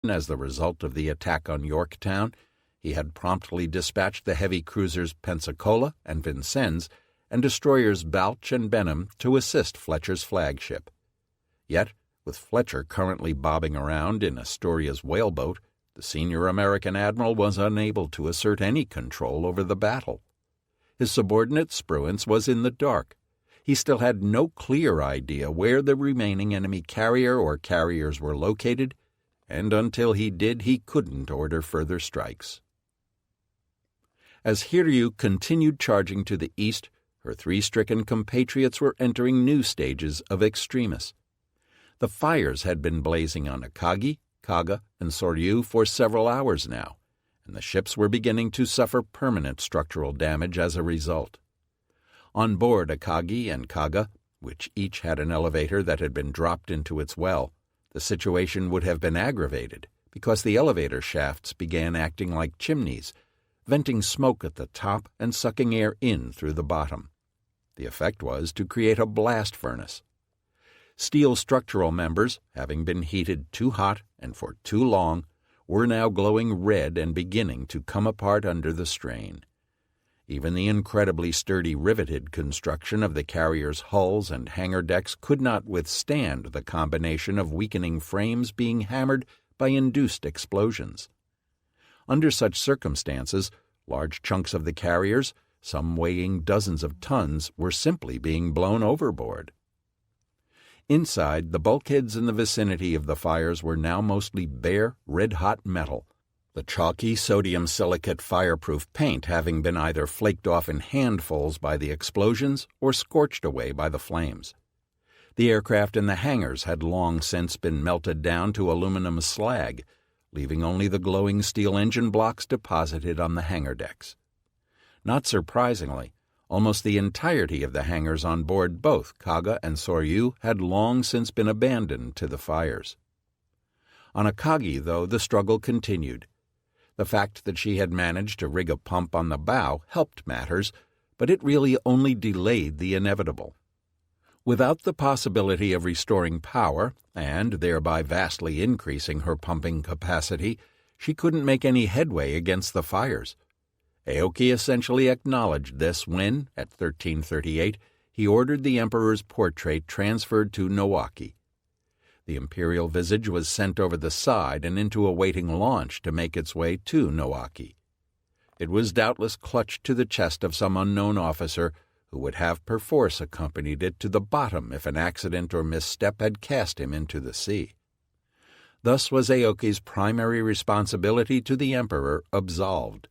as the result of the attack on Yorktown, he had promptly dispatched the heavy cruisers Pensacola and Vincennes and destroyers Balch and Benham to assist Fletcher's flagship. Yet, with Fletcher currently bobbing around in Astoria's whaleboat, the senior American admiral was unable to assert any control over the battle. His subordinate Spruance was in the dark. He still had no clear idea where the remaining enemy carrier or carriers were located, and until he did, he couldn't order further strikes. As Hiryu continued charging to the east, her three stricken compatriots were entering new stages of extremis. The fires had been blazing on Akagi, Kaga, and Soryu for several hours now, and the ships were beginning to suffer permanent structural damage as a result. On board Akagi and Kaga, which each had an elevator that had been dropped into its well, the situation would have been aggravated because the elevator shafts began acting like chimneys, venting smoke at the top and sucking air in through the bottom. The effect was to create a blast furnace. Steel structural members, having been heated too hot and for too long, were now glowing red and beginning to come apart under the strain. Even the incredibly sturdy riveted construction of the carrier's hulls and hangar decks could not withstand the combination of weakening frames being hammered by induced explosions. Under such circumstances, large chunks of the carriers, some weighing dozens of tons, were simply being blown overboard. Inside, the bulkheads in the vicinity of the fires were now mostly bare, red-hot metal, the chalky sodium silicate fireproof paint having been either flaked off in handfuls by the explosions or scorched away by the flames. The aircraft in the hangars had long since been melted down to aluminum slag, leaving only the glowing steel engine blocks deposited on the hangar decks. Not surprisingly, almost the entirety of the hangars on board both Kaga and Soryu had long since been abandoned to the fires. On Akagi, though, the struggle continued. The fact that she had managed to rig a pump on the bow helped matters, but it really only delayed the inevitable. Without the possibility of restoring power, and thereby vastly increasing her pumping capacity, she couldn't make any headway against the fires. Aoki essentially acknowledged this when, at 1338, he ordered the emperor's portrait transferred to Nowaki. The imperial visage was sent over the side and into a waiting launch to make its way to Nowaki. It was doubtless clutched to the chest of some unknown officer who would have perforce accompanied it to the bottom if an accident or misstep had cast him into the sea. Thus was Aoki's primary responsibility to the emperor absolved.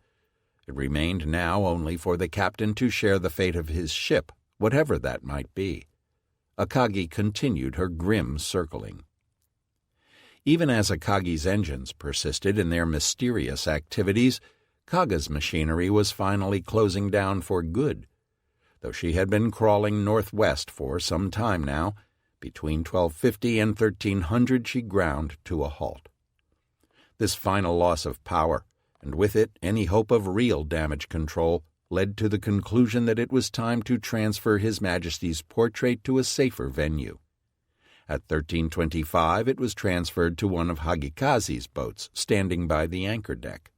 It remained now only for the captain to share the fate of his ship, whatever that might be. Akagi continued her grim circling. Even as Akagi's engines persisted in their mysterious activities, Kaga's machinery was finally closing down for good. Though she had been crawling northwest for some time now, between 1250 and 1300 she ground to a halt. This final loss of power, and with it any hope of real damage control, led to the conclusion that it was time to transfer His Majesty's portrait to a safer venue. At 1325 it was transferred to one of Hagikazi's boats standing by the anchor deck.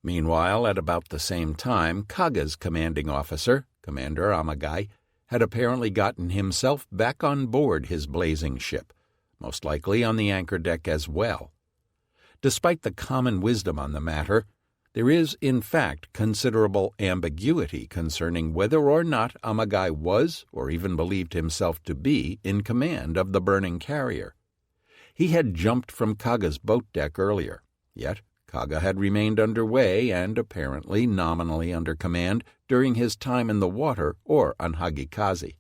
Meanwhile, at about the same time, Kaga's commanding officer, Commander Amagai, had apparently gotten himself back on board his blazing ship, most likely on the anchor deck as well. Despite the common wisdom on the matter, there is, in fact, considerable ambiguity concerning whether or not Amagai was, or even believed himself to be, in command of the burning carrier. He had jumped from Kaga's boat deck earlier, yet Kaga had remained underway and apparently nominally under command during his time in the water or on Hagikazi.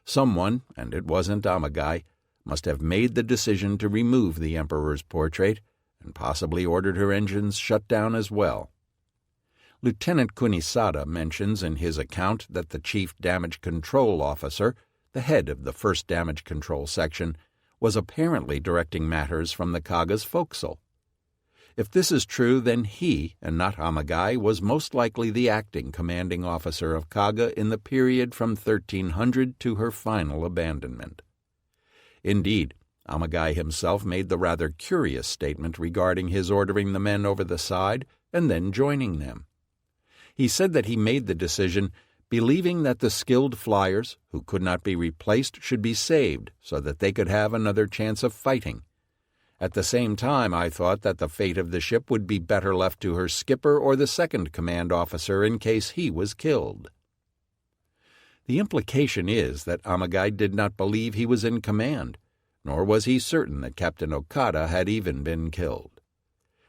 Someone, and it wasn't Amagai, must have made the decision to remove the Emperor's portrait and possibly ordered her engines shut down as well. Lieutenant Kunisada mentions in his account that the Chief Damage Control Officer, the head of the First Damage Control Section, was apparently directing matters from the Kaga's forecastle. If this is true, then he, and not Amagai, was most likely the acting commanding officer of Kaga in the period from 1300 to her final abandonment. Indeed, Amagai himself made the rather curious statement regarding his ordering the men over the side and then joining them. He said that he made the decision believing that the skilled flyers, who could not be replaced, should be saved so that they could have another chance of fighting. At the same time, I thought that the fate of the ship would be better left to her skipper or the second command officer in case he was killed. The implication is that Amagai did not believe he was in command, nor was he certain that Captain Okada had even been killed.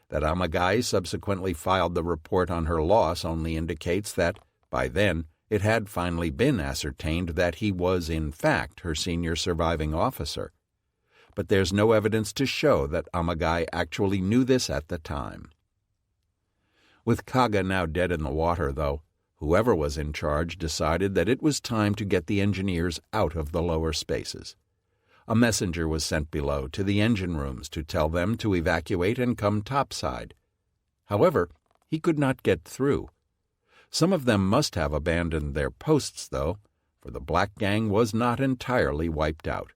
That Amagai subsequently filed the report on her loss only indicates that, by then, it had finally been ascertained that he was, in fact, her senior surviving officer. But there's no evidence to show that Amagai actually knew this at the time. With Kaga now dead in the water, though, whoever was in charge decided that it was time to get the engineers out of the lower spaces. A messenger was sent below to the engine rooms to tell them to evacuate and come topside. However, he could not get through. Some of them must have abandoned their posts, though, for the Black Gang was not entirely wiped out.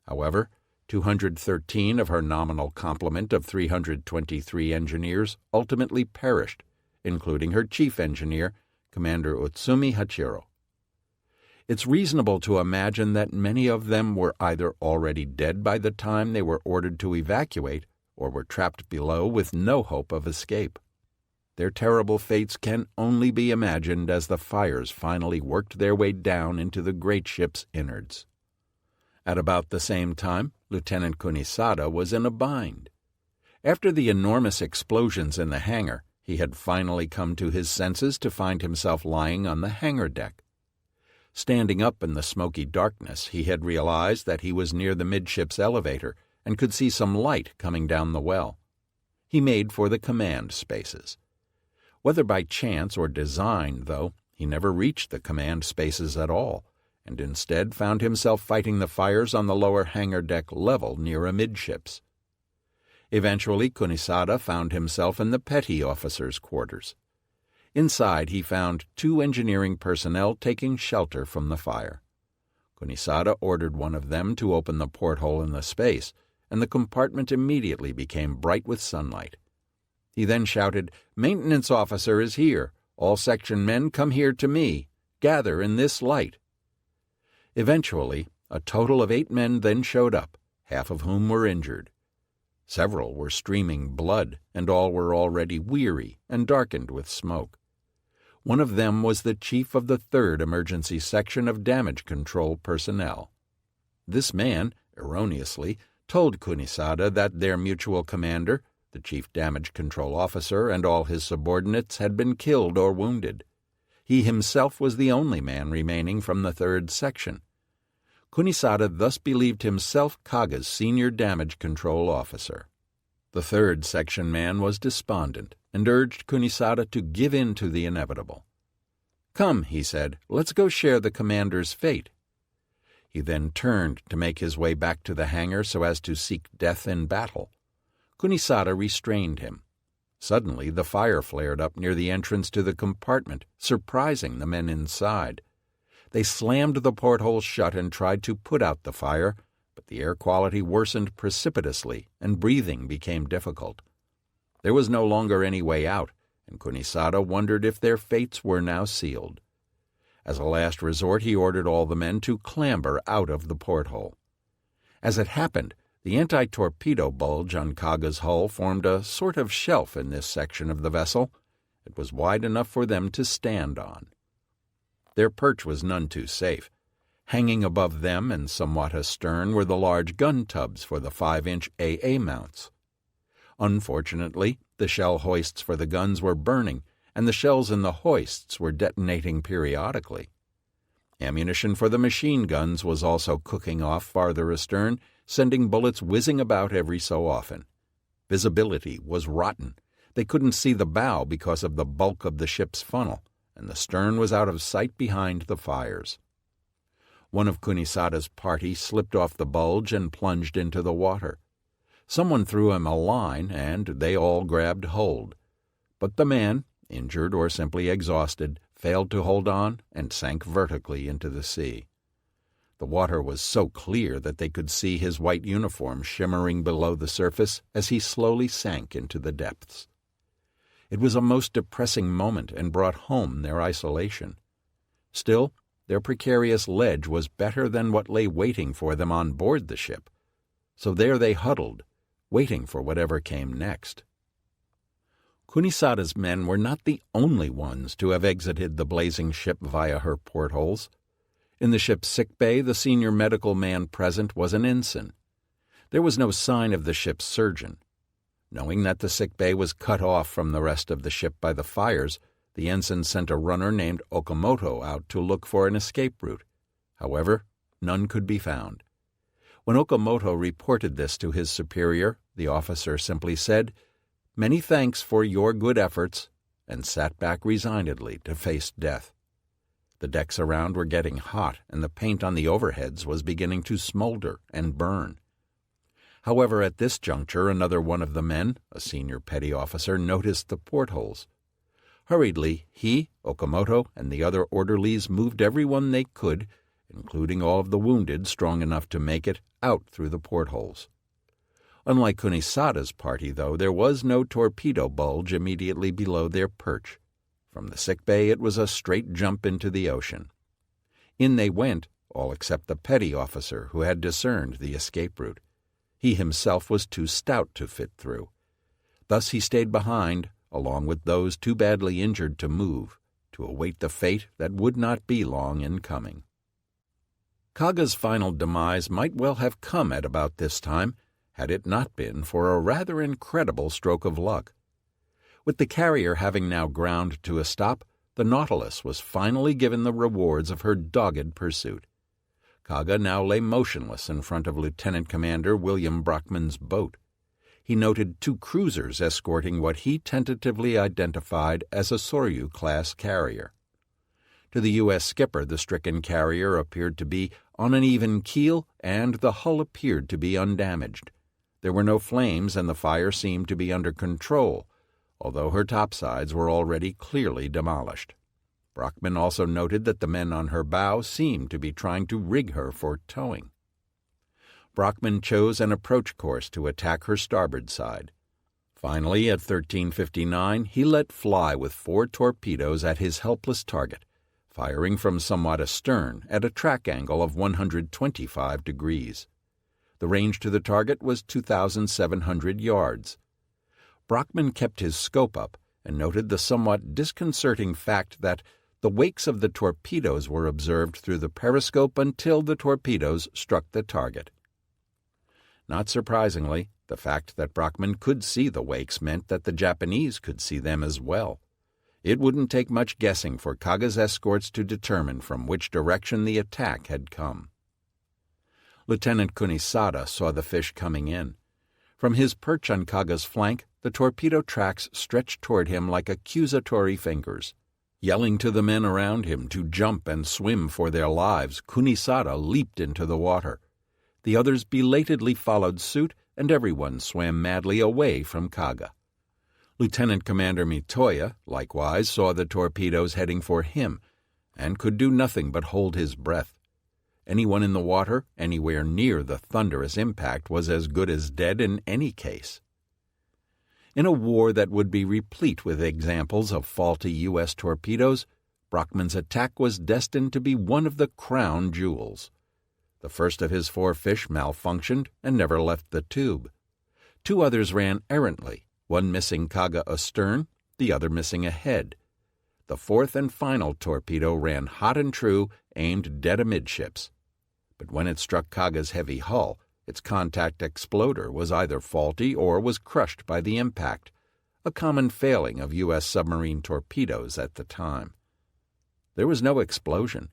However, 213 of her nominal complement of 323 engineers ultimately perished, including her chief engineer, Commander Utsumi Hachiro. It's reasonable to imagine that many of them were either already dead by the time they were ordered to evacuate or were trapped below with no hope of escape. Their terrible fates can only be imagined as the fires finally worked their way down into the great ship's innards. At about the same time, Lieutenant Kunisada was in a bind. After the enormous explosions in the hangar, he had finally come to his senses to find himself lying on the hangar deck. Standing up in the smoky darkness, he had realized that he was near the midships elevator and could see some light coming down the well. He made for the command spaces. Whether by chance or design, though, he never reached the command spaces at all, and instead found himself fighting the fires on the lower hangar deck level near amidships. Eventually, Kunisada found himself in the petty officers' quarters. Inside, he found 2 engineering personnel taking shelter from the fire. Kunisada ordered one of them to open the porthole in the space, and the compartment immediately became bright with sunlight. He then shouted, "Maintenance officer is here. All section men come here to me. Gather in this light." Eventually, a total of 8 men then showed up, half of whom were injured. Several were streaming blood, and all were already weary and darkened with smoke. One of them was the chief of the 3rd Emergency Section of Damage Control personnel. This man, erroneously, told Kunisada that their mutual commander, the Chief Damage Control Officer, and all his subordinates had been killed or wounded. He himself was the only man remaining from the 3rd Section. Kunisada thus believed himself Kaga's senior damage control officer. The 3rd Section man was despondent and urged Kunisada to give in to the inevitable. "Come," he said, "let's go share the commander's fate." He then turned to make his way back to the hangar so as to seek death in battle. Kunisada restrained him. Suddenly the fire flared up near the entrance to the compartment, surprising the men inside. They slammed the porthole shut and tried to put out the fire, but the air quality worsened precipitously and breathing became difficult. There was no longer any way out, and Kunisada wondered if their fates were now sealed. As a last resort, he ordered all the men to clamber out of the porthole. As it happened, the anti-torpedo bulge on Kaga's hull formed a sort of shelf in this section of the vessel. It was wide enough for them to stand on. Their perch was none too safe. Hanging above them and somewhat astern were the large gun tubs for the 5-inch AA mounts. Unfortunately, the shell hoists for the guns were burning, and the shells in the hoists were detonating periodically. Ammunition for the machine guns was also cooking off farther astern, sending bullets whizzing about every so often. Visibility was rotten. They couldn't see the bow because of the bulk of the ship's funnel, and the stern was out of sight behind the fires. One of Kunisada's party slipped off the bulge and plunged into the water. Someone threw him a line, and they all grabbed hold. But the man, injured or simply exhausted, failed to hold on and sank vertically into the sea. The water was so clear that they could see his white uniform shimmering below the surface as he slowly sank into the depths. It was a most depressing moment and brought home their isolation. Still, their precarious ledge was better than what lay waiting for them on board the ship. So there they huddled, waiting for whatever came next. Kunisada's men were not the only ones to have exited the blazing ship via her portholes. In the ship's sick bay, the senior medical man present was an ensign. There was no sign of the ship's surgeon. Knowing that the sick bay was cut off from the rest of the ship by the fires, the ensign sent a runner named Okamoto out to look for an escape route. However, none could be found. When Okamoto reported this to his superior, the officer simply said, "Many thanks for your good efforts," and sat back resignedly to face death. The decks around were getting hot, and the paint on the overheads was beginning to smolder and burn. However, at this juncture, another one of the men, a senior petty officer, noticed the portholes. Hurriedly, he, Okamoto, and the other orderlies moved everyone they could, including all of the wounded strong enough to make it, out through the portholes. Unlike Kunisada's party, though, there was no torpedo bulge immediately below their perch. From the sick bay it was a straight jump into the ocean. In they went, all except the petty officer who had discerned the escape route. He himself was too stout to fit through. Thus he stayed behind, along with those too badly injured to move, to await the fate that would not be long in coming. Kaga's final demise might well have come at about this time, had it not been for a rather incredible stroke of luck. With the carrier having now ground to a stop, the Nautilus was finally given the rewards of her dogged pursuit. Kaga now lay motionless in front of Lieutenant Commander William Brockman's boat. He noted 2 cruisers escorting what he tentatively identified as a Soryu-class carrier. To the U.S. skipper, the stricken carrier appeared to be on an even keel, and the hull appeared to be undamaged. There were no flames, and the fire seemed to be under control, although her topsides were already clearly demolished. Brockman also noted that the men on her bow seemed to be trying to rig her for towing. Brockman chose an approach course to attack her starboard side. Finally, at 13:59, he let fly with 4 torpedoes at his helpless target, firing from somewhat astern at a track angle of 125 degrees. The range to the target was 2,700 yards. Brockman kept his scope up and noted the somewhat disconcerting fact that the wakes of the torpedoes were observed through the periscope until the torpedoes struck the target. Not surprisingly, the fact that Brockman could see the wakes meant that the Japanese could see them as well. It wouldn't take much guessing for Kaga's escorts to determine from which direction the attack had come. Lieutenant Kunisada saw the fish coming in. From his perch on Kaga's flank, the torpedo tracks stretched toward him like accusatory fingers. Yelling to the men around him to jump and swim for their lives, Kunisada leaped into the water. The others belatedly followed suit, and everyone swam madly away from Kaga. Lieutenant Commander Mitoya, likewise, saw the torpedoes heading for him, and could do nothing but hold his breath. Anyone in the water, anywhere near the thunderous impact, was as good as dead in any case. In a war that would be replete with examples of faulty U.S. torpedoes, Brockman's attack was destined to be one of the crown jewels. The first of his 4 fish malfunctioned and never left the tube. 2 others ran errantly, one missing Kaga astern, the other missing ahead. The 4th and final torpedo ran hot and true, aimed dead amidships. But when it struck Kaga's heavy hull, its contact exploder was either faulty or was crushed by the impact, a common failing of U.S. submarine torpedoes at the time. There was no explosion.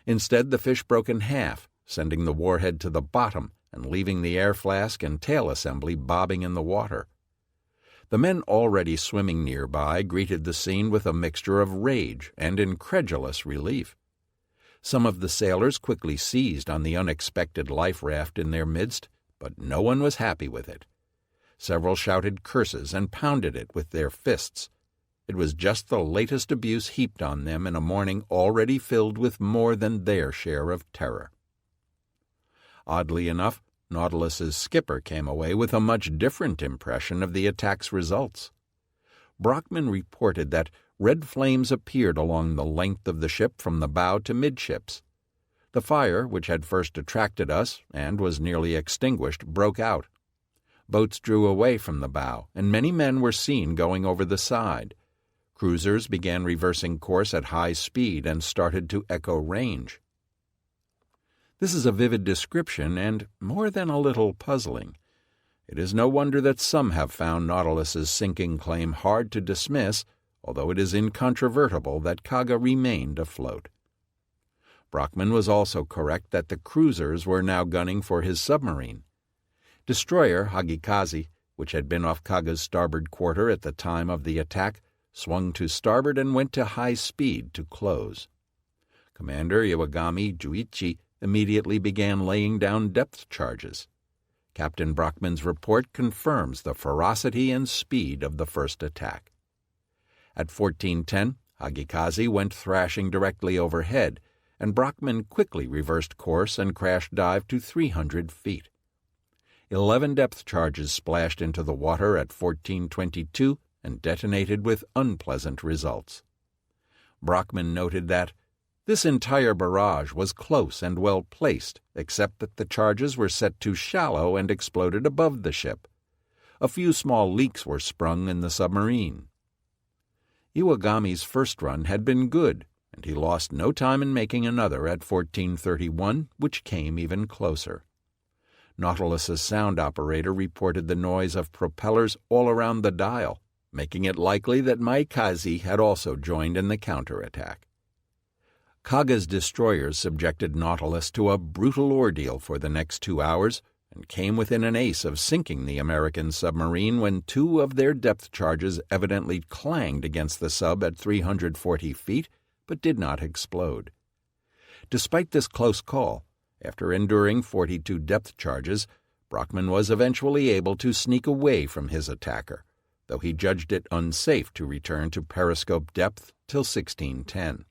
Instead, the fish broke in half, sending the warhead to the bottom and leaving the air flask and tail assembly bobbing in the water. The men already swimming nearby greeted the scene with a mixture of rage and incredulous relief. Some of the sailors quickly seized on the unexpected life raft in their midst, but no one was happy with it. Several shouted curses and pounded it with their fists. It was just the latest abuse heaped on them in a morning already filled with more than their share of terror. Oddly enough, Nautilus's skipper came away with a much different impression of the attack's results. Brockman reported that red flames appeared along the length of the ship from the bow to midships. The fire, which had first attracted us and was nearly extinguished, broke out. Boats drew away from the bow, and many men were seen going over the side. Cruisers began reversing course at high speed and started to echo range. This is a vivid description and more than a little puzzling. It is no wonder that some have found Nautilus's sinking claim hard to dismiss, although it is incontrovertible that Kaga remained afloat. Brockman was also correct that the cruisers were now gunning for his submarine. Destroyer Hagikaze, which had been off Kaga's starboard quarter at the time of the attack, swung to starboard and went to high speed to close. Commander Iwagami Juichi immediately began laying down depth charges. Captain Brockman's report confirms the ferocity and speed of the first attack. At 14:10, Hagikaze went thrashing directly overhead, and Brockman quickly reversed course and crash-dived to 300 feet. 11 depth charges splashed into the water at 14:22 and detonated with unpleasant results. Brockman noted that this entire barrage was close and well placed, except that the charges were set too shallow and exploded above the ship. A few small leaks were sprung in the submarine. Iwagami's first run had been good, and he lost no time in making another at 14:31, which came even closer. Nautilus's sound operator reported the noise of propellers all around the dial, making it likely that Maikaze had also joined in the counterattack. Kaga's destroyers subjected Nautilus to a brutal ordeal for the next 2 hours and came within an ace of sinking the American submarine when 2 of their depth charges evidently clanged against the sub at 340 feet but did not explode. Despite this close call, after enduring 42 depth charges, Brockman was eventually able to sneak away from his attacker, though he judged it unsafe to return to periscope depth till 16:10.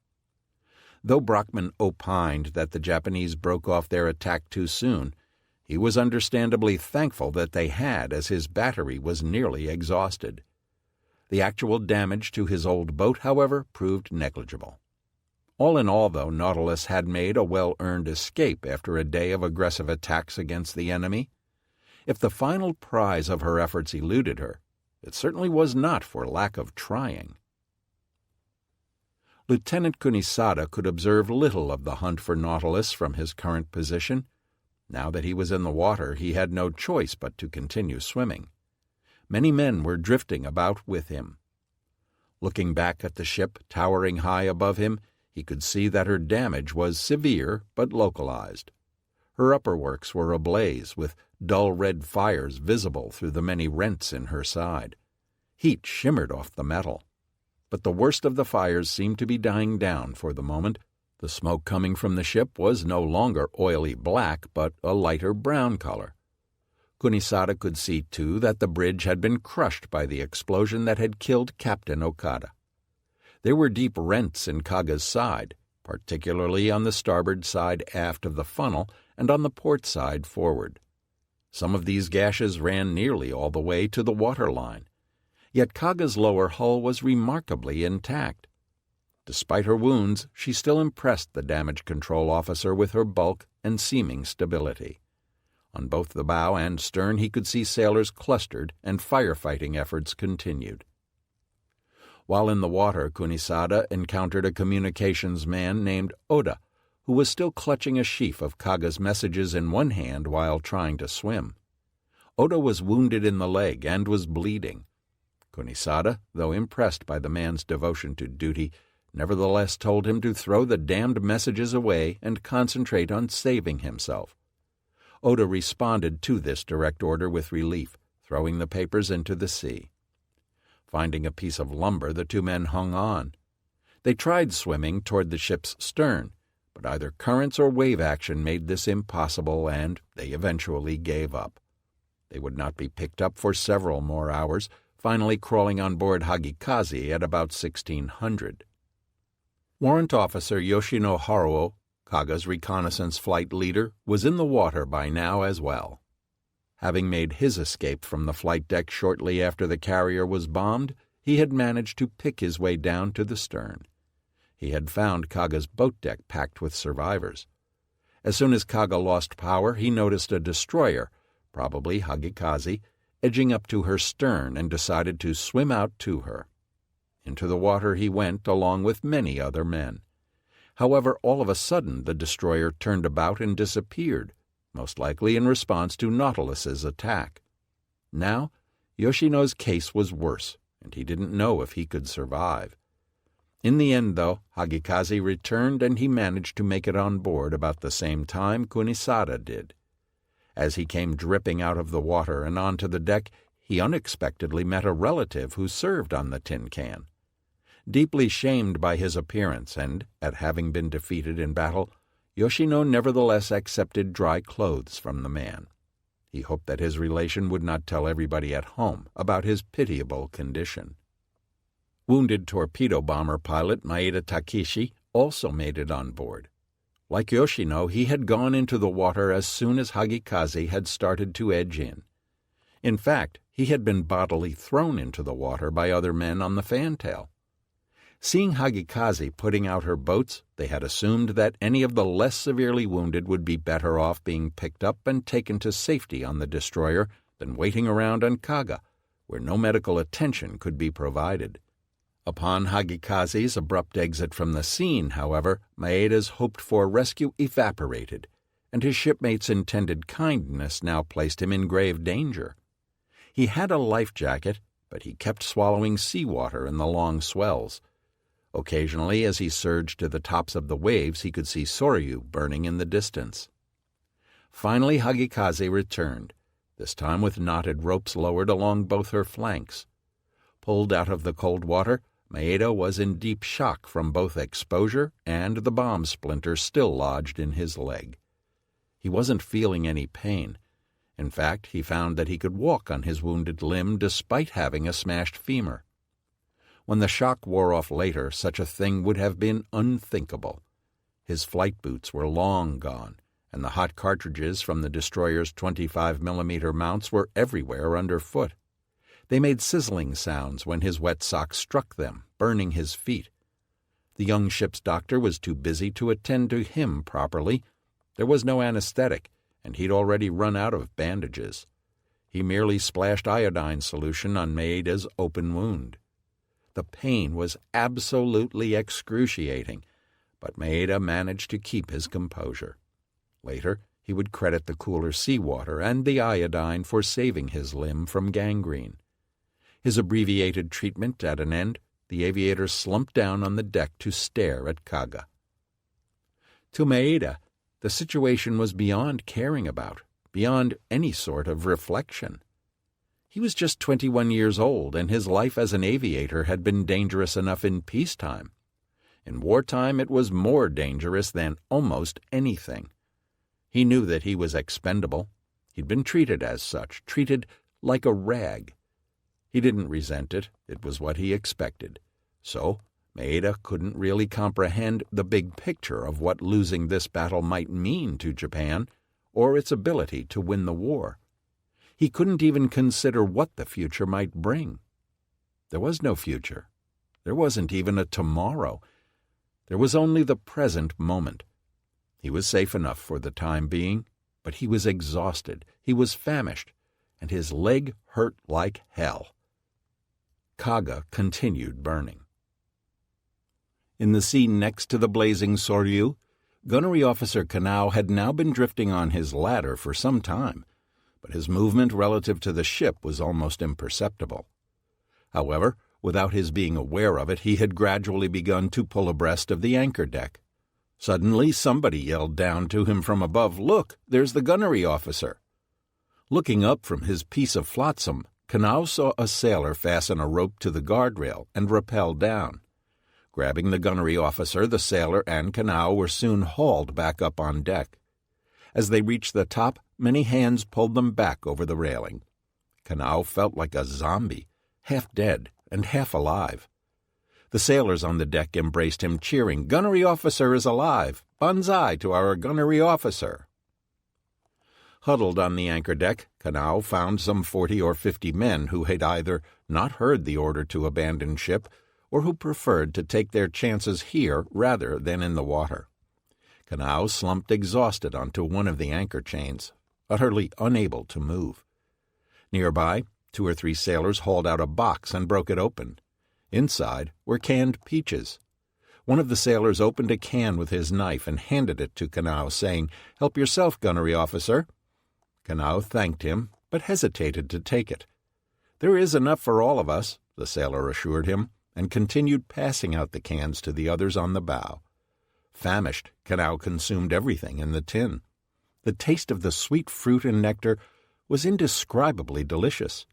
Though Brockman opined that the Japanese broke off their attack too soon, he was understandably thankful that they had, as his battery was nearly exhausted. The actual damage to his old boat, however, proved negligible. All in all, though, Nautilus had made a well-earned escape after a day of aggressive attacks against the enemy. If the final prize of her efforts eluded her, it certainly was not for lack of trying. Lieutenant Kunisada could observe little of the hunt for Nautilus from his current position. Now that he was in the water, he had no choice but to continue swimming. Many men were drifting about with him. Looking back at the ship towering high above him, he could see that her damage was severe but localized. Her upperworks were ablaze, with dull red fires visible through the many rents in her side. Heat shimmered off the metal. But the worst of the fires seemed to be dying down for the moment. The smoke coming from the ship was no longer oily black, but a lighter brown color. Kunisada could see, too, that the bridge had been crushed by the explosion that had killed Captain Okada. There were deep rents in Kaga's side, particularly on the starboard side aft of the funnel and on the port side forward. Some of these gashes ran nearly all the way to the waterline. Yet Kaga's lower hull was remarkably intact. Despite her wounds, she still impressed the damage control officer with her bulk and seeming stability. On both the bow and stern he could see sailors clustered, and firefighting efforts continued. While in the water, Kunisada encountered a communications man named Oda, who was still clutching a sheaf of Kaga's messages in one hand while trying to swim. Oda was wounded in the leg and was bleeding. Kunisada, though impressed by the man's devotion to duty, nevertheless told him to throw the damned messages away and concentrate on saving himself. Oda responded to this direct order with relief, throwing the papers into the sea. Finding a piece of lumber, the 2 men hung on. They tried swimming toward the ship's stern, but either currents or wave action made this impossible, and they eventually gave up. They would not be picked up for several more hours, finally crawling on board Hagikaze at about 1600. Warrant Officer Yoshino Haruo, Kaga's reconnaissance flight leader, was in the water by now as well. Having made his escape from the flight deck shortly after the carrier was bombed, he had managed to pick his way down to the stern. He had found Kaga's boat deck packed with survivors. As soon as Kaga lost power, he noticed a destroyer, probably Hagikaze, edging up to her stern and decided to swim out to her. Into the water he went, along with many other men. However, all of a sudden the destroyer turned about and disappeared, most likely in response to Nautilus's attack. Now, Yoshino's case was worse, and he didn't know if he could survive. In the end, though, Hagikaze returned and he managed to make it on board about the same time Kunisada did. As he came dripping out of the water and onto the deck, he unexpectedly met a relative who served on the tin can. Deeply shamed by his appearance and at having been defeated in battle, Yoshino nevertheless accepted dry clothes from the man. He hoped that his relation would not tell everybody at home about his pitiable condition. Wounded torpedo bomber pilot Maeda Takeshi also made it on board. Like Yoshino, he had gone into the water as soon as Hagikaze had started to edge in. In fact, he had been bodily thrown into the water by other men on the fantail. Seeing Hagikaze putting out her boats, they had assumed that any of the less severely wounded would be better off being picked up and taken to safety on the destroyer than waiting around on Kaga, where no medical attention could be provided. Upon Hagikaze's abrupt exit from the scene, however, Maeda's hoped-for rescue evaporated, and his shipmates' intended kindness now placed him in grave danger. He had a life jacket, but he kept swallowing seawater in the long swells. Occasionally, as he surged to the tops of the waves, he could see Soryu burning in the distance. Finally, Hagikaze returned, this time with knotted ropes lowered along both her flanks. Pulled out of the cold water, Maeda was in deep shock from both exposure and the bomb splinter still lodged in his leg. He wasn't feeling any pain. In fact, he found that he could walk on his wounded limb despite having a smashed femur. When the shock wore off later, such a thing would have been unthinkable. His flight boots were long gone, and the hot cartridges from the destroyer's 25mm mounts were everywhere underfoot. They made sizzling sounds when his wet socks struck them, burning his feet. The young ship's doctor was too busy to attend to him properly. There was no anesthetic, and he'd already run out of bandages. He merely splashed iodine solution on Maeda's open wound. The pain was absolutely excruciating, but Maeda managed to keep his composure. Later, he would credit the cooler seawater and the iodine for saving his limb from gangrene. His abbreviated treatment at an end, the aviator slumped down on the deck to stare at Kaga. To Maeda, the situation was beyond caring about, beyond any sort of reflection. He was just 21 years old, and his life as an aviator had been dangerous enough in peacetime. In wartime, it was more dangerous than almost anything. He knew that he was expendable. He'd been treated as such, treated like a rag. He didn't resent it. It was what he expected. So, Maeda couldn't really comprehend the big picture of what losing this battle might mean to Japan, or its ability to win the war. He couldn't even consider what the future might bring. There was no future. There wasn't even a tomorrow. There was only the present moment. He was safe enough for the time being, but he was exhausted, he was famished, and his leg hurt like hell. Kaga continued burning. In the sea next to the blazing Soryu, Gunnery Officer Kanao had now been drifting on his ladder for some time, but his movement relative to the ship was almost imperceptible. However, without his being aware of it, he had gradually begun to pull abreast of the anchor deck. Suddenly, somebody yelled down to him from above, "Look, there's the gunnery officer." Looking up from his piece of flotsam, Kanao saw a sailor fasten a rope to the guardrail and rappel down. Grabbing the gunnery officer, the sailor and Kanao were soon hauled back up on deck. As they reached the top, many hands pulled them back over the railing. Kanao felt like a zombie, half dead and half alive. The sailors on the deck embraced him, cheering, "Gunnery officer is alive! Banzai to our gunnery officer!" Huddled on the anchor deck, Kanao found some 40 or 50 men who had either not heard the order to abandon ship or who preferred to take their chances here rather than in the water. Kanao slumped exhausted onto one of the anchor chains, utterly unable to move. Nearby, 2 or 3 sailors hauled out a box and broke it open. Inside were canned peaches. One of the sailors opened a can with his knife and handed it to Kanao, saying, "Help yourself, gunnery officer." Kanao thanked him, but hesitated to take it. "There is enough for all of us," the sailor assured him, and continued passing out the cans to the others on the bow. Famished, Kanao consumed everything in the tin. The taste of the sweet fruit and nectar was indescribably delicious.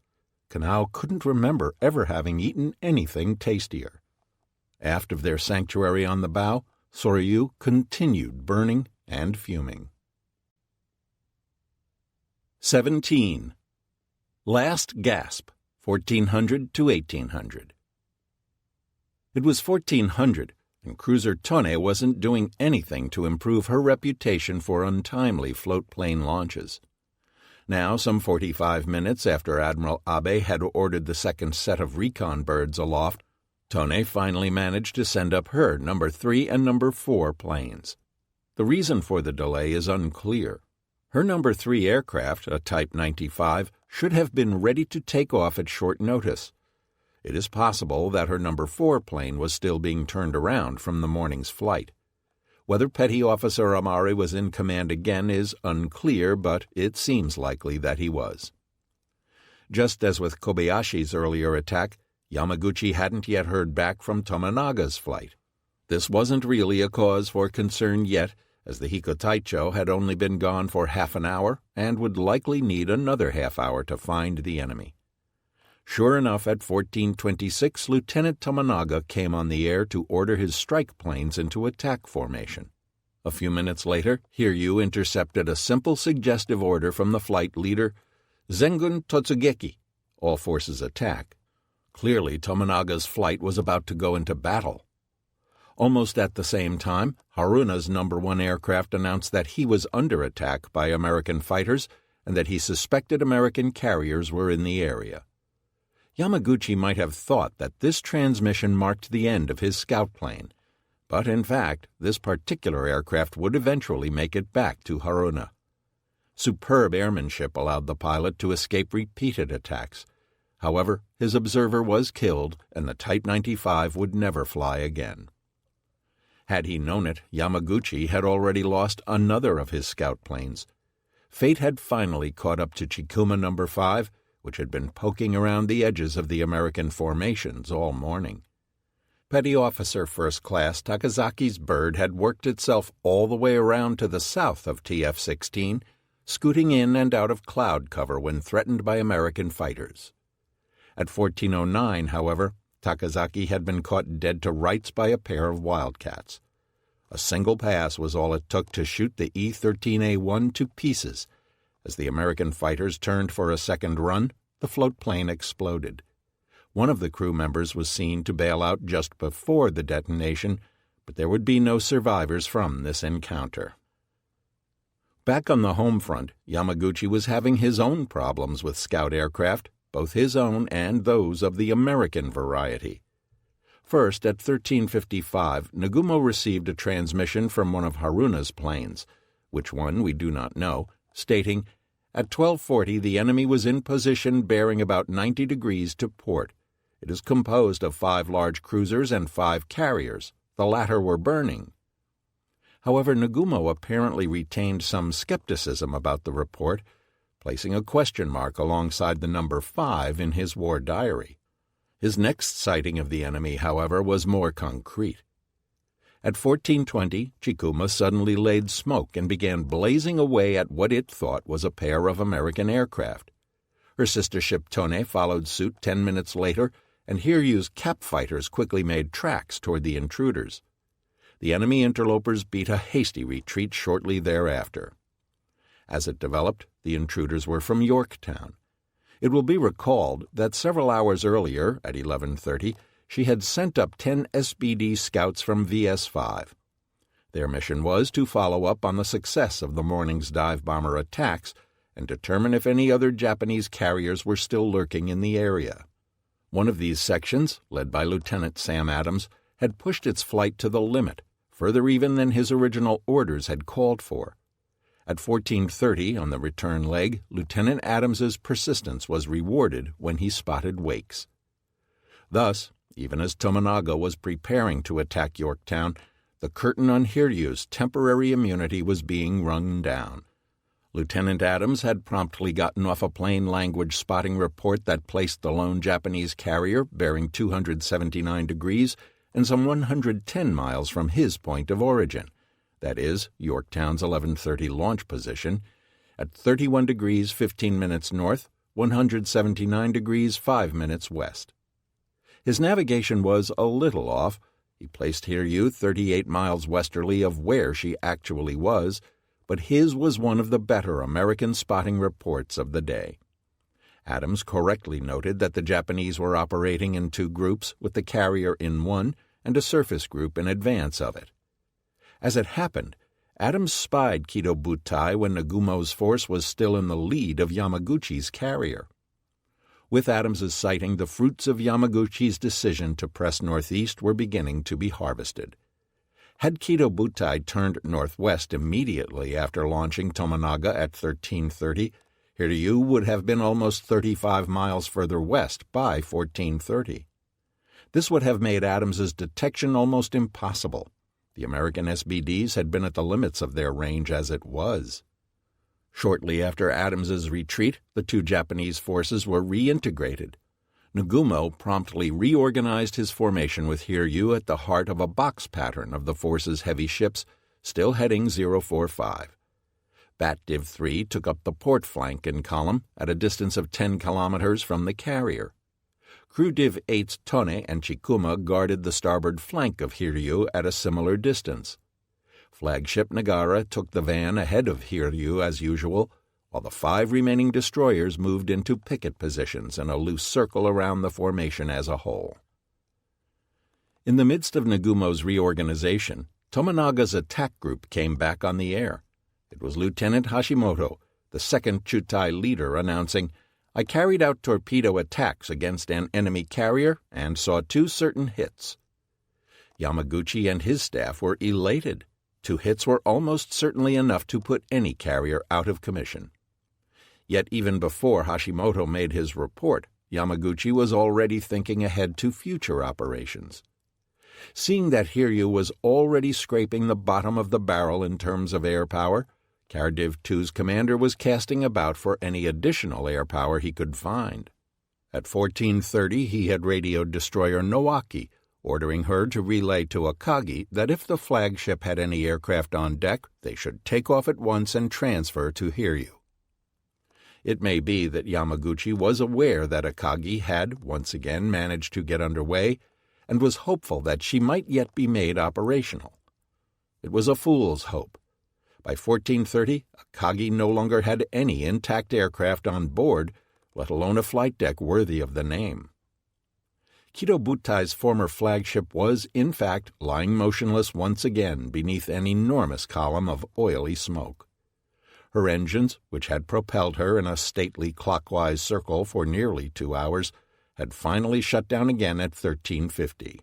Kanao couldn't remember ever having eaten anything tastier. Aft of their sanctuary on the bow, Soryu continued burning and fuming. 17. Last Gasp, 1400 to 1800. It was 1400, and cruiser Tone wasn't doing anything to improve her reputation for untimely float-plane launches. Now, some 45 minutes after Admiral Abe had ordered the second set of recon birds aloft, Tone finally managed to send up her No. 3 and No. 4 planes. The reason for the delay is unclear. Her No. 3 aircraft, a Type 95, should have been ready to take off at short notice. It is possible that her No. 4 plane was still being turned around from the morning's flight. Whether Petty Officer Amari was in command again is unclear, but it seems likely that he was. Just as with Kobayashi's earlier attack, Yamaguchi hadn't yet heard back from Tomonaga's flight. This wasn't really a cause for concern yet, as the Hikotaicho had only been gone for half an hour and would likely need another half hour to find the enemy. Sure enough, at 14:26, Lieutenant Tomonaga came on the air to order his strike planes into attack formation. A few minutes later, Hiryu intercepted a simple suggestive order from the flight leader, "Zengun Totsugeki," all forces attack. Clearly, Tomonaga's flight was about to go into battle. Almost at the same time, Haruna's No. 1 aircraft announced that he was under attack by American fighters and that he suspected American carriers were in the area. Yamaguchi might have thought that this transmission marked the end of his scout plane, but in fact, this particular aircraft would eventually make it back to Haruna. Superb airmanship allowed the pilot to escape repeated attacks. However, his observer was killed, and the Type 95 would never fly again. Had he known it, Yamaguchi had already lost another of his scout planes. Fate had finally caught up to Chikuma No. 5, which had been poking around the edges of the American formations all morning. Petty Officer First Class Takazaki's bird had worked itself all the way around to the south of TF-16, scooting in and out of cloud cover when threatened by American fighters. At 14:09, however, Takazaki had been caught dead to rights by a pair of Wildcats. A single pass was all it took to shoot the E-13A1 to pieces. As the American fighters turned for a second run, the float plane exploded. One of the crew members was seen to bail out just before the detonation, but there would be no survivors from this encounter. Back on the home front, Yamaguchi was having his own problems with scout aircraft, both his own and those of the American variety. First, at 13:55, Nagumo received a transmission from one of Haruna's planes, which one we do not know, stating, "At 12:40 the enemy was in position bearing about 90 degrees to port. It is composed of 5 large cruisers and 5 carriers. The latter were burning." However, Nagumo apparently retained some skepticism about the report, placing a question mark alongside the number 5 in his war diary. His next sighting of the enemy, however, was more concrete. At 14:20, Chikuma suddenly laid smoke and began blazing away at what it thought was a pair of American aircraft. Her sister ship Tone followed suit 10 minutes later, and Hiryu's cap fighters quickly made tracks toward the intruders. The enemy interlopers beat a hasty retreat shortly thereafter. As it developed, the intruders were from Yorktown. It will be recalled that several hours earlier, at 11:30, she had sent up 10 SBD scouts from VS-5. Their mission was to follow up on the success of the morning's dive bomber attacks and determine if any other Japanese carriers were still lurking in the area. One of these sections, led by Lieutenant Sam Adams, had pushed its flight to the limit, further even than his original orders had called for. At 14:30 on the return leg, Lieutenant Adams's persistence was rewarded when he spotted wakes. Thus, even as Tominaga was preparing to attack Yorktown, the curtain on Hiryu's temporary immunity was being rung down. Lieutenant Adams had promptly gotten off a plain language spotting report that placed the lone Japanese carrier bearing 279 degrees and some 110 miles from his point of origin, that is, Yorktown's 11:30 launch position, at 31 degrees 15 minutes north, 179 degrees 5 minutes west. His navigation was a little off. He placed Hiryu 38 miles westerly of where she actually was, but his was one of the better American spotting reports of the day. Adams correctly noted that the Japanese were operating in two groups, with the carrier in one and a surface group in advance of it. As it happened, Adams spied Kido Butai when Nagumo's force was still in the lead of Yamaguchi's carrier. With Adams's sighting, the fruits of Yamaguchi's decision to press northeast were beginning to be harvested. Had Kido Butai turned northwest immediately after launching Tominaga at 13:30, Hiryu would have been almost 35 miles further west by 14:30. This would have made Adams's detection almost impossible. The American SBDs had been at the limits of their range as it was. Shortly after Adams's retreat, the two Japanese forces were reintegrated. Nagumo promptly reorganized his formation with Hiryu at the heart of a box pattern of the force's heavy ships, still heading 045. Bat Div 3 took up the port flank in column at a distance of 10 kilometers from the carrier. Crew Div 8's Tone and Chikuma guarded the starboard flank of Hiryu at a similar distance. Flagship Nagara took the van ahead of Hiryu as usual, while the 5 remaining destroyers moved into picket positions in a loose circle around the formation as a whole. In the midst of Nagumo's reorganization, Tominaga's attack group came back on the air. It was Lieutenant Hashimoto, the second Chutai leader, announcing, "I carried out torpedo attacks against an enemy carrier and saw 2 certain hits." Yamaguchi and his staff were elated. 2 hits were almost certainly enough to put any carrier out of commission. Yet even before Hashimoto made his report, Yamaguchi was already thinking ahead to future operations. Seeing that Hiryu was already scraping the bottom of the barrel in terms of air power, Cardiv 2's commander was casting about for any additional air power he could find. At 14:30 he had radioed destroyer Nowaki, ordering her to relay to Akagi that if the flagship had any aircraft on deck, they should take off at once and transfer to Hiryu. It may be that Yamaguchi was aware that Akagi had once again managed to get underway and was hopeful that she might yet be made operational. It was a fool's hope. By 14:30, Akagi no longer had any intact aircraft on board, let alone a flight deck worthy of the name. Kido Butai's former flagship was, in fact, lying motionless once again beneath an enormous column of oily smoke. Her engines, which had propelled her in a stately clockwise circle for nearly 2 hours, had finally shut down again at 13:50.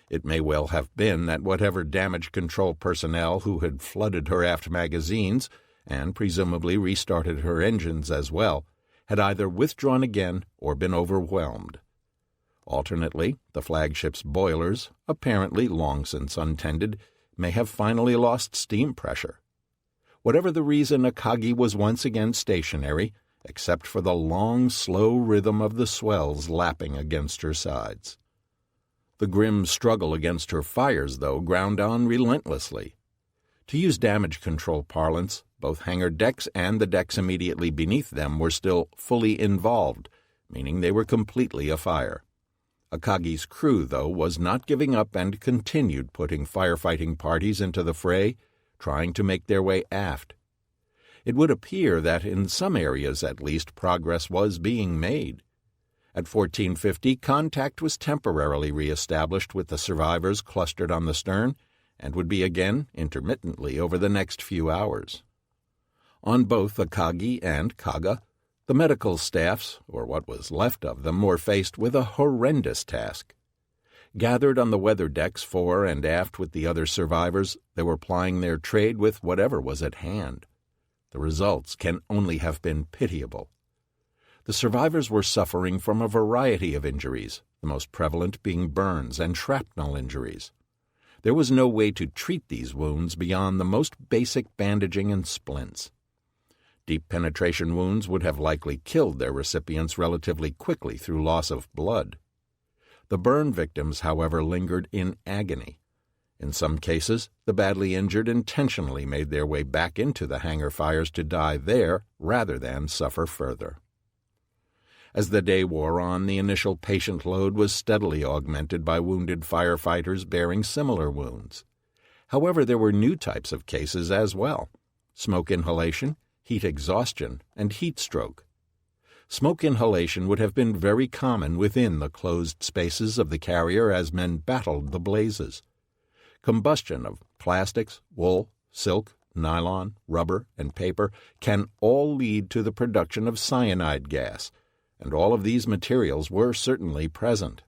It may well have been that whatever damage control personnel who had flooded her aft magazines, and presumably restarted her engines as well, had either withdrawn again or been overwhelmed. Alternately, the flagship's boilers, apparently long since untended, may have finally lost steam pressure. Whatever the reason, Akagi was once again stationary, except for the long, slow rhythm of the swells lapping against her sides. The grim struggle against her fires, though, ground on relentlessly. To use damage control parlance, both hangar decks and the decks immediately beneath them were still fully involved, meaning they were completely afire. Akagi's crew, though, was not giving up and continued putting firefighting parties into the fray, trying to make their way aft. It would appear that in some areas at least progress was being made. At 1450, contact was temporarily re-established with the survivors clustered on the stern, and would be again intermittently over the next few hours. On both Akagi and Kaga, the medical staffs, or what was left of them, were faced with a horrendous task. Gathered on the weather decks fore and aft with the other survivors, they were plying their trade with whatever was at hand. The results can only have been pitiable. The survivors were suffering from a variety of injuries, the most prevalent being burns and shrapnel injuries. There was no way to treat these wounds beyond the most basic bandaging and splints. Deep penetration wounds would have likely killed their recipients relatively quickly through loss of blood. The burn victims, however, lingered in agony. In some cases, the badly injured intentionally made their way back into the hangar fires to die there rather than suffer further. As the day wore on, the initial patient load was steadily augmented by wounded firefighters bearing similar wounds. However, there were new types of cases as well: smoke inhalation, heat exhaustion, and heat stroke. Smoke inhalation would have been very common within the closed spaces of the carrier as men battled the blazes. Combustion of plastics, wool, silk, nylon, rubber, and paper can all lead to the production of cyanide gas, and all of these materials were certainly present.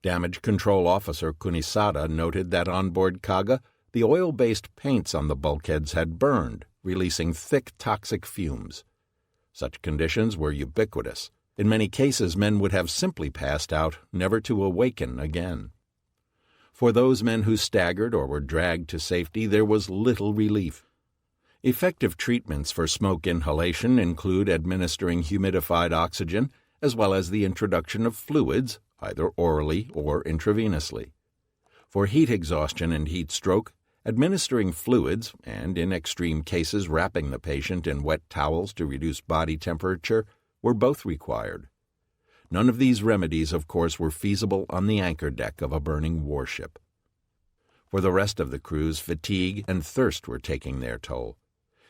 Damage Control Officer Kunisada noted that on board Kaga, the oil-based paints on the bulkheads had burned, releasing thick toxic fumes. Such conditions were ubiquitous. In many cases, men would have simply passed out, never to awaken again. For those men who staggered or were dragged to safety, there was little relief. Effective treatments for smoke inhalation include administering humidified oxygen, as well as the introduction of fluids, either orally or intravenously. For heat exhaustion and heat stroke, administering fluids, and in extreme cases wrapping the patient in wet towels to reduce body temperature, were both required. None of these remedies, of course, were feasible on the anchor deck of a burning warship. For the rest of the crews, fatigue and thirst were taking their toll.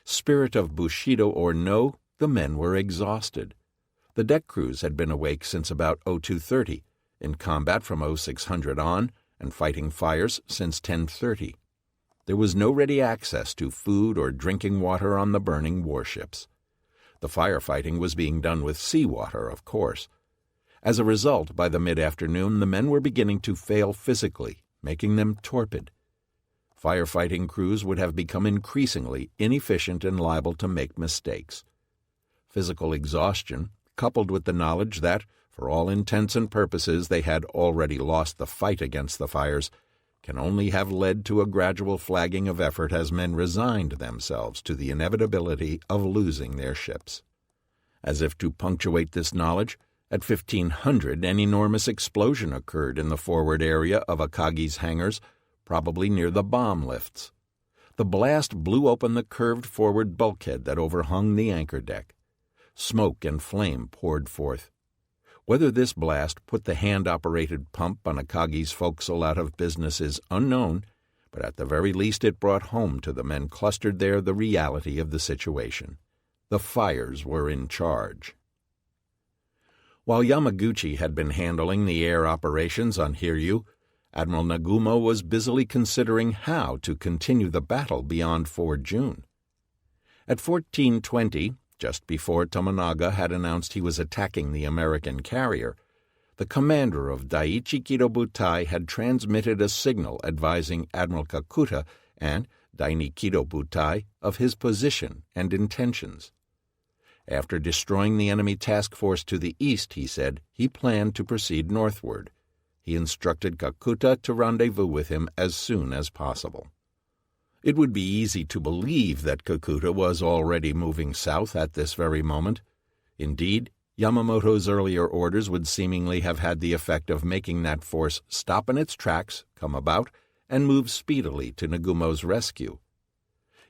Spirit of Bushido or no, the men were exhausted. The deck crews had been awake since about 0230, in combat from 0600 on, and fighting fires since 1030. There was no ready access to food or drinking water on the burning warships. The firefighting was being done with seawater, of course. As a result, by the mid-afternoon, the men were beginning to fail physically, making them torpid. Firefighting crews would have become increasingly inefficient and liable to make mistakes. Physical exhaustion, coupled with the knowledge that, for all intents and purposes, they had already lost the fight against the fires, can only have led to a gradual flagging of effort as men resigned themselves to the inevitability of losing their ships. As if to punctuate this knowledge, at 1500 an enormous explosion occurred in the forward area of Akagi's hangars, probably near the bomb lifts. The blast blew open the curved forward bulkhead that overhung the anchor deck. Smoke and flame poured forth. Whether this blast put the hand-operated pump on Akagi's forecastle out of business is unknown, but at the very least it brought home to the men clustered there the reality of the situation. The fires were in charge. While Yamaguchi had been handling the air operations on Hiryu, Admiral Nagumo was busily considering how to continue the battle beyond 4 June. At 1420, just before Tomonaga had announced he was attacking the American carrier, the commander of Daiichi Kido-butai had transmitted a signal advising Admiral Kakuta and Daini Kido-butai of his position and intentions. After destroying the enemy task force to the east, he said, he planned to proceed northward. He instructed Kakuta to rendezvous with him as soon as possible. It would be easy to believe that Kakuta was already moving south at this very moment. Indeed, Yamamoto's earlier orders would seemingly have had the effect of making that force stop in its tracks, come about, and move speedily to Nagumo's rescue.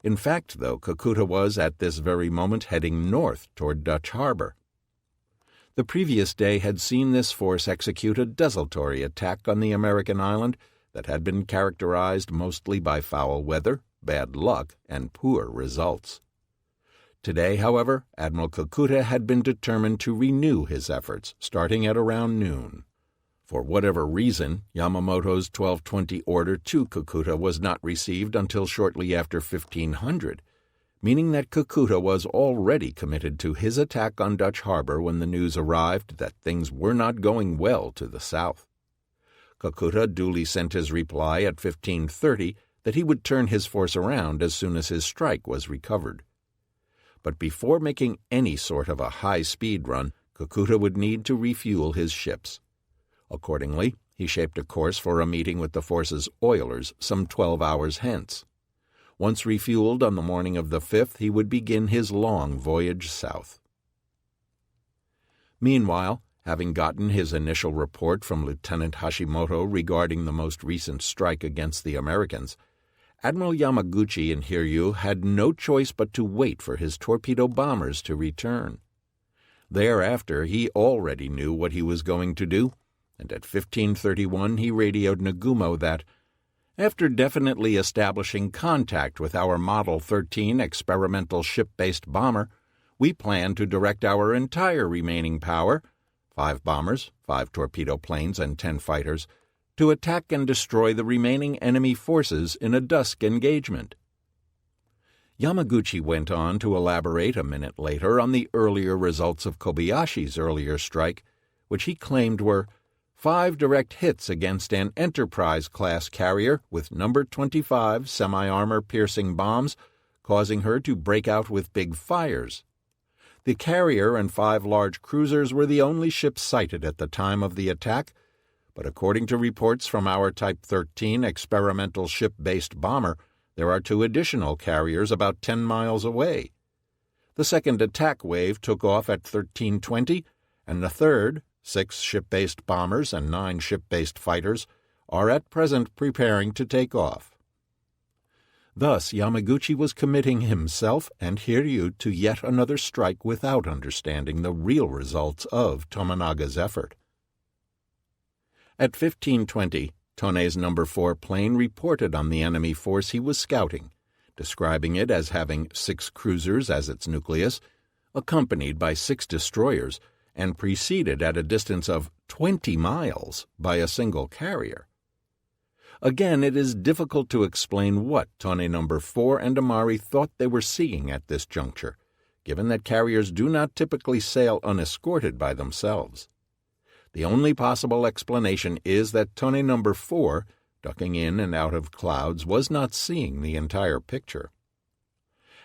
In fact, though, Kakuta was at this very moment heading north toward Dutch Harbor. The previous day had seen this force execute a desultory attack on the American island that had been characterized mostly by foul weather, bad luck, and poor results. Today, however, Admiral Kakuta had been determined to renew his efforts, starting at around noon. For whatever reason, Yamamoto's 1220 order to Kakuta was not received until shortly after 1500, meaning that Kakuta was already committed to his attack on Dutch Harbor when the news arrived that things were not going well to the south. Kakuta duly sent his reply at 1530 that he would turn his force around as soon as his strike was recovered. But before making any sort of a high-speed run, Kakuta would need to refuel his ships. Accordingly, he shaped a course for a meeting with the force's oilers some 12 hours hence. Once refueled on the morning of the 5th, he would begin his long voyage south. Meanwhile, having gotten his initial report from Lieutenant Hashimoto regarding the most recent strike against the Americans, Admiral Yamaguchi in Hiryu had no choice but to wait for his torpedo bombers to return. Thereafter he already knew what he was going to do, and at 1531 he radioed Nagumo that, after definitely establishing contact with our Model 13 experimental ship-based bomber, we plan to direct our entire remaining power, 5 bombers, 5 torpedo planes, and 10 fighters, to attack and destroy the remaining enemy forces in a dusk engagement. Yamaguchi went on to elaborate a minute later on the earlier results of Kobayashi's earlier strike, which he claimed were 5 direct hits against an Enterprise-class carrier with No. 25 semi-armor-piercing bombs, causing her to break out with big fires. The carrier and 5 large cruisers were the only ships sighted at the time of the attack, but according to reports from our Type 13 experimental ship-based bomber, there are 2 additional carriers about 10 miles away. The second attack wave took off at 1320, and the third, 6 ship-based bombers and 9 ship-based fighters, are at present preparing to take off. Thus Yamaguchi was committing himself and Hiryu to yet another strike without understanding the real results of Tomonaga's effort. At 1520, Tone's No. 4 plane reported on the enemy force he was scouting, describing it as having 6 cruisers as its nucleus, accompanied by 6 destroyers, and preceded at a distance of 20 miles by a single carrier. Again, it is difficult to explain what Tone No. 4 and Amari thought they were seeing at this juncture, given that carriers do not typically sail unescorted by themselves. The only possible explanation is that Tone No. 4, ducking in and out of clouds, was not seeing the entire picture.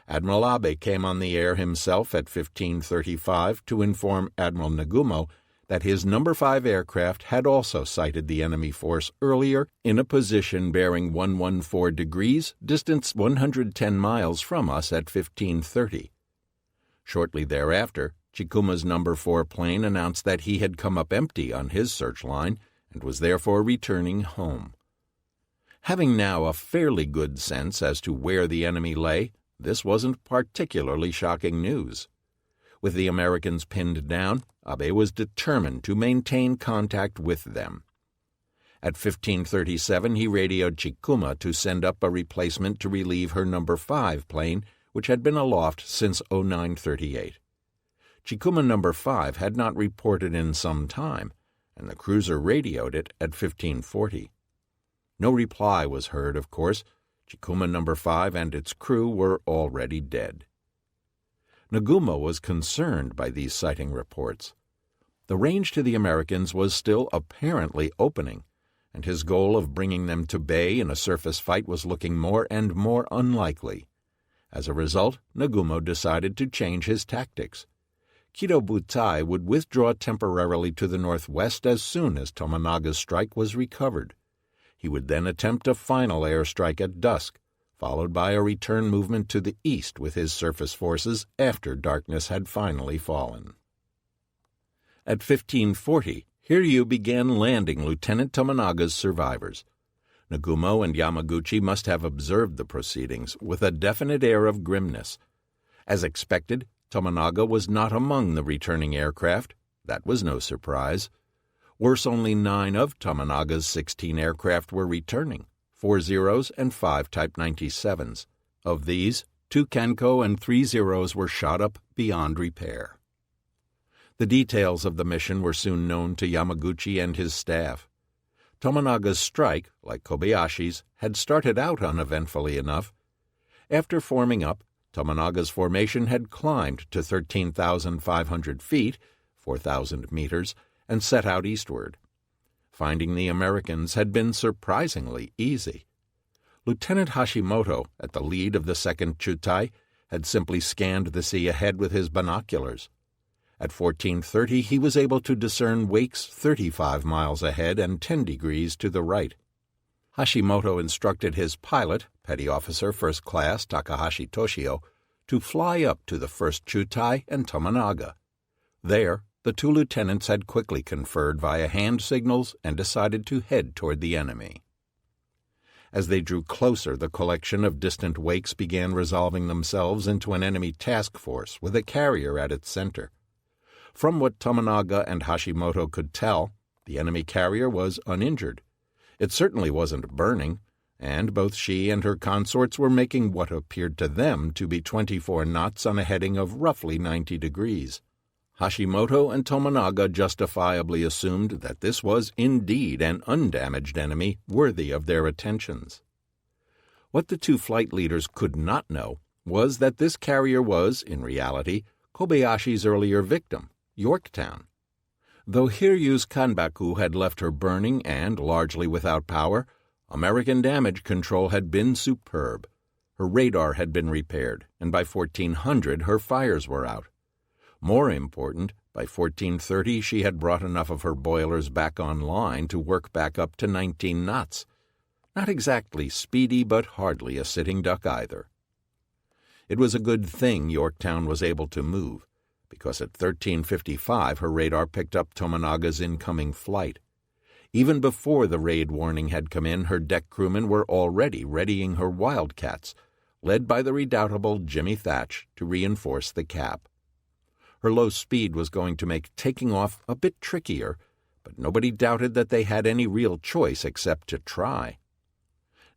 Admiral Abe came on the air himself at 1535 to inform Admiral Nagumo that his No. 5 aircraft had also sighted the enemy force earlier in a position bearing 114 degrees, distance 110 miles from us at 1530. Shortly thereafter, Chikuma's No. 4 plane announced that he had come up empty on his search line and was therefore returning home. Having now a fairly good sense as to where the enemy lay, this wasn't particularly shocking news. With the Americans pinned down, Abe was determined to maintain contact with them. At 1537 he radioed Chikuma to send up a replacement to relieve her No. 5 plane, which had been aloft since 0938. Chikuma No. 5 had not reported in some time, and the cruiser radioed it at 1540. No reply was heard, of course. Chikuma No. 5 and its crew were already dead. Nagumo was concerned by these sighting reports. The range to the Americans was still apparently opening, and his goal of bringing them to bay in a surface fight was looking more and more unlikely. As a result, Nagumo decided to change his tactics. Kido Butai would withdraw temporarily to the northwest as soon as Tomonaga's strike was recovered. He would then attempt a final airstrike at dusk, followed by a return movement to the east with his surface forces after darkness had finally fallen. At 1540, Hiryu began landing Lieutenant Tomonaga's survivors. Nagumo and Yamaguchi must have observed the proceedings with a definite air of grimness. As expected, Tomonaga was not among the returning aircraft. That was no surprise. Worse, only 9 of Tomonaga's 16 aircraft were returning, 4 Zeros and 5 Type 97s. Of these, 2 Kenko and 3 Zeros were shot up beyond repair. The details of the mission were soon known to Yamaguchi and his staff. Tomonaga's strike, like Kobayashi's, had started out uneventfully enough. After forming up, Tomonaga's formation had climbed to 13,500 feet, 4,000 meters, and set out eastward. Finding the Americans had been surprisingly easy. Lieutenant Hashimoto, at the lead of the 2nd Chutai, had simply scanned the sea ahead with his binoculars. At 14:30 he was able to discern wakes 35 miles ahead and 10 degrees to the right. Hashimoto instructed his pilot, Petty Officer First Class Takahashi Toshio, to fly up to the 1st Chutai and Tomonaga. There, the two lieutenants had quickly conferred via hand signals and decided to head toward the enemy. As they drew closer, the collection of distant wakes began resolving themselves into an enemy task force with a carrier at its center. From what Tomonaga and Hashimoto could tell, the enemy carrier was uninjured. It certainly wasn't burning, and both she and her consorts were making what appeared to them to be 24 knots on a heading of roughly 90 degrees. Hashimoto and Tomonaga justifiably assumed that this was indeed an undamaged enemy worthy of their attentions. What the two flight leaders could not know was that this carrier was, in reality, Kobayashi's earlier victim, Yorktown. Though Hiryu's Kanbaku had left her burning and largely without power, American damage control had been superb. Her radar had been repaired, and by 1400 her fires were out. More important, by 1430 she had brought enough of her boilers back online to work back up to 19 knots. Not exactly speedy, but hardly a sitting duck either. It was a good thing Yorktown was able to move, because at 13:55 her radar picked up Tomonaga's incoming flight. Even before the raid warning had come in, her deck crewmen were already readying her Wildcats, led by the redoubtable Jimmy Thatch, to reinforce the cap. Her low speed was going to make taking off a bit trickier, but nobody doubted that they had any real choice except to try.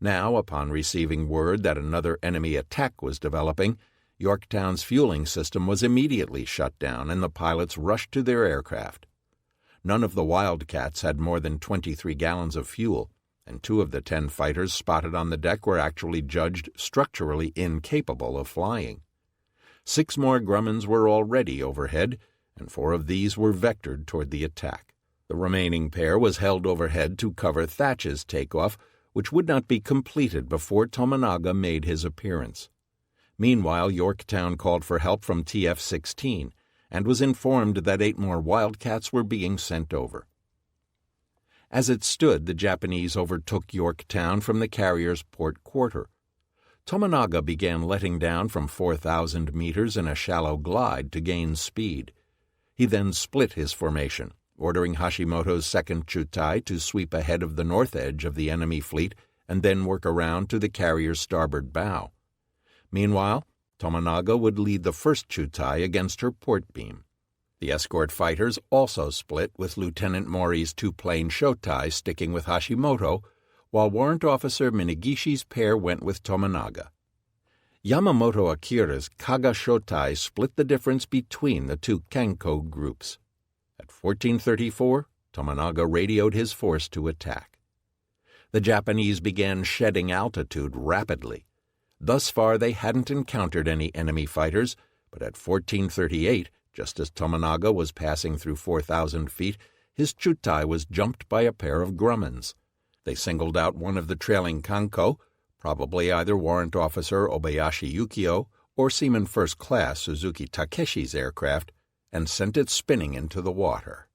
Now, upon receiving word that another enemy attack was developing, Yorktown's fueling system was immediately shut down and the pilots rushed to their aircraft. None of the Wildcats had more than 23 gallons of fuel, and 2 of the 10 fighters spotted on the deck were actually judged structurally incapable of flying. 6 more Grummons were already overhead, and 4 of these were vectored toward the attack. The remaining pair was held overhead to cover Thatch's takeoff, which would not be completed before Tomonaga made his appearance. Meanwhile, Yorktown called for help from TF-16 and was informed that 8 more Wildcats were being sent over. As it stood, the Japanese overtook Yorktown from the carrier's port quarter. Tomonaga began letting down from 4,000 meters in a shallow glide to gain speed. He then split his formation, ordering Hashimoto's 2nd Chutai to sweep ahead of the north edge of the enemy fleet and then work around to the carrier's starboard bow. Meanwhile, Tomonaga would lead the 1st Chutai against her port beam. The escort fighters also split, with Lieutenant Mori's 2-plane Shotai sticking with Hashimoto, while Warrant Officer Minegishi's pair went with Tomonaga. Yamamoto Akira's Kaga Shotai split the difference between the 2 Kenko groups. At 14:34, Tomonaga radioed his force to attack. The Japanese began shedding altitude rapidly. Thus far they hadn't encountered any enemy fighters, but at 14:38, just as Tomonaga was passing through 4,000 feet, his Chutai was jumped by a pair of Grummons. They singled out one of the trailing Kanko, probably either Warrant Officer Obayashi Yukio or Seaman First Class Suzuki Takeshi's aircraft, and sent it spinning into the water.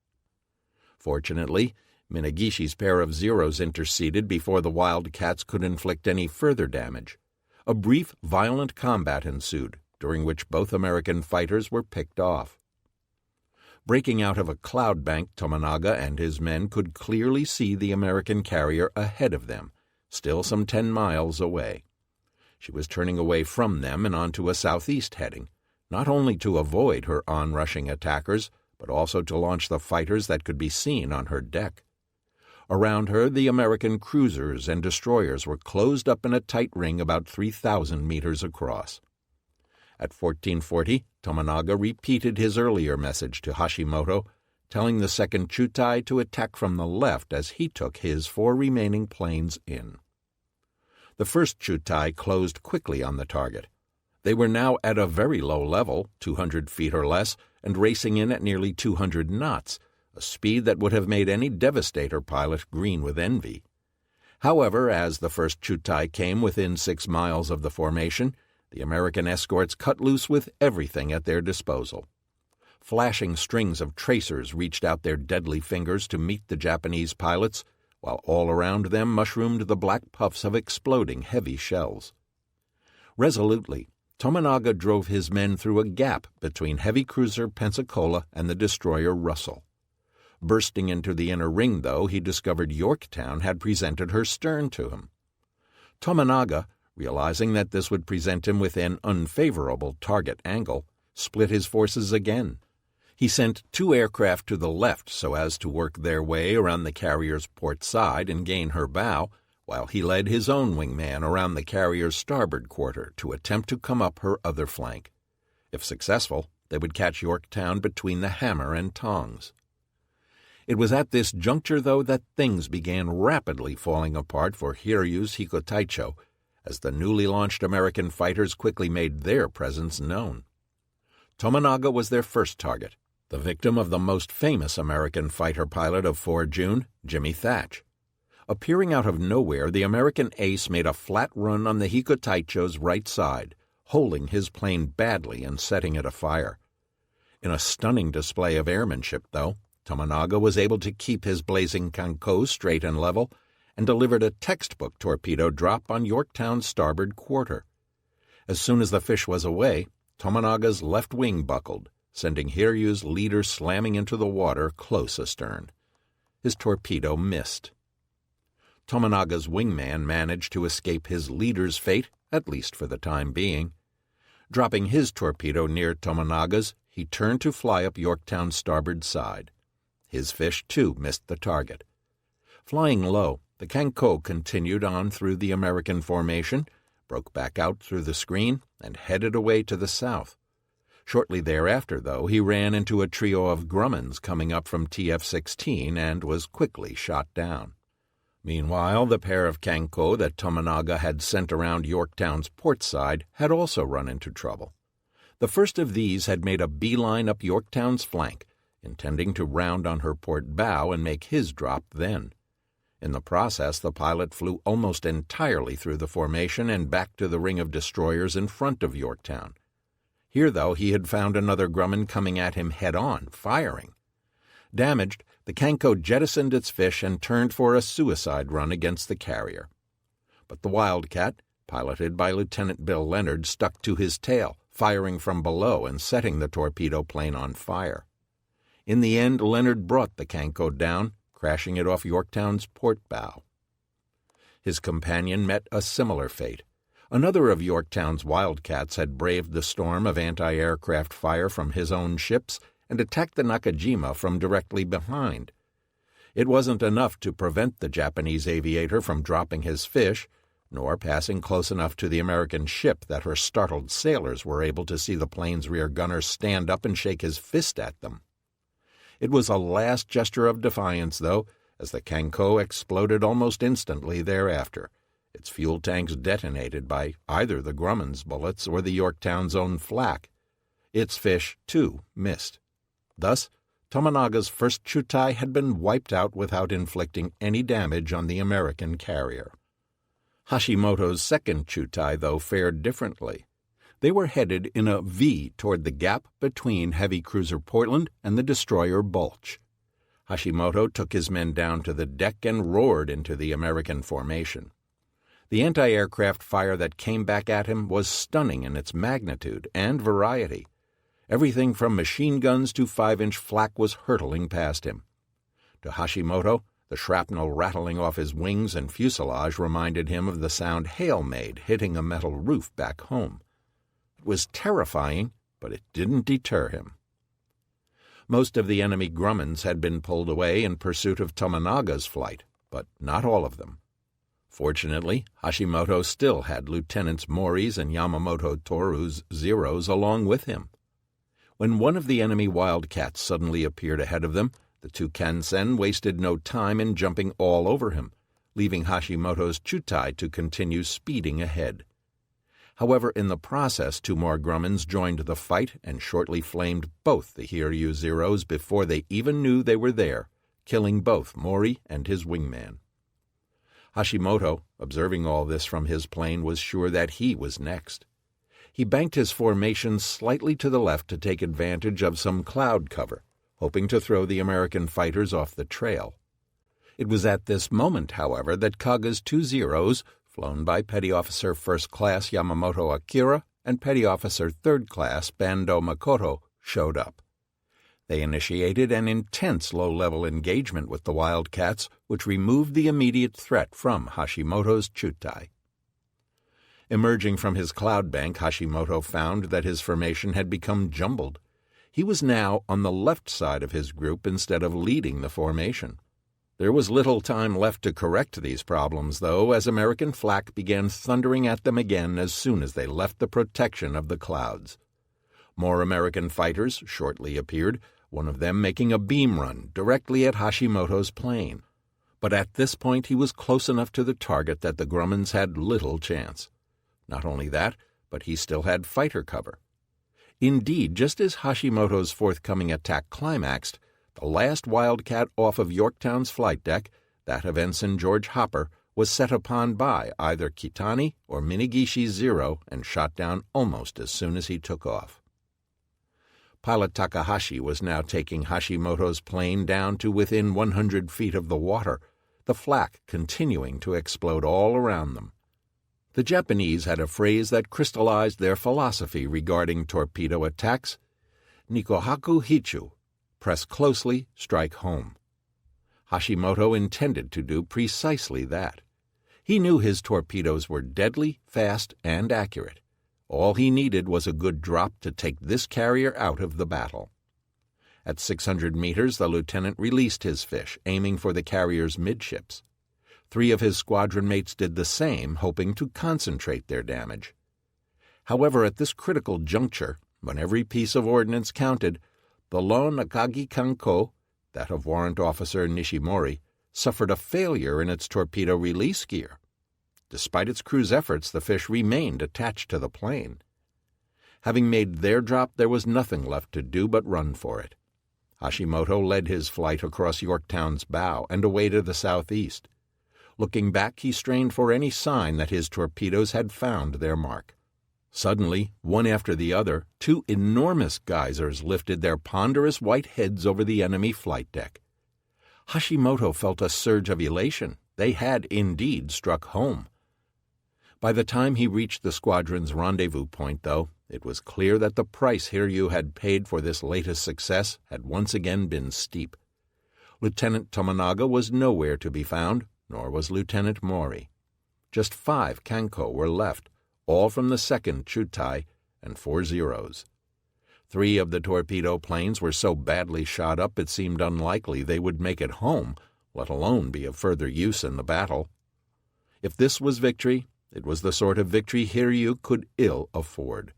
Fortunately, Minegishi's pair of Zeros interceded before the Wildcats could inflict any further damage. A brief, violent combat ensued, during which both American fighters were picked off. Breaking out of a cloud bank, Tomonaga and his men could clearly see the American carrier ahead of them, still some 10 miles away. She was turning away from them and onto a southeast heading, not only to avoid her onrushing attackers, but also to launch the fighters that could be seen on her deck. Around her, the American cruisers and destroyers were closed up in a tight ring about 3,000 meters across. At 1440, Tominaga repeated his earlier message to Hashimoto, telling the 2nd Chutai to attack from the left as he took his 4 remaining planes in. The 1st Chutai closed quickly on the target. They were now at a very low level, 200 feet or less, and racing in at nearly 200 knots, a speed that would have made any Devastator pilot green with envy. However, as the 1st Chutai came within 6 miles of the formation, the American escorts cut loose with everything at their disposal. Flashing strings of tracers reached out their deadly fingers to meet the Japanese pilots, while all around them mushroomed the black puffs of exploding heavy shells. Resolutely, Tominaga drove his men through a gap between heavy cruiser Pensacola and the destroyer Russell. Bursting into the inner ring, though, he discovered Yorktown had presented her stern to him. Tominaga, realizing that this would present him with an unfavorable target angle, split his forces again. He sent 2 aircraft to the left so as to work their way around the carrier's port side and gain her bow, while he led his own wingman around the carrier's starboard quarter to attempt to come up her other flank. If successful, they would catch Yorktown between the hammer and tongs. It was at this juncture, though, that things began rapidly falling apart for Hiryu's Hikotaicho, as the newly launched American fighters quickly made their presence known. Tominaga was their first target, the victim of the most famous American fighter pilot of 4 June, Jimmy Thatch. Appearing out of nowhere, the American ace made a flat run on the Hikotaicho's right side, holding his plane badly and setting it afire. In a stunning display of airmanship, though, Tominaga was able to keep his blazing Kanko straight and level and delivered a textbook torpedo drop on Yorktown's starboard quarter. As soon as the fish was away, Tominaga's left wing buckled, sending Hiryu's leader slamming into the water close astern. His torpedo missed. Tominaga's wingman managed to escape his leader's fate, at least for the time being. Dropping his torpedo near Tominaga's, he turned to fly up Yorktown's starboard side. His fish, too, missed the target. Flying low, the Kanko continued on through the American formation, broke back out through the screen, and headed away to the south. Shortly thereafter, though, he ran into a trio of Grummons coming up from TF-16 and was quickly shot down. Meanwhile, the pair of Kanko that Tominaga had sent around Yorktown's port side had also run into trouble. The first of these had made a beeline up Yorktown's flank, intending to round on her port bow and make his drop then. In the process, the pilot flew almost entirely through the formation and back to the ring of destroyers in front of Yorktown. Here, though, he had found another Grumman coming at him head-on, firing. Damaged, the Kanko jettisoned its fish and turned for a suicide run against the carrier. But the Wildcat, piloted by Lieutenant Bill Leonard, stuck to his tail, firing from below and setting the torpedo plane on fire. In the end, Leonard brought the Kanko down, crashing it off Yorktown's port bow. His companion met a similar fate. Another of Yorktown's Wildcats had braved the storm of anti-aircraft fire from his own ships and attacked the Nakajima from directly behind. It wasn't enough to prevent the Japanese aviator from dropping his fish, nor passing close enough to the American ship that her startled sailors were able to see the plane's rear gunner stand up and shake his fist at them. It was a last gesture of defiance, though, as the Kanko exploded almost instantly thereafter, its fuel tanks detonated by either the Grumman's bullets or the Yorktown's own flak. Its fish, too, missed. Thus, Tominaga's first Chutai had been wiped out without inflicting any damage on the American carrier. Hashimoto's second Chutai, though, fared differently. They were headed in a V toward the gap between heavy cruiser Portland and the destroyer Bulch. Hashimoto took his men down to the deck and roared into the American formation. The anti-aircraft fire that came back at him was stunning in its magnitude and variety. Everything from machine guns to 5-inch flak was hurtling past him. To Hashimoto, the shrapnel rattling off his wings and fuselage reminded him of the sound hail made hitting a metal roof back home. It was terrifying, but it didn't deter him. Most of the enemy Grummans had been pulled away in pursuit of Tominaga's flight, but not all of them. Fortunately, Hashimoto still had Lieutenants Mori's and Yamamoto Toru's Zeros along with him. When one of the enemy wildcats suddenly appeared ahead of them, the two Kansen wasted no time in jumping all over him, leaving Hashimoto's Chutai to continue speeding ahead. However, in the process, two more Grummins joined the fight and shortly flamed both the Hiryu Zeros before they even knew they were there, killing both Mori and his wingman. Hashimoto, observing all this from his plane, was sure that he was next. He banked his formation slightly to the left to take advantage of some cloud cover, hoping to throw the American fighters off the trail. It was at this moment, however, that Kaga's two Zeros, flown by Petty Officer First Class Yamamoto Akira and Petty Officer Third Class Bando Makoto, showed up. They initiated an intense low-level engagement with the Wildcats, which removed the immediate threat from Hashimoto's Chutai. Emerging from his cloud bank, Hashimoto found that his formation had become jumbled. He was now on the left side of his group instead of leading the formation. There was little time left to correct these problems, though, as American flak began thundering at them again as soon as they left the protection of the clouds. More American fighters shortly appeared, one of them making a beam run directly at Hashimoto's plane. But at this point he was close enough to the target that the Grummins had little chance. Not only that, but he still had fighter cover. Indeed, just as Hashimoto's forthcoming attack climaxed, the last Wildcat off of Yorktown's flight deck, that of Ensign George Hopper, was set upon by either Kitani or Minigishi's Zero and shot down almost as soon as he took off. Pilot Takahashi was now taking Hashimoto's plane down to within 100 feet of the water, the flak continuing to explode all around them. The Japanese had a phrase that crystallized their philosophy regarding torpedo attacks: Nikohaku Hichu, press closely, strike home. Hashimoto intended to do precisely that. He knew his torpedoes were deadly, fast, and accurate. All he needed was a good drop to take this carrier out of the battle. At 600 meters, the lieutenant released his fish, aiming for the carrier's midships. 3 of his squadron mates did the same, hoping to concentrate their damage. However, at this critical juncture, when every piece of ordnance counted, the lone Akagi Kanko, that of Warrant Officer Nishimori, suffered a failure in its torpedo release gear. Despite its crew's efforts, the fish remained attached to the plane. Having made their drop, there was nothing left to do but run for it. Hashimoto led his flight across Yorktown's bow and away to the southeast. Looking back, he strained for any sign that his torpedoes had found their mark. Suddenly, one after the other, 2 enormous geysers lifted their ponderous white heads over the enemy flight deck. Hashimoto felt a surge of elation. They had indeed struck home. By the time he reached the squadron's rendezvous point, though, it was clear that the price Hiryu had paid for this latest success had once again been steep. Lieutenant Tomonaga was nowhere to be found, nor was Lieutenant Mori. Just 5 Kanko were left, all from the second Chutai, and 4 Zeros. 3 of the torpedo planes were so badly shot up it seemed unlikely they would make it home, let alone be of further use in the battle. If this was victory, it was the sort of victory Hiryu could ill afford.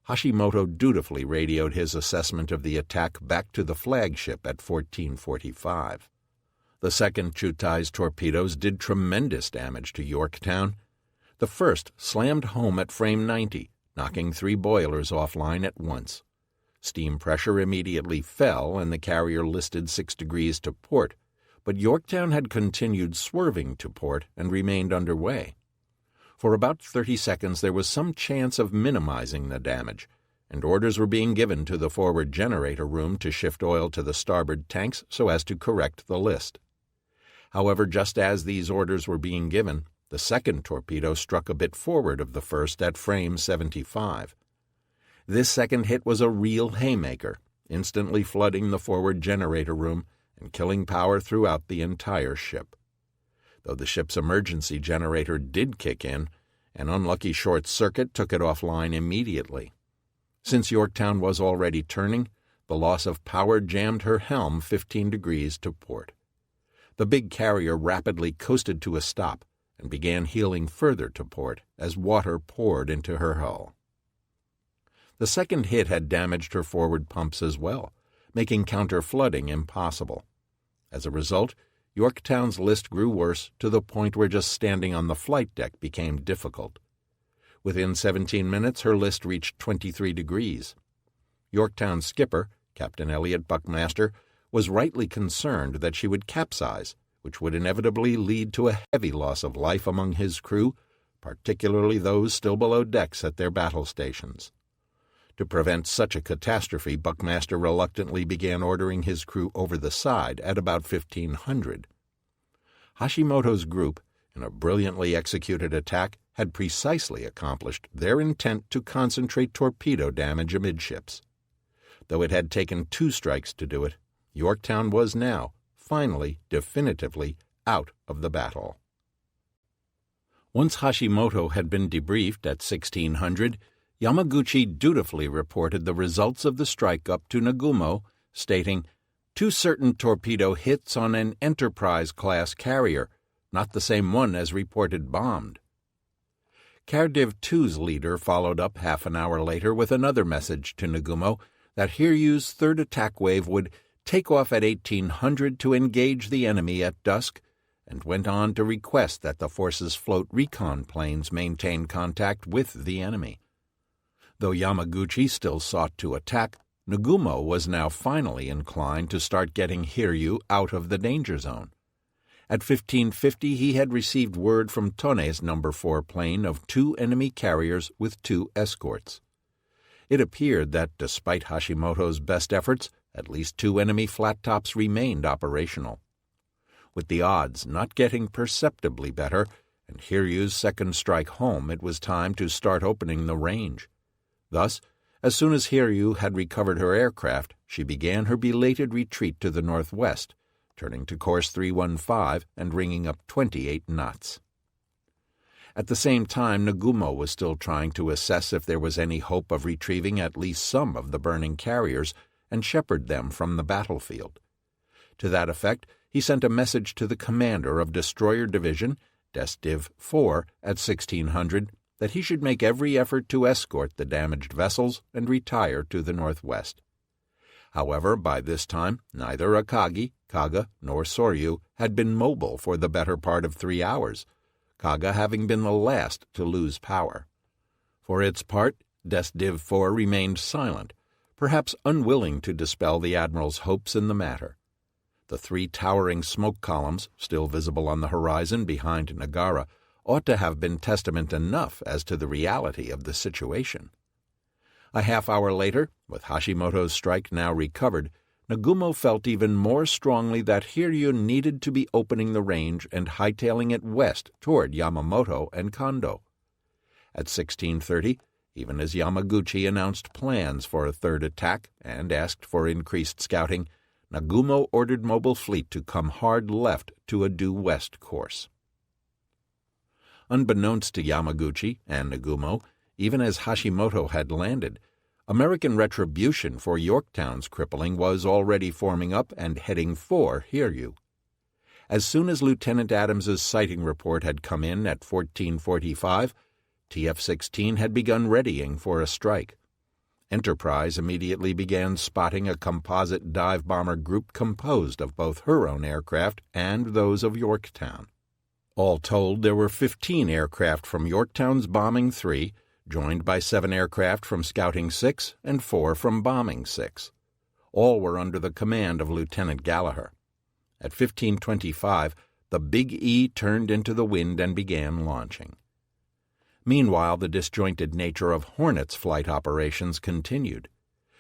Hashimoto dutifully radioed his assessment of the attack back to the flagship at 1445. The second Chutai's torpedoes did tremendous damage to Yorktown. The first slammed home at frame 90, knocking 3 boilers offline at once. Steam pressure immediately fell and the carrier listed 6 degrees to port, but Yorktown had continued swerving to port and remained underway. For about 30 seconds there was some chance of minimizing the damage, and orders were being given to the forward generator room to shift oil to the starboard tanks so as to correct the list. However, just as these orders were being given, the second torpedo struck a bit forward of the first at frame 75. This second hit was a real haymaker, instantly flooding the forward generator room and killing power throughout the entire ship. Though the ship's emergency generator did kick in, an unlucky short circuit took it offline immediately. Since Yorktown was already turning, the loss of power jammed her helm 15 degrees to port. The big carrier rapidly coasted to a stop, and began heeling further to port as water poured into her hull. The second hit had damaged her forward pumps as well, making counter-flooding impossible. As a result, Yorktown's list grew worse to the point where just standing on the flight deck became difficult. Within 17 minutes, her list reached 23 degrees. Yorktown's skipper, Captain Elliot Buckmaster, was rightly concerned that she would capsize, which would inevitably lead to a heavy loss of life among his crew, particularly those still below decks at their battle stations. To prevent such a catastrophe, Buckmaster reluctantly began ordering his crew over the side at about 1500. Hashimoto's group, in a brilliantly executed attack, had precisely accomplished their intent to concentrate torpedo damage amidships. Though it had taken 2 strikes to do it, Yorktown was now, finally, definitively, out of the battle. Once Hashimoto had been debriefed at 1600, Yamaguchi dutifully reported the results of the strike up to Nagumo, stating, 2 certain torpedo hits on an Enterprise-class carrier, not the same one as reported bombed. Cardiv 2's leader followed up half an hour later with another message to Nagumo that Hiryu's third attack wave would take off at 1800 to engage the enemy at dusk, and went on to request that the force's float recon planes maintain contact with the enemy. Though Yamaguchi still sought to attack, Nagumo was now finally inclined to start getting Hiryu out of the danger zone. At 1550 he had received word from Tone's No. 4 plane of 2 enemy carriers with 2 escorts. It appeared that, despite Hashimoto's best efforts, at least 2 enemy flat-tops remained operational. With the odds not getting perceptibly better, and Hiryu's second strike home, it was time to start opening the range. Thus, as soon as Hiryu had recovered her aircraft, she began her belated retreat to the northwest, turning to course 315 and ringing up 28 knots. At the same time, Nagumo was still trying to assess if there was any hope of retrieving at least some of the burning carriers and shepherd them from the battlefield. To that effect, he sent a message to the commander of Destroyer Division, Desdiv 4, at 1600, that he should make every effort to escort the damaged vessels and retire to the northwest. However, by this time, neither Akagi, Kaga, nor Soryu had been mobile for the better part of 3 hours, Kaga having been the last to lose power. For its part, Desdiv 4 remained silent, perhaps unwilling to dispel the admiral's hopes in the matter. The 3 towering smoke columns, still visible on the horizon behind Nagara, ought to have been testament enough as to the reality of the situation. A half-hour later, with Hashimoto's strike now recovered, Nagumo felt even more strongly that Hiryu needed to be opening the range and hightailing it west toward Yamamoto and Kondo. At 1630, even as Yamaguchi announced plans for a third attack and asked for increased scouting, Nagumo ordered Mobile Fleet to come hard left to a due west course. Unbeknownst to Yamaguchi and Nagumo, even as Hashimoto had landed, American retribution for Yorktown's crippling was already forming up and heading for Hiryu. As soon as Lieutenant Adams's sighting report had come in at 1445, TF-16 had begun readying for a strike. Enterprise immediately began spotting a composite dive bomber group composed of both her own aircraft and those of Yorktown. All told, there were 15 aircraft from Yorktown's Bombing 3, joined by 7 aircraft from Scouting 6 and 4 from Bombing 6. All were under the command of Lieutenant Gallagher. At 1525, the Big E turned into the wind and began launching. Meanwhile, the disjointed nature of Hornet's flight operations continued.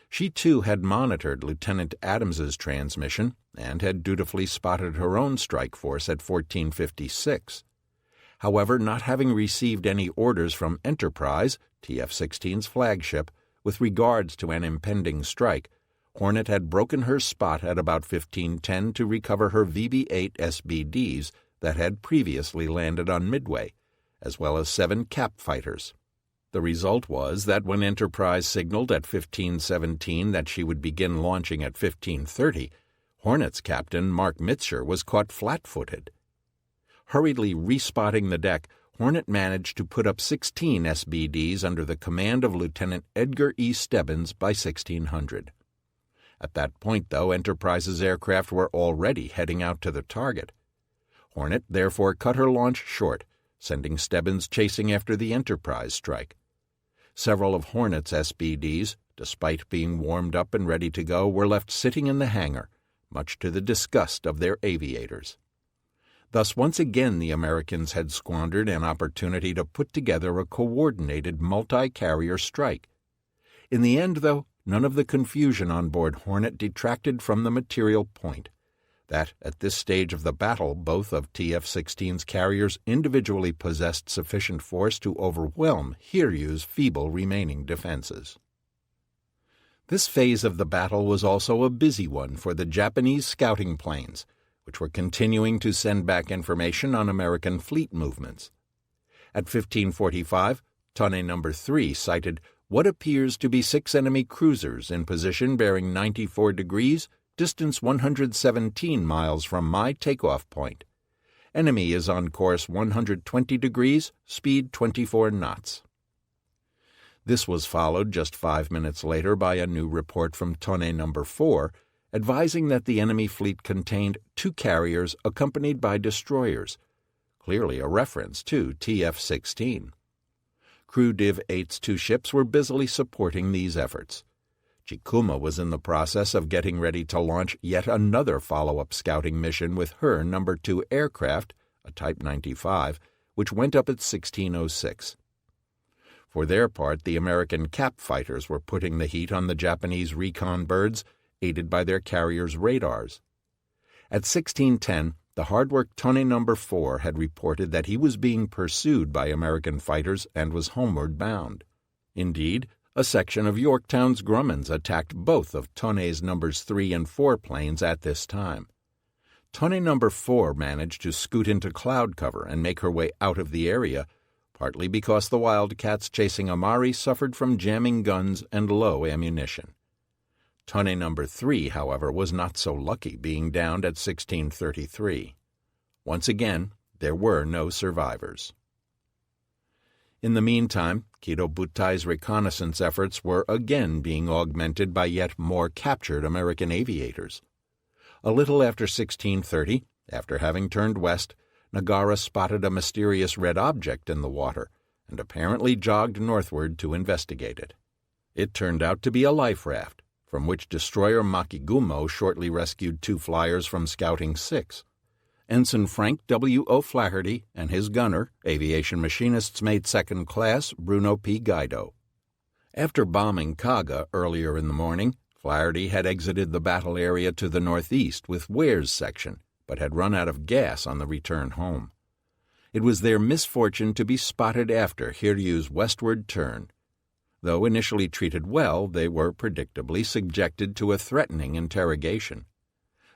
She, too, had monitored Lieutenant Adams's transmission and had dutifully spotted her own strike force at 1456. However, not having received any orders from Enterprise, TF-16's flagship, with regards to an impending strike, Hornet had broken her spot at about 1510 to recover her VB-8 SBDs that had previously landed on Midway, as well as 7 cap fighters. The result was that when Enterprise signaled at 1517 that she would begin launching at 1530, Hornet's captain, Mark Mitzer, was caught flat-footed. Hurriedly respotting the deck, Hornet managed to put up 16 SBDs under the command of Lieutenant Edgar E. Stebbins by 1600. At that point, though, Enterprise's aircraft were already heading out to the target. Hornet therefore cut her launch short, sending Stebbins chasing after the Enterprise strike. Several of Hornet's SBDs, despite being warmed up and ready to go, were left sitting in the hangar, much to the disgust of their aviators. Thus once again the Americans had squandered an opportunity to put together a coordinated multi-carrier strike. In the end, though, none of the confusion on board Hornet detracted from the material point, that at this stage of the battle both of TF-16's carriers individually possessed sufficient force to overwhelm Hiryu's feeble remaining defenses. This phase of the battle was also a busy one for the Japanese scouting planes, which were continuing to send back information on American fleet movements. At 1545, Tonne No. 3 sighted what appears to be 6 enemy cruisers in position bearing 94 degrees, distance 117 miles from my takeoff point. Enemy is on course 120 degrees, speed 24 knots. This was followed just 5 minutes later by a new report from Tonne No. 4, advising that the enemy fleet contained 2 carriers accompanied by destroyers, clearly a reference to TF-16. Crew Div 8's 2 ships were busily supporting these efforts. Chikuma was in the process of getting ready to launch yet another follow-up scouting mission with her No. 2 aircraft, a Type 95, which went up at 1606. For their part, the American cap fighters were putting the heat on the Japanese recon birds, aided by their carriers' radars. At 1610, the hard-worked Tonne No. 4 had reported that he was being pursued by American fighters and was homeward bound. Indeed, a section of Yorktown's Grummons attacked both of Tonne's Nos. 3 and 4 planes at this time. Tonne No. 4 managed to scoot into cloud cover and make her way out of the area, partly because the Wildcats chasing Amari suffered from jamming guns and low ammunition. Tonne No. 3, however, was not so lucky, being downed at 1633. Once again, there were no survivors. In the meantime, Kido Butai's reconnaissance efforts were again being augmented by yet more captured American aviators. A little after 1630, after having turned west, Nagara spotted a mysterious red object in the water and apparently jogged northward to investigate it. It turned out to be a life raft, from which destroyer Makigumo shortly rescued 2 flyers from Scouting 6. Ensign Frank W. O'Flaherty and his gunner, aviation machinist's mate 2nd class Bruno P. Guido. After bombing Kaga earlier in the morning, Flaherty had exited the battle area to the northeast with Ware's section, but had run out of gas on the return home. It was their misfortune to be spotted after Hiryu's westward turn. Though initially treated well, they were predictably subjected to a threatening interrogation.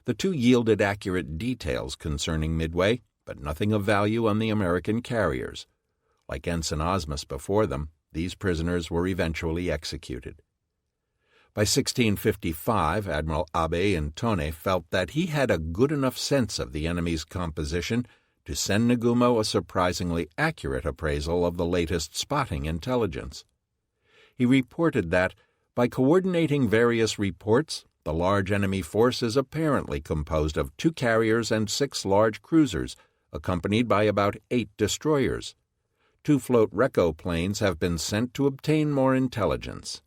The 2 yielded accurate details concerning Midway, but nothing of value on the American carriers. Like Ensign Osmus before them, these prisoners were eventually executed. By 1655, Admiral Abe in Tonne felt that he had a good enough sense of the enemy's composition to send Nagumo a surprisingly accurate appraisal of the latest spotting intelligence. He reported that, by coordinating various reports, the large enemy force is apparently composed of 2 carriers and 6 large cruisers, accompanied by about 8 destroyers. 2 float Recco planes have been sent to obtain more intelligence.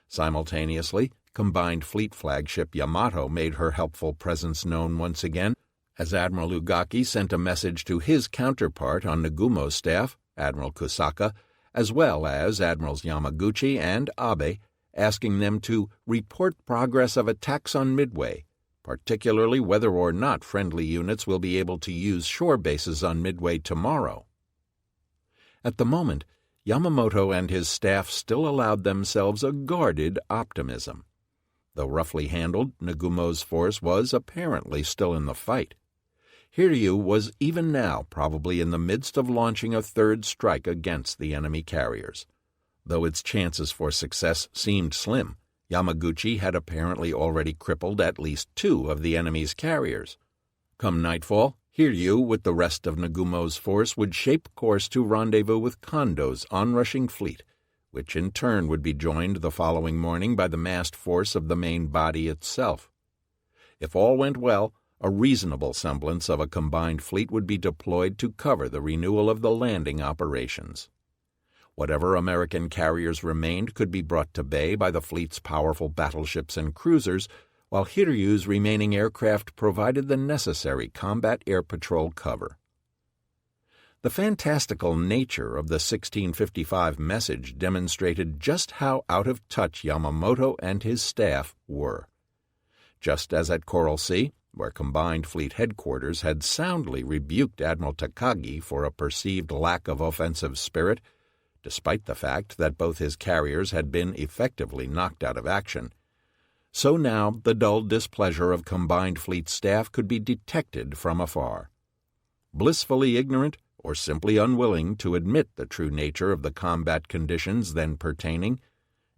Simultaneously, combined fleet flagship Yamato made her helpful presence known once again, as Admiral Ugaki sent a message to his counterpart on Nagumo's staff, Admiral Kusaka, as well as Admirals Yamaguchi and Abe, asking them to report progress of attacks on Midway, particularly whether or not friendly units will be able to use shore bases on Midway tomorrow. At the moment, Yamamoto and his staff still allowed themselves a guarded optimism. Though roughly handled, Nagumo's force was apparently still in the fight. Hiryu was even now probably in the midst of launching a 3rd strike against the enemy carriers. Though its chances for success seemed slim, Yamaguchi had apparently already crippled at least 2 of the enemy's carriers. Come nightfall, Hiryu, with the rest of Nagumo's force, would shape course to rendezvous with Kondo's onrushing fleet, which in turn would be joined the following morning by the massed force of the main body itself. If all went well, a reasonable semblance of a combined fleet would be deployed to cover the renewal of the landing operations. Whatever American carriers remained could be brought to bay by the fleet's powerful battleships and cruisers, while Hiryu's remaining aircraft provided the necessary combat air patrol cover. The fantastical nature of the 1655 message demonstrated just how out of touch Yamamoto and his staff were. Just as at Coral Sea, where Combined Fleet Headquarters had soundly rebuked Admiral Takagi for a perceived lack of offensive spirit, despite the fact that both his carriers had been effectively knocked out of action, so now the dull displeasure of Combined Fleet staff could be detected from afar. Blissfully ignorant, or simply unwilling to admit the true nature of the combat conditions then pertaining,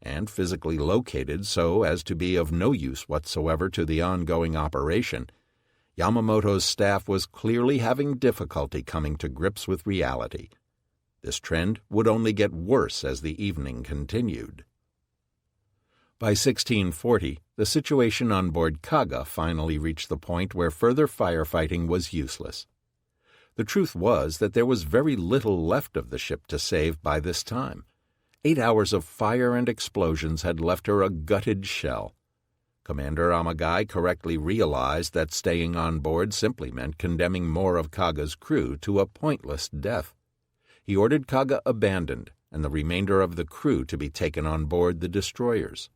and physically located so as to be of no use whatsoever to the ongoing operation, Yamamoto's staff was clearly having difficulty coming to grips with reality. This trend would only get worse as the evening continued. By 1640, the situation on board Kaga finally reached the point where further firefighting was useless. The truth was that there was very little left of the ship to save by this time. 8 hours of fire and explosions had left her a gutted shell. Commander Amagai correctly realized that staying on board simply meant condemning more of Kaga's crew to a pointless death. He ordered Kaga abandoned and the remainder of the crew to be taken on board the destroyers.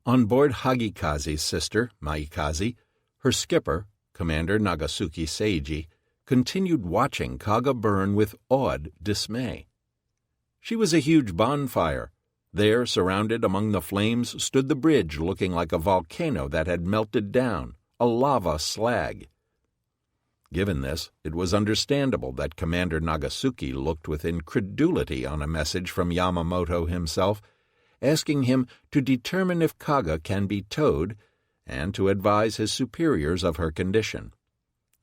On board Hagikaze's sister, Maikaze, her skipper, Commander Nagasuki Seiji, continued watching Kaga burn with awed dismay. She was a huge bonfire. There, surrounded among the flames, stood the bridge looking like a volcano that had melted down, a lava slag. Given this, it was understandable that Commander Nagasuki looked with incredulity on a message from Yamamoto himself, asking him to determine if Kaga can be towed and to advise his superiors of her condition.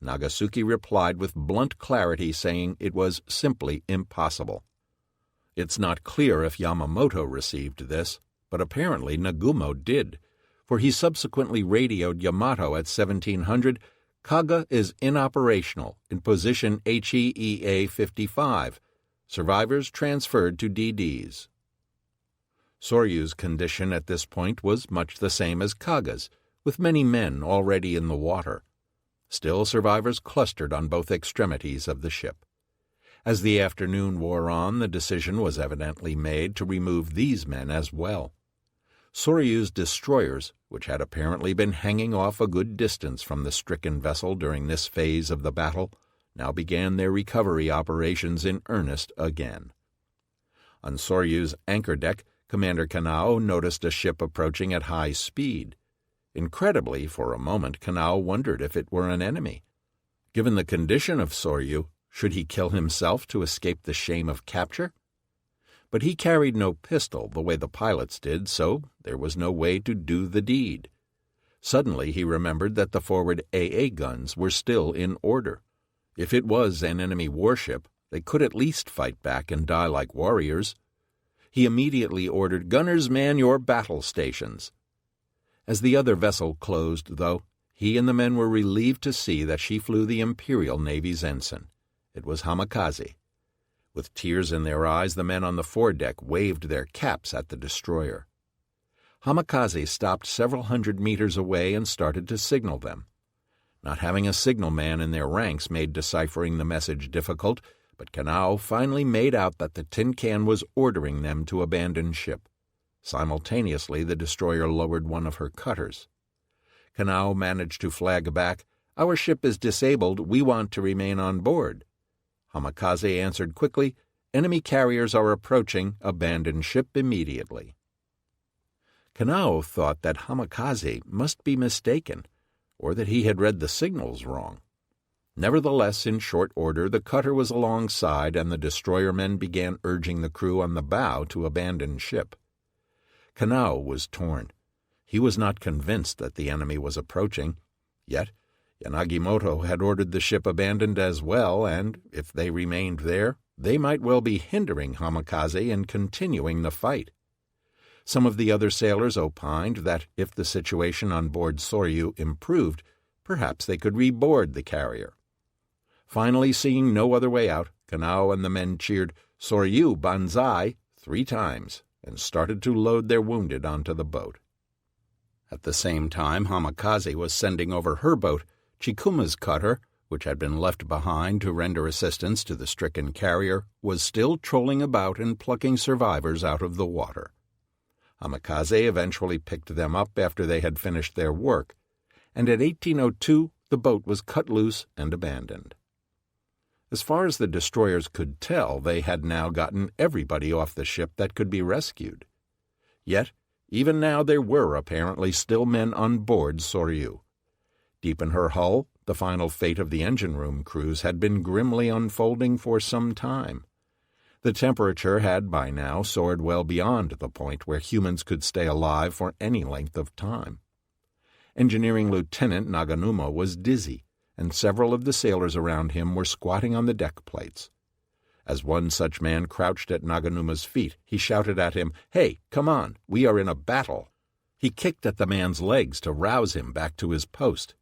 Nagasuki replied with blunt clarity, saying it was simply impossible. It's not clear if Yamamoto received this, but apparently Nagumo did, for he subsequently radioed Yamato at 1700, "Kaga is inoperational in position HEEA 55. Survivors transferred to DDs." Soryu's condition at this point was much the same as Kaga's, with many men already in the water. Still, survivors clustered on both extremities of the ship. As the afternoon wore on, the decision was evidently made to remove these men as well. Soryu's destroyers, which had apparently been hanging off a good distance from the stricken vessel during this phase of the battle, now began their recovery operations in earnest again. On Soryu's anchor deck, Commander Kanao noticed a ship approaching at high speed. Incredibly, for a moment, Kanao wondered if it were an enemy. Given the condition of Soryu, should he kill himself to escape the shame of capture? But he carried no pistol the way the pilots did, so there was no way to do the deed. Suddenly he remembered that the forward AA guns were still in order. If it was an enemy warship, they could at least fight back and die like warriors. He immediately ordered, "Gunners, man your battle stations." As the other vessel closed, though, he and the men were relieved to see that she flew the Imperial Navy's ensign. It was Hamikaze. With tears in their eyes, the men on the foredeck waved their caps at the destroyer. Hamikaze stopped several hundred meters away and started to signal them. Not having a signalman in their ranks made deciphering the message difficult, but Kanao finally made out that the tin can was ordering them to abandon ship. Simultaneously, the destroyer lowered one of her cutters. Kanao managed to flag back, "Our ship is disabled. We want to remain on board." Hamikaze answered quickly, "Enemy carriers are approaching. Abandon ship immediately." Kanao thought that Hamikaze must be mistaken, or that he had read the signals wrong. Nevertheless, in short order, the cutter was alongside, and the destroyer men began urging the crew on the bow to abandon ship. Kanao was torn. He was not convinced that the enemy was approaching, yet Yanagimoto had ordered the ship abandoned as well, and if they remained there, they might well be hindering Hamikaze in continuing the fight. Some of the other sailors opined that if the situation on board Soryu improved, perhaps they could reboard the carrier. Finally, seeing no other way out, Kanao and the men cheered "Soryu Banzai" 3 times and started to load their wounded onto the boat. At the same time, Hamikaze was sending over her boat, Chikuma's cutter, which had been left behind to render assistance to the stricken carrier, was still trolling about and plucking survivors out of the water. Hamikaze eventually picked them up after they had finished their work, and at 1802 the boat was cut loose and abandoned. As far as the destroyers could tell, they had now gotten everybody off the ship that could be rescued. Yet, even now there were apparently still men on board Soryu. Deep in her hull, the final fate of the engine room crews had been grimly unfolding for some time. The temperature had by now soared well beyond the point where humans could stay alive for any length of time. Engineering Lieutenant Naganuma was dizzy, and several of the sailors around him were squatting on the deck plates. As one such man crouched at Naganuma's feet, he shouted at him, "Hey, come on, we are in a battle." He kicked at the man's legs to rouse him back to his post,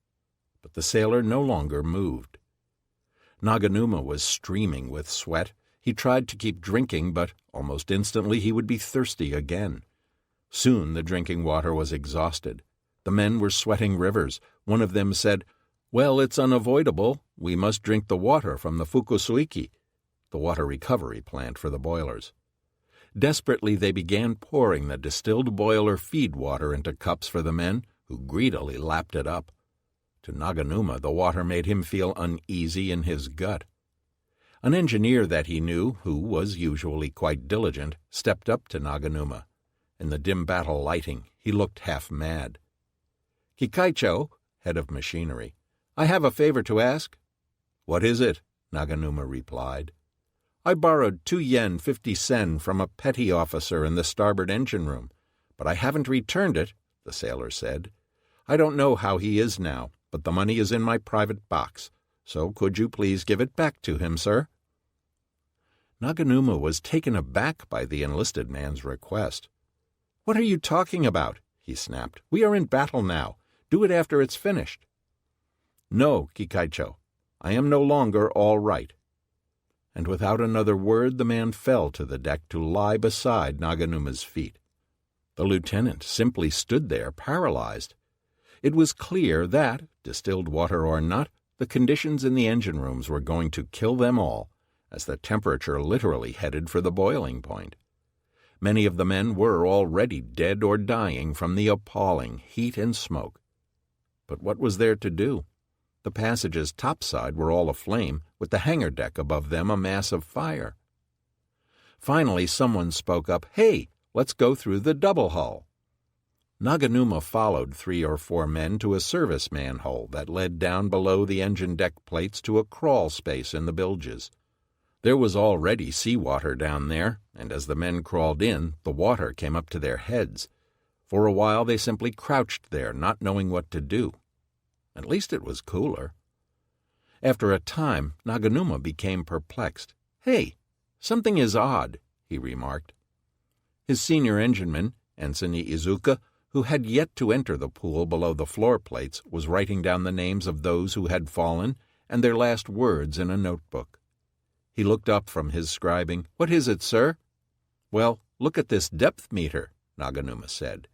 but the sailor no longer moved. Naganuma was streaming with sweat. He tried to keep drinking, but almost instantly he would be thirsty again. Soon the drinking water was exhausted. The men were sweating rivers. One of them said, "Well, it's unavoidable. We must drink the water from the Fukusuiki," the water recovery plant for the boilers. Desperately they began pouring the distilled boiler feed water into cups for the men, who greedily lapped it up. To Naganuma the water made him feel uneasy in his gut. An engineer that he knew, who was usually quite diligent, stepped up to Naganuma. In the dim battle lighting, he looked half mad. "Kikaicho," head of machinery, "I have a favor to ask." "What is it?" Naganuma replied. "I borrowed 2 yen 50 sen from a petty officer in the starboard engine room, but I haven't returned it," the sailor said. "I don't know how he is now, but the money is in my private box, so could you please give it back to him, sir?" Naganuma was taken aback by the enlisted man's request. "What are you talking about?" he snapped. "We are in battle now. Do it after it's finished." "No, Kikaicho, I am no longer all right." And without another word the man fell to the deck to lie beside Naganuma's feet. The lieutenant simply stood there, paralyzed. It was clear that, distilled water or not, the conditions in the engine rooms were going to kill them all, as the temperature literally headed for the boiling point. Many of the men were already dead or dying from the appalling heat and smoke. But what was there to do? The passages topside were all aflame, with the hangar deck above them a mass of fire. Finally someone spoke up, "Hey, let's go through the double hull." Naganuma followed 3 or 4 men to a service manhole that led down below the engine deck plates to a crawl space in the bilges. There was already seawater down there, and as the men crawled in, the water came up to their heads. For a while they simply crouched there, not knowing what to do. At least it was cooler. After a time, Naganuma became perplexed. "Hey, something is odd," he remarked. His senior engineman, Ensign Iizuka, who had yet to enter the pool below the floor plates, was writing down the names of those who had fallen and their last words in a notebook. He looked up from his scribing. "What is it, sir?" "Well, look at this depth meter," Naganuma said.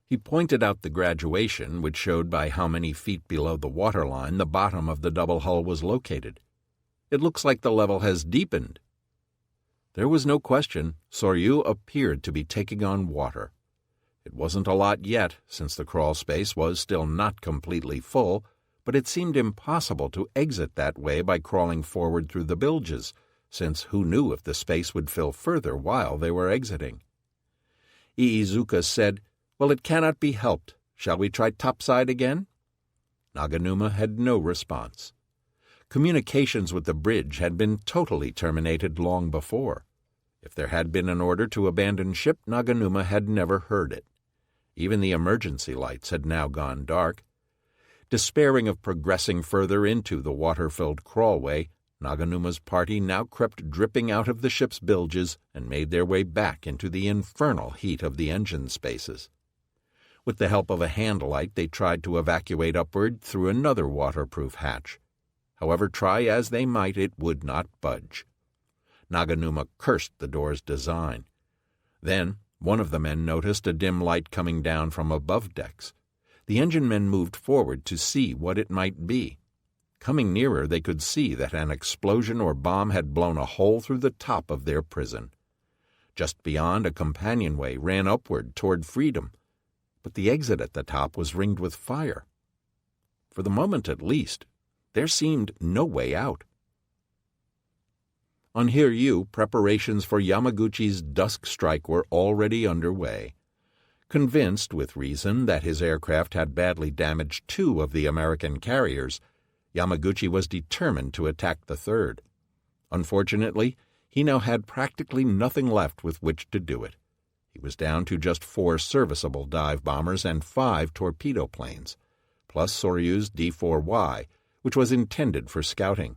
He pointed out the graduation, which showed by how many feet below the waterline the bottom of the double hull was located. "It looks like the level has deepened." There was no question. Soryu appeared to be taking on water. It wasn't a lot yet, since the crawl space was still not completely full, but it seemed impossible to exit that way by crawling forward through the bilges, since who knew if the space would fill further while they were exiting. Iizuka said, "Well, it cannot be helped. Shall we try topside again?" Naganuma had no response. Communications with the bridge had been totally terminated long before. If there had been an order to abandon ship, Naganuma had never heard it. Even the emergency lights had now gone dark. Despairing of progressing further into the water-filled crawlway, Naganuma's party now crept dripping out of the ship's bilges and made their way back into the infernal heat of the engine spaces. With the help of a handlight, they tried to evacuate upward through another waterproof hatch. However, try as they might, it would not budge. Naganuma cursed the door's design. Then one of the men noticed a dim light coming down from above decks. The engine men moved forward to see what it might be. Coming nearer, they could see that an explosion or bomb had blown a hole through the top of their prison. Just beyond, a companionway ran upward toward freedom, but the exit at the top was ringed with fire. For the moment at least, there seemed no way out. On Hiryu, preparations for Yamaguchi's dusk strike were already underway. Convinced, with reason, that his aircraft had badly damaged 2 of the American carriers, Yamaguchi was determined to attack the third. Unfortunately, he now had practically nothing left with which to do it. He was down to just 4 serviceable dive bombers and 5 torpedo planes, plus Soryu's D-4Y, which was intended for scouting.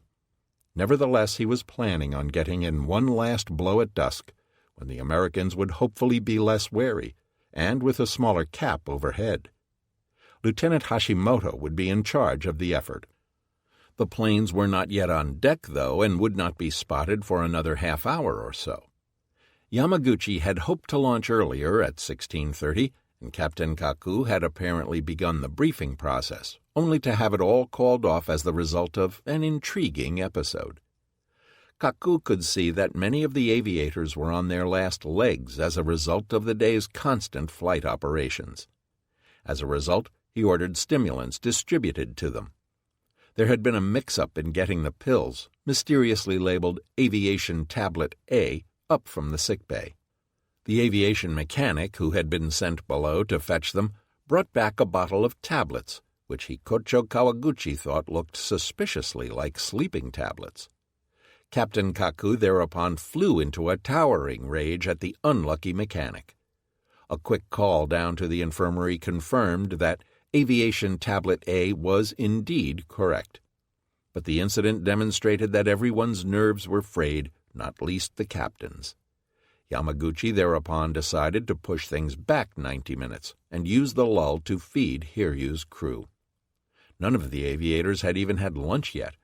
Nevertheless, he was planning on getting in one last blow at dusk, when the Americans would hopefully be less wary, and with a smaller cap overhead. Lieutenant Hashimoto would be in charge of the effort. The planes were not yet on deck, though, and would not be spotted for another half-hour or so. Yamaguchi had hoped to launch earlier at 16:30, and Captain Kaku had apparently begun the briefing process, only to have it all called off as the result of an intriguing episode. Kaku could see that many of the aviators were on their last legs as a result of the day's constant flight operations. As a result, he ordered stimulants distributed to them. There had been a mix-up in getting the pills, mysteriously labeled Aviation Tablet A, up from the sickbay. The aviation mechanic, who had been sent below to fetch them, brought back a bottle of tablets, which Hikocho Kawaguchi thought looked suspiciously like sleeping tablets. Captain Kaku thereupon flew into a towering rage at the unlucky mechanic. A quick call down to the infirmary confirmed that Aviation Tablet A was indeed correct. But the incident demonstrated that everyone's nerves were frayed, not least the captain's. Yamaguchi thereupon decided to push things back 90 minutes and use the lull to feed Hiryu's crew. None of the aviators had even had lunch yet.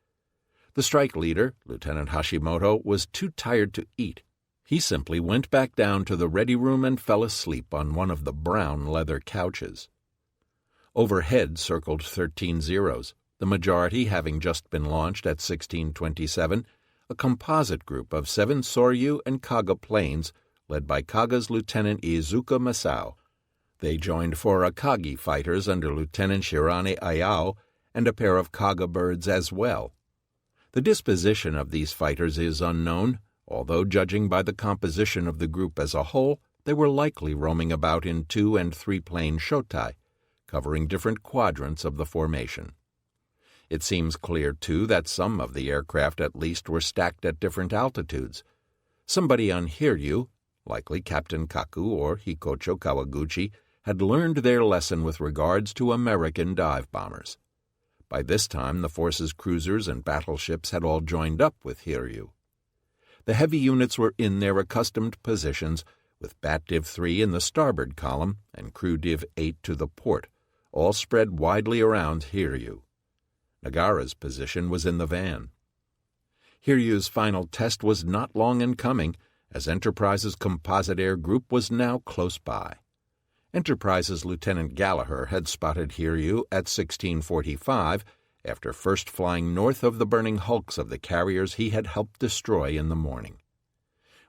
The strike leader, Lieutenant Hashimoto, was too tired to eat. He simply went back down to the ready room and fell asleep on one of the brown leather couches. Overhead circled 13 Zeros, the majority having just been launched at 16:27, a composite group of 7 Soryu and Kaga planes led by Kaga's Lieutenant Iizuka Masao. They joined 4 Akagi fighters under Lieutenant Shirane Ayao and a pair of Kaga birds as well. The disposition of these fighters is unknown, although judging by the composition of the group as a whole, they were likely roaming about in 2- and 3-plane shotai, covering different quadrants of the formation. It seems clear, too, that some of the aircraft at least were stacked at different altitudes. Somebody on Hiryu, likely Captain Kaku or Hikocho Kawaguchi, had learned their lesson with regards to American dive bombers. By this time, the force's cruisers and battleships had all joined up with Hiryu. The heavy units were in their accustomed positions, with Bat Div 3 in the starboard column and Crew Div 8 to the port, all spread widely around Hiryu. Nagara's position was in the van. Hiryu's final test was not long in coming, as Enterprise's composite air group was now close by. Enterprise's Lieutenant Gallagher had spotted Hiryu at 16:45 after first flying north of the burning hulks of the carriers he had helped destroy in the morning.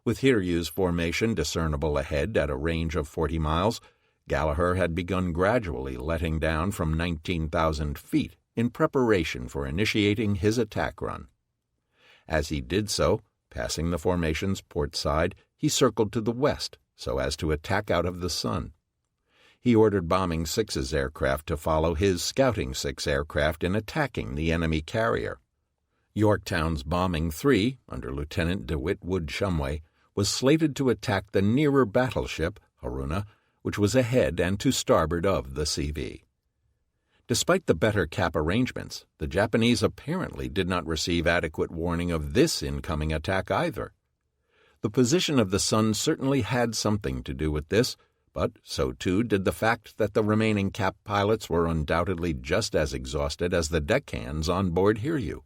With Hiryu's formation discernible ahead at a range of 40 miles, Gallagher had begun gradually letting down from 19,000 feet in preparation for initiating his attack run. As he did so, passing the formation's port side, he circled to the west so as to attack out of the sun. He ordered Bombing 6's aircraft to follow his Scouting 6 aircraft in attacking the enemy carrier. Yorktown's Bombing 3, under Lieutenant DeWitt Wood Shumway, was slated to attack the nearer battleship, Haruna, which was ahead and to starboard of the CV. Despite the better cap arrangements, the Japanese apparently did not receive adequate warning of this incoming attack either. The position of the sun certainly had something to do with this, but so too did the fact that the remaining cap pilots were undoubtedly just as exhausted as the deckhands on board Hiryu.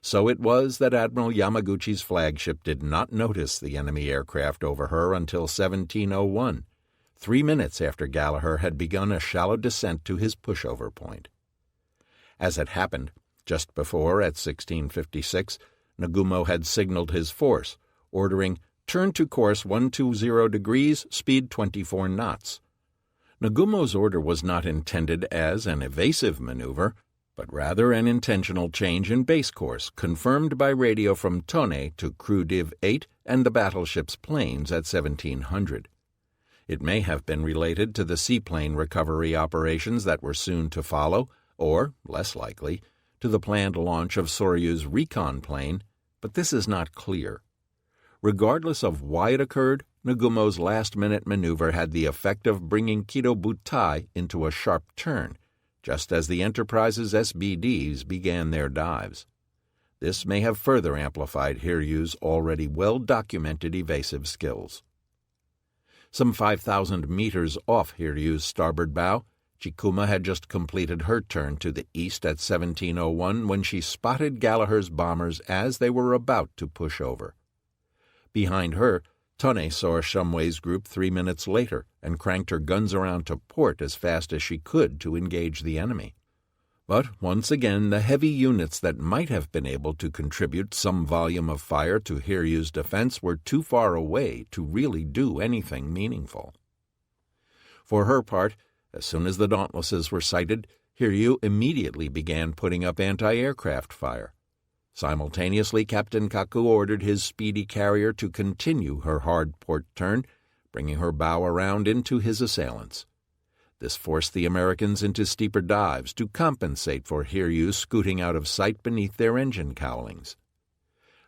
So it was that Admiral Yamaguchi's flagship did not notice the enemy aircraft over her until 1701, 3 minutes after Gallagher had begun a shallow descent to his pushover point. As it happened, just before, at 1656, Nagumo had signaled his force, ordering, "Turn to course 120 degrees, speed 24 knots. Nagumo's order was not intended as an evasive maneuver, but rather an intentional change in base course confirmed by radio from Tone to Crew Div 8 and the battleship's planes at 1700. It may have been related to the seaplane recovery operations that were soon to follow, or, less likely, to the planned launch of Soryu's recon plane, but this is not clear. Regardless of why it occurred, Nagumo's last-minute maneuver had the effect of bringing Kido Butai into a sharp turn, just as the Enterprise's SBDs began their dives. This may have further amplified Hiryu's already well-documented evasive skills. Some 5,000 meters off Hiryu's starboard bow, Chikuma had just completed her turn to the east at 1701 when she spotted Gallagher's bombers as they were about to push over. Behind her, Tone saw Shumway's group 3 minutes later and cranked her guns around to port as fast as she could to engage the enemy. But once again, the heavy units that might have been able to contribute some volume of fire to Hiryu's defense were too far away to really do anything meaningful. For her part, as soon as the Dauntlesses were sighted, Hiryu immediately began putting up anti-aircraft fire. Simultaneously, Captain Kaku ordered his speedy carrier to continue her hard port turn, bringing her bow around into his assailants. This forced the Americans into steeper dives to compensate for Hiryu scooting out of sight beneath their engine cowlings.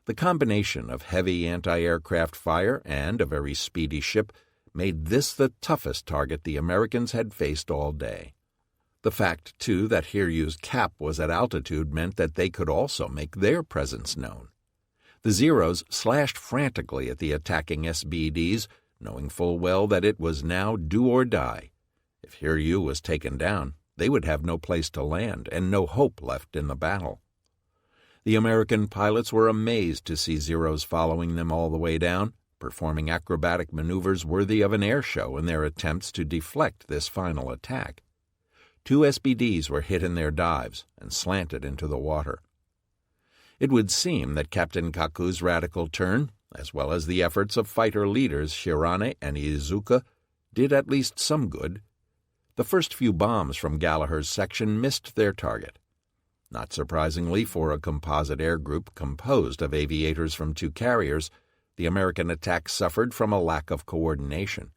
The combination of heavy anti-aircraft fire and a very speedy ship made this the toughest target the Americans had faced all day. The fact, too, that Hiryu's cap was at altitude meant that they could also make their presence known. The Zeros slashed frantically at the attacking SBDs, knowing full well that it was now do or die. If Hiryu was taken down, they would have no place to land and no hope left in the battle. The American pilots were amazed to see Zeros following them all the way down, performing acrobatic maneuvers worthy of an air show in their attempts to deflect this final attack. 2 SBDs were hit in their dives and slanted into the water. It would seem that Captain Kaku's radical turn, as well as the efforts of fighter leaders Shirane and Iizuka, did at least some good. The first few bombs from Gallagher's section missed their target. Not surprisingly for a composite air group composed of aviators from 2 carriers, the American attack suffered from a lack of coordination.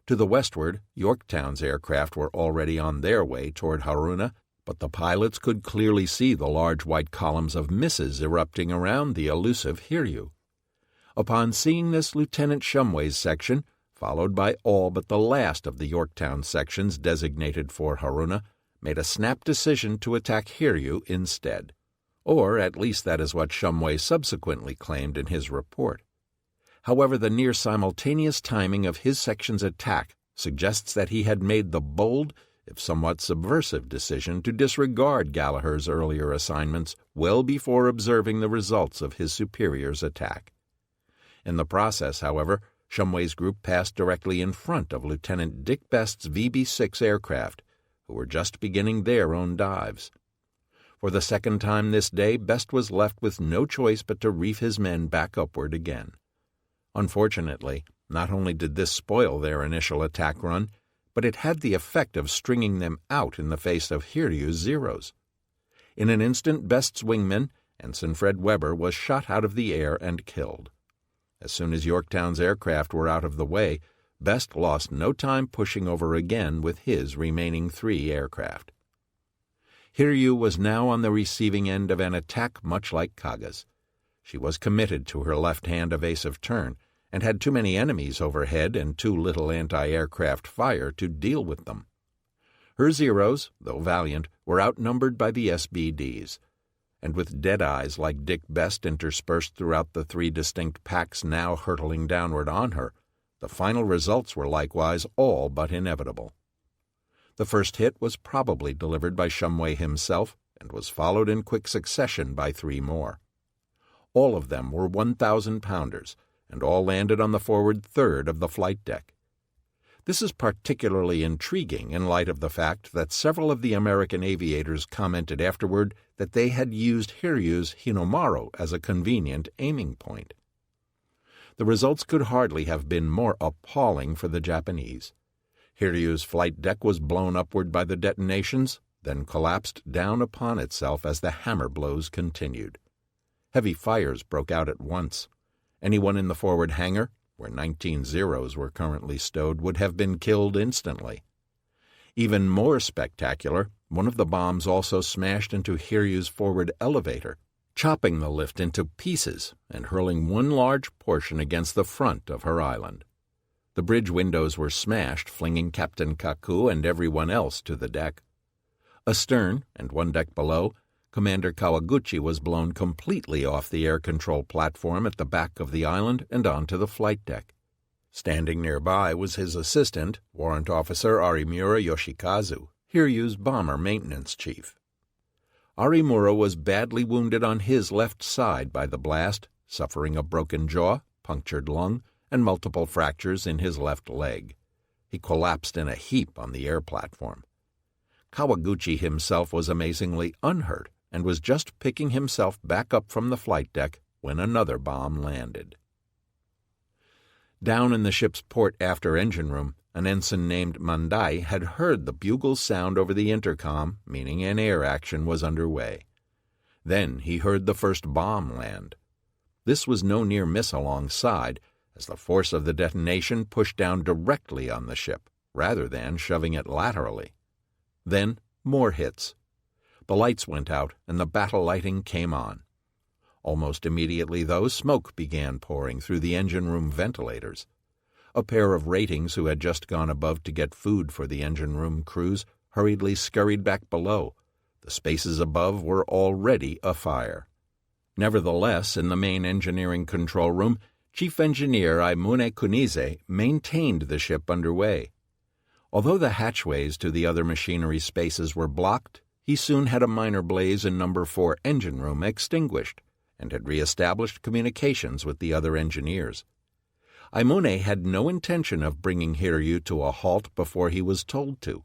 To the westward, Yorktown's aircraft were already on their way toward Haruna, but the pilots could clearly see the large white columns of misses erupting around the elusive Hiryu. Upon seeing this, Lieutenant Shumway's section, followed by all but the last of the Yorktown sections designated for Haruna, made a snap decision to attack Hiryu instead. Or at least that is what Shumway subsequently claimed in his report. However, the near-simultaneous timing of his section's attack suggests that he had made the bold, if somewhat subversive, decision to disregard Gallagher's earlier assignments well before observing the results of his superior's attack. In the process, however, Shumway's group passed directly in front of Lieutenant Dick Best's VB-6 aircraft, who were just beginning their own dives. For the second time this day, Best was left with no choice but to reef his men back upward again. Unfortunately, not only did this spoil their initial attack run, but it had the effect of stringing them out in the face of Hiryu's Zeros. In an instant, Best's wingman, Ensign Fred Weber, was shot out of the air and killed. As soon as Yorktown's aircraft were out of the way, Best lost no time pushing over again with his remaining 3 aircraft. Hiryu was now on the receiving end of an attack much like Kaga's. She was committed to her left-hand evasive turn, and had too many enemies overhead and too little anti-aircraft fire to deal with them. Her Zeros, though valiant, were outnumbered by the SBDs, and with dead eyes like Dick Best interspersed throughout the three distinct packs now hurtling downward on her, the final results were likewise all but inevitable. The first hit was probably delivered by Shumway himself and was followed in quick succession by 3 more. All of them were 1,000-pounders, and all landed on the forward third of the flight deck. This is particularly intriguing in light of the fact that several of the American aviators commented afterward that they had used Hiryu's Hinomaru as a convenient aiming point. The results could hardly have been more appalling for the Japanese. Hiryu's flight deck was blown upward by the detonations, then collapsed down upon itself as the hammer blows continued. Heavy fires broke out at once. Anyone in the forward hangar, where 19 Zeros were currently stowed, would have been killed instantly. Even more spectacular, one of the bombs also smashed into Hiryu's forward elevator, chopping the lift into pieces and hurling one large portion against the front of her island. The bridge windows were smashed, flinging Captain Kaku and everyone else to the deck. Astern, and one deck below, Commander Kawaguchi was blown completely off the air control platform at the back of the island and onto the flight deck. Standing nearby was his assistant, Warrant Officer Arimura Yoshikazu, Hiryu's bomber maintenance chief. Arimura was badly wounded on his left side by the blast, suffering a broken jaw, punctured lung, and multiple fractures in his left leg. He collapsed in a heap on the air platform. Kawaguchi himself was amazingly unhurt and was just picking himself back up from the flight deck when another bomb landed. Down in the ship's port after engine room, an ensign named Mandai had heard the bugle sound over the intercom, meaning an air action was underway. Then he heard the first bomb land. This was no near miss alongside, as the force of the detonation pushed down directly on the ship, rather than shoving it laterally. Then more hits. The lights went out, and the battle lighting came on. Almost immediately, though, smoke began pouring through the engine room ventilators. A pair of ratings who had just gone above to get food for the engine room crews hurriedly scurried back below. The spaces above were already afire. Nevertheless, in the main engineering control room, Chief Engineer Aimune Kunize maintained the ship underway. Although the hatchways to the other machinery spaces were blocked, he soon had a minor blaze in No. 4 engine room extinguished, and had re-established communications with the other engineers. Aimune had no intention of bringing Hiryu to a halt before he was told to.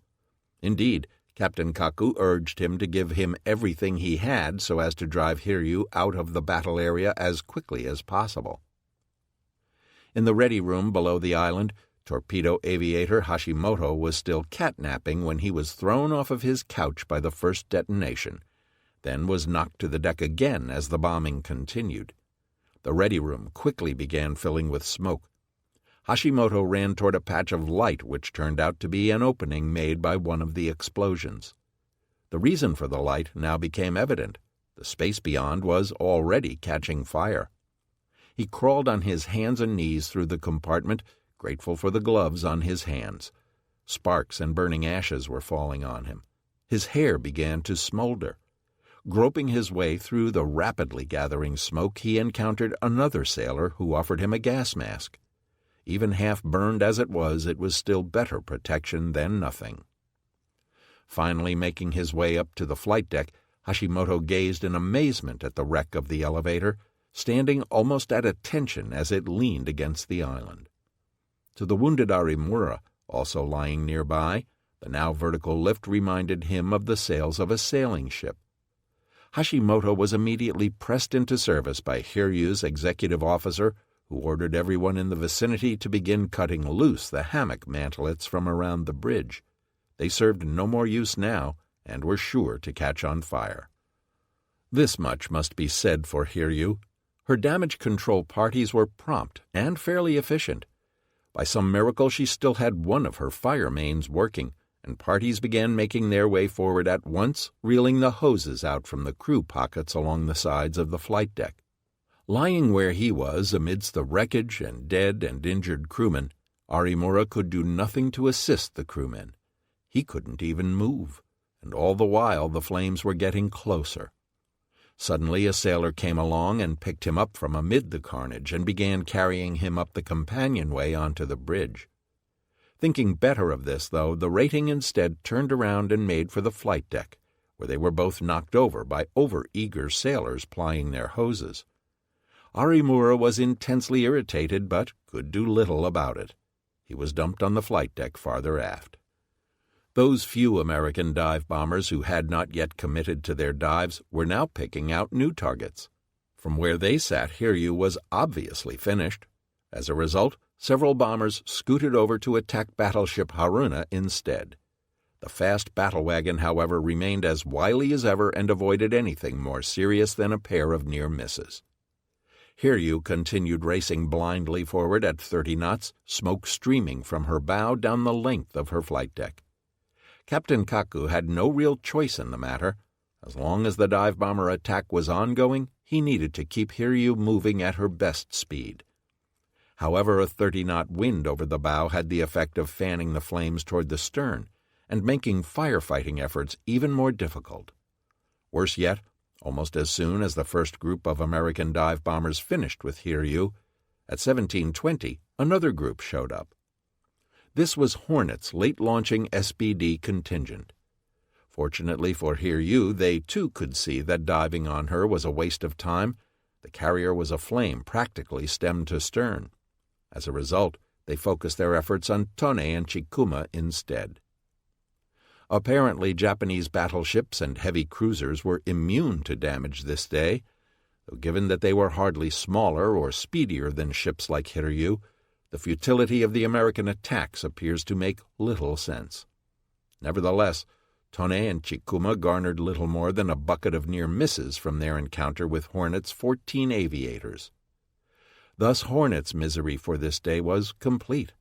Indeed, Captain Kaku urged him to give him everything he had so as to drive Hiryu out of the battle area as quickly as possible. In the ready room below the island, torpedo aviator Hashimoto was still catnapping when he was thrown off of his couch by the first detonation, then was knocked to the deck again as the bombing continued. The ready room quickly began filling with smoke. Hashimoto ran toward a patch of light which turned out to be an opening made by one of the explosions. The reason for the light now became evident. The space beyond was already catching fire. He crawled on his hands and knees through the compartment, grateful for the gloves on his hands. Sparks and burning ashes were falling on him. His hair began to smolder. Groping his way through the rapidly gathering smoke, he encountered another sailor who offered him a gas mask. Even half-burned as it was still better protection than nothing. Finally making his way up to the flight deck, Hashimoto gazed in amazement at the wreck of the elevator, standing almost at attention as it leaned against the island. To the wounded Arimura, also lying nearby, the now vertical lift reminded him of the sails of a sailing ship. Hashimoto was immediately pressed into service by Hiryu's executive officer, who ordered everyone in the vicinity to begin cutting loose the hammock mantlets from around the bridge. They served no more use now, and were sure to catch on fire. This much must be said for Hiryu. Her damage control parties were prompt and fairly efficient. By some miracle she still had one of her fire mains working, and parties began making their way forward at once, reeling the hoses out from the crew pockets along the sides of the flight deck. Lying where he was amidst the wreckage and dead and injured crewmen, Arimura could do nothing to assist the crewmen. He couldn't even move, and all the while the flames were getting closer. Suddenly a sailor came along and picked him up from amid the carnage and began carrying him up the companionway onto the bridge. Thinking better of this, though, the rating instead turned around and made for the flight deck, where they were both knocked over by over-eager sailors plying their hoses. Arimura was intensely irritated, but could do little about it. He was dumped on the flight deck farther aft. Those few American dive bombers who had not yet committed to their dives were now picking out new targets. From where they sat, Hiryu was obviously finished. As a result, several bombers scooted over to attack battleship Haruna instead. The fast battle wagon, however, remained as wily as ever and avoided anything more serious than a pair of near misses. Hiryu continued racing blindly forward at 30 knots, smoke streaming from her bow down the length of her flight deck. Captain Kaku had no real choice in the matter. As long as the dive bomber attack was ongoing, he needed to keep Hiryu moving at her best speed. However, a 30-knot wind over the bow had the effect of fanning the flames toward the stern and making firefighting efforts even more difficult. Worse yet, almost as soon as the first group of American dive bombers finished with Hiryu, at 17:20, another group showed up. This was Hornet's late-launching SBD contingent. Fortunately for Hiryu, they too could see that diving on her was a waste of time. The carrier was aflame practically stem to stern. As a result, they focused their efforts on Tone and Chikuma instead. Apparently, Japanese battleships and heavy cruisers were immune to damage this day, though given that they were hardly smaller or speedier than ships like Hiryu, the futility of the American attacks appears to make little sense. Nevertheless, Tone and Chikuma garnered little more than a bucket of near misses from their encounter with Hornet's 14 aviators. Thus Hornet's misery for this day was complete.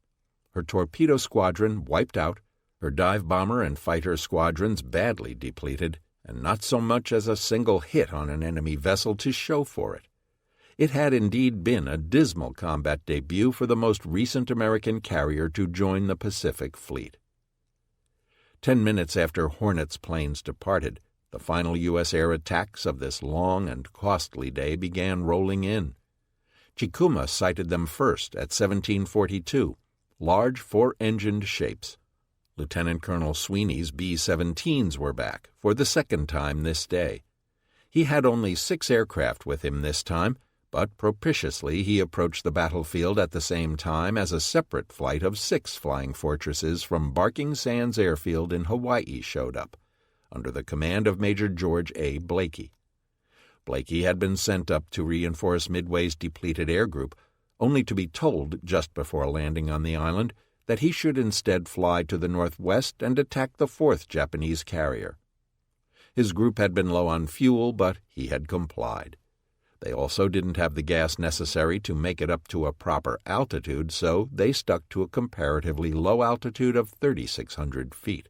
Her torpedo squadron wiped out, her dive bomber and fighter squadrons badly depleted, and not so much as a single hit on an enemy vessel to show for it. It had indeed been a dismal combat debut for the most recent American carrier to join the Pacific Fleet. 10 minutes after Hornet's planes departed, the final U.S. air attacks of this long and costly day began rolling in. Chikuma sighted them first at 17:42, large four-engined shapes. Lieutenant Colonel Sweeney's B-17s were back, for the second time this day. He had only 6 aircraft with him this time, but propitiously he approached the battlefield at the same time as a separate flight of 6 flying fortresses from Barking Sands Airfield in Hawaii showed up, under the command of Major George A. Blakey. Blakey had been sent up to reinforce Midway's depleted air group, only to be told just before landing on the island that he should instead fly to the northwest and attack the 4th Japanese carrier. His group had been low on fuel, but he had complied. They also didn't have the gas necessary to make it up to a proper altitude, so they stuck to a comparatively low altitude of 3,600 feet.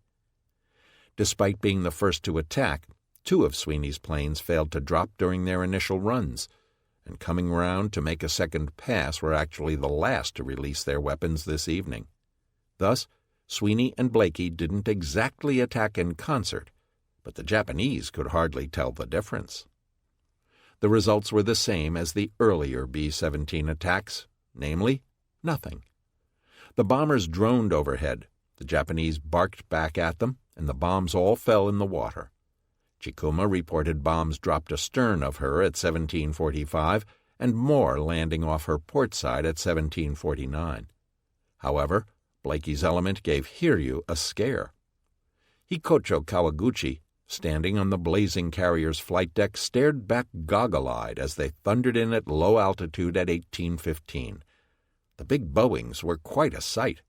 Despite being the first to attack, 2 of Sweeney's planes failed to drop during their initial runs, and coming round to make a second pass were actually the last to release their weapons this evening. Thus, Sweeney and Blakey didn't exactly attack in concert, but the Japanese could hardly tell the difference. The results were the same as the earlier B-17 attacks, namely, nothing. The bombers droned overhead, the Japanese barked back at them, and the bombs all fell in the water. Chikuma reported bombs dropped astern of her at 17:45, and more landing off her port side at 17:49. However, Blakey's element gave Hiryu a scare. Hikocho Kawaguchi, standing on the blazing carrier's flight deck, stared back goggle-eyed as they thundered in at low altitude at 18:15. The big Boeings were quite a sight.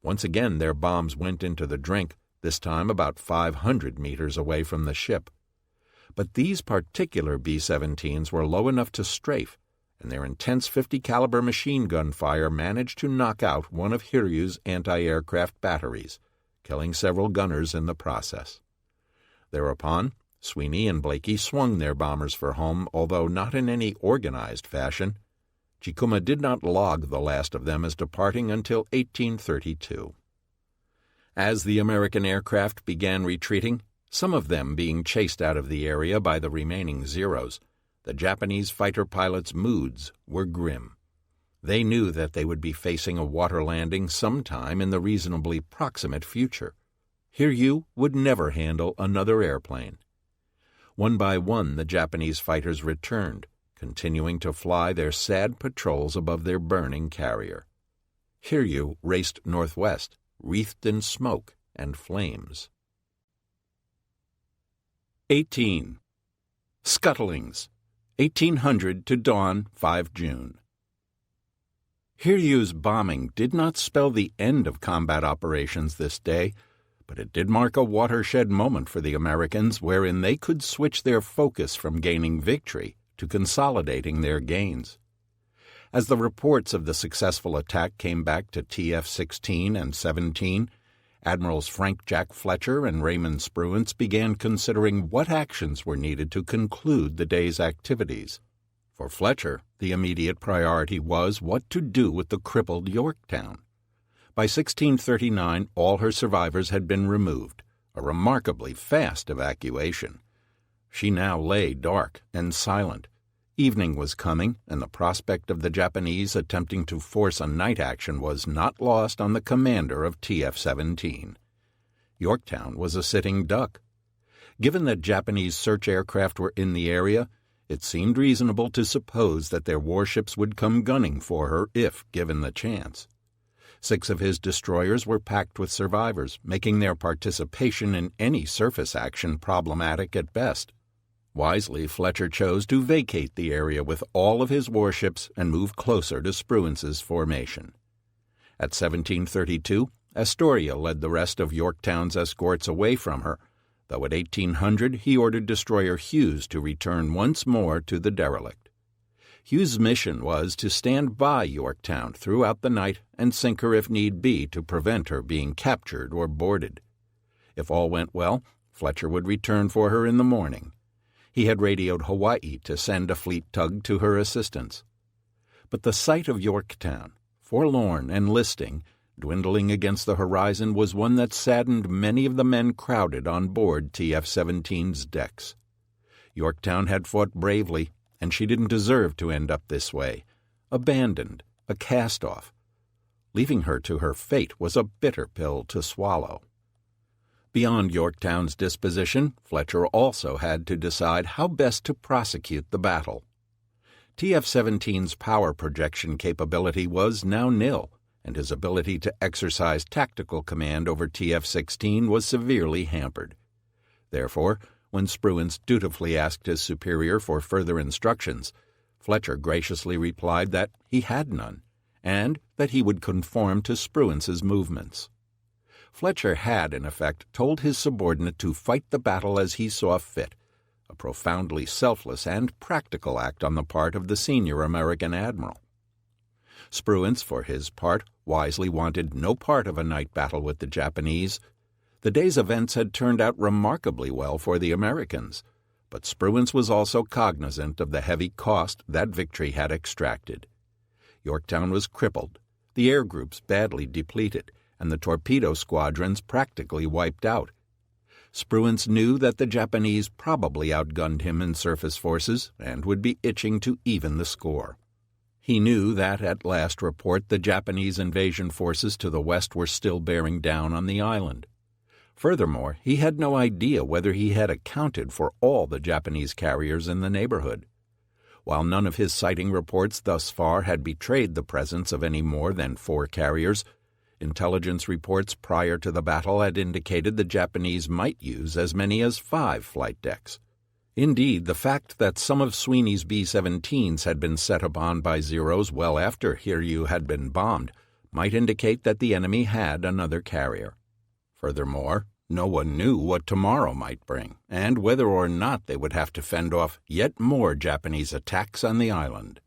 Once again their bombs went into the drink, this time about 500 meters away from the ship. But these particular B-17s were low enough to strafe, and their intense 50-caliber machine gun fire managed to knock out one of Hiryu's anti-aircraft batteries, killing several gunners in the process. Thereupon, Sweeney and Blakey swung their bombers for home, although not in any organized fashion. Chikuma did not log the last of them as departing until 18:32. As the American aircraft began retreating, some of them being chased out of the area by the remaining Zeros, the Japanese fighter pilots' moods were grim. They knew that they would be facing a water landing sometime in the reasonably proximate future. Hiryu would never handle another airplane. One by one, the Japanese fighters returned, continuing to fly their sad patrols above their burning carrier. Hiryu raced northwest, wreathed in smoke and flames. 18. Scuttlings, 1800 to dawn 5 June. Hiryu's bombing did not spell the end of combat operations this day, but it did mark a watershed moment for the Americans wherein they could switch their focus from gaining victory to consolidating their gains. As the reports of the successful attack came back to TF-16 and 17, Admirals Frank Jack Fletcher and Raymond Spruance began considering what actions were needed to conclude the day's activities. For Fletcher, the immediate priority was what to do with the crippled Yorktown. By 1639, all her survivors had been removed, a remarkably fast evacuation. She now lay dark and silent. Evening was coming, and the prospect of the Japanese attempting to force a night action was not lost on the commander of TF-17. Yorktown was a sitting duck. Given that Japanese search aircraft were in the area, it seemed reasonable to suppose that their warships would come gunning for her if given the chance. 6 of his destroyers were packed with survivors, making their participation in any surface action problematic at best. Wisely, Fletcher chose to vacate the area with all of his warships and move closer to Spruance's formation. At 1732, Astoria led the rest of Yorktown's escorts away from her, though at 1800 he ordered destroyer Hughes to return once more to the derelict. Hughes' mission was to stand by Yorktown throughout the night and sink her if need be to prevent her being captured or boarded. If all went well, Fletcher would return for her in the morning. He had radioed Hawaii to send a fleet tug to her assistance. But the sight of Yorktown, forlorn and listing, dwindling against the horizon, was one that saddened many of the men crowded on board TF-17's decks. Yorktown had fought bravely, and she didn't deserve to end up this way, abandoned, a cast-off. Leaving her to her fate was a bitter pill to swallow. Beyond Yorktown's disposition, Fletcher also had to decide how best to prosecute the battle. TF-17's power projection capability was now nil, and his ability to exercise tactical command over TF-16 was severely hampered. Therefore, when Spruance dutifully asked his superior for further instructions, Fletcher graciously replied that he had none, and that he would conform to Spruance's movements. Fletcher had, in effect, told his subordinate to fight the battle as he saw fit, a profoundly selfless and practical act on the part of the senior American admiral. Spruance, for his part, wisely wanted no part of a night battle with the Japanese. The day's events had turned out remarkably well for the Americans, but Spruance was also cognizant of the heavy cost that victory had extracted. Yorktown was crippled, the air groups badly depleted, and the torpedo squadrons practically wiped out. Spruance knew that the Japanese probably outgunned him in surface forces and would be itching to even the score. He knew that, at last report, the Japanese invasion forces to the west were still bearing down on the island. Furthermore, he had no idea whether he had accounted for all the Japanese carriers in the neighborhood. While none of his sighting reports thus far had betrayed the presence of any more than 4 carriers, intelligence reports prior to the battle had indicated the Japanese might use as many as 5 flight decks. Indeed, the fact that some of Sweeney's B-17s had been set upon by Zeros well after Hiryu had been bombed might indicate that the enemy had another carrier. Furthermore, no one knew what tomorrow might bring, and whether or not they would have to fend off yet more Japanese attacks on the island.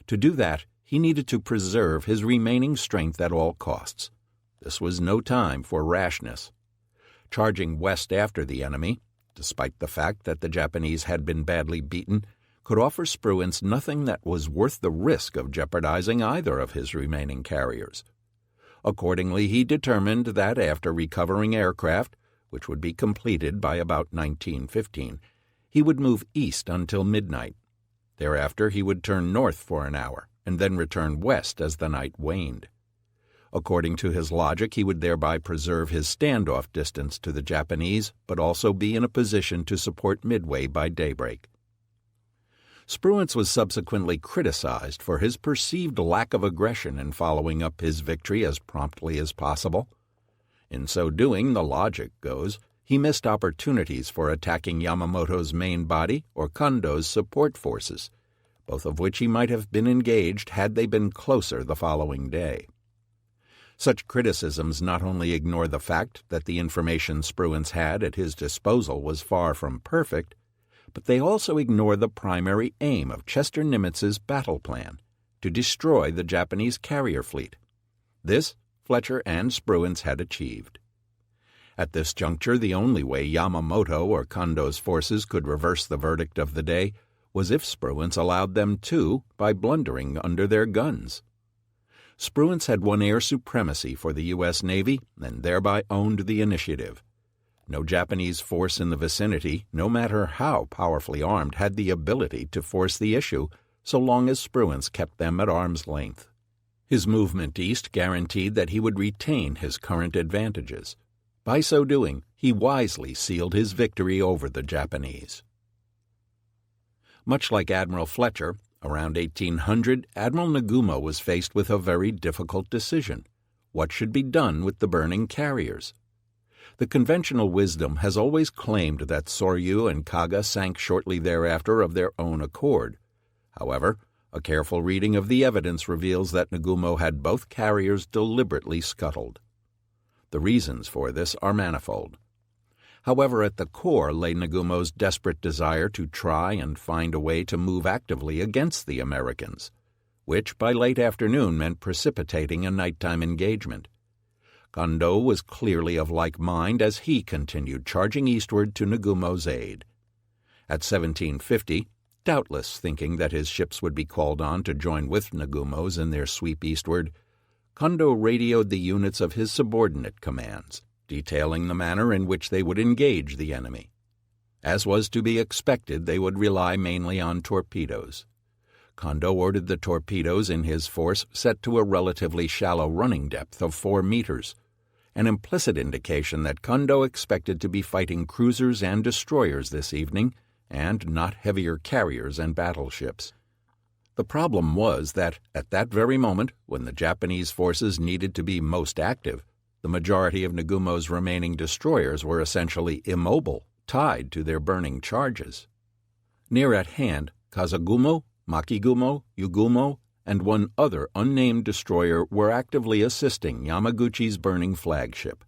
To do that, he needed to preserve his remaining strength at all costs. This was no time for rashness. Charging west after the enemy, despite the fact that the Japanese had been badly beaten, could offer Spruance nothing that was worth the risk of jeopardizing either of his remaining carriers. Accordingly, he determined that after recovering aircraft, which would be completed by about 1915, he would move east until midnight. Thereafter he would turn north for an hour, and then return west as the night waned. According to his logic, he would thereby preserve his standoff distance to the Japanese, but also be in a position to support Midway by daybreak. Spruance was subsequently criticized for his perceived lack of aggression in following up his victory as promptly as possible. In so doing, the logic goes, he missed opportunities for attacking Yamamoto's main body or Kondo's support forces, both of which he might have been engaged had they been closer the following day. Such criticisms not only ignore the fact that the information Spruance had at his disposal was far from perfect, but they also ignore the primary aim of Chester Nimitz's battle plan, to destroy the Japanese carrier fleet. This Fletcher and Spruance had achieved. At this juncture, the only way Yamamoto or Kondo's forces could reverse the verdict of the day was if Spruance allowed them to by blundering under their guns. Spruance had won air supremacy for the U.S. Navy and thereby owned the initiative. No Japanese force in the vicinity, no matter how powerfully armed, had the ability to force the issue so long as Spruance kept them at arm's length. His movement east guaranteed that he would retain his current advantages. By so doing, he wisely sealed his victory over the Japanese. Much like Admiral Fletcher, around 1800, Admiral Nagumo was faced with a very difficult decision. What should be done with the burning carriers? The conventional wisdom has always claimed that Soryu and Kaga sank shortly thereafter of their own accord. However, a careful reading of the evidence reveals that Nagumo had both carriers deliberately scuttled. The reasons for this are manifold. However, at the core lay Nagumo's desperate desire to try and find a way to move actively against the Americans, which by late afternoon meant precipitating a nighttime engagement. Kondo was clearly of like mind as he continued charging eastward to Nagumo's aid. At 1750, doubtless thinking that his ships would be called on to join with Nagumo's in their sweep eastward, Kondo radioed the units of his subordinate commands, detailing the manner in which they would engage the enemy. As was to be expected, they would rely mainly on torpedoes. Kondo ordered the torpedoes in his force set to a relatively shallow running depth of 4 meters, an implicit indication that Kondo expected to be fighting cruisers and destroyers this evening, and not heavier carriers and battleships. The problem was that, at that very moment, when the Japanese forces needed to be most active, the majority of Nagumo's remaining destroyers were essentially immobile, tied to their burning charges. Near at hand, Kazagumo, Makigumo, Yugumo, and one other unnamed destroyer were actively assisting Yamaguchi's burning flagship.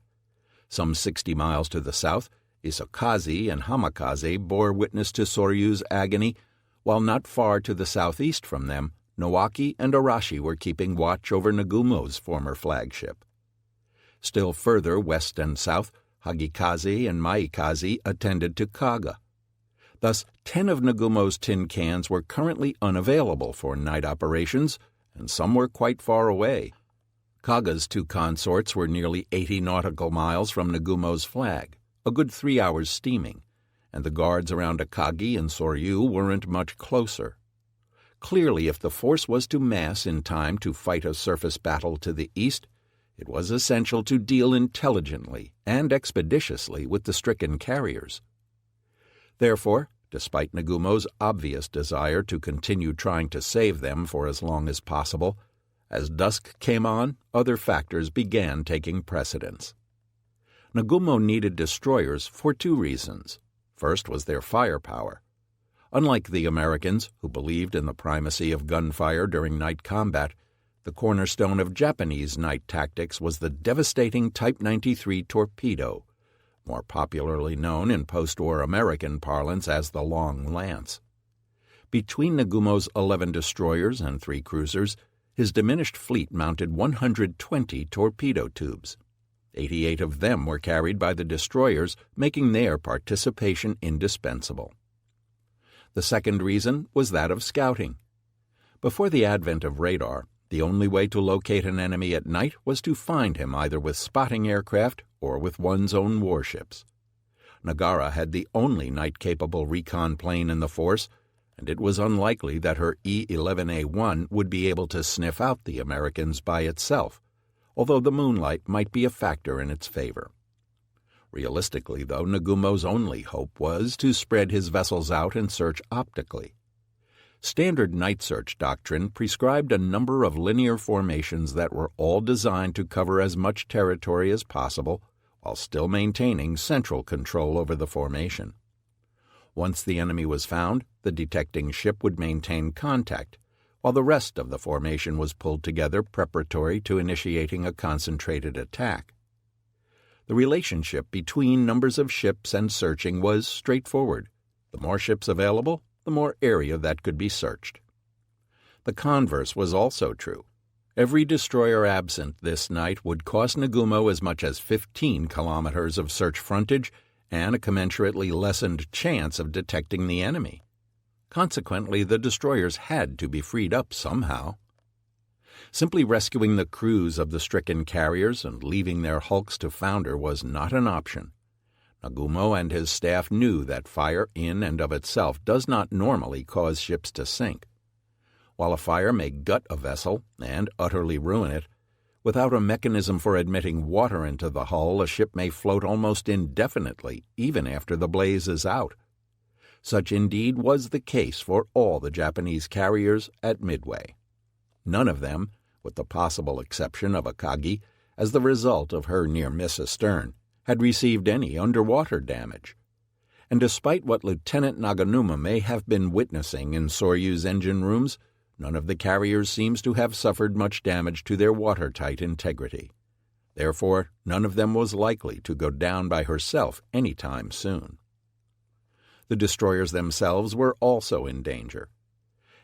Some 60 miles to the south, Isokaze and Hamakaze bore witness to Soryu's agony, while not far to the southeast from them, Nowaki and Arashi were keeping watch over Nagumo's former flagship. Still further west and south, Hagikaze and Maikaze attended to Kaga. Thus, 10 of Nagumo's tin cans were currently unavailable for night operations, and some were quite far away. Kaga's 2 consorts were nearly 80 nautical miles from Nagumo's flag, a good 3 hours steaming, and the guards around Akagi and Soryu weren't much closer. Clearly, if the force was to mass in time to fight a surface battle to the east, it was essential to deal intelligently and expeditiously with the stricken carriers. Therefore, despite Nagumo's obvious desire to continue trying to save them for as long as possible, as dusk came on, other factors began taking precedence. Nagumo needed destroyers for 2 reasons. First was their firepower. Unlike the Americans, who believed in the primacy of gunfire during night combat, the cornerstone of Japanese night tactics was the devastating Type 93 torpedo, more popularly known in post-war American parlance as the Long Lance. Between Nagumo's 11 destroyers and 3 cruisers, his diminished fleet mounted 120 torpedo tubes. 88 of them were carried by the destroyers, making their participation indispensable. The second reason was that of scouting. Before the advent of radar, The only way to locate an enemy at night was to find him either with spotting aircraft or with one's own warships. Nagara had the only night-capable recon plane in the force, and it was unlikely that her E-11A1 would be able to sniff out the Americans by itself, although the moonlight might be a factor in its favor. Realistically, though, Nagumo's only hope was to spread his vessels out and search optically. Standard night search doctrine prescribed a number of linear formations that were all designed to cover as much territory as possible while still maintaining central control over the formation. Once the enemy was found, the detecting ship would maintain contact, while the rest of the formation was pulled together preparatory to initiating a concentrated attack. The relationship between numbers of ships and searching was straightforward. The more ships available, the more area that could be searched. The converse was also true. Every destroyer absent this night would cost Nagumo as much as 15 kilometers of search frontage and a commensurately lessened chance of detecting the enemy. Consequently, the destroyers had to be freed up somehow. Simply rescuing the crews of the stricken carriers and leaving their hulks to founder was not an option. Nagumo and his staff knew that fire in and of itself does not normally cause ships to sink. While a fire may gut a vessel and utterly ruin it, without a mechanism for admitting water into the hull, a ship may float almost indefinitely, even after the blaze is out. Such indeed was the case for all the Japanese carriers at Midway. None of them, with the possible exception of Akagi, as the result of her near miss astern, had received any underwater damage. And despite what Lieutenant Naganuma may have been witnessing in Soryu's engine rooms, none of the carriers seems to have suffered much damage to their watertight integrity. Therefore, none of them was likely to go down by herself any time soon. The destroyers themselves were also in danger.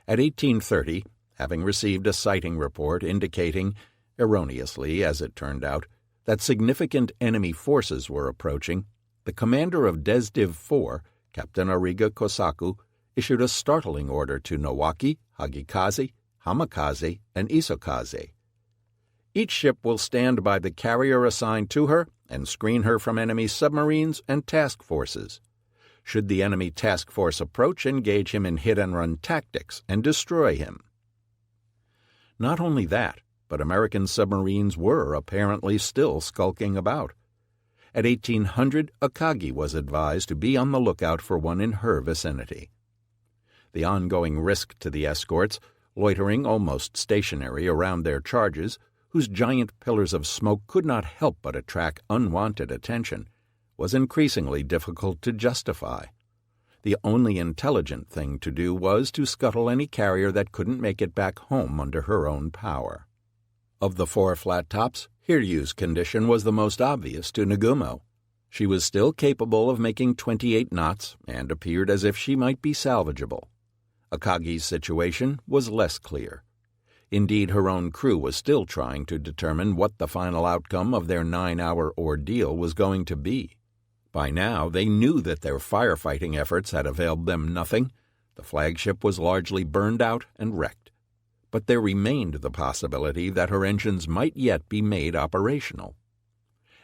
At 1830, having received a sighting report indicating, erroneously as it turned out, that significant enemy forces were approaching, the commander of Desdiv 4, Captain Ariga Kosaku, issued a startling order to Nowaki, Hagikaze, Hamakaze, and Isokaze. Each ship will stand by the carrier assigned to her and screen her from enemy submarines and task forces. Should the enemy task force approach, engage him in hit-and-run tactics and destroy him. Not only that, but American submarines were apparently still skulking about. At 1800, Akagi was advised to be on the lookout for one in her vicinity. The ongoing risk to the escorts, loitering almost stationary around their charges, whose giant pillars of smoke could not help but attract unwanted attention, was increasingly difficult to justify. The only intelligent thing to do was to scuttle any carrier that couldn't make it back home under her own power. Of the four flat tops, Hiryu's condition was the most obvious to Nagumo. She was still capable of making 28 knots and appeared as if she might be salvageable. Akagi's situation was less clear. Indeed, her own crew was still trying to determine what the final outcome of their 9-hour ordeal was going to be. By now, they knew that their firefighting efforts had availed them nothing. The flagship was largely burned out and wrecked. But there remained the possibility that her engines might yet be made operational.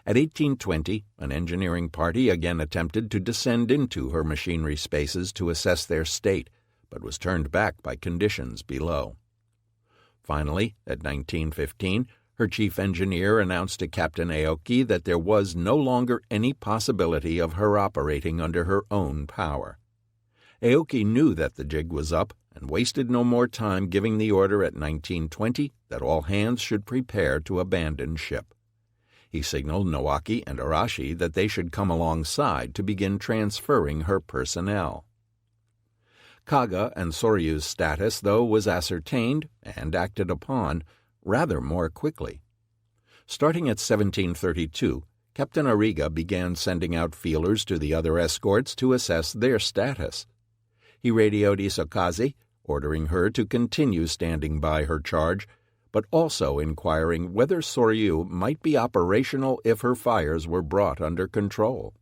At 1820, an engineering party again attempted to descend into her machinery spaces to assess their state, but was turned back by conditions below. Finally, at 1915, her chief engineer announced to Captain Aoki that there was no longer any possibility of her operating under her own power. Aoki knew that the jig was up and wasted no more time giving the order at 1920 that all hands should prepare to abandon ship. He signaled Nowaki and Arashi that they should come alongside to begin transferring her personnel. Kaga and Soryu's status, though, was ascertained and acted upon rather more quickly. Starting at 1732, Captain Ariga began sending out feelers to the other escorts to assess their status. He radioed Isokaze, ordering her to continue standing by her charge, but also inquiring whether Soryu might be operational if her fires were brought under control.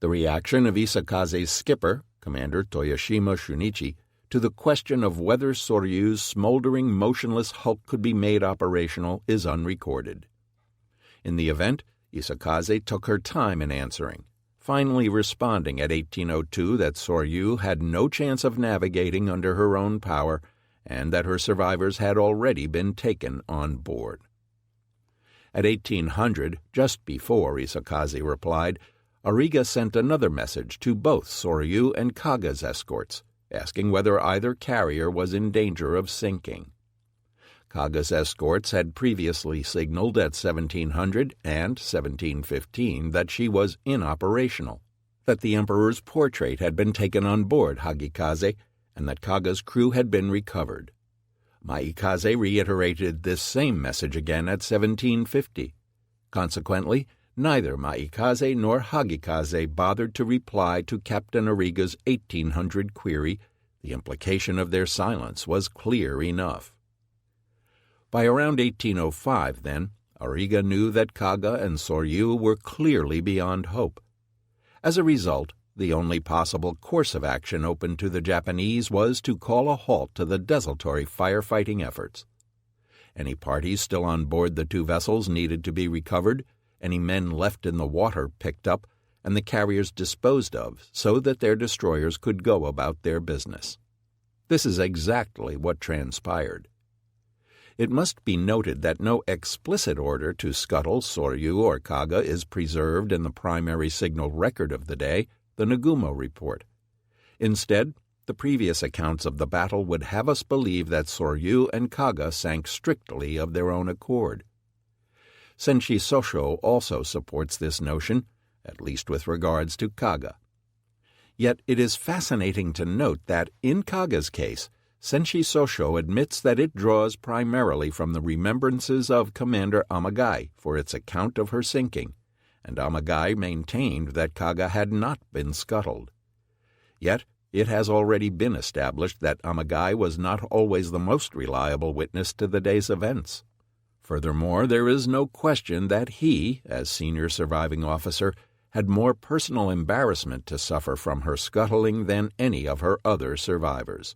The reaction of Isokaze's skipper, Commander Toyoshima Shunichi, to the question of whether Soryu's smoldering, motionless hulk could be made operational is unrecorded. In the event, Isakaze took her time in answering, finally responding at 1802 that Soryu had no chance of navigating under her own power and that her survivors had already been taken on board. At 1800, just before Isakaze replied, Ariga sent another message to both Soryu and Kaga's escorts, asking whether either carrier was in danger of sinking. Kaga's escorts had previously signaled at 1700 and 1715 that she was inoperational, that the emperor's portrait had been taken on board Hagikaze, and that Kaga's crew had been recovered. Maikaze reiterated this same message again at 1750. Consequently, neither Maikaze nor Hagikaze bothered to reply to Captain Ariga's 1800 query. The implication of their silence was clear enough. By around 1805, then, Ariga knew that Kaga and Soryu were clearly beyond hope. As a result, the only possible course of action open to the Japanese was to call a halt to the desultory firefighting efforts. Any parties still on board the two vessels needed to be recovered, any men left in the water picked up, and the carriers disposed of so that their destroyers could go about their business. This is exactly what transpired. It must be noted that no explicit order to scuttle Soryu or Kaga is preserved in the primary signal record of the day, the Nagumo report. Instead, the previous accounts of the battle would have us believe that Soryu and Kaga sank strictly of their own accord. Senshi Sosho also supports this notion, at least with regards to Kaga. Yet it is fascinating to note that, in Kaga's case, Senshi Sosho admits that it draws primarily from the remembrances of Commander Amagai for its account of her sinking, and Amagai maintained that Kaga had not been scuttled. Yet it has already been established that Amagai was not always the most reliable witness to the day's events. Furthermore, there is no question that he, as senior surviving officer, had more personal embarrassment to suffer from her scuttling than any of her other survivors.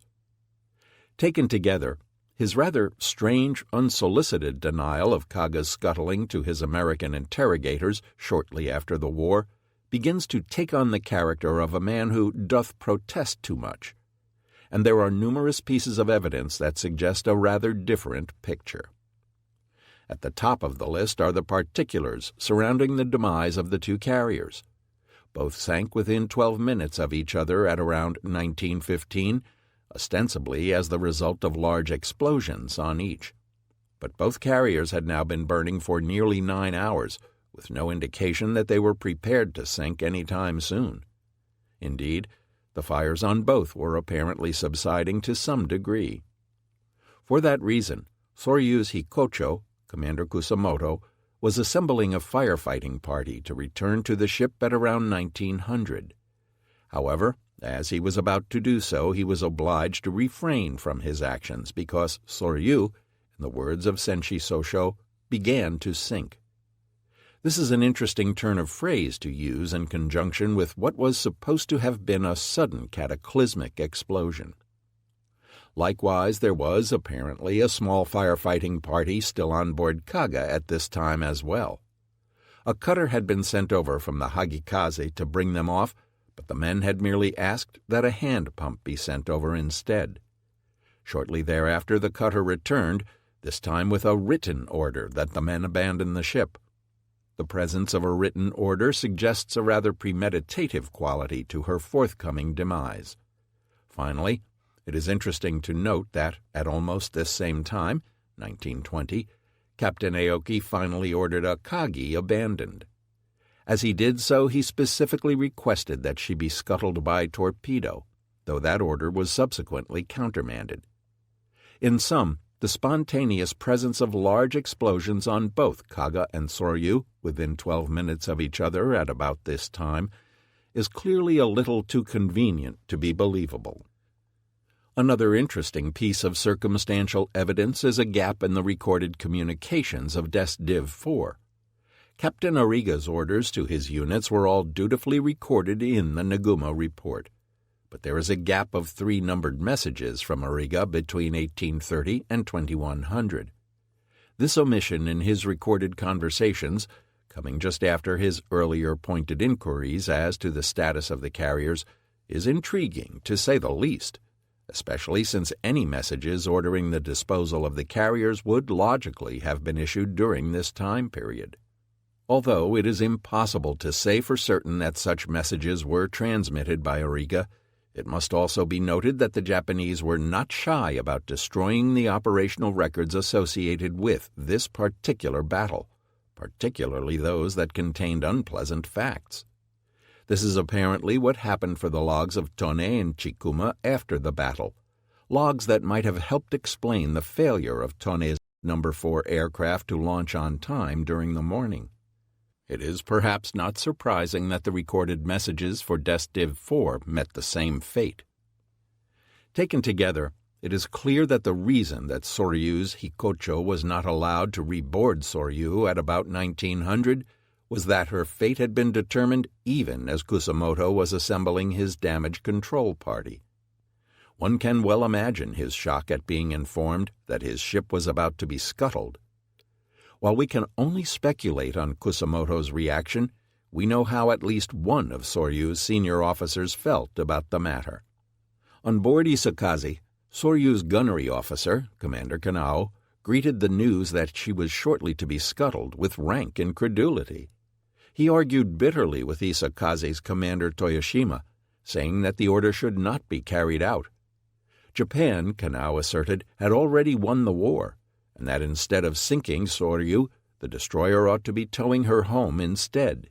Taken together, his rather strange, unsolicited denial of Kaga's scuttling to his American interrogators shortly after the war begins to take on the character of a man who doth protest too much, and there are numerous pieces of evidence that suggest a rather different picture. At the top of the list are the particulars surrounding the demise of the two carriers. Both sank within 12 minutes of each other at around 1915, ostensibly as the result of large explosions on each. But both carriers had now been burning for nearly 9 hours, with no indication that they were prepared to sink any time soon. Indeed, the fires on both were apparently subsiding to some degree. For that reason, Soryu's Hikocho, Commander Kusamoto, was assembling a firefighting party to return to the ship at around 1900. However, as he was about to do so, he was obliged to refrain from his actions because Soryu, in the words of Senshi Sosho, began to sink. This is an interesting turn of phrase to use in conjunction with what was supposed to have been a sudden cataclysmic explosion. Likewise, there was apparently a small firefighting party still on board Kaga at this time as well. A cutter had been sent over from the Hagikaze to bring them off, but the men had merely asked that a hand pump be sent over instead. Shortly thereafter the cutter returned, this time with a written order that the men abandon the ship. The presence of a written order suggests a rather premeditative quality to her forthcoming demise. Finally, it is interesting to note that, at almost this same time, 1920, Captain Aoki finally ordered a Kagi abandoned. As he did so, he specifically requested that she be scuttled by torpedo, though that order was subsequently countermanded. In sum, the spontaneous presence of large explosions on both Kaga and Soryu within 12 minutes of each other at about this time is clearly a little too convenient to be believable. Another interesting piece of circumstantial evidence is a gap in the recorded communications of Des Div 4. Captain Ariga's orders to his units were all dutifully recorded in the Nagumo report, but there is a gap of 3 numbered messages from Arriga between 1830 and 2100. This omission in his recorded conversations, coming just after his earlier pointed inquiries as to the status of the carriers, is intriguing, to say the least, especially since any messages ordering the disposal of the carriers would logically have been issued during this time period. Although it is impossible to say for certain that such messages were transmitted by Arriga, it must also be noted that the Japanese were not shy about destroying the operational records associated with this particular battle, particularly those that contained unpleasant facts. This is apparently what happened for the logs of Tone and Chikuma after the battle, logs that might have helped explain the failure of Tone's No. 4 aircraft to launch on time during the morning. It is perhaps not surprising that the recorded messages for Div 4 met the same fate. Taken together, it is clear that the reason that Soryu's Hikocho was not allowed to reboard Soryu at about 1900 was that her fate had been determined even as Kusamoto was assembling his damage control party. One can well imagine his shock at being informed that his ship was about to be scuttled. While we can only speculate on Kusamoto's reaction, we know how at least one of Soryu's senior officers felt about the matter. On board Isakaze, Soryu's gunnery officer, Commander Kanao, greeted the news that she was shortly to be scuttled with rank incredulity. He argued bitterly with Isakaze's commander Toyoshima, saying that the order should not be carried out. Japan, Kanao asserted, had already won the war, and that instead of sinking Soryu, the destroyer ought to be towing her home instead.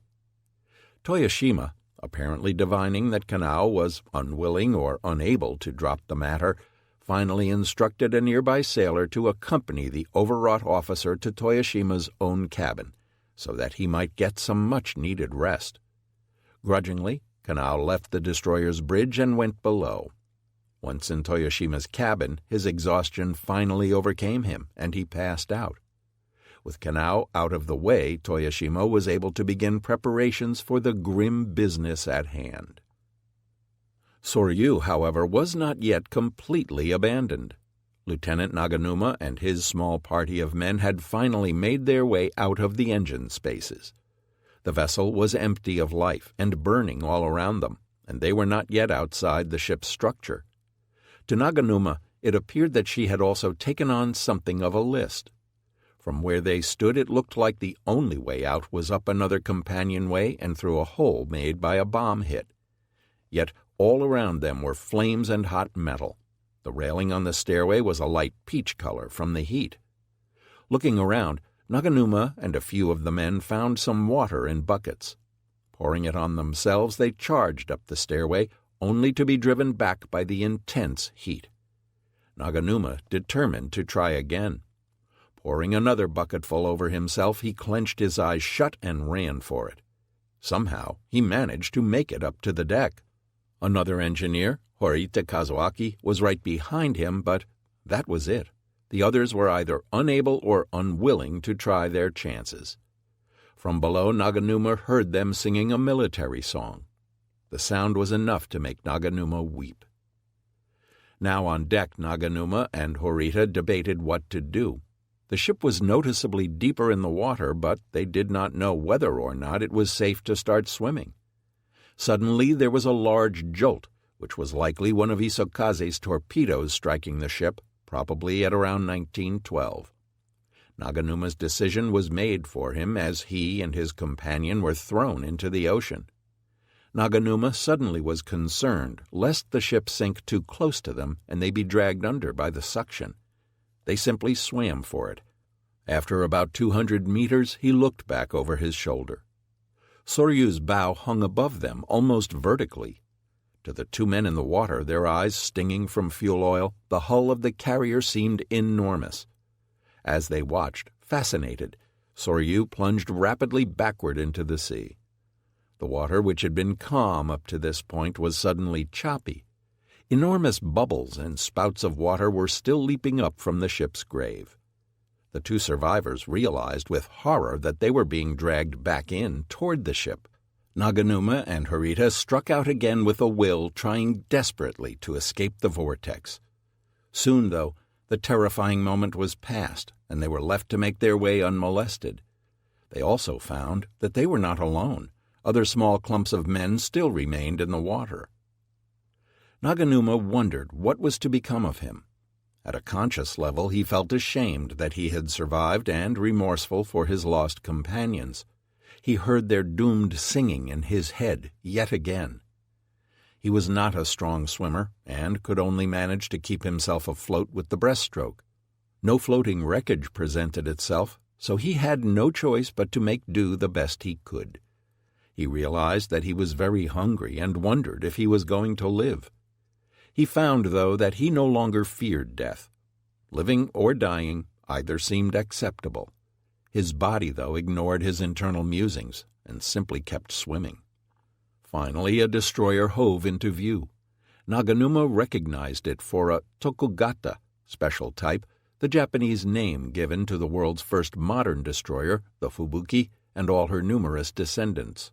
Toyoshima, apparently divining that Kanao was unwilling or unable to drop the matter, finally instructed a nearby sailor to accompany the overwrought officer to Toyoshima's own cabin, so that he might get some much-needed rest. Grudgingly, Kanao left the destroyer's bridge and went below. Once in Toyoshima's cabin, his exhaustion finally overcame him, and he passed out. With Kanao out of the way, Toyoshima was able to begin preparations for the grim business at hand. Soryu, however, was not yet completely abandoned. Lieutenant Naganuma and his small party of men had finally made their way out of the engine spaces. The vessel was empty of life and burning all around them, and they were not yet outside the ship's structure. To Naganuma, it appeared that she had also taken on something of a list. From where they stood, it looked like the only way out was up another companionway and through a hole made by a bomb hit. Yet all around them were flames and hot metal. The railing on the stairway was a light peach color from the heat. Looking around, Naganuma and a few of the men found some water in buckets. Pouring it on themselves, they charged up the stairway, only to be driven back by the intense heat. Naganuma determined to try again. Pouring another bucketful over himself, he clenched his eyes shut and ran for it. Somehow he managed to make it up to the deck. Another engineer, Horita Kazuaki, was right behind him, but that was it. The others were either unable or unwilling to try their chances. From below, Naganuma heard them singing a military song. The sound was enough to make Naganuma weep. Now on deck, Naganuma and Horita debated what to do. The ship was noticeably deeper in the water, but they did not know whether or not it was safe to start swimming. Suddenly there was a large jolt, which was likely one of Isokaze's torpedoes striking the ship, probably at around 1912. Naganuma's decision was made for him as he and his companion were thrown into the ocean. Naganuma suddenly was concerned lest the ship sink too close to them and they be dragged under by the suction. They simply swam for it. After about 200 meters, he looked back over his shoulder. Soryu's bow hung above them, almost vertically. To the two men in the water, their eyes stinging from fuel oil, the hull of the carrier seemed enormous. As they watched, fascinated, Soryu plunged rapidly backward into the sea. The water, which had been calm up to this point, was suddenly choppy. Enormous bubbles and spouts of water were still leaping up from the ship's grave. The two survivors realized with horror that they were being dragged back in toward the ship, Naganuma and Harita struck out again with a will, trying desperately to escape the vortex. Soon, though, the terrifying moment was past, and they were left to make their way unmolested. They also found that they were not alone. Other small clumps of men still remained in the water. Naganuma wondered what was to become of him. At a conscious level, he felt ashamed that he had survived and remorseful for his lost companions. He heard their doomed singing in his head yet again. He was not a strong swimmer and could only manage to keep himself afloat with the breaststroke. No floating wreckage presented itself, so he had no choice but to make do the best he could. He realized that he was very hungry and wondered if he was going to live. He found, though, that he no longer feared death. Living or dying, either seemed acceptable. His body, though, ignored his internal musings and simply kept swimming. Finally, a destroyer hove into view. Naganuma recognized it for a Tokugata, special type, the Japanese name given to the world's first modern destroyer, the Fubuki, and all her numerous descendants.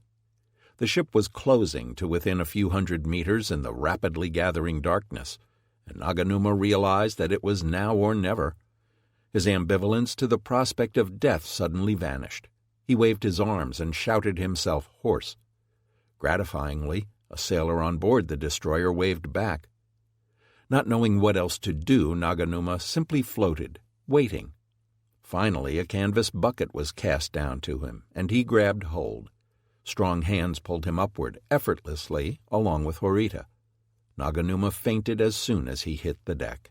The ship was closing to within a few hundred meters in the rapidly gathering darkness, and Naganuma realized that it was now or never. His ambivalence to the prospect of death suddenly vanished. He waved his arms and shouted himself hoarse. Gratifyingly, a sailor on board the destroyer waved back. Not knowing what else to do, Naganuma simply floated, waiting. Finally, a canvas bucket was cast down to him, and he grabbed hold. Strong hands pulled him upward, effortlessly, along with Harita. Naganuma fainted as soon as he hit the deck.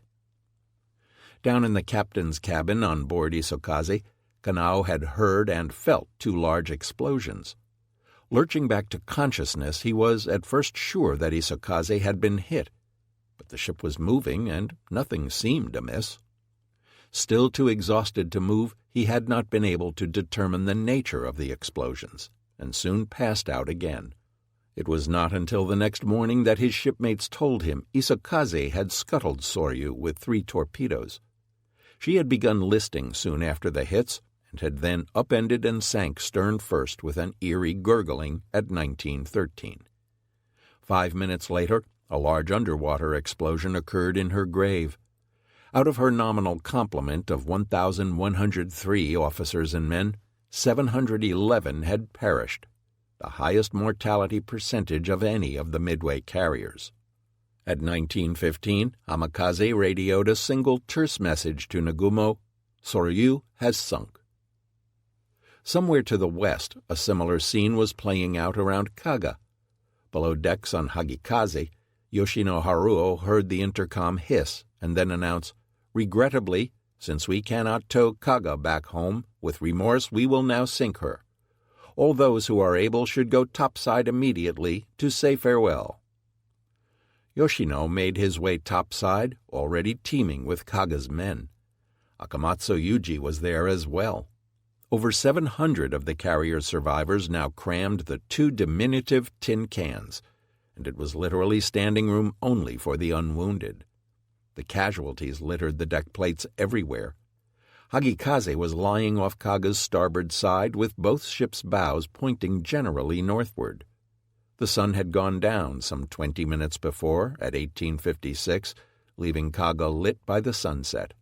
Down in the captain's cabin on board Isokaze, Kanao had heard and felt 2 large explosions. Lurching back to consciousness, he was at first sure that Isokaze had been hit, but the ship was moving and nothing seemed amiss. Still too exhausted to move, he had not been able to determine the nature of the explosions, and soon passed out again. It was not until the next morning that his shipmates told him Isokaze had scuttled Soryu with 3 torpedoes. She had begun listing soon after the hits, and had then upended and sank stern first with an eerie gurgling at 1913. 5 minutes later, a large underwater explosion occurred in her grave. Out of her nominal complement of 1,103 officers and men, 711 had perished, the highest mortality percentage of any of the Midway carriers. At 19:15, Hamikaze radioed a single terse message to Nagumo, "Soryu has sunk." Somewhere to the west, a similar scene was playing out around Kaga. Below decks on Hagikaze, Yoshino Haruo heard the intercom hiss and then announce, "Regrettably, since we cannot tow Kaga back home, with remorse we will now sink her. All those who are able should go topside immediately to say farewell." Yoshino made his way topside, already teeming with Kaga's men. Akamatsu Yuji was there as well. Over 700 of the carrier's survivors now crammed the 2 diminutive tin cans, and it was literally standing room only for the unwounded. The casualties littered the deck plates everywhere. Hagikaze was lying off Kaga's starboard side with both ships' bows pointing generally northward. The sun had gone down some 20 minutes before, at 1856, leaving Kaga lit by the sunset.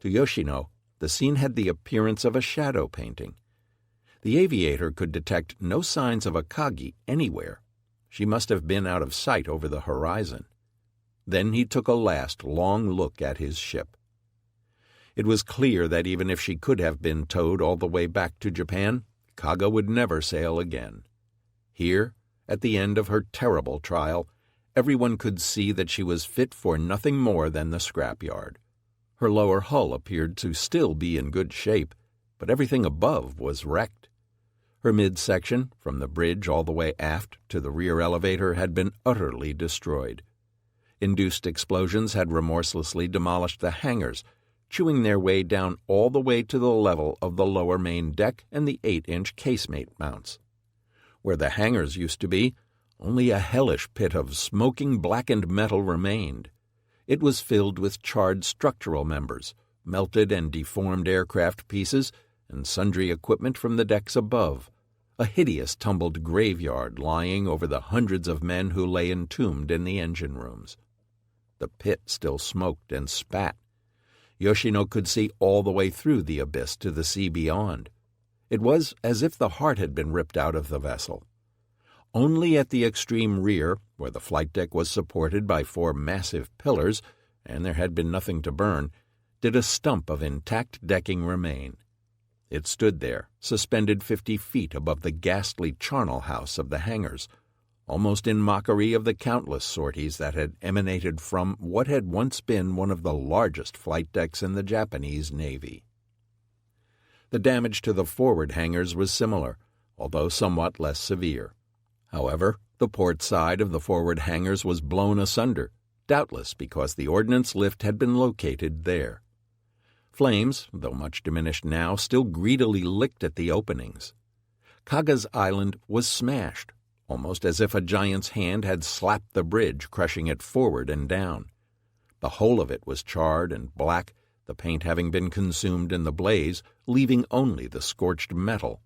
To Yoshino, the scene had the appearance of a shadow painting. The aviator could detect no signs of a Kagi anywhere. She must have been out of sight over the horizon. Then he took a last long look at his ship. It was clear that even if she could have been towed all the way back to Japan, Kaga would never sail again. Here, at the end of her terrible trial, everyone could see that she was fit for nothing more than the scrapyard. Her lower hull appeared to still be in good shape, but everything above was wrecked. Her midsection, from the bridge all the way aft to the rear elevator, had been utterly destroyed. Induced explosions had remorselessly demolished the hangars, chewing their way down all the way to the level of the lower main deck and the 8-inch casemate mounts. Where the hangars used to be, only a hellish pit of smoking blackened metal remained. It was filled with charred structural members, melted and deformed aircraft pieces, and sundry equipment from the decks above. a hideous tumbled graveyard lying over the hundreds of men who lay entombed in the engine rooms. The pit still smoked and spat. Yoshino could see all the way through the abyss to the sea beyond. It was as if the heart had been ripped out of the vessel. Only at the extreme rear, where the flight deck was supported by 4 massive pillars, and there had been nothing to burn, did a stump of intact decking remain. It stood there, suspended 50 feet above the ghastly charnel house of the hangars, almost in mockery of the countless sorties that had emanated from what had once been one of the largest flight decks in the Japanese Navy. The damage to the forward hangars was similar, although somewhat less severe. However, the port side of the forward hangars was blown asunder, doubtless because the ordnance lift had been located there. Flames, though much diminished now, still greedily licked at the openings. Kaga's island was smashed, almost as if a giant's hand had slapped the bridge, crushing it forward and down. The whole of it was charred and black, the paint having been consumed in the blaze, leaving only the scorched metal.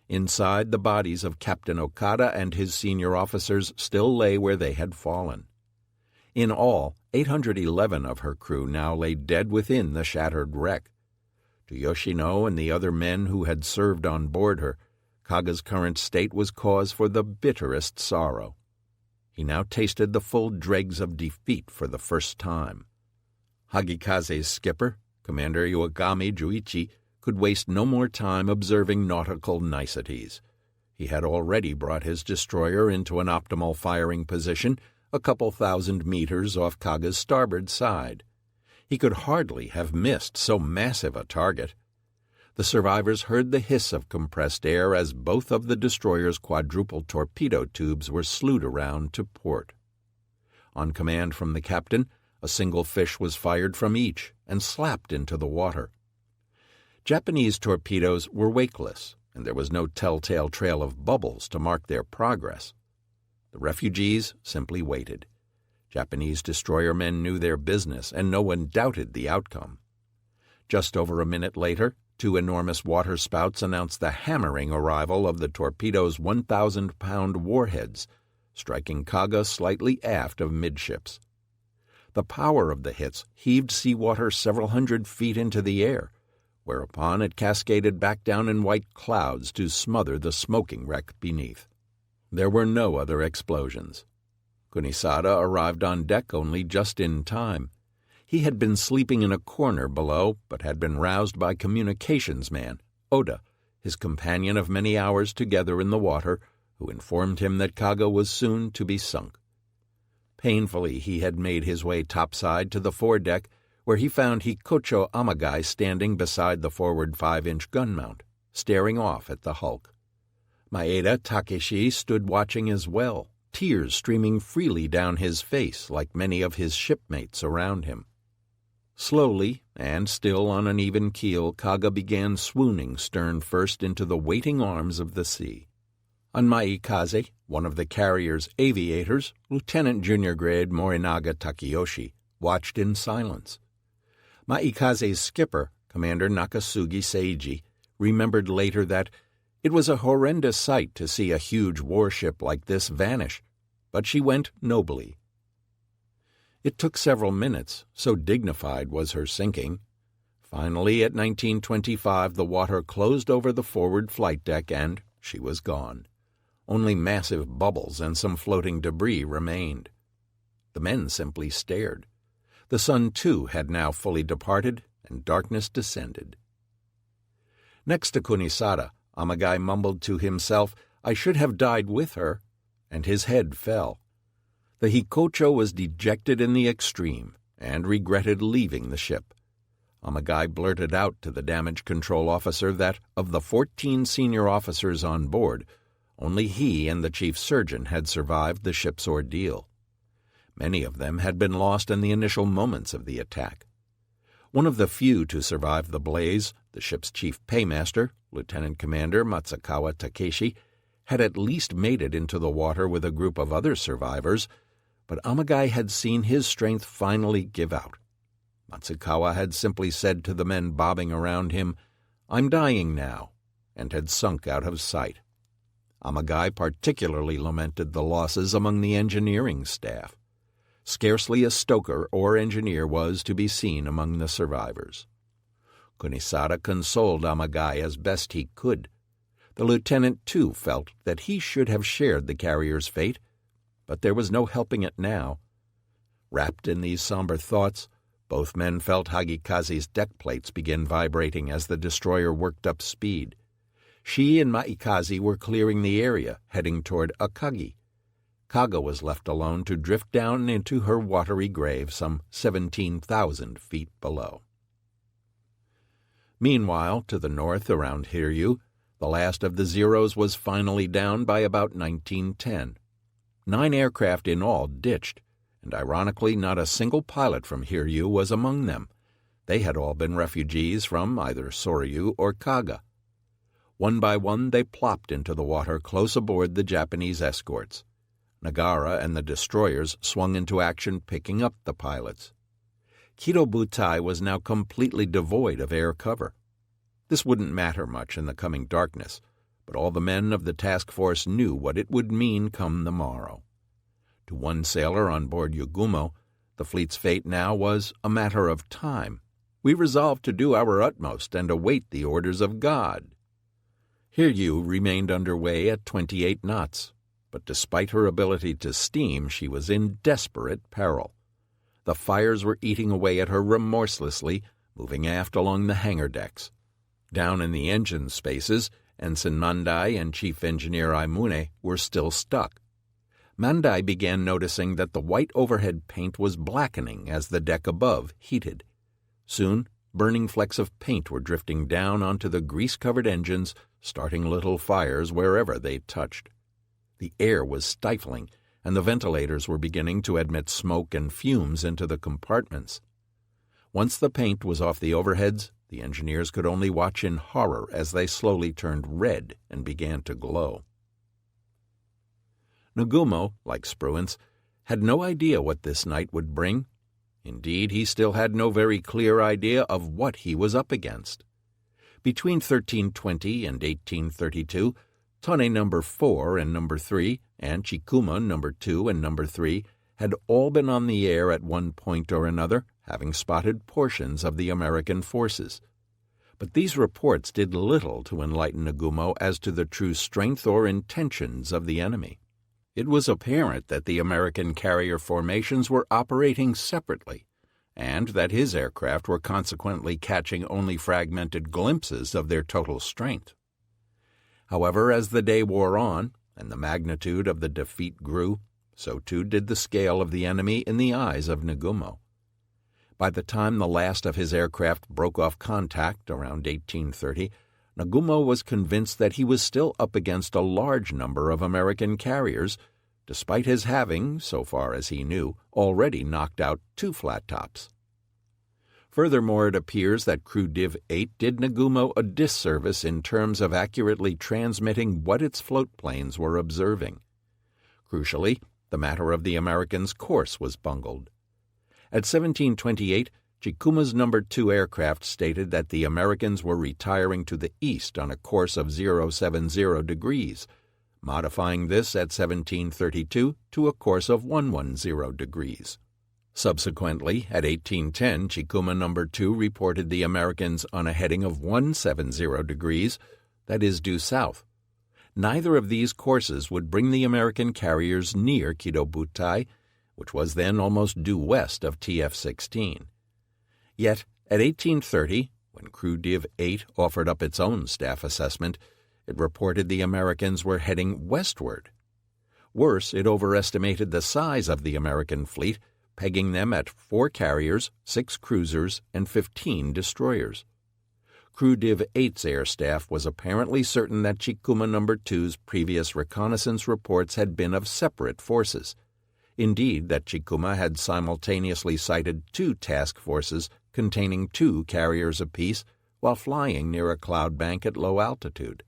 Inside, the bodies of Captain Okada and his senior officers still lay where they had fallen. In all, 811 of her crew now lay dead within the shattered wreck. To Yoshino and the other men who had served on board her, Kaga's current state was cause for the bitterest sorrow. He now tasted the full dregs of defeat for the first time. Hagikaze's skipper, Commander Iwagami Juichi, could waste no more time observing nautical niceties. He had already brought his destroyer into an optimal firing position a couple thousand meters off Kaga's starboard side. He could hardly have missed so massive a target. The survivors heard the hiss of compressed air as both of the destroyer's quadruple torpedo tubes were slewed around to port. On command from the captain, a single fish was fired from each and slapped into the water. Japanese torpedoes were wakeless, and there was no telltale trail of bubbles to mark their progress. The refugees simply waited. Japanese destroyer men knew their business, and no one doubted the outcome. Just over a minute later, 2 enormous waterspouts announced the hammering arrival of the torpedo's 1,000-pound warheads, striking Kaga slightly aft of midships. The power of the hits heaved seawater several hundred feet into the air, whereupon it cascaded back down in white clouds to smother the smoking wreck beneath. There were no other explosions. Kunisada arrived on deck only just in time. He had been sleeping in a corner below, but had been roused by communications man, Oda, his companion of many hours together in the water, who informed him that Kaga was soon to be sunk. Painfully he had made his way topside to the foredeck, where he found Hikocho Amagai standing beside the forward 5-inch gun mount, staring off at the hulk. Maeda Takeshi stood watching as well, tears streaming freely down his face like many of his shipmates around him. Slowly, and still on an even keel, Kaga began swooning stern first into the waiting arms of the sea. On Maikaze, one of the carrier's aviators, Lieutenant Junior Grade Morinaga Takeyoshi, watched in silence. Maikaze's skipper, Commander Nakasugi Seiji, remembered later that it was a horrendous sight to see a huge warship like this vanish, but she went nobly. It took several minutes, so dignified was her sinking. Finally, at 1925, the water closed over the forward flight deck and she was gone. Only massive bubbles and some floating debris remained. The men simply stared. The sun, too, had now fully departed, and darkness descended. Next to Kunisada, Amagai mumbled to himself, "I should have died with her," and his head fell. The Hikocho was dejected in the extreme, and regretted leaving the ship. Amagai blurted out to the damage control officer that, of the 14 senior officers on board, only he and the chief surgeon had survived the ship's ordeal. Many of them had been lost in the initial moments of the attack. One of the few to survive the blaze, the ship's chief paymaster, Lieutenant Commander Matsukawa Takeshi, had at least made it into the water with a group of other survivors, but Amagai had seen his strength finally give out. Matsukawa had simply said to the men bobbing around him, "I'm dying now," and had sunk out of sight. Amagai particularly lamented the losses among the engineering staff. Scarcely a stoker or engineer was to be seen among the survivors. Kunisada consoled Amagai as best he could. The lieutenant, too, felt that he should have shared the carrier's fate, but there was no helping it now. Wrapped in these somber thoughts, both men felt Hagikazi's deck plates begin vibrating as the destroyer worked up speed. She and Maikaze were clearing the area, heading toward Akagi. Kaga was left alone to drift down into her watery grave some 17,000 feet below. Meanwhile, to the north around Hiryu, the last of the Zeros was finally down by about 1910. 9 aircraft in all ditched, and ironically not a single pilot from Hiryu was among them. They had all been refugees from either Soryu or Kaga. One by one they plopped into the water close aboard the Japanese escorts. Nagara and the destroyers swung into action, picking up the pilots. Kido-Butai was now completely devoid of air cover. This wouldn't matter much in the coming darkness, but all the men of the task force knew what it would mean come the morrow. To one sailor on board Yagumo, the fleet's fate now was a matter of time. We resolved to do our utmost and await the orders of God. Hiryu remained underway at 28 knots, but despite her ability to steam, she was in desperate peril. The fires were eating away at her remorselessly, moving aft along the hangar decks. Down in the engine spaces, Ensign Mandai and Chief Engineer Aimune were still stuck. Mandai began noticing that the white overhead paint was blackening as the deck above heated. Soon, burning flecks of paint were drifting down onto the grease-covered engines, starting little fires wherever they touched. The air was stifling, and the ventilators were beginning to admit smoke and fumes into the compartments. Once the paint was off the overheads, the engineers could only watch in horror as they slowly turned red and began to glow. Nagumo, like Spruance, had no idea what this night would bring. Indeed, he still had no very clear idea of what he was up against. Between 1320 and 1832, Tone No. 4 and No. 3, and Chikuma No. 2 and No. 3 had all been on the air at one point or another, having spotted portions of the American forces. But these reports did little to enlighten Nagumo as to the true strength or intentions of the enemy. It was apparent that the American carrier formations were operating separately, and that his aircraft were consequently catching only fragmented glimpses of their total strength. However, as the day wore on, and the magnitude of the defeat grew, so too did the scale of the enemy in the eyes of Nagumo. By the time the last of his aircraft broke off contact around 1830, Nagumo was convinced that he was still up against a large number of American carriers, despite his having, so far as he knew, already knocked out 2 flat tops. Furthermore, it appears that Crew Div 8 did Nagumo a disservice in terms of accurately transmitting what its float planes were observing. Crucially, the matter of the Americans' course was bungled. At 1728, Chikuma's No. 2 aircraft stated that the Americans were retiring to the east on a course of 070 degrees, modifying this at 1732 to a course of 110 degrees. Subsequently, at 1810, Chikuma No. 2 reported the Americans on a heading of 170 degrees, that is, due south. Neither of these courses would bring the American carriers near Kido-Butai, which was then almost due west of TF-16. Yet, at 1830, when Crew Div 8 offered up its own staff assessment, it reported the Americans were heading westward. Worse, it overestimated the size of the American fleet, pegging them at 4 carriers, 6 cruisers, and 15 destroyers. Crew Div 8's air staff was apparently certain that Chikuma No. 2's previous reconnaissance reports had been of separate forces. Indeed, that Chikuma had simultaneously sighted 2 task forces containing 2 carriers apiece while flying near a cloud bank at low altitude.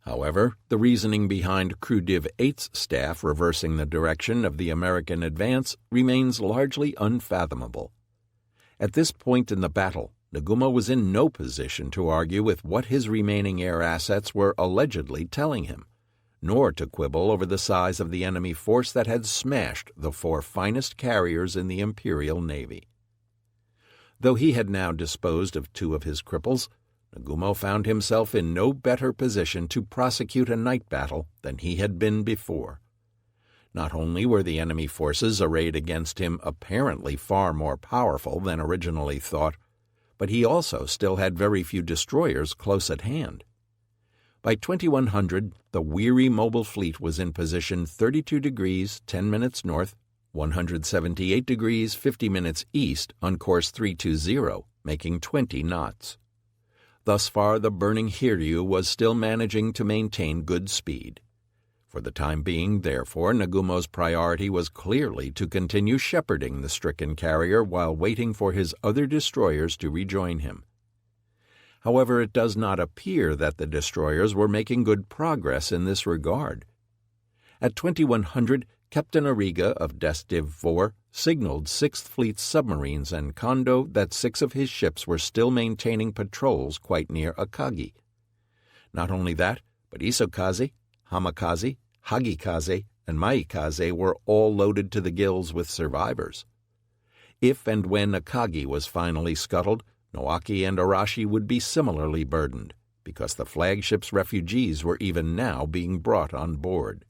However, the reasoning behind Crew Div 8's staff reversing the direction of the American advance remains largely unfathomable. At this point in the battle, Nagumo was in no position to argue with what his remaining air assets were allegedly telling him. nor to quibble over the size of the enemy force that had smashed the 4 finest carriers in the Imperial Navy. Though he had now disposed of 2 of his cripples, Nagumo found himself in no better position to prosecute a night battle than he had been before. Not only were the enemy forces arrayed against him apparently far more powerful than originally thought, but he also still had very few destroyers close at hand. By 2100, the weary mobile fleet was in position 32 degrees 10 minutes north, 178 degrees 50 minutes east on course 320, making 20 knots. Thus far, the burning Hiryu was still managing to maintain good speed. For the time being, therefore, Nagumo's priority was clearly to continue shepherding the stricken carrier while waiting for his other destroyers to rejoin him. However, it does not appear that the destroyers were making good progress in this regard. At 2100, Captain Ariga of Div 4 signaled 6th Fleet submarines and Kondo that 6 of his ships were still maintaining patrols quite near Akagi. Not only that, but Isokaze, Hamakaze, Hagikaze, and Maikaze were all loaded to the gills with survivors. If and when Akagi was finally scuttled, Noaki and Arashi would be similarly burdened, because the flagship's refugees were even now being brought on board.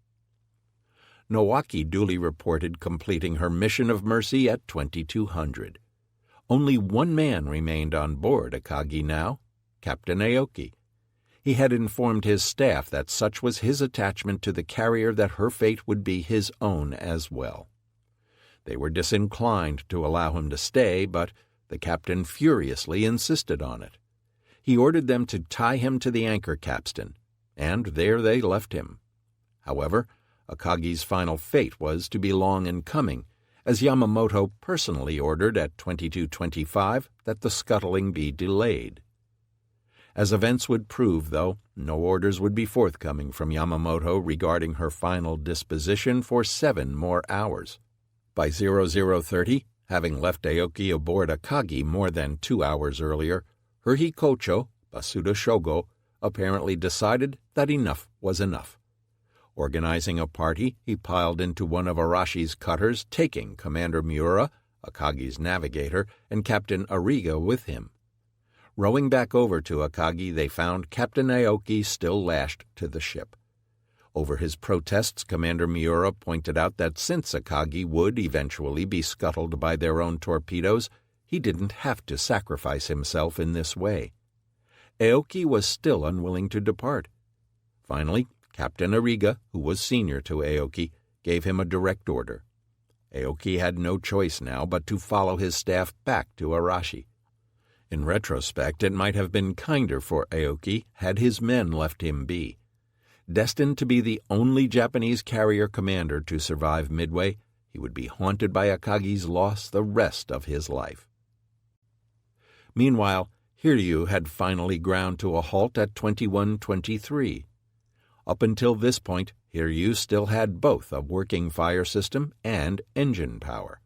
Noaki duly reported completing her mission of mercy at 2200. Only 1 man remained on board Akagi now, Captain Aoki. He had informed his staff that such was his attachment to the carrier that her fate would be his own as well. They were disinclined to allow him to stay, but the captain furiously insisted on it. He ordered them to tie him to the anchor capstan, and there they left him. However, Akagi's final fate was to be long in coming, as Yamamoto personally ordered at 22:25 that the scuttling be delayed. As events would prove, though, no orders would be forthcoming from Yamamoto regarding her final disposition for 7 more hours. By 0030, having left Aoki aboard Akagi more than 2 hours earlier, her Hikocho, Basuda Shogo, apparently decided that enough was enough. Organizing a party, he piled into one of Arashi's cutters, taking Commander Miura, Akagi's navigator, and Captain Ariga with him. Rowing back over to Akagi, they found Captain Aoki still lashed to the ship. Over his protests, Commander Miura pointed out that since Akagi would eventually be scuttled by their own torpedoes, he didn't have to sacrifice himself in this way. Aoki was still unwilling to depart. Finally, Captain Ariga, who was senior to Aoki, gave him a direct order. Aoki had no choice now but to follow his staff back to Arashi. In retrospect, it might have been kinder for Aoki had his men left him be. Destined to be the only Japanese carrier commander to survive Midway, he would be haunted by Akagi's loss the rest of his life. Meanwhile, Hiryu had finally ground to a halt at 21:23. Up until this point, Hiryu still had both a working fire system and engine power.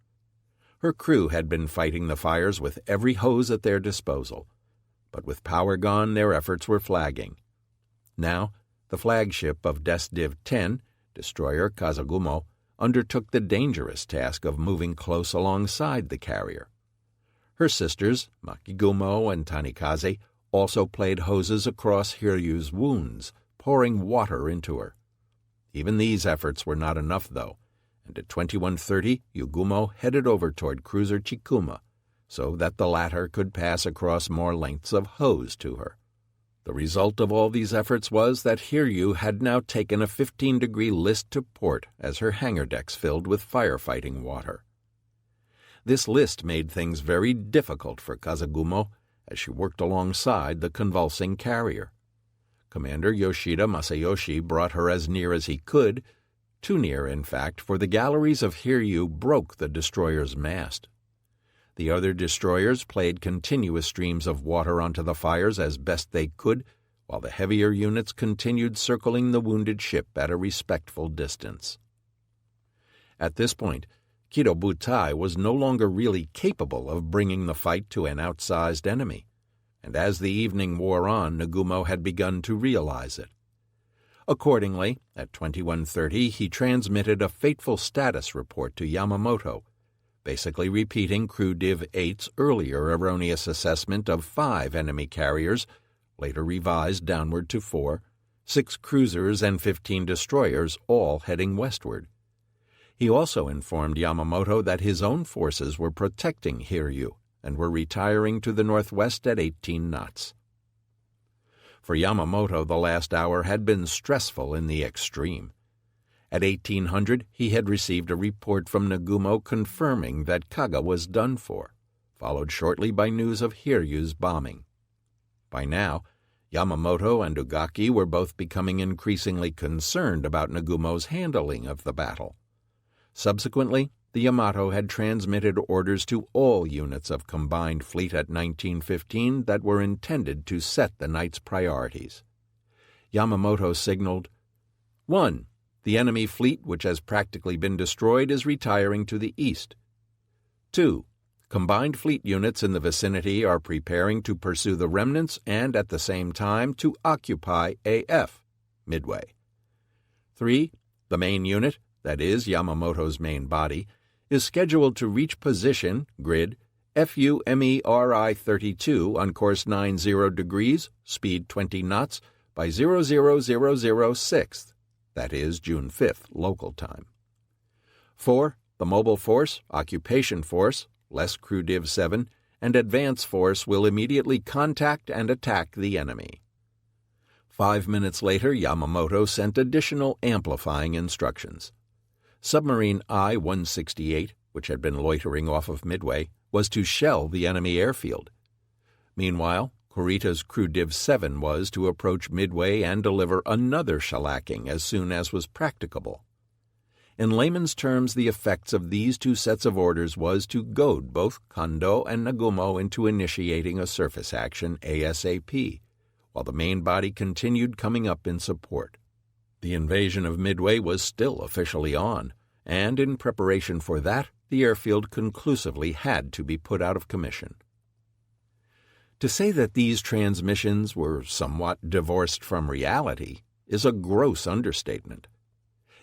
Her crew had been fighting the fires with every hose at their disposal, but with power gone, their efforts were flagging. Now, the flagship of Div 10, destroyer Kazagumo, undertook the dangerous task of moving close alongside the carrier. Her sisters, Makigumo and Tanikaze, also played hoses across Hiryu's wounds, pouring water into her. Even these efforts were not enough, though, and at 21:30 Yugumo headed over toward cruiser Chikuma, so that the latter could pass across more lengths of hose to her. The result of all these efforts was that Hiryu had now taken a 15-degree list to port as her hangar decks filled with firefighting water. This list made things very difficult for Kazagumo as she worked alongside the convulsing carrier. Commander Yoshida Masayoshi brought her as near as he could, too near, in fact, for the galleries of Hiryu broke the destroyer's mast. The other destroyers played continuous streams of water onto the fires as best they could, while the heavier units continued circling the wounded ship at a respectful distance. At this point, Kido Butai was no longer really capable of bringing the fight to an outsized enemy, and as the evening wore on, Nagumo had begun to realize it. Accordingly, at 21:30, he transmitted a fateful status report to Yamamoto, basically repeating Crew Div 8's earlier erroneous assessment of 5 enemy carriers, later revised downward to 4, 6 cruisers and 15 destroyers, all heading westward. He also informed Yamamoto that his own forces were protecting Hiryu and were retiring to the northwest at 18 knots. For Yamamoto, the last hour had been stressful in the extreme. At 1800, he had received a report from Nagumo confirming that Kaga was done for, followed shortly by news of Hiryu's bombing. By now, Yamamoto and Ugaki were both becoming increasingly concerned about Nagumo's handling of the battle. Subsequently, the Yamato had transmitted orders to all units of Combined Fleet at 1915 that were intended to set the night's priorities. Yamamoto signaled, 1. The enemy fleet, which has practically been destroyed, is retiring to the east. 2. Combined Fleet units in the vicinity are preparing to pursue the remnants and, at the same time, to occupy AF, Midway. 3. The main unit, that is, Yamamoto's main body, is scheduled to reach position, grid, FUMERI 32 on course 90 degrees, speed 20 knots, by 0006, that is, June 5th, local time. 4. The mobile force, occupation force, less Crew Div 7, and advance force will immediately contact and attack the enemy. 5 minutes later, Yamamoto sent additional amplifying instructions. Submarine I-168, which had been loitering off of Midway, was to shell the enemy airfield. Meanwhile, Kurita's Crew Div 7 was to approach Midway and deliver another shellacking as soon as was practicable. In layman's terms, the effects of these two sets of orders was to goad both Kondo and Nagumo into initiating a surface action ASAP, while the main body continued coming up in support. The invasion of Midway was still officially on, and in preparation for that, the airfield conclusively had to be put out of commission. To say that these transmissions were somewhat divorced from reality is a gross understatement.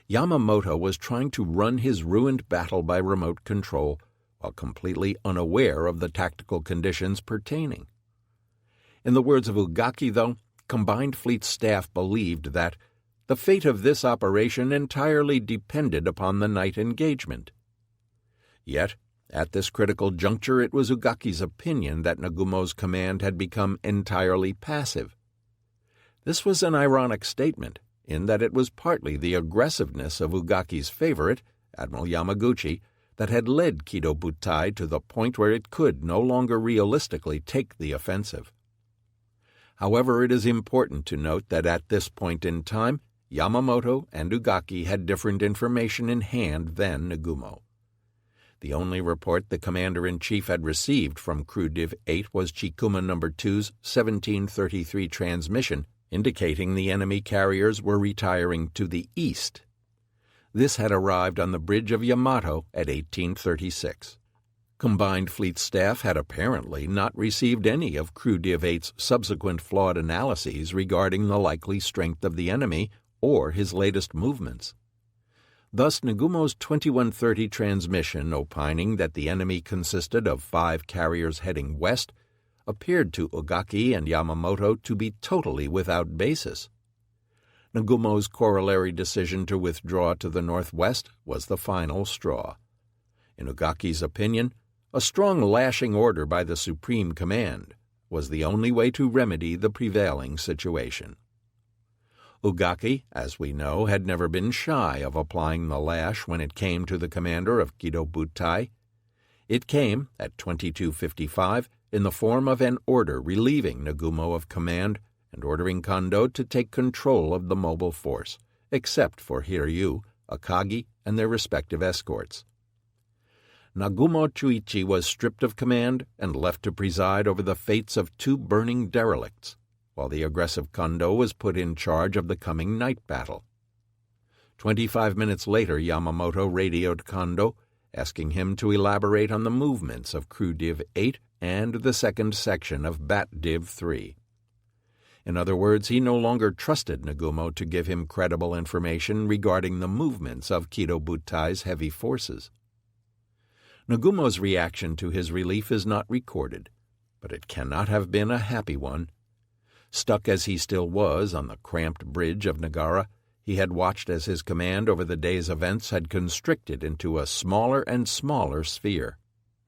Yamamoto was trying to run his ruined battle by remote control while completely unaware of the tactical conditions pertaining. In the words of Ugaki, though, Combined Fleet staff believed that the fate of this operation entirely depended upon the night engagement. Yet, at this critical juncture, it was Ugaki's opinion that Nagumo's command had become entirely passive. This was an ironic statement, in that it was partly the aggressiveness of Ugaki's favorite, Admiral Yamaguchi, that had led Kido Butai to the point where it could no longer realistically take the offensive. However, it is important to note that at this point in time, Yamamoto and Ugaki had different information in hand than Nagumo. The only report the Commander-in-Chief had received from Crew Div 8 was Chikuma No. 2's 1733 transmission, indicating the enemy carriers were retiring to the east. This had arrived on the bridge of Yamato at 1836. Combined Fleet staff had apparently not received any of Crew Div 8's subsequent flawed analyses regarding the likely strength of the enemy or his latest movements. Thus, Nagumo's 2130 transmission opining that the enemy consisted of 5 carriers heading west appeared to Ugaki and Yamamoto to be totally without basis. Nagumo's corollary decision to withdraw to the northwest was the final straw. In Ugaki's opinion, a strong lashing order by the Supreme Command was the only way to remedy the prevailing situation. Ugaki, as we know, had never been shy of applying the lash when it came to the commander of Kido Butai. It came, at 22:55, in the form of an order relieving Nagumo of command and ordering Kondo to take control of the mobile force, except for Hiryu, Akagi, and their respective escorts. Nagumo Chuichi was stripped of command and left to preside over the fates of 2 burning derelicts, while the aggressive Kondo was put in charge of the coming night battle. 25 minutes later, Yamamoto radioed Kondo, asking him to elaborate on the movements of Crew Div 8 and the second section of Bat Div 3. In other words, he no longer trusted Nagumo to give him credible information regarding the movements of Kido Butai's heavy forces. Nagumo's reaction to his relief is not recorded, but it cannot have been a happy one. Stuck as he still was on the cramped bridge of Nagara, he had watched as his command over the day's events had constricted into a smaller and smaller sphere.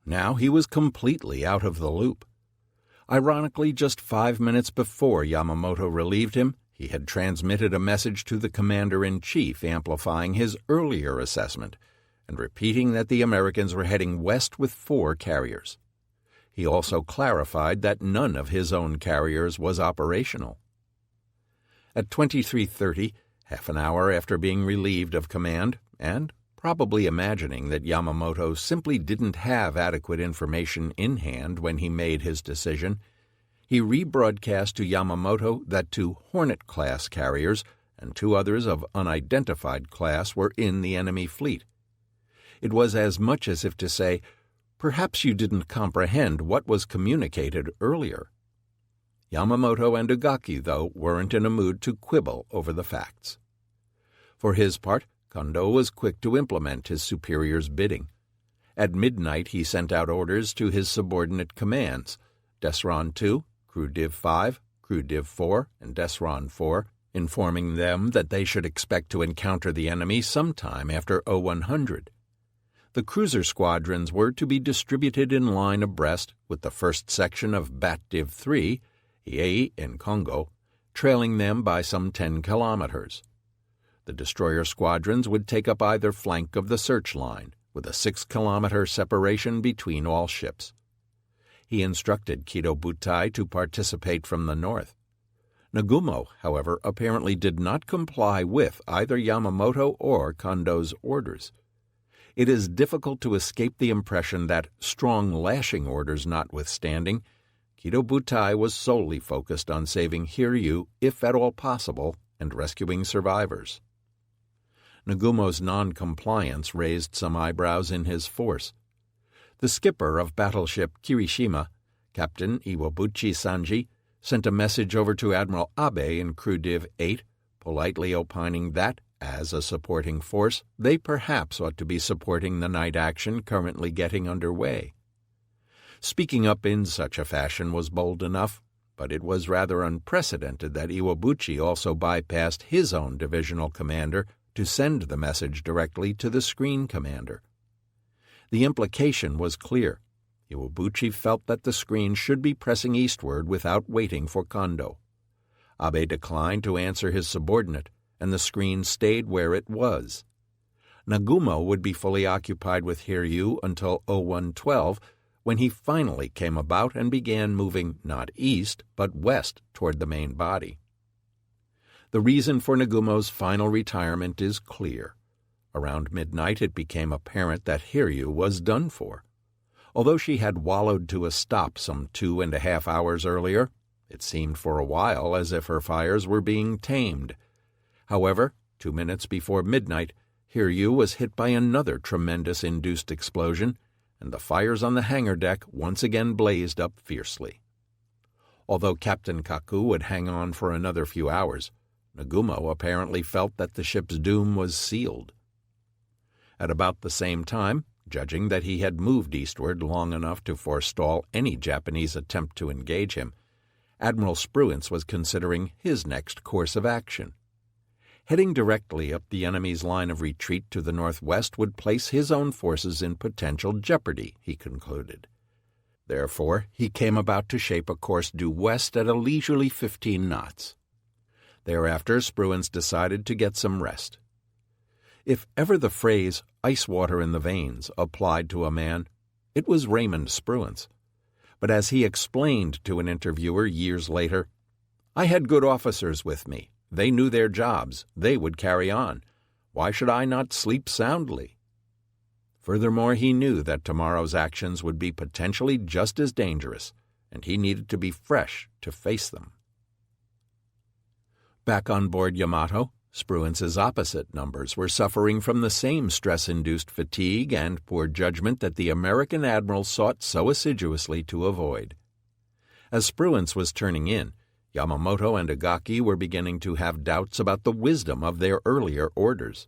Now he was completely out of the loop. Ironically, just 5 minutes before Yamamoto relieved him, he had transmitted a message to the commander-in-chief amplifying his earlier assessment and repeating that the Americans were heading west with 4 carriers. He also clarified that none of his own carriers was operational. At 23:30, half an hour after being relieved of command, and probably imagining that Yamamoto simply didn't have adequate information in hand when he made his decision, he rebroadcast to Yamamoto that 2 Hornet-class carriers and 2 others of unidentified class were in the enemy fleet. It was as much as if to say, "Perhaps you didn't comprehend what was communicated earlier." Yamamoto and Ugaki, though, weren't in a mood to quibble over the facts. For his part, Kondo was quick to implement his superior's bidding. At midnight he sent out orders to his subordinate commands, Desron 2, Crew Div 5, Crew Div 4, and Desron 4, informing them that they should expect to encounter the enemy sometime after 0100. The cruiser squadrons were to be distributed in line abreast, with the first section of Bat Div 3, Iei in Congo, trailing them by some 10 kilometers. The destroyer squadrons would take up either flank of the search line, with a 6-kilometer separation between all ships. He instructed Kido Butai to participate from the north. Nagumo, however, apparently did not comply with either Yamamoto or Kondo's orders. It is difficult to escape the impression that, strong lashing orders notwithstanding, Kido Butai was solely focused on saving Hiryu, if at all possible, and rescuing survivors. Nagumo's non-compliance raised some eyebrows in his force. The skipper of battleship Kirishima, Captain Iwabuchi Sanji, sent a message over to Admiral Abe in Crew Div 8, politely opining that, as a supporting force, they perhaps ought to be supporting the night action currently getting underway. Speaking up in such a fashion was bold enough, but it was rather unprecedented that Iwabuchi also bypassed his own divisional commander to send the message directly to the screen commander. The implication was clear. Iwabuchi felt that the screen should be pressing eastward without waiting for Kondo. Abe declined to answer his subordinate, and the screen stayed where it was. Nagumo would be fully occupied with Hiryu until 0112, when he finally came about and began moving not east, but west toward the main body. The reason for Nagumo's final retirement is clear. Around midnight it became apparent that Hiryu was done for. Although she had wallowed to a stop some 2.5 hours earlier, it seemed for a while as if her fires were being tamed. However, 2 minutes before midnight, Hiryu was hit by another tremendous induced explosion, and the fires on the hangar deck once again blazed up fiercely. Although Captain Kaku would hang on for another few hours, Nagumo apparently felt that the ship's doom was sealed. At about the same time, judging that he had moved eastward long enough to forestall any Japanese attempt to engage him, Admiral Spruance was considering his next course of action. Heading directly up the enemy's line of retreat to the northwest would place his own forces in potential jeopardy, he concluded. Therefore, he came about to shape a course due west at a leisurely 15 knots. Thereafter, Spruance decided to get some rest. If ever the phrase "ice water in the veins" applied to a man, it was Raymond Spruance. But as he explained to an interviewer years later, "I had good officers with me. They knew their jobs. They would carry on. Why should I not sleep soundly?" Furthermore, he knew that tomorrow's actions would be potentially just as dangerous, and he needed to be fresh to face them. Back on board Yamato, Spruance's opposite numbers were suffering from the same stress-induced fatigue and poor judgment that the American admiral sought so assiduously to avoid. As Spruance was turning in, Yamamoto and Ugaki were beginning to have doubts about the wisdom of their earlier orders.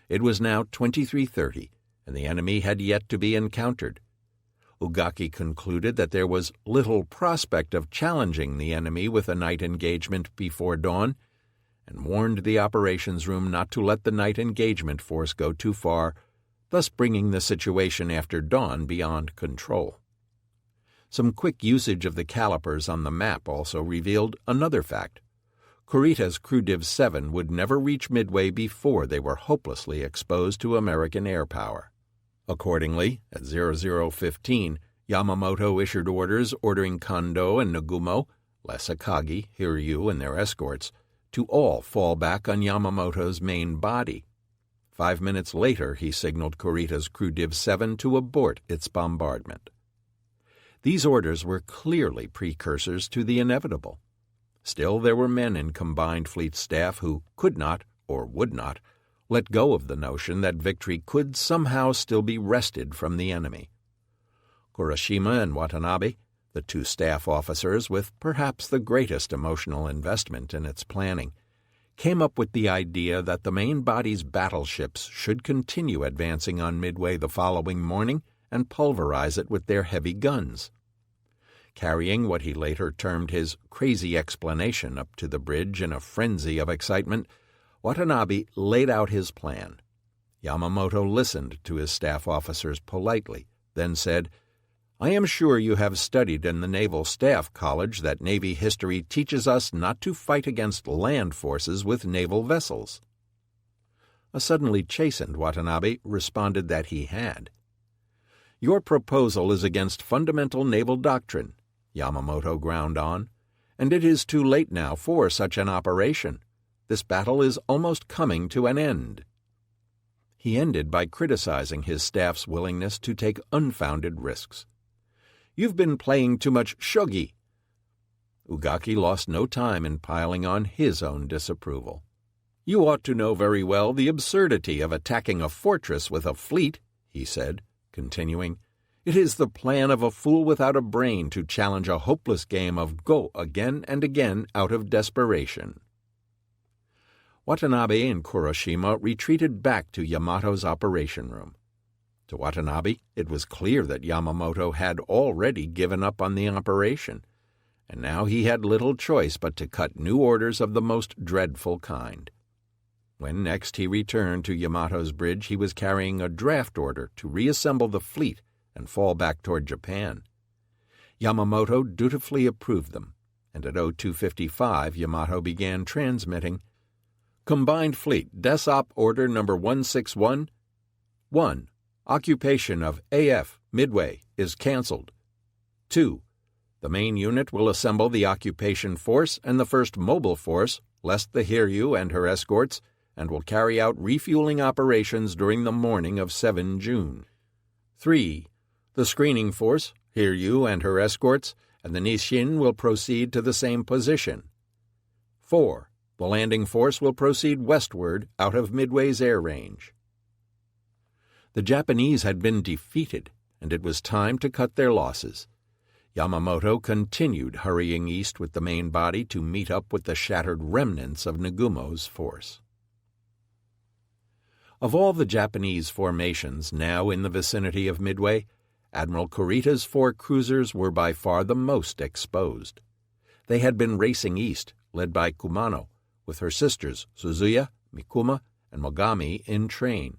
It was now 23:30, and the enemy had yet to be encountered. Ugaki concluded that there was little prospect of challenging the enemy with a night engagement before dawn, and warned the operations room not to let the night engagement force go too far, thus bringing the situation after dawn beyond control. Some quick usage of the calipers on the map also revealed another fact. Kurita's Crew Div 7 would never reach Midway before they were hopelessly exposed to American air power. Accordingly, at 00:15, Yamamoto issued orders ordering Kondo and Nagumo, less Akagi, Hiryu, and their escorts, to all fall back on Yamamoto's main body. 5 minutes later, he signaled Kurita's Crew Div 7 to abort its bombardment. These orders were clearly precursors to the inevitable. Still, there were men in Combined Fleet staff who could not, or would not, let go of the notion that victory could somehow still be wrested from the enemy. Kurashima and Watanabe, the two staff officers with perhaps the greatest emotional investment in its planning, came up with the idea that the main body's battleships should continue advancing on Midway the following morning and pulverize it with their heavy guns. Carrying what he later termed his crazy explanation up to the bridge in a frenzy of excitement, Watanabe laid out his plan. Yamamoto listened to his staff officers politely, then said, "I am sure you have studied in the Naval Staff College that Navy history teaches us not to fight against land forces with naval vessels." A suddenly chastened Watanabe responded that he had. "Your proposal is against fundamental naval doctrine," Yamamoto ground on, "and it is too late now for such an operation. This battle is almost coming to an end." He ended by criticizing his staff's willingness to take unfounded risks. "You've been playing too much shogi." Ugaki lost no time in piling on his own disapproval. "You ought to know very well the absurdity of attacking a fortress with a fleet," he said, continuing, "It is the plan of a fool without a brain to challenge a hopeless game of go again and again out of desperation." Watanabe and Kurashima retreated back to Yamato's operation room. To Watanabe, it was clear that Yamamoto had already given up on the operation, and now he had little choice but to cut new orders of the most dreadful kind. When next he returned to Yamato's bridge, he was carrying a draft order to reassemble the fleet and fall back toward Japan. Yamamoto dutifully approved them, and at 02:55 Yamato began transmitting, "Combined Fleet, DESOP Order Number 161. 1. Occupation of AF, Midway, is cancelled. 2. The main unit will assemble the occupation force and the first mobile force, less the Hiryu and her escorts, and will carry out refueling operations during the morning of 7 June. 3. The screening force, Hiryu and her escorts, and the Nishin will proceed to the same position. 4. The landing force will proceed westward out of Midway's air range." The Japanese had been defeated, and it was time to cut their losses. Yamamoto continued hurrying east with the main body to meet up with the shattered remnants of Nagumo's force. Of all the Japanese formations now in the vicinity of Midway, Admiral Kurita's 4 cruisers were by far the most exposed. They had been racing east, led by Kumano, with her sisters Suzuya, Mikuma, and Mogami in train.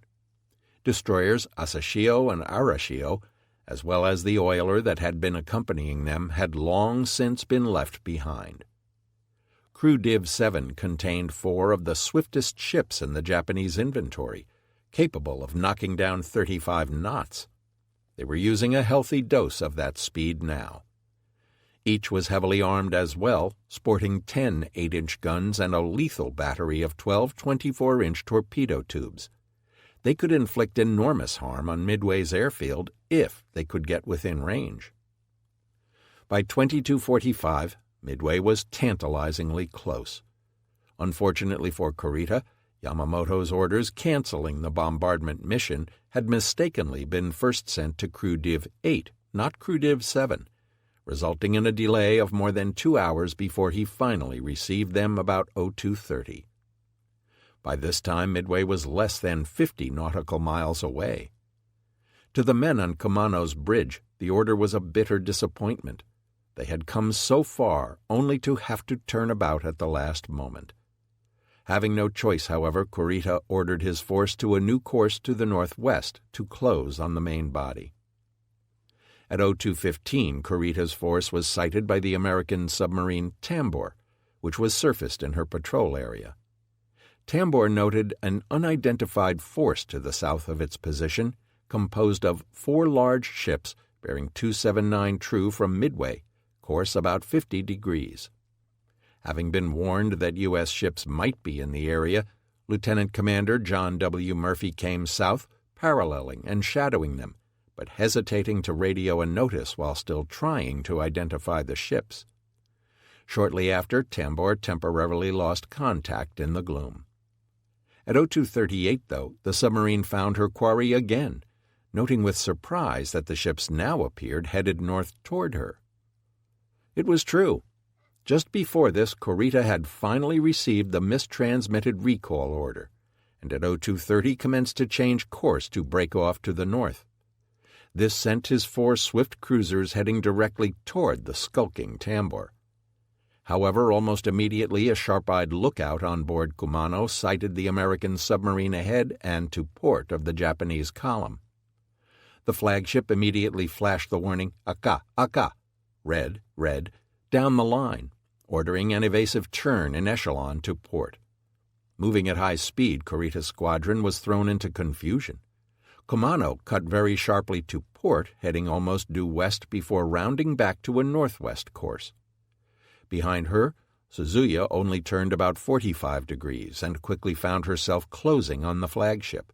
Destroyers Asashio and Arashio, as well as the oiler that had been accompanying them, had long since been left behind. Crew Div 7 contained 4 of the swiftest ships in the Japanese inventory, capable of knocking down 35 knots. They were using a healthy dose of that speed now. Each was heavily armed as well, sporting 10 8-inch guns and a lethal battery of 12 24-inch torpedo tubes. They could inflict enormous harm on Midway's airfield if they could get within range. By 22:45, Midway was tantalizingly close. Unfortunately for Kurita, Yamamoto's orders canceling the bombardment mission had mistakenly been first sent to Crew Div 8, not Crew Div 7, resulting in a delay of more than 2 hours before he finally received them about 02:30. By this time, Midway was less than 50 nautical miles away. To the men on Kumano's bridge, the order was a bitter disappointment. They had come so far only to have to turn about at the last moment. Having no choice, however, Kurita ordered his force to a new course to the northwest to close on the main body. At 02:15, Kurita's force was sighted by the American submarine Tambor, which was surfaced in her patrol area. Tambor noted an unidentified force to the south of its position, composed of 4 large ships bearing 279 true from Midway, course about 50 degrees. Having been warned that U.S. ships might be in the area, Lieutenant Commander John W. Murphy came south, paralleling and shadowing them, but hesitating to radio a notice while still trying to identify the ships. Shortly after, Tambor temporarily lost contact in the gloom. At 02:38, though, the submarine found her quarry again, noting with surprise that the ships now appeared headed north toward her. It was true. Just before this, Kurita had finally received the mistransmitted recall order, and at 02:30 commenced to change course to break off to the north. This sent his 4 swift cruisers heading directly toward the skulking Tambor. However, almost immediately a sharp-eyed lookout on board Kumano sighted the American submarine ahead and to port of the Japanese column. The flagship immediately flashed the warning, "Aka, Aka," red, red, down the line, ordering an evasive turn in echelon to port. Moving at high speed, Kurita's squadron was thrown into confusion. Kumano cut very sharply to port, heading almost due west before rounding back to a northwest course. Behind her, Suzuya only turned about 45 degrees and quickly found herself closing on the flagship.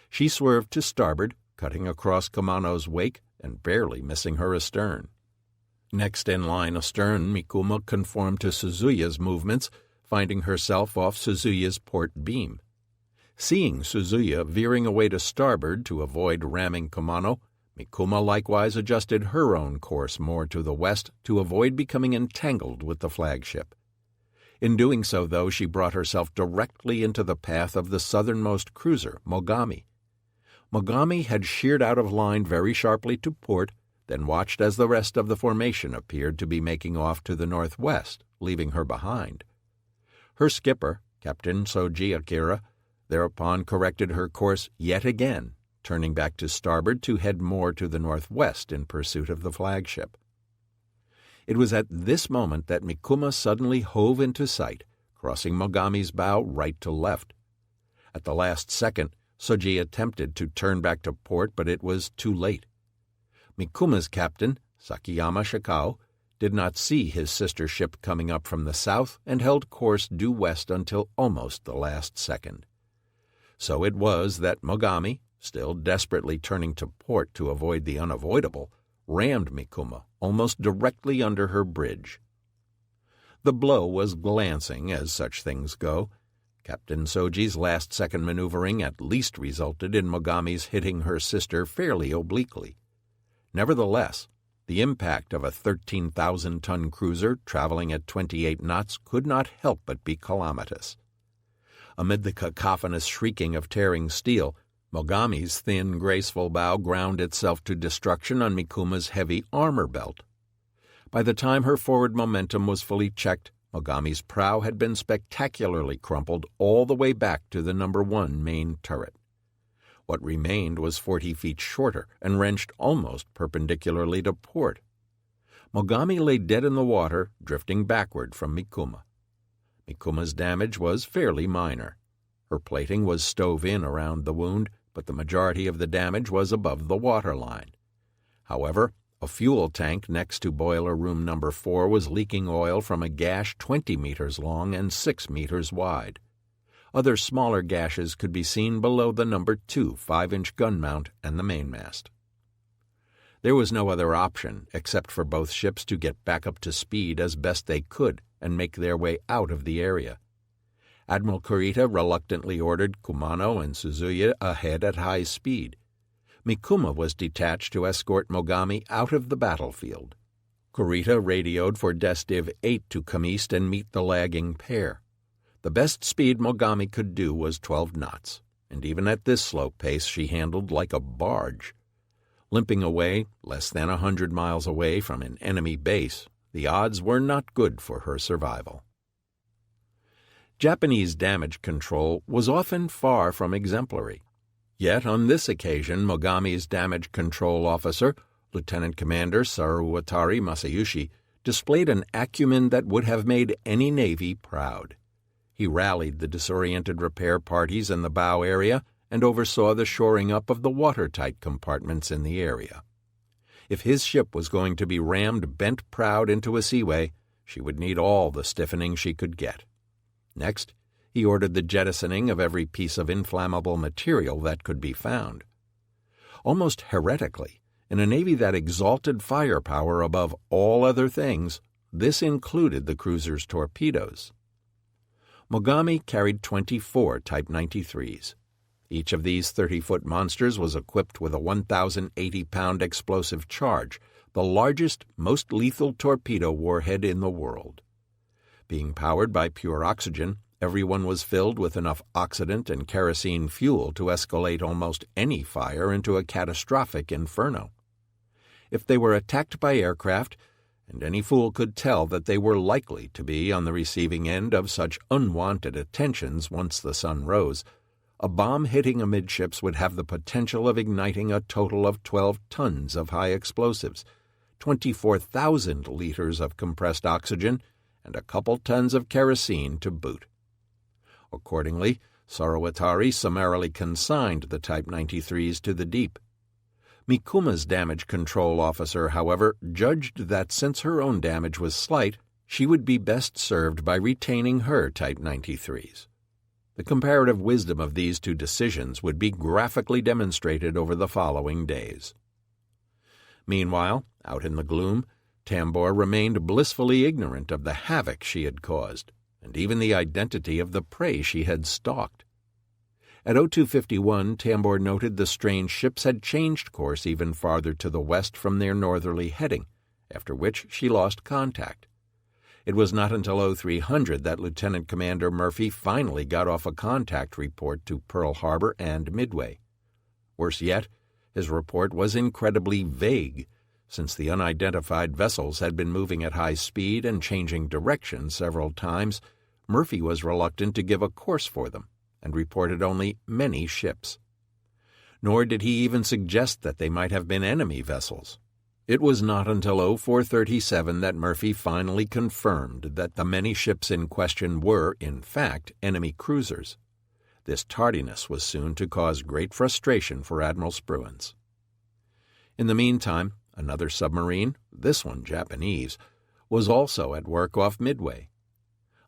She swerved to starboard, cutting across Kumano's wake and barely missing her astern. Next in line astern, Mikuma conformed to Suzuya's movements, finding herself off Suzuya's port beam. Seeing Suzuya veering away to starboard to avoid ramming Kumano, Mikuma likewise adjusted her own course more to the west to avoid becoming entangled with the flagship. In doing so, though, she brought herself directly into the path of the southernmost cruiser, Mogami. Mogami had sheered out of line very sharply to port, then watched as the rest of the formation appeared to be making off to the northwest, leaving her behind. Her skipper, Captain Soji Akira, thereupon corrected her course yet again, turning back to starboard to head more to the northwest in pursuit of the flagship. It was at this moment that Mikuma suddenly hove into sight, crossing Mogami's bow right to left. At the last second, Soji attempted to turn back to port, but it was too late. Mikuma's captain, Sakiyama Shikao, did not see his sister ship coming up from the south and held course due west until almost the last second. So it was that Mogami, still desperately turning to port to avoid the unavoidable, rammed Mikuma almost directly under her bridge. The blow was glancing, as such things go. Captain Soji's last-second maneuvering at least resulted in Mogami's hitting her sister fairly obliquely. Nevertheless, the impact of a 13,000-ton cruiser traveling at 28 knots could not help but be calamitous. Amid the cacophonous shrieking of tearing steel, Mogami's thin, graceful bow ground itself to destruction on Mikuma's heavy armor belt. By the time her forward momentum was fully checked, Mogami's prow had been spectacularly crumpled all the way back to the No. 1 main turret. What remained was 40 feet shorter and wrenched almost perpendicularly to port. Mogami lay dead in the water, drifting backward from Mikuma. Mikuma's damage was fairly minor. Her plating was stove in around the wound, but the majority of the damage was above the waterline. However, a fuel tank next to boiler room No. 4 was leaking oil from a gash 20 meters long and 6 meters wide. Other smaller gashes could be seen below the No. 2 5-inch gun mount and the mainmast. There was no other option except for both ships to get back up to speed as best they could and make their way out of the area. Admiral Kurita reluctantly ordered Kumano and Suzuya ahead at high speed. Mikuma was detached to escort Mogami out of the battlefield. Kurita radioed for Destiv 8 to come east and meet the lagging pair. The best speed Mogami could do was 12 knots, and even at this slow pace she handled like a barge. Limping away, less than 100 miles away from an enemy base, the odds were not good for her survival. Japanese damage control was often far from exemplary. Yet on this occasion Mogami's damage control officer, Lieutenant Commander Saruwatari Masayushi, displayed an acumen that would have made any navy proud. He rallied the disoriented repair parties in the bow area and oversaw the shoring up of the watertight compartments in the area. If his ship was going to be rammed bent proud into a seaway, she would need all the stiffening she could get. Next, he ordered the jettisoning of every piece of inflammable material that could be found. Almost heretically, in a navy that exalted firepower above all other things, this included the cruiser's torpedoes. Mogami carried 24 Type 93s. Each of these 30-foot monsters was equipped with a 1,080-pound explosive charge, the largest, most lethal torpedo warhead in the world. Being powered by pure oxygen, every one was filled with enough oxidant and kerosene fuel to escalate almost any fire into a catastrophic inferno. If they were attacked by aircraft, and any fool could tell that they were likely to be on the receiving end of such unwanted attentions once the sun rose, a bomb hitting amidships would have the potential of igniting a total of 12 tons of high explosives, 24,000 liters of compressed oxygen, and a couple tons of kerosene to boot. Accordingly, Saruwatari summarily consigned the Type 93s to the deep. Mikuma's damage control officer, however, judged that since her own damage was slight, she would be best served by retaining her Type 93s. The comparative wisdom of these two decisions would be graphically demonstrated over the following days. Meanwhile, out in the gloom, Tambor remained blissfully ignorant of the havoc she had caused, and even the identity of the prey she had stalked. At 0251, Tambor noted the strange ships had changed course even farther to the west from their northerly heading, after which she lost contact. It was not until 0300 that Lieutenant Commander Murphy finally got off a contact report to Pearl Harbor and Midway. Worse yet, his report was incredibly vague, since the unidentified vessels had been moving at high speed and changing direction several times. Murphy was reluctant to give a course for them, and reported only many ships. Nor did he even suggest that they might have been enemy vessels. It was not until 0437 that Murphy finally confirmed that the many ships in question were, in fact, enemy cruisers. This tardiness was soon to cause great frustration for Admiral Spruance. In the meantime, another submarine, this one Japanese, was also at work off Midway.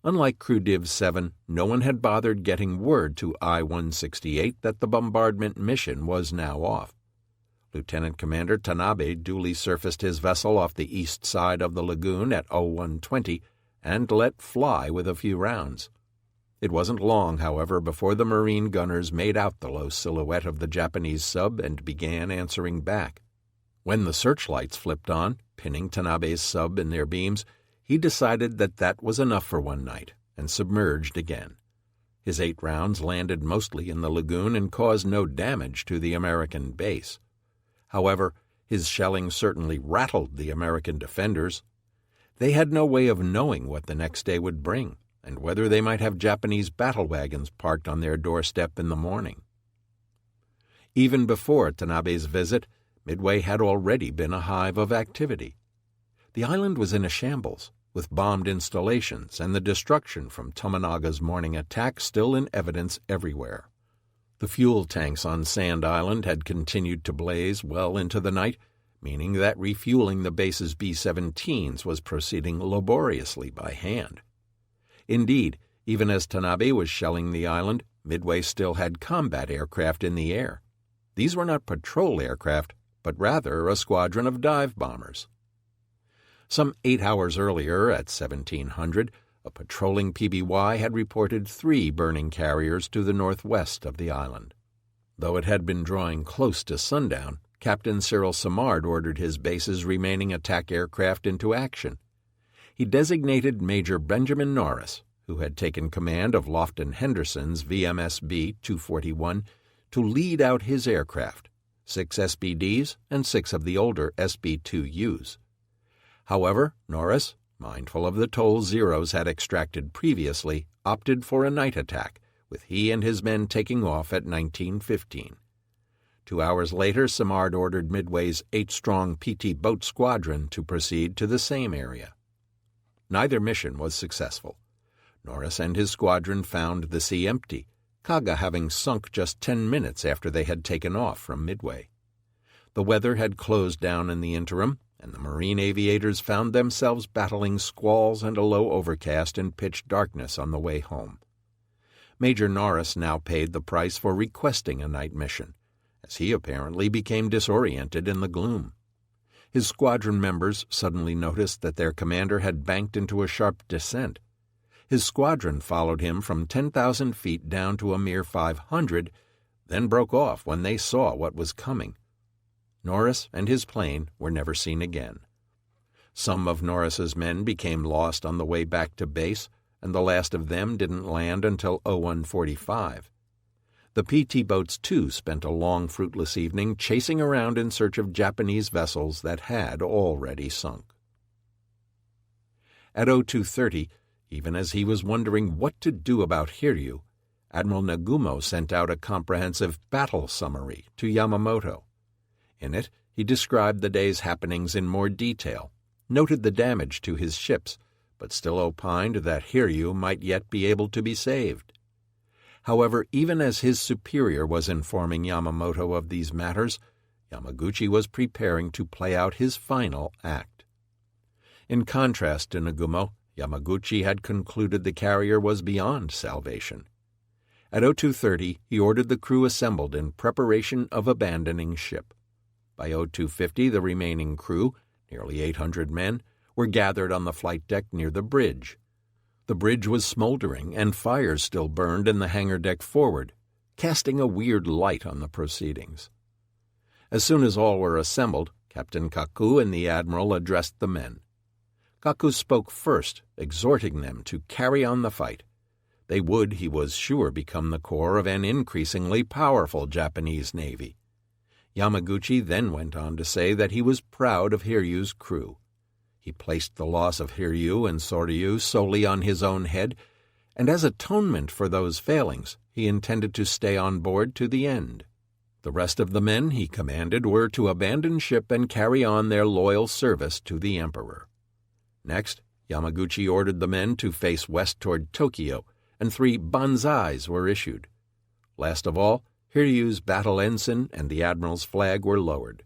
Unlike Crew Div 7, no one had bothered getting word to I-168 that the bombardment mission was now off. Lieutenant Commander Tanabe duly surfaced his vessel off the east side of the lagoon at 0120 and let fly with a few rounds. It wasn't long, however, before the Marine gunners made out the low silhouette of the Japanese sub and began answering back. When the searchlights flipped on, pinning Tanabe's sub in their beams, he decided that that was enough for one night, and submerged again. His 8 rounds landed mostly in the lagoon and caused no damage to the American base. However, his shelling certainly rattled the American defenders. They had no way of knowing what the next day would bring, and whether they might have Japanese battle wagons parked on their doorstep in the morning. Even before Tanabe's visit, Midway had already been a hive of activity. The island was in a shambles, with bombed installations and the destruction from Tomonaga's morning attack still in evidence everywhere. The fuel tanks on Sand Island had continued to blaze well into the night, meaning that refueling the base's B-17s was proceeding laboriously by hand. Indeed, even as Tanabe was shelling the island, Midway still had combat aircraft in the air. These were not patrol aircraft, but rather a squadron of dive bombers. Some 8 hours earlier, at 1700, a patrolling PBY had reported 3 burning carriers to the northwest of the island. Though it had been drawing close to sundown, Captain Cyril Simard ordered his base's remaining attack aircraft into action. He designated Major Benjamin Norris, who had taken command of Lofton Henderson's VMS-B 241, to lead out his aircraft, 6 SBDs and 6 of the older SB-2Us. However, Norris, mindful of the toll Zeros had extracted previously, opted for a night attack, with he and his men taking off at 19:15. 2 hours later, Simard ordered Midway's 8-strong PT boat squadron to proceed to the same area. Neither mission was successful. Norris and his squadron found the sea empty, Kaga having sunk just 10 minutes after they had taken off from Midway. The weather had closed down in the interim, and the marine aviators found themselves battling squalls and a low overcast and pitch darkness on the way home. Major Norris now paid the price for requesting a night mission, as he apparently became disoriented in the gloom. His squadron members suddenly noticed that their commander had banked into a sharp descent. His squadron followed him from 10,000 feet down to a mere 500, then broke off when they saw what was coming. Norris and his plane were never seen again. Some of Norris's men became lost on the way back to base, and the last of them didn't land until 01:45. The PT boats, too, spent a long, fruitless evening chasing around in search of Japanese vessels that had already sunk. At 02:30, even as he was wondering what to do about Hiryu, Admiral Nagumo sent out a comprehensive battle summary to Yamamoto. In it, he described the day's happenings in more detail, noted the damage to his ships, but still opined that Hiryu might yet be able to be saved. However, even as his superior was informing Yamamoto of these matters, Yamaguchi was preparing to play out his final act. In contrast to Nagumo, Yamaguchi had concluded the carrier was beyond salvation. At 02:30, he ordered the crew assembled in preparation of abandoning ship. By 02:50, the remaining crew, nearly 800 men, were gathered on the flight deck near the bridge. The bridge was smoldering, and fires still burned in the hangar deck forward, casting a weird light on the proceedings. As soon as all were assembled, Captain Kaku and the Admiral addressed the men. Kaku spoke first, exhorting them to carry on the fight. They would, he was sure, become the core of an increasingly powerful Japanese Navy. Yamaguchi then went on to say that he was proud of Hiryu's crew. He placed the loss of Hiryu and Soryu solely on his own head, and as atonement for those failings, he intended to stay on board to the end. The rest of the men he commanded were to abandon ship and carry on their loyal service to the Emperor. Next, Yamaguchi ordered the men to face west toward Tokyo, and 3 banzais were issued. Last of all, Hiryu's battle ensign and the Admiral's flag were lowered.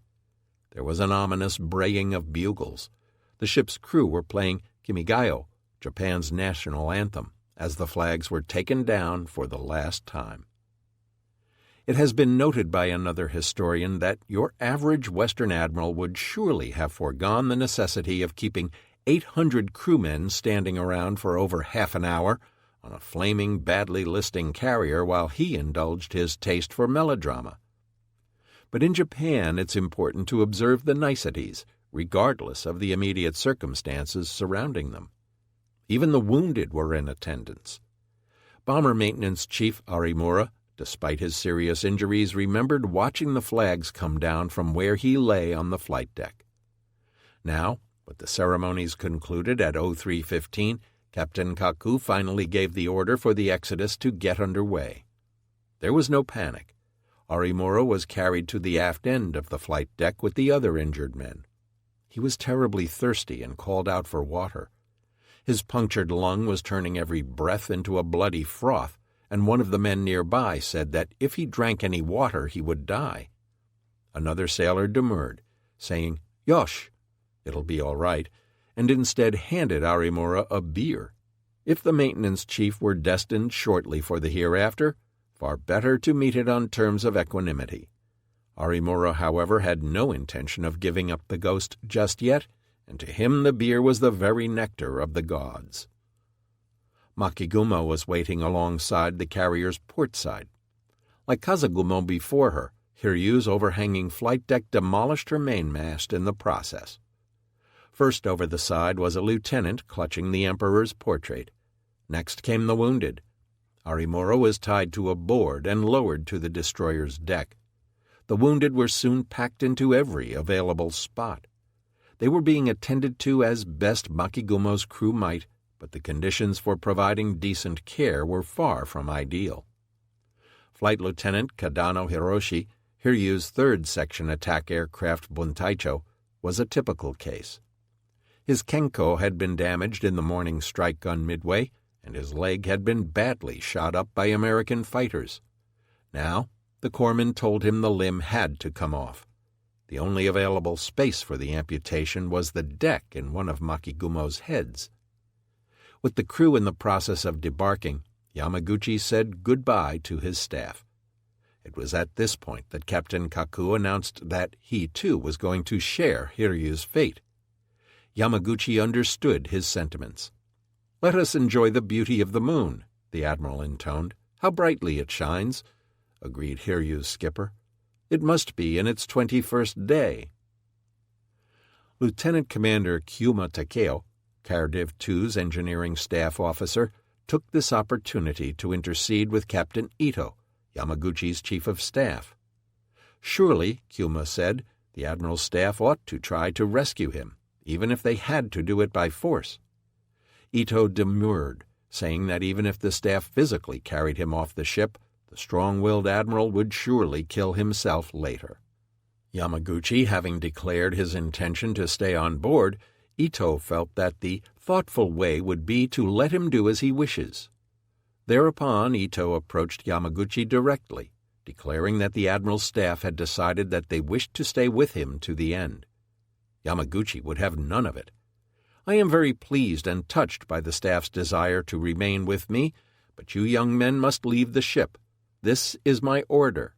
There was an ominous braying of bugles. The ship's crew were playing Kimigayo, Japan's national anthem, as the flags were taken down for the last time. It has been noted by another historian that your average Western admiral would surely have foregone the necessity of keeping 800 crewmen standing around for over half an hour on a flaming, badly listing carrier while he indulged his taste for melodrama. But in Japan it's important to observe the niceties, regardless of the immediate circumstances surrounding them. Even the wounded were in attendance. Bomber Maintenance Chief Arimura, despite his serious injuries, remembered watching the flags come down from where he lay on the flight deck. Now, with the ceremonies concluded at 03:15, Captain Kaku finally gave the order for the exodus to get under way. There was no panic. Arimura was carried to the aft end of the flight deck with the other injured men. He was terribly thirsty and called out for water. His punctured lung was turning every breath into a bloody froth, and one of the men nearby said that if he drank any water he would die. Another sailor demurred, saying, "Yosh, it'll be all right," and instead handed Arimura a beer. If the maintenance chief were destined shortly for the hereafter, far better to meet it on terms of equanimity. Arimura, however, had no intention of giving up the ghost just yet, and to him the beer was the very nectar of the gods. Makigumo was waiting alongside the carrier's port side. Like Kazagumo before her, Hiryu's overhanging flight deck demolished her mainmast in the process. First over the side was a lieutenant clutching the Emperor's portrait. Next came the wounded. Arimura was tied to a board and lowered to the destroyer's deck. The wounded were soon packed into every available spot. They were being attended to as best Makigumo's crew might, but the conditions for providing decent care were far from ideal. Flight Lieutenant Kadano Hiroshi, Hiryu's 3rd Section attack aircraft Buntaicho, was a typical case. His Kenko had been damaged in the morning strike on Midway, and his leg had been badly shot up by American fighters. Now, the corpsman told him the limb had to come off. The only available space for the amputation was the deck in one of Makigumo's heads. With the crew in the process of debarking, Yamaguchi said goodbye to his staff. It was at this point that Captain Kaku announced that he too was going to share Hiryu's fate. Yamaguchi understood his sentiments. "Let us enjoy the beauty of the moon," the admiral intoned. "How brightly it shines," agreed Hiryu's skipper. "It must be in its 21st day." Lieutenant Commander Kyuma Takeo, Cardiff II's engineering staff officer, took this opportunity to intercede with Captain Ito, Yamaguchi's chief of staff. Surely, Kyuma said, the admiral's staff ought to try to rescue him, even if they had to do it by force. Ito demurred, saying that even if the staff physically carried him off the ship, the strong-willed admiral would surely kill himself later. Yamaguchi having declared his intention to stay on board, Ito felt that the thoughtful way would be to let him do as he wishes. Thereupon Ito approached Yamaguchi directly, declaring that the admiral's staff had decided that they wished to stay with him to the end. Yamaguchi would have none of it. "I am very pleased and touched by the staff's desire to remain with me, but you young men must leave the ship. This is my order."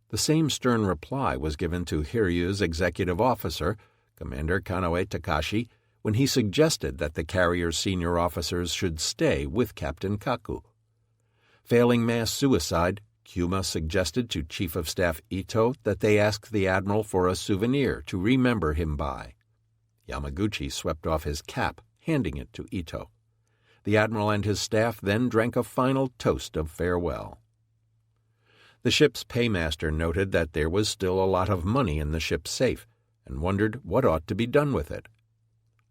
The same stern reply was given to Hiryu's executive officer, Commander Kanoe Takashi, when he suggested that the carrier's senior officers should stay with Captain Kaku. Failing mass suicide, Kyuma suggested to Chief of Staff Ito that they ask the admiral for a souvenir to remember him by. Yamaguchi swept off his cap, handing it to Ito. The admiral and his staff then drank a final toast of farewell. The ship's paymaster noted that there was still a lot of money in the ship's safe, and wondered what ought to be done with it.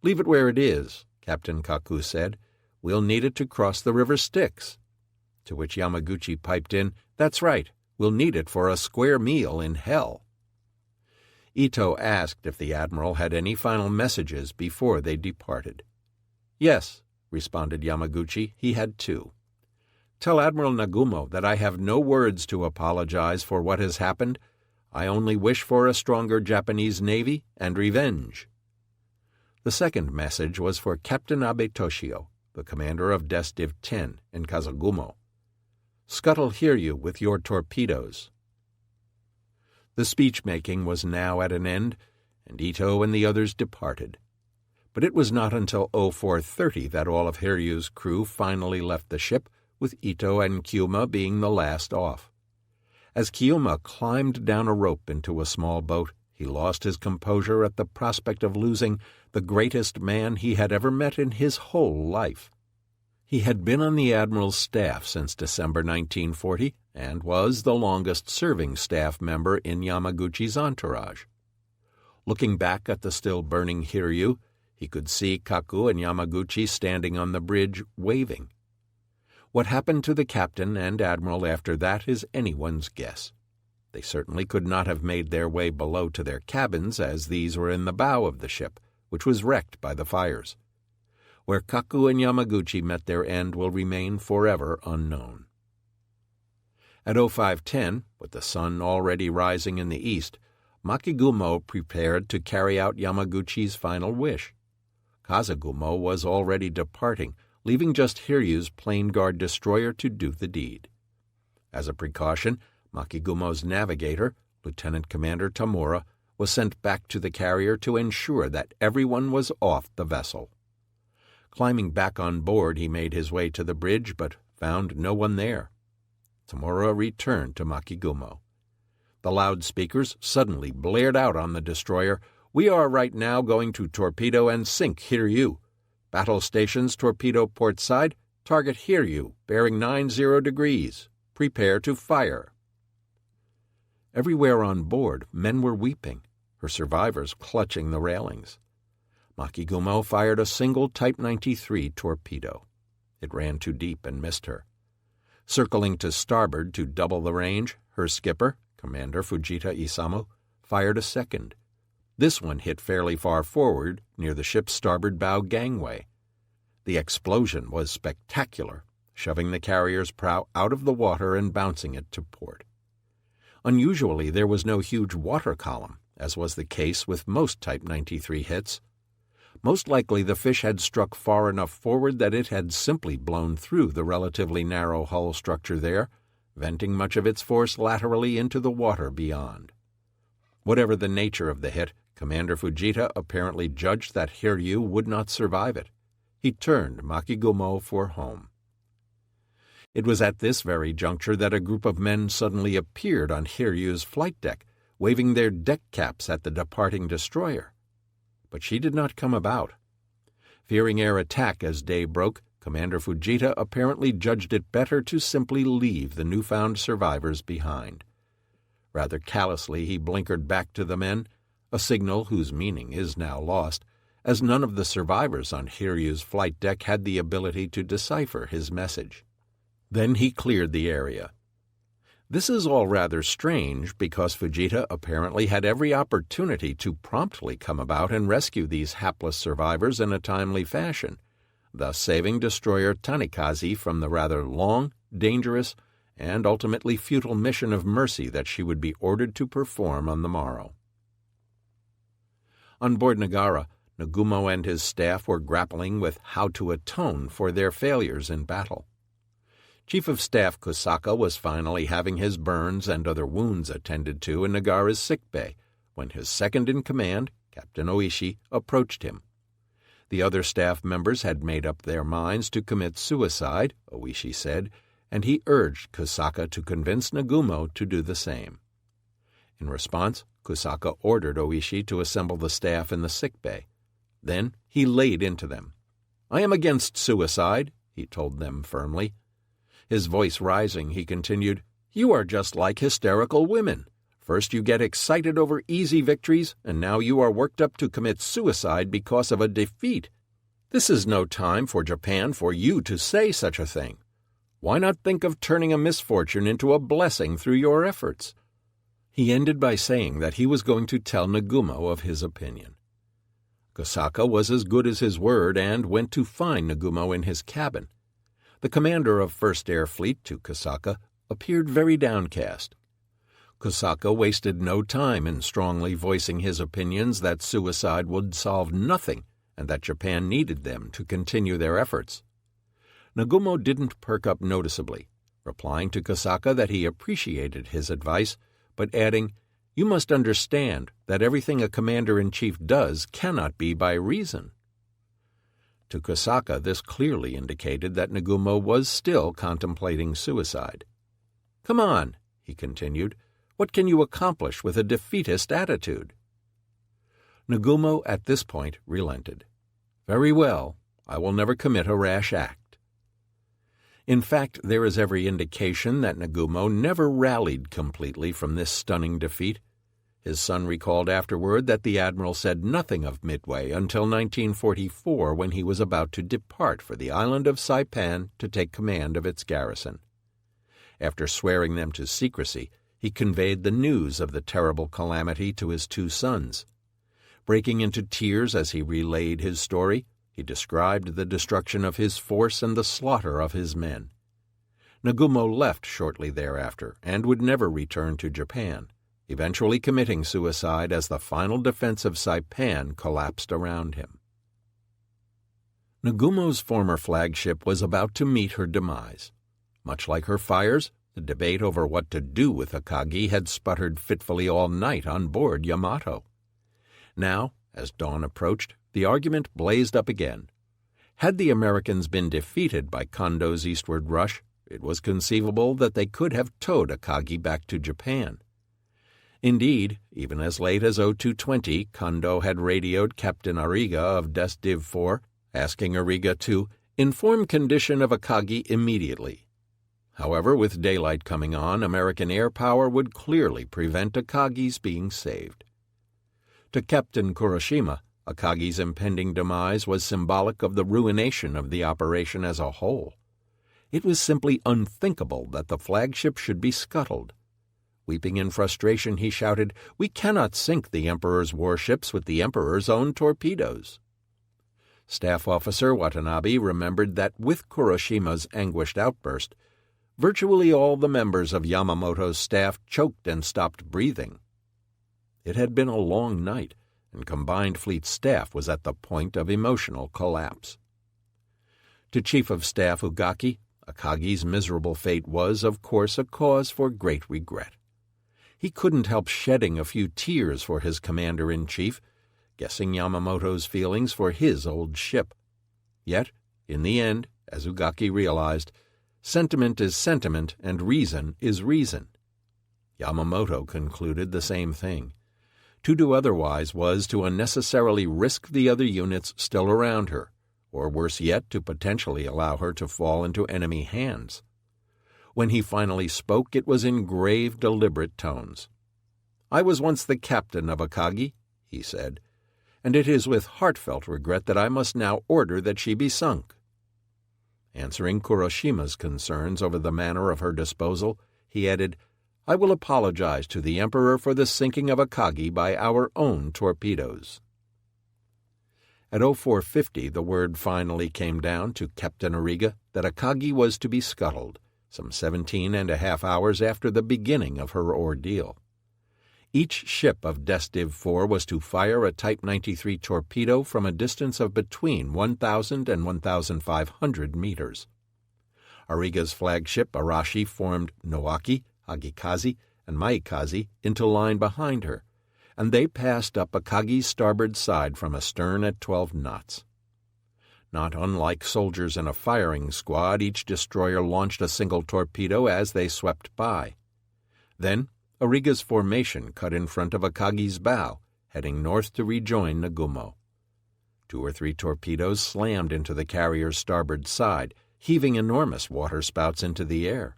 "Leave it where it is," Captain Kaku said. "We'll need it to cross the river Styx." To which Yamaguchi piped in, "That's right, we'll need it for a square meal in hell." Ito asked if the admiral had any final messages before they departed. "Yes," responded Yamaguchi, "he had 2. Tell Admiral Nagumo that I have no words to apologize for what has happened. I only wish for a stronger Japanese Navy and revenge." The second message was for Captain Abe Toshio, the commander of Death's Div 10 in Kazagumo. "Scuttle Hiryu with your torpedoes." The speech-making was now at an end, and Ito and the others departed. But it was not until 0430 that all of Hiryu's crew finally left the ship, with Ito and Kyuma being the last off. As Kyuma climbed down a rope into a small boat, he lost his composure at the prospect of losing the greatest man he had ever met in his whole life. He had been on the admiral's staff since December 1940 and was the longest-serving staff member in Yamaguchi's entourage. Looking back at the still-burning Hiryu, he could see Kaku and Yamaguchi standing on the bridge, waving. What happened to the captain and admiral after that is anyone's guess. They certainly could not have made their way below to their cabins, as these were in the bow of the ship, which was wrecked by the fires. Where Kaku and Yamaguchi met their end will remain forever unknown. At 0510, with the sun already rising in the east, Makigumo prepared to carry out Yamaguchi's final wish. Kazagumo was already departing, leaving just Hiryu's Plain Guard destroyer to do the deed. As a precaution, Makigumo's navigator, Lieutenant Commander Tamura, was sent back to the carrier to ensure that everyone was off the vessel. Climbing back on board, he made his way to the bridge, but found no one there. Tamura returned to Makigumo. The loudspeakers suddenly blared out on the destroyer, "We are right now going to torpedo and sink Hiryu. Battle stations torpedo port side, target Hiryu, bearing 90 degrees. Prepare to fire." Everywhere on board, men were weeping, her survivors clutching the railings. Makigumo fired a single Type 93 torpedo. It ran too deep and missed her. Circling to starboard to double the range, her skipper, Commander Fujita Isamu, fired a second. This one hit fairly far forward near the ship's starboard bow gangway. The explosion was spectacular, shoving the carrier's prow out of the water and bouncing it to port. Unusually, there was no huge water column, as was the case with most Type 93 hits. Most likely the fish had struck far enough forward that it had simply blown through the relatively narrow hull structure there, venting much of its force laterally into the water beyond. Whatever the nature of the hit, Commander Fujita apparently judged that Hiryu would not survive it. He turned Makigumo for home. It was at this very juncture that a group of men suddenly appeared on Hiryu's flight deck, waving their deck caps at the departing destroyer. But she did not come about. Fearing air attack as day broke, Commander Fujita apparently judged it better to simply leave the newfound survivors behind. Rather callously he blinkered back to the men, a signal whose meaning is now lost, as none of the survivors on Hiryu's flight deck had the ability to decipher his message. Then he cleared the area. This is all rather strange, because Fujita apparently had every opportunity to promptly come about and rescue these hapless survivors in a timely fashion, thus saving destroyer Tanikaze from the rather long, dangerous, and ultimately futile mission of mercy that she would be ordered to perform on the morrow. On board Nagara, Nagumo and his staff were grappling with how to atone for their failures in battle. Chief of Staff Kusaka was finally having his burns and other wounds attended to in Nagara's sickbay when his second-in-command, Captain Oishi, approached him. The other staff members had made up their minds to commit suicide, Oishi said, and he urged Kusaka to convince Nagumo to do the same. In response, Kusaka ordered Oishi to assemble the staff in the sickbay. Then he laid into them. "I am against suicide," he told them firmly. His voice rising, he continued, "You are just like hysterical women. First you get excited over easy victories, and now you are worked up to commit suicide because of a defeat. This is no time for Japan for you to say such a thing. Why not think of turning a misfortune into a blessing through your efforts?" He ended by saying that he was going to tell Nagumo of his opinion. Kusaka was as good as his word and went to find Nagumo in his cabin. The commander of 1st Air Fleet, to Kusaka, appeared very downcast. Kusaka wasted no time in strongly voicing his opinions that suicide would solve nothing and that Japan needed them to continue their efforts. Nagumo didn't perk up noticeably, replying to Kusaka that he appreciated his advice, but adding, "You must understand that everything a commander-in-chief does cannot be by reason." To Kusaka, this clearly indicated that Nagumo was still contemplating suicide. "Come on," he continued, "what can you accomplish with a defeatist attitude?" Nagumo at this point relented. "Very well, I will never commit a rash act." In fact, there is every indication that Nagumo never rallied completely from this stunning defeat. His son recalled afterward that the admiral said nothing of Midway until 1944, when he was about to depart for the island of Saipan to take command of its garrison. After swearing them to secrecy, he conveyed the news of the terrible calamity to his two sons. Breaking into tears as he relayed his story, he described the destruction of his force and the slaughter of his men. Nagumo left shortly thereafter and would never return to Japan, eventually committing suicide as the final defense of Saipan collapsed around him. Nagumo's former flagship was about to meet her demise. Much like her fires, the debate over what to do with Akagi had sputtered fitfully all night on board Yamato. Now, as dawn approached, the argument blazed up again. Had the Americans been defeated by Kondo's eastward rush, it was conceivable that they could have towed Akagi back to Japan. Indeed, even as late as 0220, Kondo had radioed Captain Ariga of Des Div 4, asking Ariga to inform condition of Akagi immediately. However, with daylight coming on, American air power would clearly prevent Akagi's being saved. To Captain Kuroshima, Akagi's impending demise was symbolic of the ruination of the operation as a whole. It was simply unthinkable that the flagship should be scuttled. Weeping in frustration, he shouted, "We cannot sink the Emperor's warships with the Emperor's own torpedoes." Staff Officer Watanabe remembered that with Kuroshima's anguished outburst, virtually all the members of Yamamoto's staff choked and stopped breathing. It had been a long night, and Combined Fleet staff was at the point of emotional collapse. To Chief of Staff Ugaki, Akagi's miserable fate was, of course, a cause for great regret. He couldn't help shedding a few tears for his commander-in-chief, guessing Yamamoto's feelings for his old ship. Yet, in the end, as Ugaki realized, sentiment is sentiment and reason is reason. Yamamoto concluded the same thing. To do otherwise was to unnecessarily risk the other units still around her, or worse yet, to potentially allow her to fall into enemy hands. When he finally spoke, it was in grave, deliberate tones. "I was once the captain of Akagi," he said, "and it is with heartfelt regret that I must now order that she be sunk." Answering Kuroshima's concerns over the manner of her disposal, he added, "I will apologize to the Emperor for the sinking of Akagi by our own torpedoes." At 0450, the word finally came down to Captain Ariga that Akagi was to be scuttled, some 17.5 hours after the beginning of her ordeal. Each ship of Des Div 4 was to fire a Type 93 torpedo from a distance of between 1,000 and 1,500 meters. Ariga's flagship Arashi formed Noaki, Hagikaze, and Maikaze into line behind her, and they passed up Akagi's starboard side from astern at 12 knots. Not unlike soldiers in a firing squad, each destroyer launched a single torpedo as they swept by. Then, Ariga's formation cut in front of Akagi's bow, heading north to rejoin Nagumo. 2 or 3 torpedoes slammed into the carrier's starboard side, heaving enormous waterspouts into the air.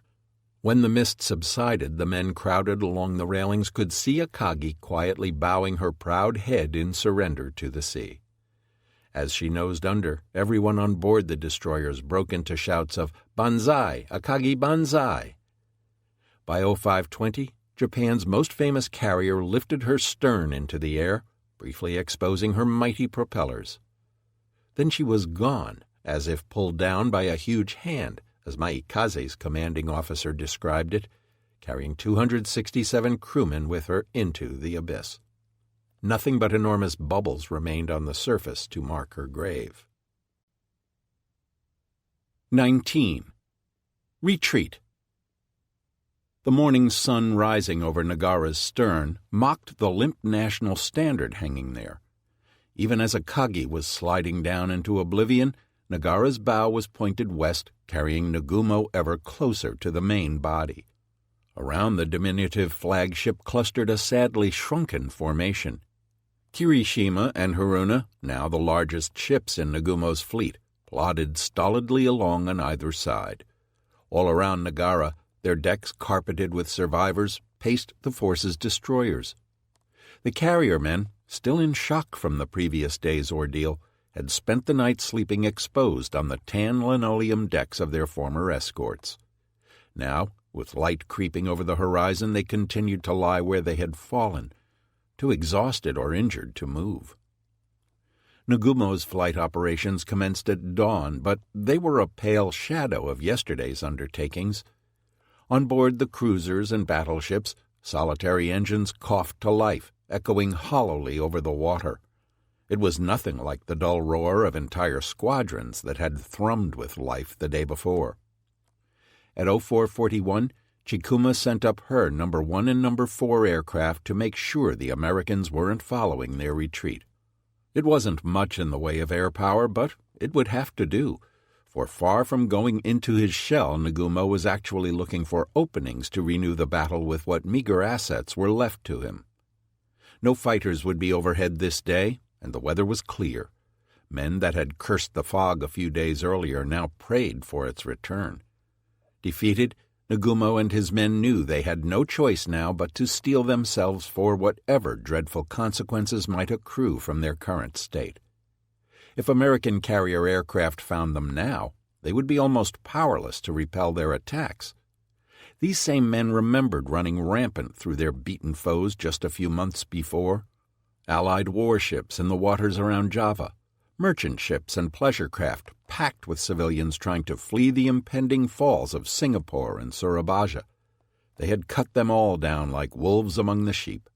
When the mist subsided, the men crowded along the railings could see Akagi quietly bowing her proud head in surrender to the sea. As she nosed under, everyone on board the destroyers broke into shouts of "Banzai! Akagi Banzai!" By 0520, Japan's most famous carrier lifted her stern into the air, briefly exposing her mighty propellers. Then she was gone, as if pulled down by a huge hand, as Maikaze's commanding officer described it, carrying 267 crewmen with her into the abyss. Nothing but enormous bubbles remained on the surface to mark her grave. 19. Retreat. The morning sun rising over Nagara's stern mocked the limp national standard hanging there. Even as Akagi was sliding down into oblivion, Nagara's bow was pointed west, carrying Nagumo ever closer to the main body. Around the diminutive flagship clustered a sadly shrunken formation. Kirishima and Haruna, now the largest ships in Nagumo's fleet, plodded stolidly along on either side. All around Nagara, their decks carpeted with survivors, paced the force's destroyers. The carrier men, still in shock from the previous day's ordeal, had spent the night sleeping exposed on the tan linoleum decks of their former escorts. Now, with light creeping over the horizon, they continued to lie where they had fallen, too exhausted or injured to move. Nagumo's flight operations commenced at dawn, but they were a pale shadow of yesterday's undertakings. On board the cruisers and battleships, solitary engines coughed to life, echoing hollowly over the water. It was nothing like the dull roar of entire squadrons that had thrummed with life the day before. At 0441, Chikuma sent up her No. 1 and No. 4 aircraft to make sure the Americans weren't following their retreat. It wasn't much in the way of air power, but it would have to do. For far from going into his shell, Nagumo was actually looking for openings to renew the battle with what meager assets were left to him. No fighters would be overhead this day, and the weather was clear. Men that had cursed the fog a few days earlier now prayed for its return. Defeated, Nagumo and his men knew they had no choice now but to steel themselves for whatever dreadful consequences might accrue from their current state. If American carrier aircraft found them now, they would be almost powerless to repel their attacks. These same men remembered running rampant through their beaten foes just a few months before. Allied warships in the waters around Java, merchant ships and pleasure craft packed with civilians trying to flee the impending falls of Singapore and Surabaya. They had cut them all down like wolves among the sheep.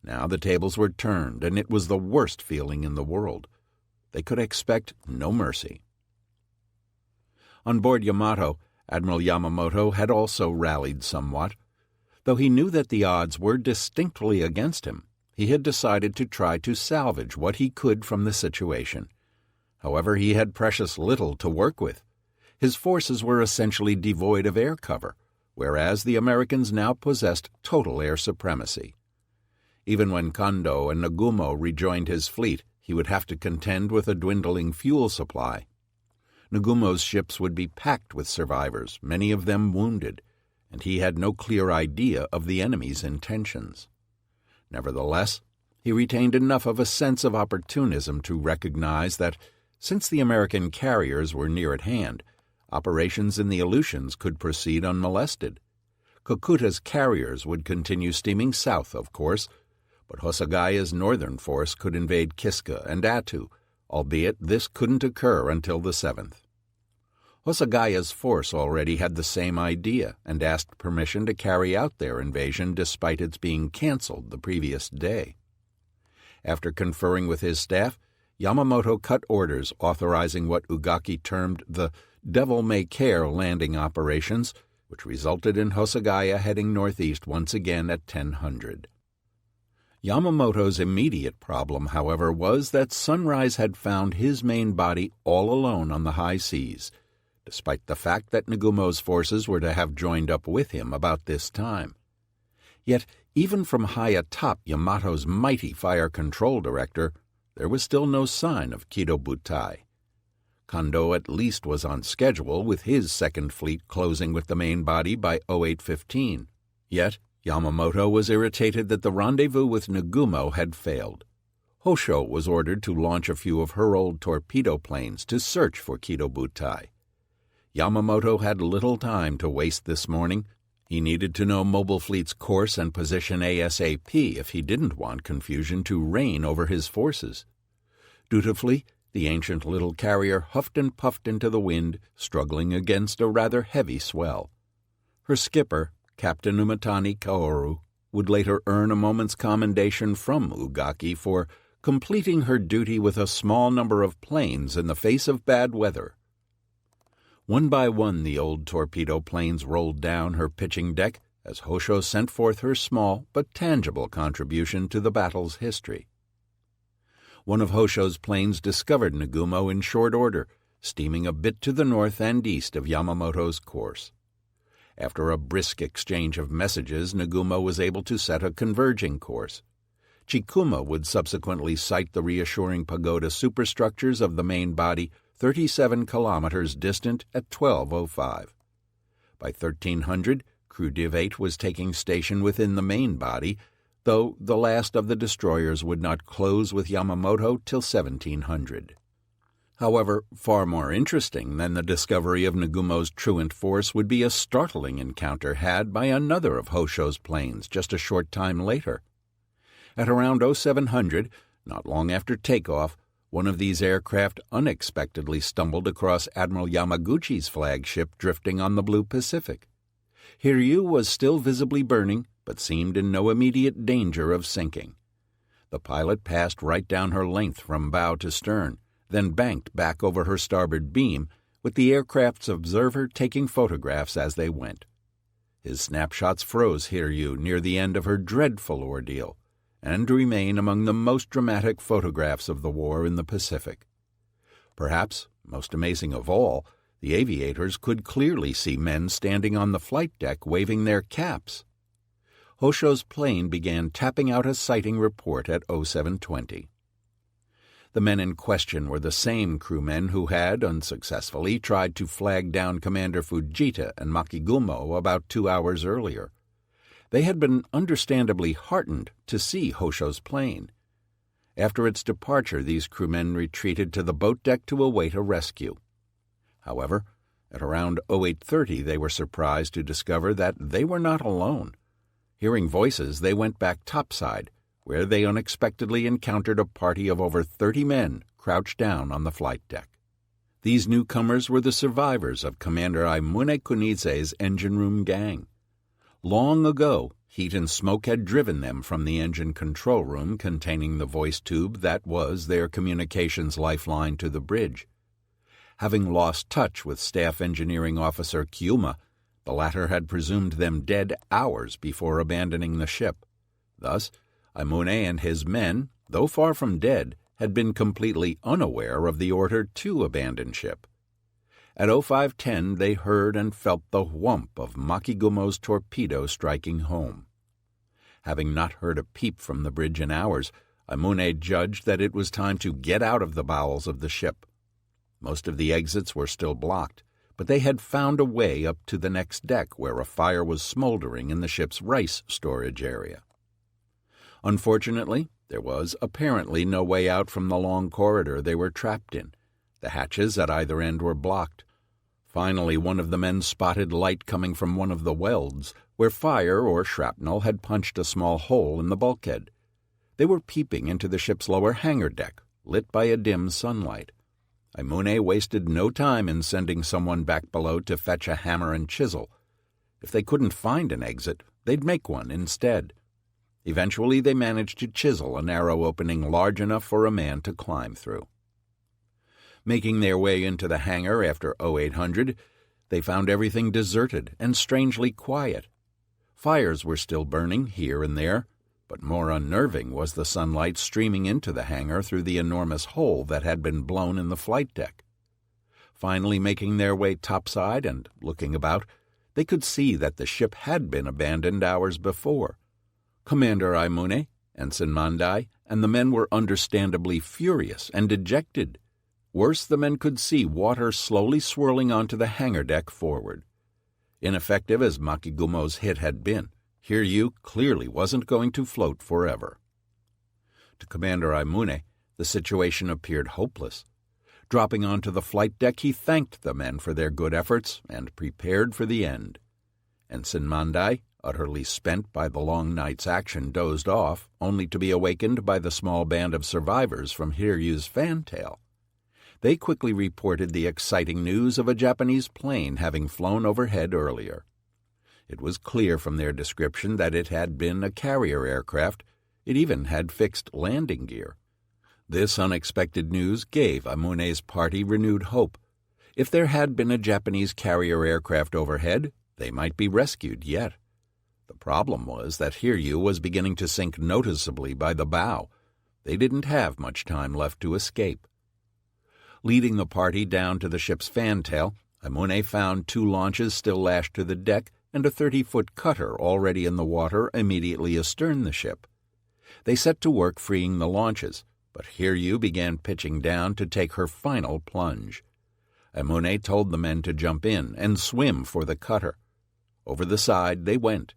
Now the tables were turned, and it was the worst feeling in the world. They could expect no mercy. On board Yamato, Admiral Yamamoto had also rallied somewhat. Though he knew that the odds were distinctly against him, he had decided to try to salvage what he could from the situation. However, he had precious little to work with. His forces were essentially devoid of air cover, whereas the Americans now possessed total air supremacy. Even when Kondo and Nagumo rejoined his fleet, he would have to contend with a dwindling fuel supply. Nagumo's ships would be packed with survivors, many of them wounded, and he had no clear idea of the enemy's intentions. Nevertheless, he retained enough of a sense of opportunism to recognize that, since the American carriers were near at hand, operations in the Aleutians could proceed unmolested. Kokuta's carriers would continue steaming south, of course, but Hosagaya's northern force could invade Kiska and Attu, albeit this couldn't occur until the 7th. Hosagaya's force already had the same idea and asked permission to carry out their invasion despite its being canceled the previous day. After conferring with his staff, Yamamoto cut orders authorizing what Ugaki termed the devil-may-care landing operations, which resulted in Hosagaya heading northeast once again at 1000. Yamamoto's immediate problem, however, was that Sunrise had found his main body all alone on the high seas, despite the fact that Nagumo's forces were to have joined up with him about this time. Yet, even from high atop Yamato's mighty fire control director, there was still no sign of Kido Butai. Kondo at least was on schedule, with his second fleet closing with the main body by 0815. Yet, Yamamoto was irritated that the rendezvous with Nagumo had failed. Hosho was ordered to launch a few of her old torpedo planes to search for Kido Butai. Yamamoto had little time to waste this morning. He needed to know Mobile Fleet's course and position ASAP if he didn't want confusion to reign over his forces. Dutifully, the ancient little carrier huffed and puffed into the wind, struggling against a rather heavy swell. Her skipper, Captain Umatani Kaoru, would later earn a moment's commendation from Ugaki for completing her duty with a small number of planes in the face of bad weather. One by one the old torpedo planes rolled down her pitching deck as Hosho sent forth her small but tangible contribution to the battle's history. One of Hosho's planes discovered Nagumo in short order, steaming a bit to the north and east of Yamamoto's course. After a brisk exchange of messages, Nagumo was able to set a converging course. Chikuma would subsequently sight the reassuring pagoda superstructures of the main body 37 kilometers distant at 12:05. By 1300, Crew Div 8 was taking station within the main body, though the last of the destroyers would not close with Yamamoto till 1700. However, far more interesting than the discovery of Nagumo's truant force would be a startling encounter had by another of Hosho's planes just a short time later. At around 0700, not long after takeoff, one of these aircraft unexpectedly stumbled across Admiral Yamaguchi's flagship drifting on the blue Pacific. Hiryu was still visibly burning, but seemed in no immediate danger of sinking. The pilot passed right down her length from bow to stern, then banked back over her starboard beam, with the aircraft's observer taking photographs as they went. His snapshots froze Hiryu near the end of her dreadful ordeal, and remain among the most dramatic photographs of the war in the Pacific. Perhaps, most amazing of all, The aviators could clearly see men standing on the flight deck waving their caps. Hosho's plane began tapping out a sighting report at 0720. The men in question were the same crewmen who had, unsuccessfully, tried to flag down Commander Fujita and Makigumo about 2 hours earlier. They had been understandably heartened to see Hosho's plane. After its departure, these crewmen retreated to the boat deck to await a rescue. However, at around 0830 they were surprised to discover that they were not alone. Hearing voices, they went back topside, where they unexpectedly encountered a party of over 30 men crouched down on the flight deck. These newcomers were the survivors of Commander Aimune Kunize's engine room gang. Long ago, heat and smoke had driven them from the engine control room containing the voice tube that was their communications lifeline to the bridge. Having lost touch with Staff Engineering Officer Kyuma, the latter had presumed them dead hours before abandoning the ship. Thus, Aimune and his men, though far from dead, had been completely unaware of the order to abandon ship. At 0510 they heard and felt the whump of Makigumo's torpedo striking home. Having not heard a peep from the bridge in hours, Aimune judged that it was time to get out of the bowels of the ship. Most of the exits were still blocked, but they had found a way up to the next deck where a fire was smoldering in the ship's rice storage area. Unfortunately, there was apparently no way out from the long corridor they were trapped in. The hatches at either end were blocked. Finally, one of the men spotted light coming from one of the welds, where fire or shrapnel had punched a small hole in the bulkhead. They were peeping into the ship's lower hangar deck, lit by a dim sunlight. Aimune wasted no time in sending someone back below to fetch a hammer and chisel. If they couldn't find an exit, they'd make one instead. Eventually, they managed to chisel a narrow opening large enough for a man to climb through. Making their way into the hangar after 0800, they found everything deserted and strangely quiet. Fires were still burning here and there, but more unnerving was the sunlight streaming into the hangar through the enormous hole that had been blown in the flight deck. Finally making their way topside and looking about, they could see that the ship had been abandoned hours before. Commander Aimune, Ensign Mandai, and the men were understandably furious and dejected. Worse, the men could see water slowly swirling onto the hangar deck forward. Ineffective as Makigumo's hit had been, Hiryu clearly wasn't going to float forever. To Commander Aimune, the situation appeared hopeless. Dropping onto the flight deck, he thanked the men for their good efforts and prepared for the end. Ensign Mandai, utterly spent by the long night's action, dozed off, only to be awakened by the small band of survivors from Hiryu's fantail. They quickly reported the exciting news of a Japanese plane having flown overhead earlier. It was clear from their description that it had been a carrier aircraft. It even had fixed landing gear. This unexpected news gave Aimune's party renewed hope. If there had been a Japanese carrier aircraft overhead, they might be rescued yet. The problem was that Hiryu was beginning to sink noticeably by the bow. They didn't have much time left to escape. Leading the party down to the ship's fantail, Aimune found 2 launches still lashed to the deck and a 30-foot cutter already in the water immediately astern the ship. They set to work freeing the launches, but Hiryu began pitching down to take her final plunge. Aimune told the men to jump in and swim for the cutter. Over the side they went.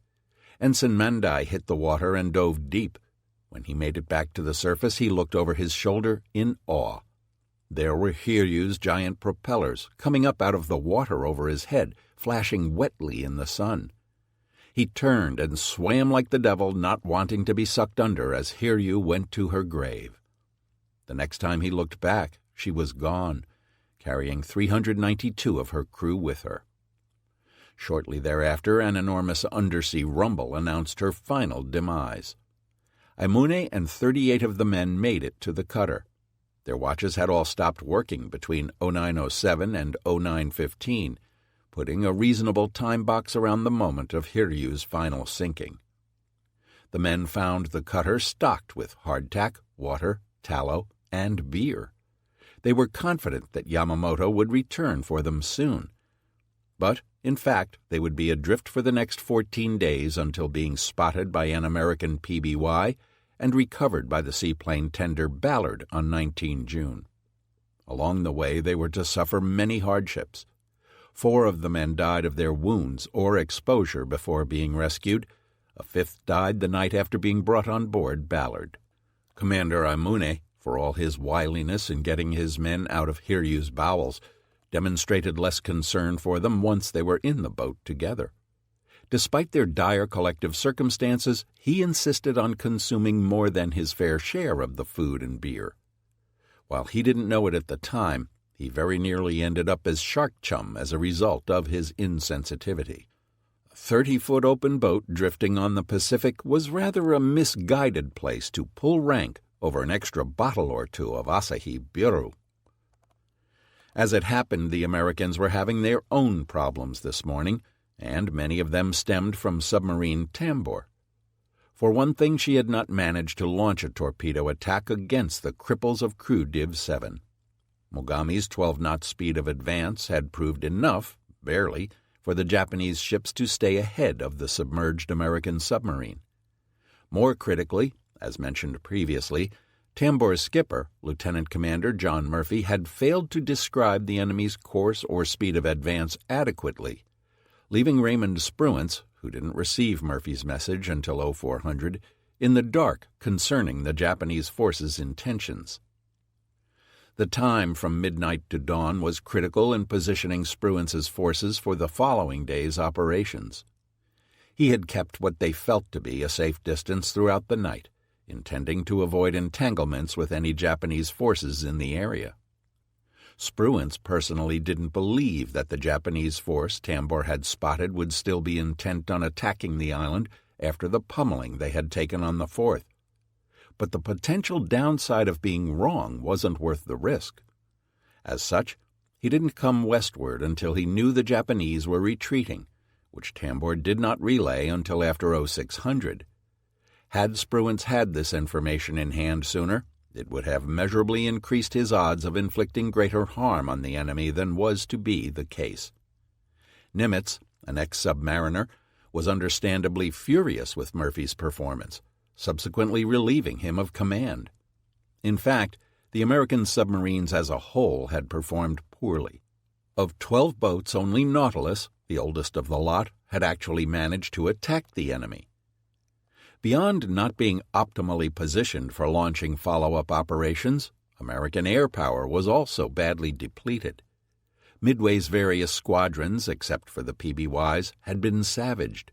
Ensign Mandai hit the water and dove deep. When he made it back to the surface, he looked over his shoulder in awe. There were Hiryu's giant propellers coming up out of the water over his head, flashing wetly in the sun. He turned and swam like the devil, not wanting to be sucked under as Hiryu went to her grave. The next time he looked back, she was gone, carrying 392 of her crew with her. Shortly thereafter, an enormous undersea rumble announced her final demise. Aimune and 38 of the men made it to the cutter. Their watches had all stopped working between 0907 and 0915, putting a reasonable time box around the moment of Hiryu's final sinking. The men found the cutter stocked with hardtack, water, tallow, and beer. They were confident that Yamamoto would return for them soon. But, in fact, they would be adrift for the next 14 days until being spotted by an American PBY and recovered by the seaplane tender Ballard on 19 June. Along the way, they were to suffer many hardships. 4 of the men died of their wounds or exposure before being rescued. A 5th died the night after being brought on board Ballard. Commander Amune, for all his wiliness in getting his men out of Hiryu's bowels, demonstrated less concern for them once they were in the boat together. Despite their dire collective circumstances, he insisted on consuming more than his fair share of the food and beer. While he didn't know it at the time, he very nearly ended up as shark chum as a result of his insensitivity. A 30-foot open boat drifting on the Pacific was rather a misguided place to pull rank over an extra bottle or 2 of Asahi Biru. As it happened, the Americans were having their own problems this morning, and many of them stemmed from submarine Tambor. For one thing, she had not managed to launch a torpedo attack against the cripples of Crew Div 7. Mogami's 12-knot speed of advance had proved enough, barely, for the Japanese ships to stay ahead of the submerged American submarine. More critically, as mentioned previously, Tambor's skipper, Lieutenant Commander John Murphy, had failed to describe the enemy's course or speed of advance adequately, leaving Raymond Spruance, who didn't receive Murphy's message until 0400, in the dark concerning the Japanese forces' intentions. The time from midnight to dawn was critical in positioning Spruance's forces for the following day's operations. He had kept what they felt to be a safe distance throughout the night, intending to avoid entanglements with any Japanese forces in the area. Spruance personally didn't believe that the Japanese force Tambor had spotted would still be intent on attacking the island after the pummeling they had taken on the 4th. But the potential downside of being wrong wasn't worth the risk. As such, he didn't come westward until he knew the Japanese were retreating, which Tambor did not relay until after 0600. Had Spruance had this information in hand sooner, it would have measurably increased his odds of inflicting greater harm on the enemy than was to be the case. Nimitz, an ex-submariner, was understandably furious with Murphy's performance, subsequently relieving him of command. In fact, the American submarines as a whole had performed poorly. Of 12 boats, only Nautilus, the oldest of the lot, had actually managed to attack the enemy. Beyond not being optimally positioned for launching follow-up operations, American air power was also badly depleted. Midway's various squadrons, except for the PBYs, had been savaged.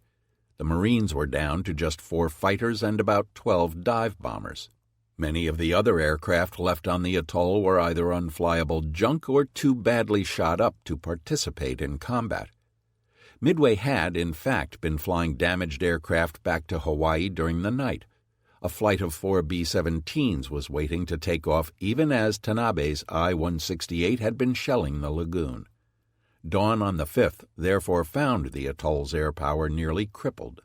The Marines were down to just 4 fighters and about 12 dive bombers. Many of the other aircraft left on the atoll were either unflyable junk or too badly shot up to participate in combat. Midway had, in fact, been flying damaged aircraft back to Hawaii during the night. A flight of 4 B-17s was waiting to take off even as Tanabe's I-168 had been shelling the lagoon. Dawn on the 5th therefore found the atoll's air power nearly crippled.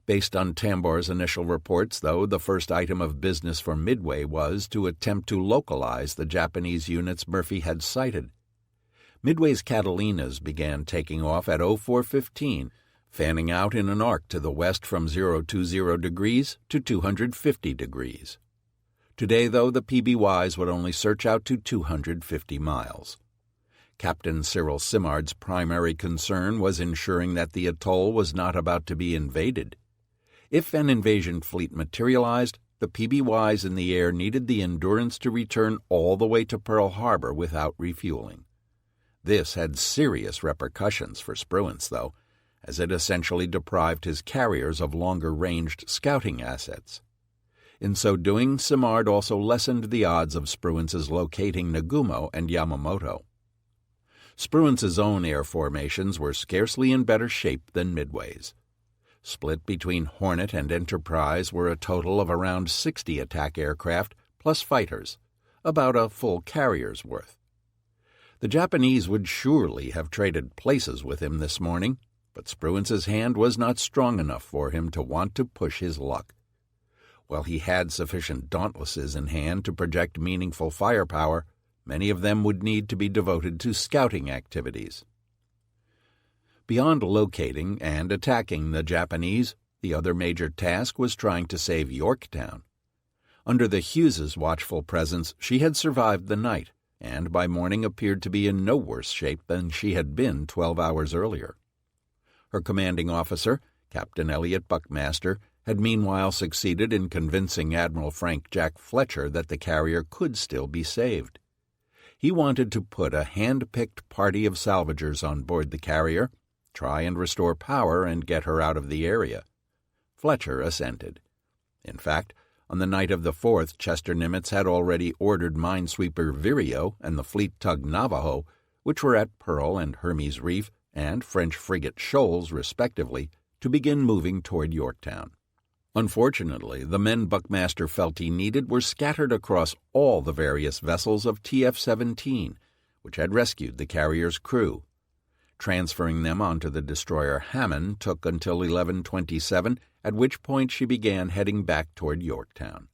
Based on Tambor's initial reports, though, the first item of business for Midway was to attempt to localize the Japanese units Murphy had sighted. Midway's Catalinas began taking off at 0415, fanning out in an arc to the west from 020 degrees to 250 degrees. Today, though, the PBYs would only search out to 250 miles. Captain Cyril Simard's primary concern was ensuring that the atoll was not about to be invaded. If an invasion fleet materialized, the PBYs in the air needed the endurance to return all the way to Pearl Harbor without refueling. This had serious repercussions for Spruance, though, as it essentially deprived his carriers of longer-ranged scouting assets. In so doing, Simard also lessened the odds of Spruance's locating Nagumo and Yamamoto. Spruance's own air formations were scarcely in better shape than Midway's. Split between Hornet and Enterprise were a total of around 60 attack aircraft plus fighters, about a full carrier's worth. The Japanese would surely have traded places with him this morning, but Spruance's hand was not strong enough for him to want to push his luck. While he had sufficient Dauntlesses in hand to project meaningful firepower, many of them would need to be devoted to scouting activities. Beyond locating and attacking the Japanese, the other major task was trying to save Yorktown. Under the Hughes' watchful presence, she had survived the night, and by morning appeared to be in no worse shape than she had been 12 hours earlier. Her commanding officer, Captain Elliot Buckmaster, had meanwhile succeeded in convincing Admiral Frank Jack Fletcher that the carrier could still be saved. He wanted to put a hand-picked party of salvagers on board the carrier, try and restore power and get her out of the area. Fletcher assented. In fact, on the night of the 4th, Chester Nimitz had already ordered minesweeper Vireo and the fleet tug Navajo, which were at Pearl and Hermes Reef, and French frigate Shoals, respectively, to begin moving toward Yorktown. Unfortunately, the men Buckmaster felt he needed were scattered across all the various vessels of TF-17, which had rescued the carrier's crew. Transferring them onto the destroyer Hammond took until 11:27, at which point she began heading back toward Yorktown.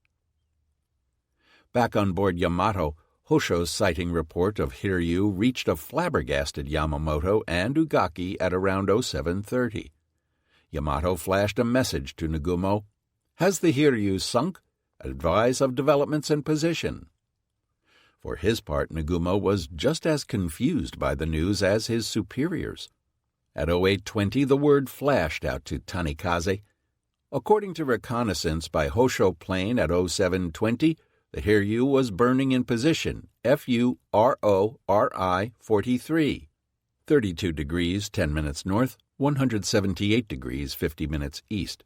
Back on board Yamato, Hosho's sighting report of Hiryu reached a flabbergasted Yamamoto and Ugaki at around 07:30. Yamato flashed a message to Nagumo. "Has the Hiryu sunk? Advise of developments and position." For his part, Nagumo was just as confused by the news as his superiors. At 08:20, the word flashed out to Tanikaze. According to reconnaissance by Hosho plane at 07:20, the Hiryu was burning in position FURORI 43, 32 degrees 10 minutes north, 178 degrees 50 minutes east.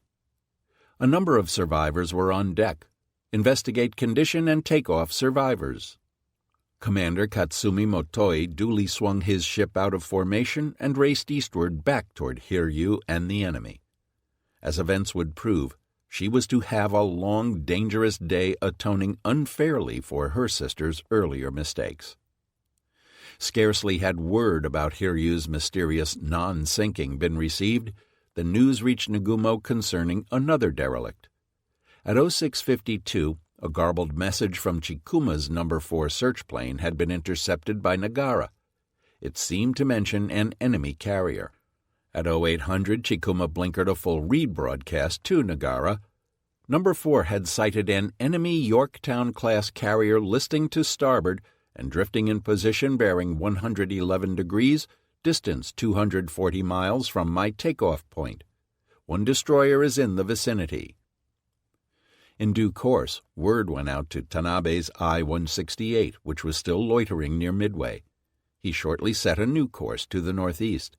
A number of survivors were on deck. Investigate condition and takeoff survivors. Commander Katsumi Motoi duly swung his ship out of formation and raced eastward back toward Hiryu and the enemy. As events would prove, she was to have a long, dangerous day atoning unfairly for her sister's earlier mistakes. Scarcely had word about Hiryu's mysterious non-sinking been received, the news reached Nagumo concerning another derelict. At 06:52, a garbled message from Chikuma's No. 4 search plane had been intercepted by Nagara. It seemed to mention an enemy carrier. At 0800, Chikuma blinkered a full read broadcast to Nagara. No. 4 had sighted an enemy Yorktown-class carrier listing to starboard and drifting in position bearing 111 degrees, distance 240 miles from my takeoff point. One destroyer is in the vicinity. In due course, word went out to Tanabe's I-168, which was still loitering near Midway. He shortly set a new course to the northeast.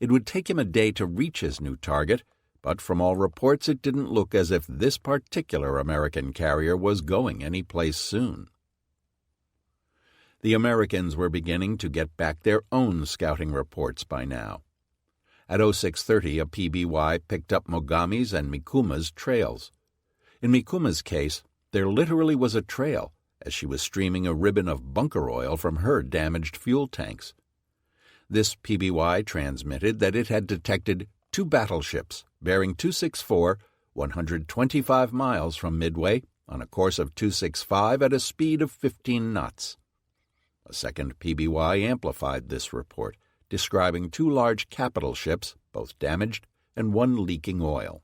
It would take him a day to reach his new target, but from all reports it didn't look as if this particular American carrier was going any place soon. The Americans were beginning to get back their own scouting reports by now. At 06:30, a PBY picked up Mogami's and Mikuma's trails. In Mikuma's case, there literally was a trail, as she was streaming a ribbon of bunker oil from her damaged fuel tanks. This PBY transmitted that it had detected 2 battleships bearing 264, 125 miles from Midway, on a course of 265 at a speed of 15 knots. A second PBY amplified this report, describing 2 large capital ships, both damaged, and 1 leaking oil.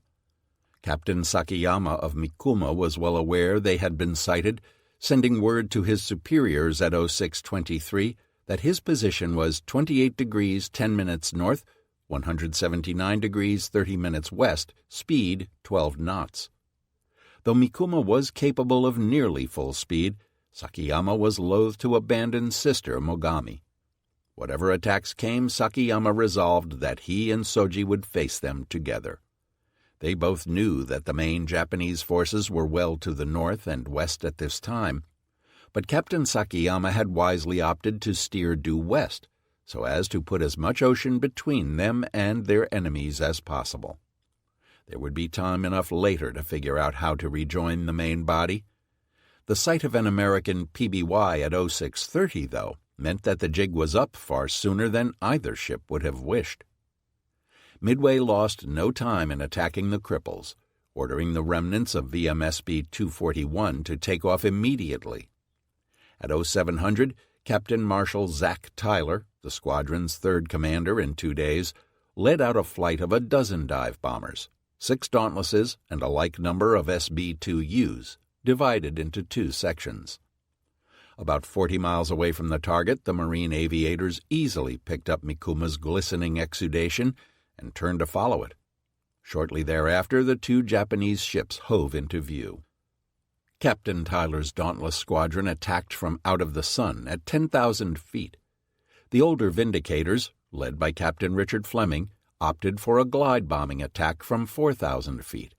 Captain Sakiyama of Mikuma was well aware they had been sighted, sending word to his superiors at 06:23 that his position was 28 degrees 10 minutes north, 179 degrees 30 minutes west, speed 12 knots. Though Mikuma was capable of nearly full speed, Sakiyama was loath to abandon sister Mogami. Whatever attacks came, Sakiyama resolved that he and Soji would face them together. They both knew that the main Japanese forces were well to the north and west at this time, but Captain Sakiyama had wisely opted to steer due west, so as to put as much ocean between them and their enemies as possible. There would be time enough later to figure out how to rejoin the main body. The sight of an American PBY at 06:30, though, meant that the jig was up far sooner than either ship would have wished. Midway lost no time in attacking the cripples, ordering the remnants of VMSB 241 to take off immediately. At 0700, Captain Marshal Zach Tyler, the squadron's third commander in 2 days, led out a flight of a dozen dive bombers, 6 Dauntlesses, and a like number of SB-2Us, divided into 2 sections. About 40 miles away from the target, the Marine aviators easily picked up Mikuma's glistening exudation and turned to follow it. Shortly thereafter, the 2 Japanese ships hove into view. Captain Tyler's Dauntless squadron attacked from out of the sun at 10,000 feet. The older Vindicators, led by Captain Richard Fleming, opted for a glide-bombing attack from 4,000 feet.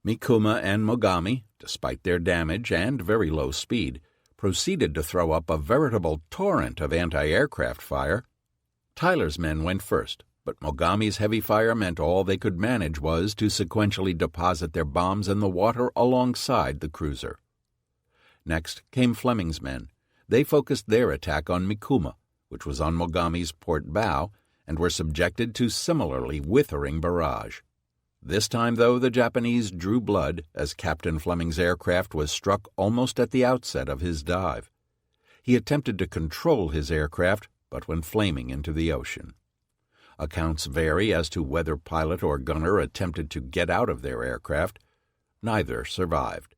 Mikuma and Mogami, despite their damage and very low speed, proceeded to throw up a veritable torrent of anti-aircraft fire. Tyler's men went first, but Mogami's heavy fire meant all they could manage was to sequentially deposit their bombs in the water alongside the cruiser. Next came Fleming's men. They focused their attack on Mikuma, which was on Mogami's port bow, and were subjected to similarly withering barrage. This time, though, the Japanese drew blood as Captain Fleming's aircraft was struck almost at the outset of his dive. He attempted to control his aircraft, but went flaming into the ocean. Accounts vary as to whether pilot or gunner attempted to get out of their aircraft. Neither survived.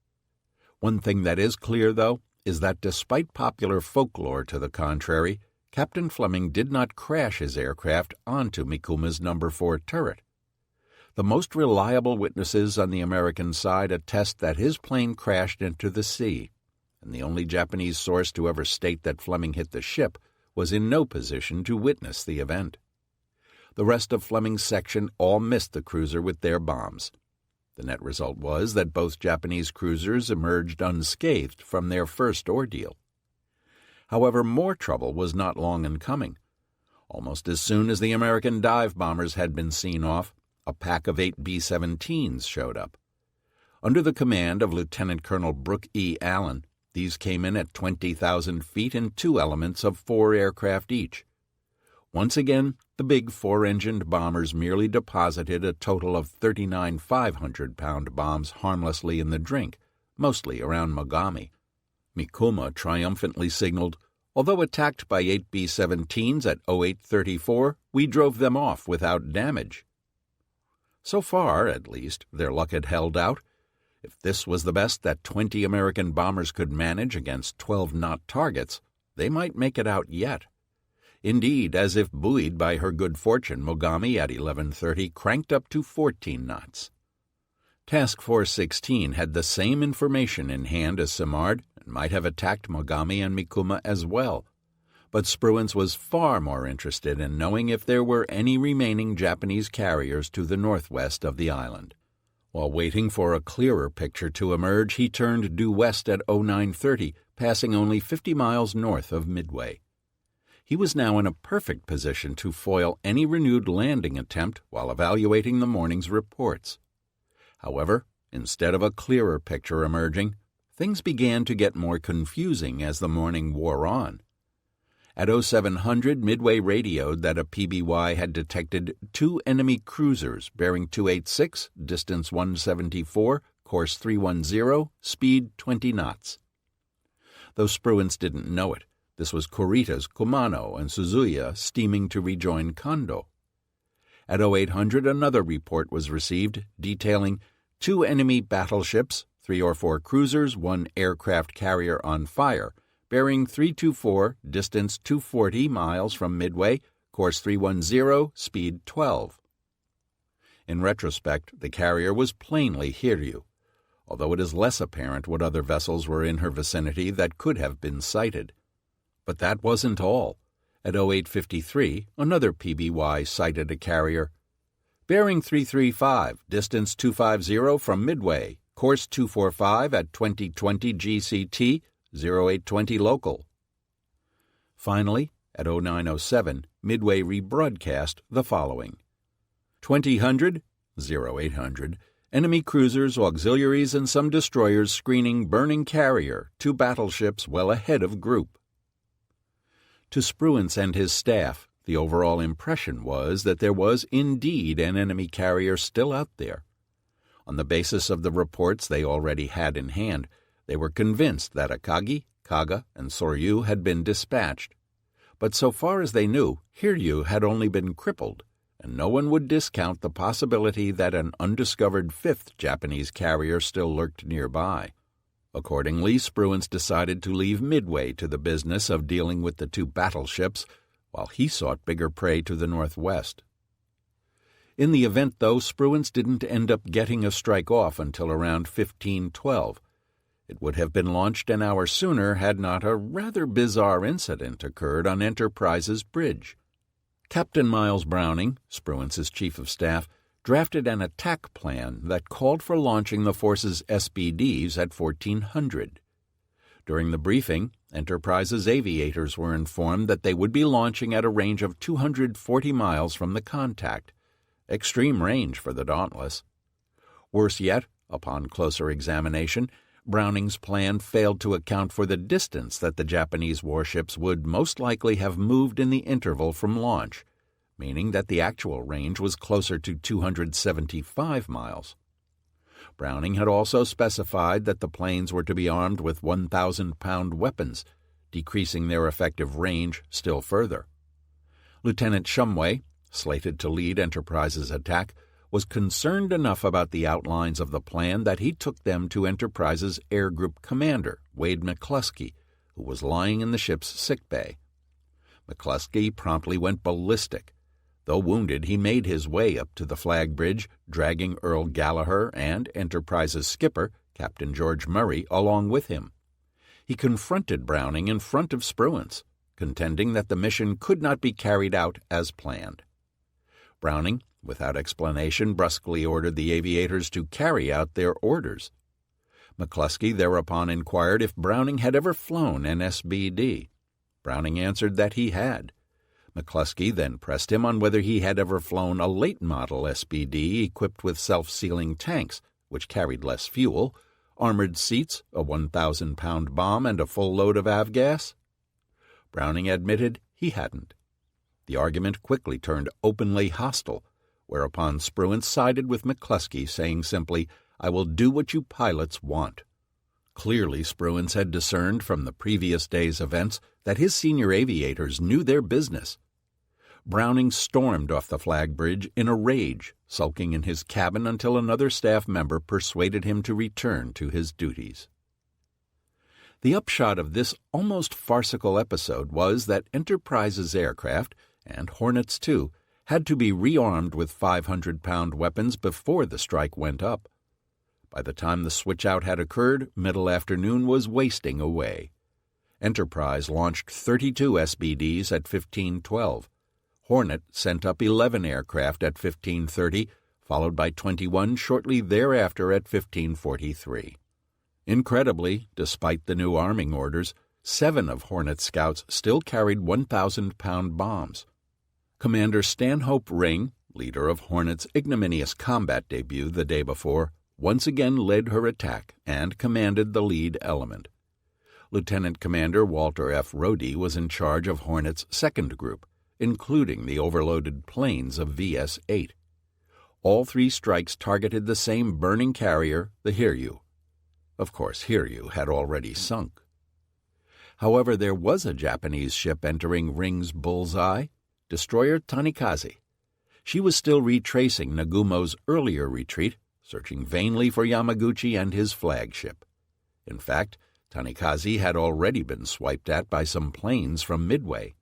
One thing that is clear, though, is that despite popular folklore to the contrary, Captain Fleming did not crash his aircraft onto Mikuma's No. 4 turret. The most reliable witnesses on the American side attest that his plane crashed into the sea, and the only Japanese source to ever state that Fleming hit the ship was in no position to witness the event. The rest of Fleming's section all missed the cruiser with their bombs. The net result was that both Japanese cruisers emerged unscathed from their first ordeal. However, more trouble was not long in coming. Almost as soon as the American dive bombers had been seen off, a pack of 8 B-17s showed up. Under the command of Lieutenant Colonel Brooke E. Allen, these came in at 20,000 feet in 2 elements of 4 aircraft each. Once again, the big 4-engined bombers merely deposited a total of 39 500-pound bombs harmlessly in the drink, mostly around Mogami. Mikuma triumphantly signaled, "Although attacked by 8 B-17s at 0834, we drove them off without damage." So far, at least, their luck had held out. If this was the best that 20 American bombers could manage against 12-knot targets, they might make it out yet. Indeed, as if buoyed by her good fortune, Mogami at 11:30 cranked up to 14 knots. Task Force 16 had the same information in hand as Simard and might have attacked Mogami and Mikuma as well, but Spruance was far more interested in knowing if there were any remaining Japanese carriers to the northwest of the island. While waiting for a clearer picture to emerge, he turned due west at 0930, passing only 50 miles north of Midway. He was now in a perfect position to foil any renewed landing attempt while evaluating the morning's reports. However, instead of a clearer picture emerging, things began to get more confusing as the morning wore on. At 0700, Midway radioed that a PBY had detected 2 enemy cruisers bearing 286, distance 174, course 310, speed 20 knots. Though Spruance didn't know it, this was Kurita's Kumano and Suzuya steaming to rejoin Kondo. At 0800, another report was received detailing 2 enemy battleships, 3 or 4 cruisers, 1 aircraft carrier on fire, bearing 324, distance 240 miles from Midway, course 310, speed 12. In retrospect, the carrier was plainly Hiryu, although it is less apparent what other vessels were in her vicinity that could have been sighted. But that wasn't all. At 0853, another PBY sighted a carrier. Bearing 335, distance 250 from Midway, course 245 at 2020 GCT, 0820 local. Finally, at 0907, Midway rebroadcast the following. 2000, 0800, enemy cruisers, auxiliaries, and some destroyers screening burning carrier, 2 battleships well ahead of group. To Spruance and his staff, the overall impression was that there was indeed an enemy carrier still out there. On the basis of the reports they already had in hand, they were convinced that Akagi, Kaga and Soryu had been dispatched. But so far as they knew, Hiryu had only been crippled, and no one would discount the possibility that an undiscovered fifth Japanese carrier still lurked nearby. Accordingly, Spruance decided to leave Midway to the business of dealing with the two battleships, while he sought bigger prey to the northwest. In the event, though, Spruance didn't end up getting a strike off until around 1512. It would have been launched an hour sooner had not a rather bizarre incident occurred on Enterprise's bridge. Captain Miles Browning, Spruance's chief of staff, drafted an attack plan that called for launching the force's SBDs at 1400. During the briefing, Enterprise's aviators were informed that they would be launching at a range of 240 miles from the contact, extreme range for the Dauntless. Worse yet, upon closer examination, Browning's plan failed to account for the distance that the Japanese warships would most likely have moved in the interval from launch, meaning that the actual range was closer to 275 miles. Browning had also specified that the planes were to be armed with 1,000-pound weapons, decreasing their effective range still further. Lieutenant Shumway, slated to lead Enterprise's attack, was concerned enough about the outlines of the plan that he took them to Enterprise's Air Group commander, Wade McCluskey, who was lying in the ship's sickbay. McCluskey promptly went ballistic. Though wounded, he made his way up to the flag bridge, dragging Earl Gallagher and Enterprise's skipper, Captain George Murray, along with him. He confronted Browning in front of Spruance, contending that the mission could not be carried out as planned. Browning, without explanation, brusquely ordered the aviators to carry out their orders. McCluskey thereupon inquired if Browning had ever flown an SBD. Browning answered that he had. McCluskey then pressed him on whether he had ever flown a late-model SBD equipped with self-sealing tanks, which carried less fuel, armored seats, a 1,000-pound bomb, and a full load of avgas. Browning admitted he hadn't. The argument quickly turned openly hostile, whereupon Spruance sided with McCluskey, saying simply, "I will do what you pilots want." Clearly, Spruance had discerned from the previous day's events that his senior aviators knew their business. Browning stormed off the flag bridge in a rage, sulking in his cabin until another staff member persuaded him to return to his duties. The upshot of this almost farcical episode was that Enterprise's aircraft, and Hornets too, had to be rearmed with 500-pound weapons before the strike went up. By the time the switch-out had occurred, middle afternoon was wasting away. Enterprise launched 32 SBDs at 1512. Hornet sent up 11 aircraft at 1530, followed by 21 shortly thereafter at 1543. Incredibly, despite the new arming orders, 7 of Hornet scouts still carried 1,000-pound bombs. Commander Stanhope Ring, leader of Hornet's ignominious combat debut the day before, once again led her attack and commanded the lead element. Lieutenant Commander Walter F. Rhodey was in charge of Hornet's second group, including the overloaded planes of VS-8. All 3 strikes targeted the same burning carrier, the Hiryu. Of course, Hiryu had already sunk. However, there was a Japanese ship entering Ring's bullseye, destroyer Tanikaze. She was still retracing Nagumo's earlier retreat, searching vainly for Yamaguchi and his flagship. In fact, Tanikaze had already been swiped at by some planes from Midway.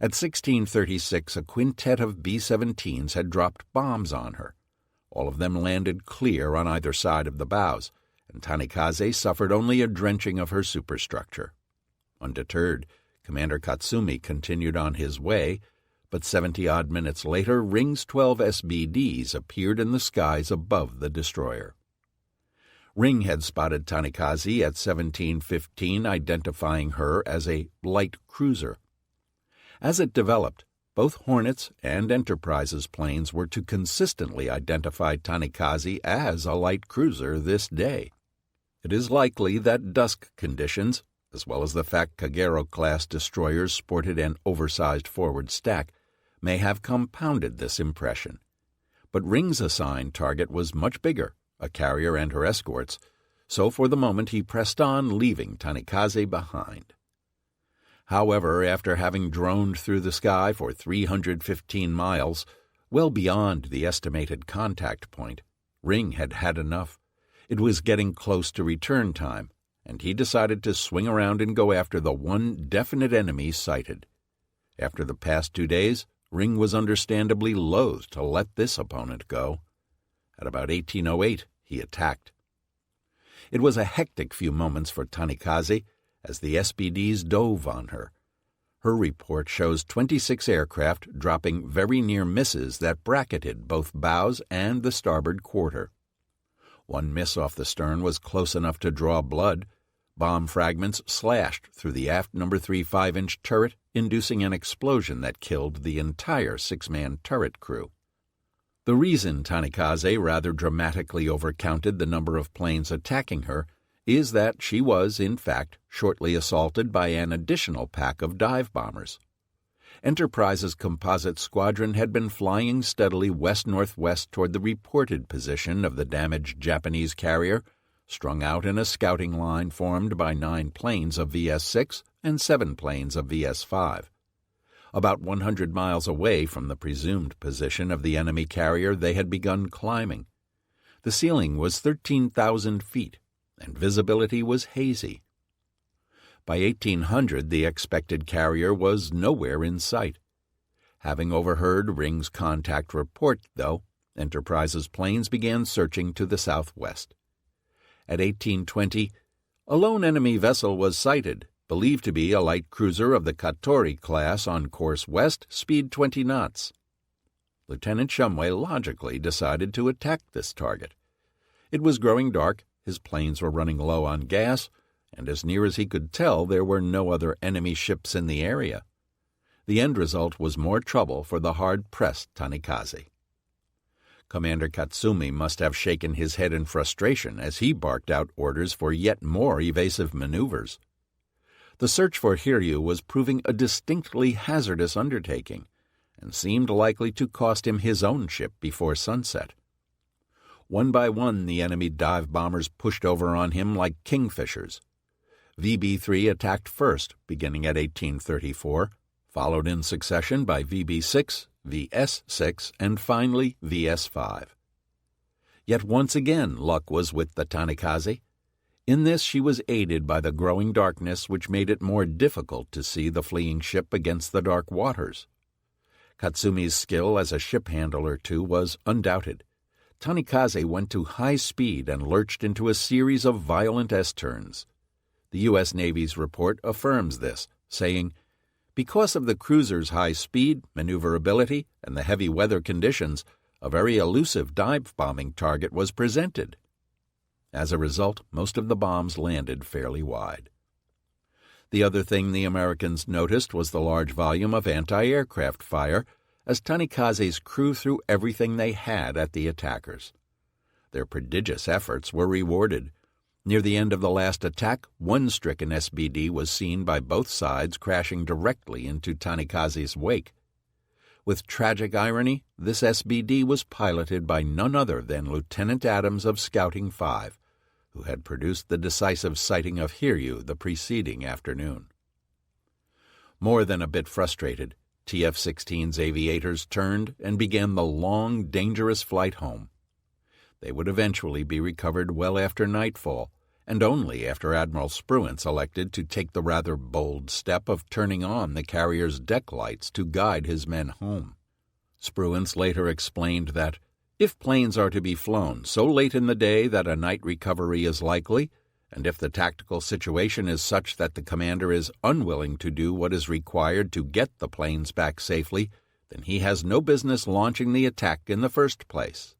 At 1636, a quintet of B-17s had dropped bombs on her. All of them landed clear on either side of the bows, and Tanikaze suffered only a drenching of her superstructure. Undeterred, Commander Katsumi continued on his way, but 70-odd minutes later, Ring's 12 SBDs appeared in the skies above the destroyer. Ring had spotted Tanikaze at 1715, identifying her as a light cruiser. As it developed, both Hornets and Enterprise's planes were to consistently identify Tanikaze as a light cruiser this day. It is likely that dusk conditions, as well as the fact Kagero-class destroyers sported an oversized forward stack, may have compounded this impression. But Ring's assigned target was much bigger, a carrier and her escorts, So for the moment he pressed on, leaving Tanikaze behind. However, after having droned through the sky for 315 miles, well beyond the estimated contact point, Ring had had enough. It was getting close to return time, and he decided to swing around and go after the one definite enemy sighted. After the past 2 days, Ring was understandably loath to let this opponent go. At about 1808, he attacked. It was a hectic few moments for Tanikaze as the SBDs dove on her. Her report shows 26 aircraft dropping very near misses that bracketed both bows and the starboard quarter. One miss off the stern was close enough to draw blood. Bomb fragments slashed through the aft No. 3 5-inch turret, inducing an explosion that killed the entire 6-man turret crew. The reason Tanikaze rather dramatically overcounted the number of planes attacking her is that she was, in fact, shortly assaulted by an additional pack of dive bombers. Enterprise's composite squadron had been flying steadily west-northwest toward the reported position of the damaged Japanese carrier, strung out in a scouting line formed by 9 planes of VS-6 and 7 planes of VS-5. About 100 miles away from the presumed position of the enemy carrier, they had begun climbing. The ceiling was 13,000 feet, and visibility was hazy. By 1800, the expected carrier was nowhere in sight. Having overheard Ring's contact report, though, Enterprise's planes began searching to the southwest. At 1820, a lone enemy vessel was sighted, believed to be a light cruiser of the Katori class on course west, speed 20 knots. Lieutenant Shumway logically decided to attack this target. It was growing dark, his planes were running low on gas, and as near as he could tell, there were no other enemy ships in the area. The end result was more trouble for the hard-pressed Tanikaze. Commander Katsumi must have shaken his head in frustration as he barked out orders for yet more evasive maneuvers. The search for Hiryu was proving a distinctly hazardous undertaking, and seemed likely to cost him his own ship before sunset. One by one, the enemy dive bombers pushed over on him like kingfishers. VB-3 attacked first, beginning at 1834, followed in succession by VB-6, VS-6, and finally VS-5. Yet once again luck was with the Tanikaze. In this she was aided by the growing darkness, which made it more difficult to see the fleeing ship against the dark waters. Katsumi's skill as a ship handler, too, was undoubted. Tanikaze went to high speed and lurched into a series of violent S-turns. The U.S. Navy's report affirms this, saying, "Because of the cruiser's high speed, maneuverability, and the heavy weather conditions, a very elusive dive-bombing target was presented." As a result, most of the bombs landed fairly wide. The other thing the Americans noticed was the large volume of anti-aircraft fire, as Tanikaze's crew threw everything they had at the attackers. Their prodigious efforts were rewarded. Near the end of the last attack, one stricken SBD was seen by both sides crashing directly into Tanikaze's wake. With tragic irony, this SBD was piloted by none other than Lieutenant Adams of Scouting 5, who had produced the decisive sighting of Hiryu the preceding afternoon. More than a bit frustrated, TF-16's aviators turned and began the long, dangerous flight home. They would eventually be recovered well after nightfall, and only after Admiral Spruance elected to take the rather bold step of turning on the carrier's deck lights to guide his men home. Spruance later explained that, if planes are to be flown so late in the day that a night recovery is likely, and if the tactical situation is such that the commander is unwilling to do what is required to get the planes back safely, then he has no business launching the attack in the first place.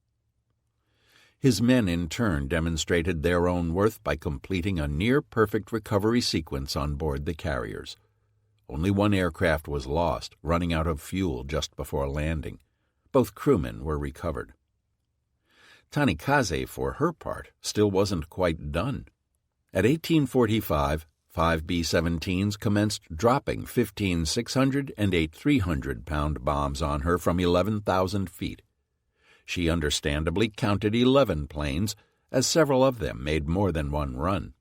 His men in turn demonstrated their own worth by completing a near-perfect recovery sequence on board the carriers. Only one aircraft was lost, running out of fuel just before landing. Both crewmen were recovered. Tanikaze, for her part, still wasn't quite done. At 1845, 5 B-17s commenced dropping 15 600 and 8 300-pound bombs on her from 11,000 feet. She understandably counted 11 planes, as several of them made more than one run.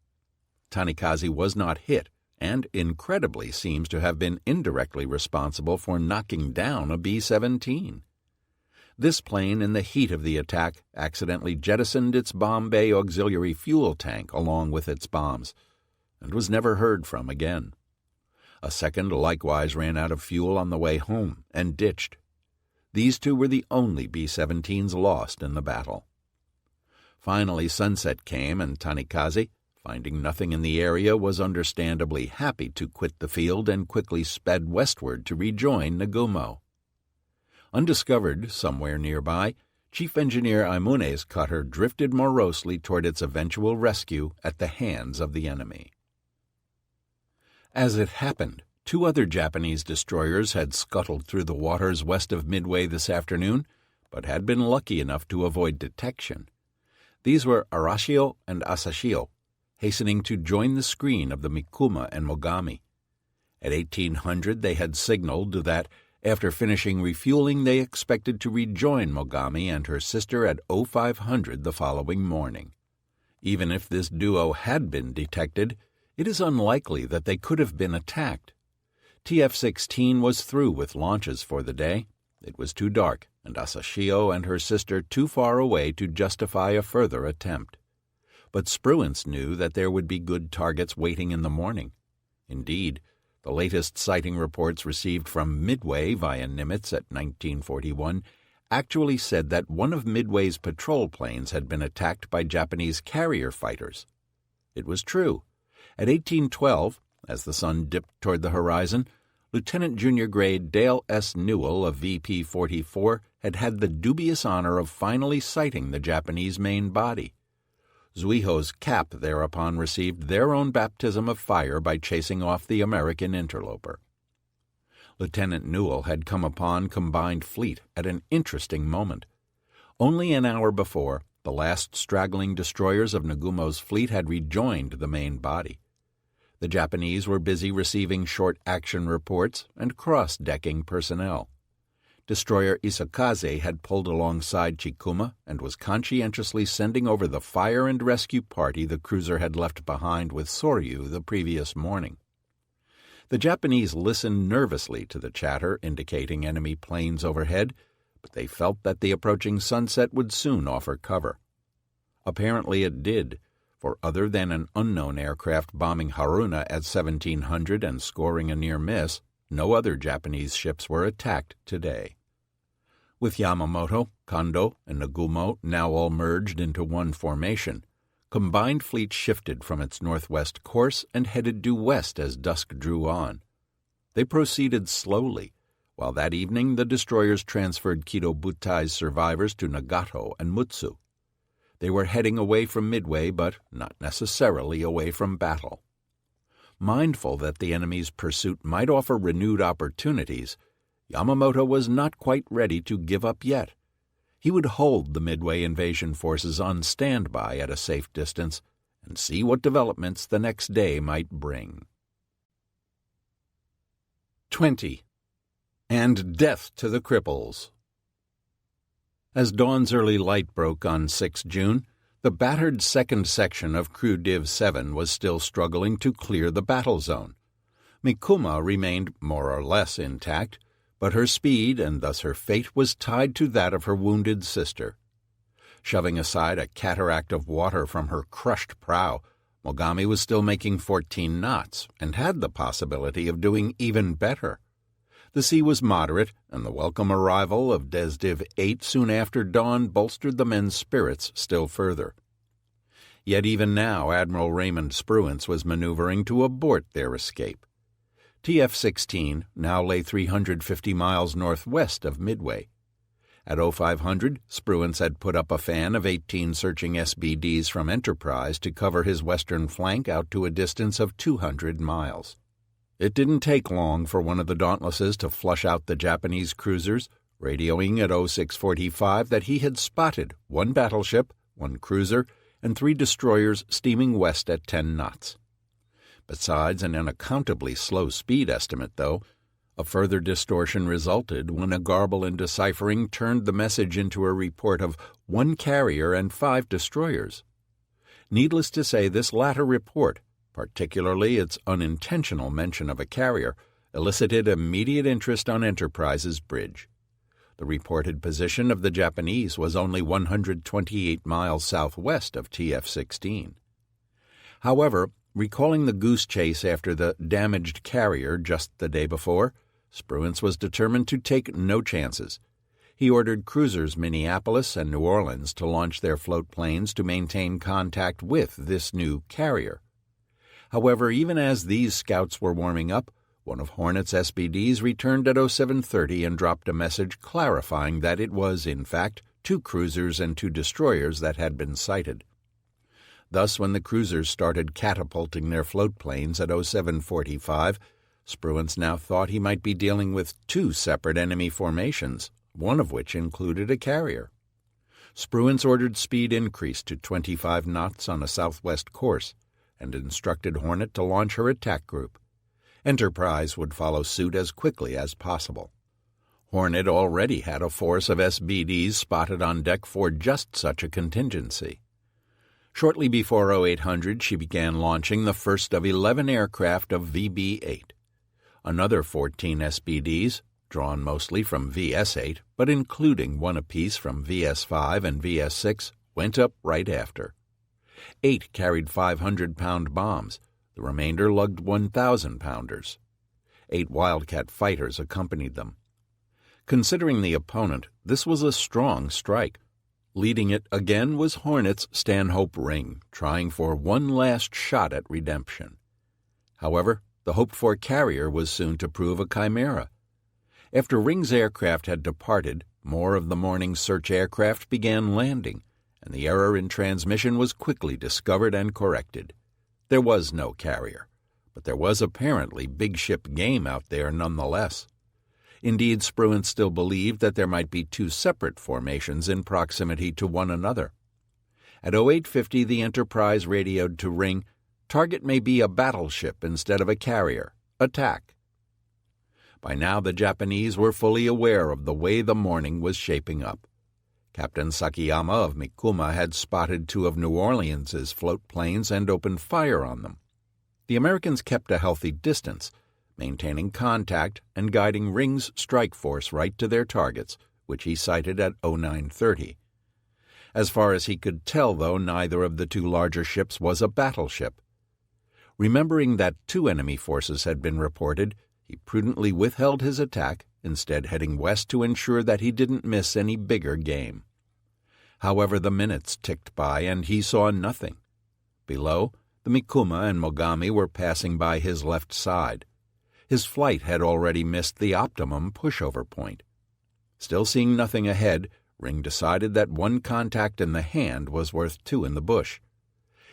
Tanikaze was not hit and, incredibly, seems to have been indirectly responsible for knocking down a B-17. This plane, in the heat of the attack, accidentally jettisoned its bomb bay auxiliary fuel tank along with its bombs, and was never heard from again. A second likewise ran out of fuel on the way home and ditched. These two were the only B-17s lost in the battle. Finally sunset came, and Tanikaze, finding nothing in the area, was understandably happy to quit the field and quickly sped westward to rejoin Nagumo. Undiscovered somewhere nearby, Chief Engineer Aimune's cutter drifted morosely toward its eventual rescue at the hands of the enemy. As it happened, two other Japanese destroyers had scuttled through the waters west of Midway this afternoon, but had been lucky enough to avoid detection. These were Arashio and Asashio, hastening to join the screen of the Mikuma and Mogami. At 1800 they had signaled that, after finishing refueling, they expected to rejoin Mogami and her sister at 0500 the following morning. Even if this duo had been detected, it is unlikely that they could have been attacked. TF-16 was through with launches for the day. It was too dark, and Asashio and her sister too far away to justify a further attempt. But Spruance knew that there would be good targets waiting in the morning. Indeed, the latest sighting reports received from Midway via Nimitz at 1941 actually said that one of Midway's patrol planes had been attacked by Japanese carrier fighters. It was true. At 1812, as the sun dipped toward the horizon, Lieutenant Junior Grade Dale S. Newell of VP-44 had had the dubious honor of finally sighting the Japanese main body. Zuiho's Cap thereupon received their own baptism of fire by chasing off the American interloper. Lieutenant Newell had come upon Combined Fleet at an interesting moment. Only an hour before, the last straggling destroyers of Nagumo's fleet had rejoined the main body. The Japanese were busy receiving short-action reports and cross-decking personnel. Destroyer Isakaze had pulled alongside Chikuma and was conscientiously sending over the fire and rescue party the cruiser had left behind with Soryu the previous morning. The Japanese listened nervously to the chatter indicating enemy planes overhead, but they felt that the approaching sunset would soon offer cover. Apparently it did, for other than an unknown aircraft bombing Haruna at 1700 and scoring a near miss, no other Japanese ships were attacked today. With Yamamoto, Kondo, and Nagumo now all merged into one formation, Combined Fleet shifted from its northwest course and headed due west as dusk drew on. They proceeded slowly, while that evening the destroyers transferred Kido Butai's survivors to Nagato and Mutsu. They were heading away from Midway, but not necessarily away from battle. Mindful that the enemy's pursuit might offer renewed opportunities, Yamamoto was not quite ready to give up yet. He would hold the Midway invasion forces on standby at a safe distance and see what developments the next day might bring. 20. And death to the cripples. As dawn's early light broke on 6 June, the battered second section of Crew Div 7 was still struggling to clear the battle zone. Mikuma remained more or less intact, but her speed and thus her fate was tied to that of her wounded sister. Shoving aside a cataract of water from her crushed prow, Mogami was still making 14 knots and had the possibility of doing even better. The sea was moderate, and the welcome arrival of Desdiv 8 soon after dawn bolstered the men's spirits still further. Yet even now Admiral Raymond Spruance was maneuvering to abort their escape. TF-16 now lay 350 miles northwest of Midway. At 0500, Spruance had put up a fan of 18 searching SBDs from Enterprise to cover his western flank out to a distance of 200 miles. It didn't take long for one of the Dauntlesses to flush out the Japanese cruisers, radioing at 0645 that he had spotted one battleship, one cruiser, and 3 destroyers steaming west at 10 knots. Besides an unaccountably slow speed estimate, though, a further distortion resulted when a garble in deciphering turned the message into a report of 1 carrier and 5 destroyers, Needless to say, this latter report, particularly its unintentional mention of a carrier, elicited immediate interest on Enterprise's bridge. The reported position of the Japanese was only 128 miles southwest of TF-16. However, recalling the goose chase after the damaged carrier just the day before, Spruance was determined to take no chances. He ordered cruisers Minneapolis and New Orleans to launch their float planes to maintain contact with this new carrier. However, even as these scouts were warming up, one of Hornet's SBDs returned at 0730 and dropped a message clarifying that it was, in fact, 2 cruisers and 2 destroyers that had been sighted. Thus, when the cruisers started catapulting their float planes at 0745, Spruance now thought he might be dealing with 2 separate enemy formations, one of which included a carrier. Spruance ordered speed increased to 25 knots on a southwest course and instructed Hornet to launch her attack group. Enterprise would follow suit as quickly as possible. Hornet already had a force of SBDs spotted on deck for just such a contingency. Shortly before 0800, she began launching the first of 11 aircraft of VB-8. Another 14 SBDs, drawn mostly from VS-8, but including one apiece from VS-5 and VS-6, went up right after. 8 carried 500-pound bombs. The remainder lugged 1,000-pounders. 8 Wildcat fighters accompanied them. Considering the opponent, this was a strong strike. Leading it again was Hornet's Stanhope Ring, trying for one last shot at redemption. However, the hoped-for carrier was soon to prove a chimera. After Ring's aircraft had departed, more of the morning's search aircraft began landing, and the error in transmission was quickly discovered and corrected. There was no carrier, but there was apparently big ship game out there nonetheless. Indeed, Spruance still believed that there might be 2 separate formations in proximity to one another. At 0850, the Enterprise radioed to Ring, "Target may be a battleship instead of a carrier. Attack." By now the Japanese were fully aware of the way the morning was shaping up. Captain Sakiyama of Mikuma had spotted 2 of New Orleans's float planes and opened fire on them. The Americans kept a healthy distance, maintaining contact and guiding Ring's strike force right to their targets, which he sighted at 0930. As far as he could tell, though, neither of the 2 larger ships was a battleship. Remembering that 2 enemy forces had been reported, he prudently withheld his attack, instead heading west to ensure that he didn't miss any bigger game. However, the minutes ticked by and he saw nothing. Below, the Mikuma and Mogami were passing by his left side. His flight had already missed the optimum pushover point. Still seeing nothing ahead, Ring decided that 1 contact in the hand was worth 2 in the bush.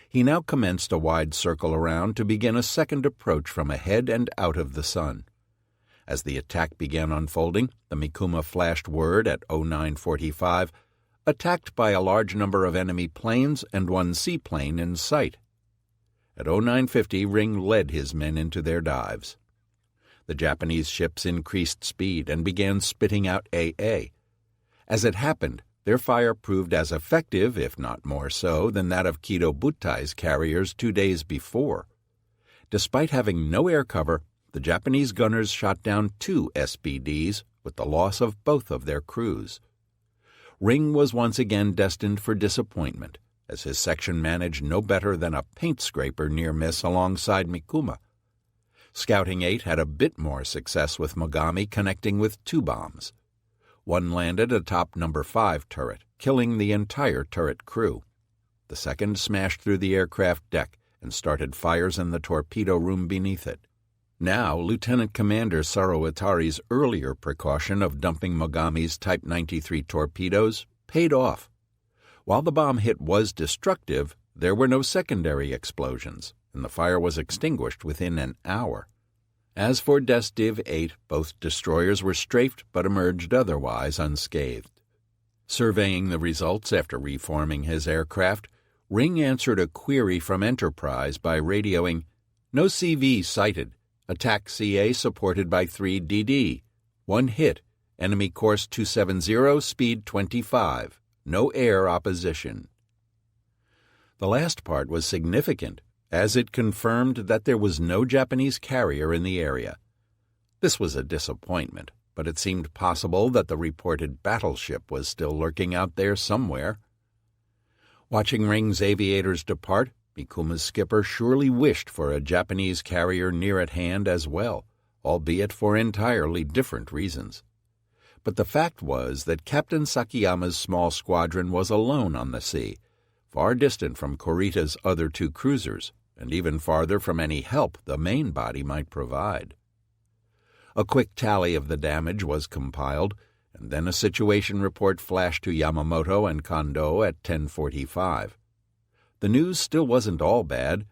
He now commenced a wide circle around to begin a second approach from ahead and out of the sun. As the attack began unfolding, the Mikuma flashed word at 0945, "Attacked by a large number of enemy planes and 1 seaplane in sight." At 0950, Ring led his men into their dives. The Japanese ships increased speed and began spitting out AA. As it happened, their fire proved as effective, if not more so, than that of Kido Butai's carriers 2 days before. Despite having no air cover, the Japanese gunners shot down 2 SBDs, with the loss of both of their crews. Ring was once again destined for disappointment, as his section managed no better than a paint-scraper near-miss alongside Mikuma. Scouting 8 had a bit more success with Mogami connecting with 2 bombs. One landed atop No. 5 turret, killing the entire turret crew. The second smashed through the aircraft deck and started fires in the torpedo room beneath it. Now, Lieutenant Commander Saruwatari's earlier precaution of dumping Mogami's Type 93 torpedoes paid off. While the bomb hit was destructive, there were no secondary explosions, and the fire was extinguished within an hour. As for Div 8, both destroyers were strafed but emerged otherwise unscathed. Surveying the results after reforming his aircraft, Ring answered a query from Enterprise by radioing, "No CV sighted. Attack CA supported by 3 DD. 1 hit. Enemy course 270, speed 25. No air opposition." The last part was significant, as it confirmed that there was no Japanese carrier in the area. This was a disappointment, but it seemed possible that the reported battleship was still lurking out there somewhere. Watching Ring's aviators depart, Mikuma's skipper surely wished for a Japanese carrier near at hand as well, albeit for entirely different reasons. But the fact was that Captain Sakayama's small squadron was alone on the sea, far distant from Kurita's other two cruisers, and even farther from any help the main body might provide. A quick tally of the damage was compiled, and then a situation report flashed to Yamamoto and Kondo at 10:45. The news still wasn't all bad.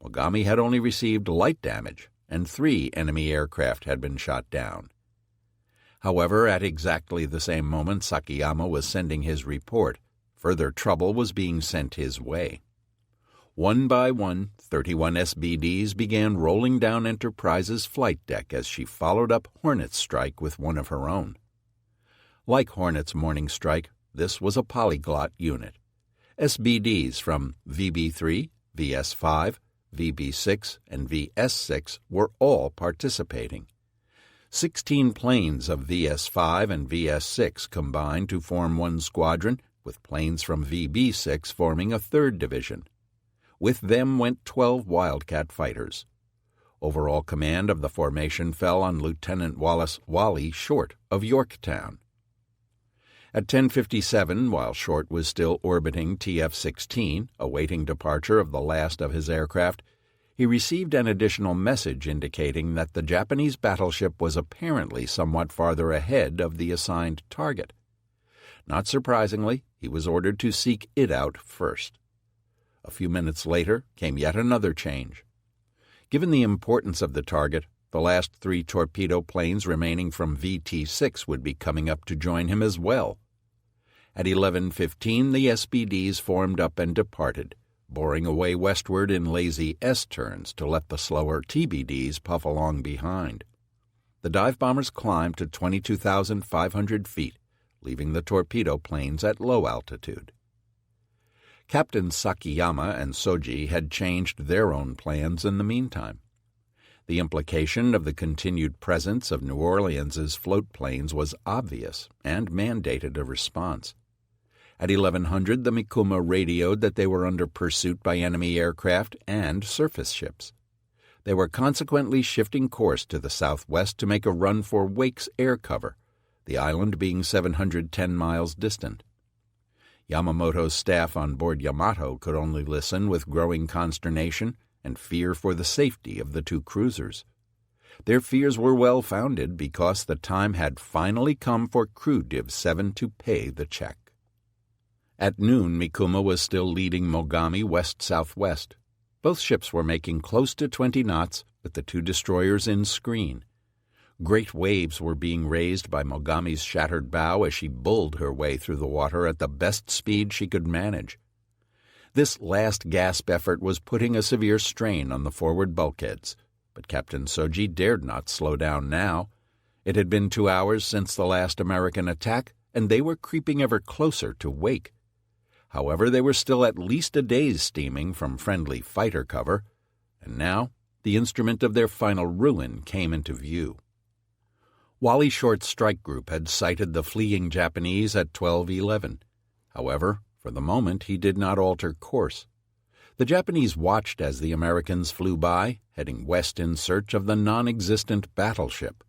Mogami had only received light damage, and 3 enemy aircraft had been shot down. However, at exactly the same moment Sakayama was sending his report, further trouble was being sent his way. One by one, 31 SBDs began rolling down Enterprise's flight deck as she followed up Hornet's strike with one of her own. Like Hornet's morning strike, this was a polyglot unit. SBDs from VB-3, VS-5, VB-6, and VS-6 were all participating. 16 planes of VS-5 and VS-6 combined to form one squadron, with planes from VB-6 forming a third division. With them went 12 Wildcat fighters. Overall command of the formation fell on Lieutenant Wallace Wally Short of Yorktown. At 10:57, while Short was still orbiting TF-16, awaiting departure of the last of his aircraft, he received an additional message indicating that the Japanese battleship was apparently somewhat farther ahead of the assigned target. Not surprisingly, he was ordered to seek it out first. A few minutes later came yet another change. Given the importance of the target, the last 3 torpedo planes remaining from VT-6 would be coming up to join him as well. At 11:15, the SBDs formed up and departed, boring away westward in lazy S-turns to let the slower TBDs puff along behind. The dive bombers climbed to 22,500 feet, leaving the torpedo planes at low altitude. Captains Sakayama and Soji had changed their own plans in the meantime. The implication of the continued presence of New Orleans's float planes was obvious and mandated a response. At 1100, the Mikuma radioed that they were under pursuit by enemy aircraft and surface ships. They were consequently shifting course to the southwest to make a run for Wake's air cover, the island being 710 miles distant. Yamamoto's staff on board Yamato could only listen with growing consternation and fear for the safety of the 2 cruisers. Their fears were well-founded because the time had finally come for Crew Div 7 to pay the check. At noon, Mikuma was still leading Mogami west-southwest. Both ships were making close to 20 knots, with the 2 destroyers in screen. Great waves were being raised by Mogami's shattered bow as she bulled her way through the water at the best speed she could manage. This last gasp effort was putting a severe strain on the forward bulkheads, but Captain Soji dared not slow down now. It had been 2 hours since the last American attack, and they were creeping ever closer to Wake. However, they were still at least a day's steaming from friendly fighter cover, and now the instrument of their final ruin came into view. Wally Short's strike group had sighted the fleeing Japanese at 12:11. However, for the moment he did not alter course. The Japanese watched as the Americans flew by, heading west in search of the non-existent battleship.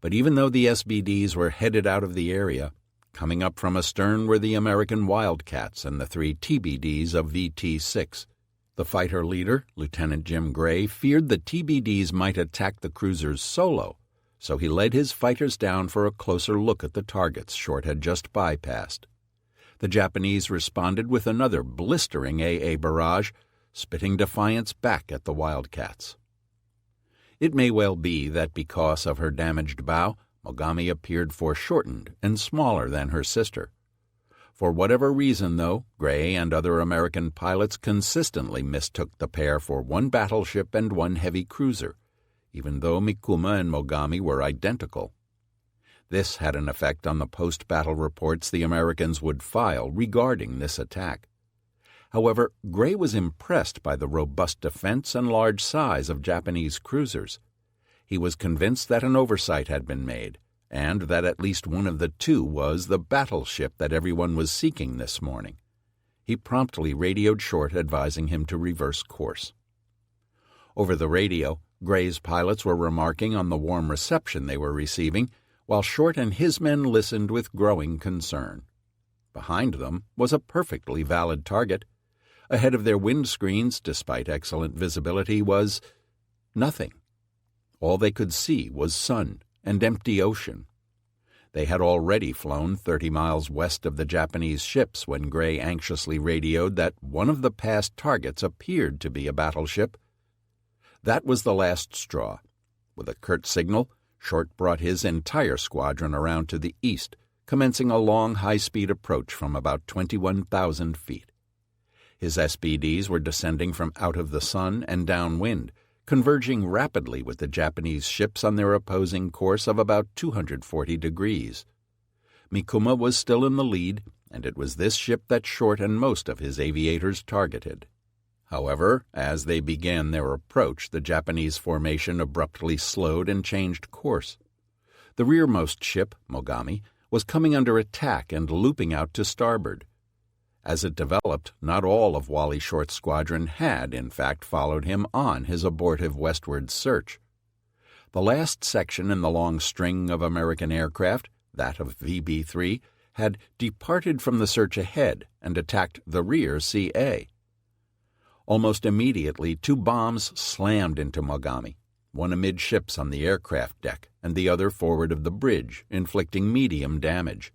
But even though the SBDs were headed out of the area, coming up from astern were the American Wildcats and the 3 TBDs of VT-6. The fighter leader, Lieutenant Jim Gray, feared the TBDs might attack the cruisers solo, so he led his fighters down for a closer look at the targets Short had just bypassed. The Japanese responded with another blistering AA barrage, spitting defiance back at the Wildcats. It may well be that because of her damaged bow, Mogami appeared foreshortened and smaller than her sister. For whatever reason, though, Gray and other American pilots consistently mistook the pair for one battleship and one heavy cruiser, even though Mikuma and Mogami were identical. This had an effect on the post-battle reports the Americans would file regarding this attack. However, Gray was impressed by the robust defense and large size of Japanese cruisers. He was convinced that an oversight had been made, and that at least one of the two was the battleship that everyone was seeking this morning. He promptly radioed Short, advising him to reverse course. Over the radio, Gray's pilots were remarking on the warm reception they were receiving, while Short and his men listened with growing concern. Behind them was a perfectly valid target. Ahead of their windscreens, despite excellent visibility, was nothing. All they could see was sun and empty ocean. They had already flown 30 miles west of the Japanese ships when Gray anxiously radioed that one of the past targets appeared to be a battleship. That was the last straw. With a curt signal, Short brought his entire squadron around to the east, commencing a long high-speed approach from about 21,000 feet. His SBDs were descending from out of the sun and downwind, converging rapidly with the Japanese ships on their opposing course of about 240 degrees. Mikuma was still in the lead, and it was this ship that Short and most of his aviators targeted. However, as they began their approach, the Japanese formation abruptly slowed and changed course. The rearmost ship, Mogami, was coming under attack and looping out to starboard. As it developed, not all of Wally Short's squadron had, in fact, followed him on his abortive westward search. The last section in the long string of American aircraft, that of VB-3, had departed from the search ahead and attacked the rear CA. Almost immediately, 2 bombs slammed into Mogami, one amidships on the aircraft deck and the other forward of the bridge, inflicting medium damage.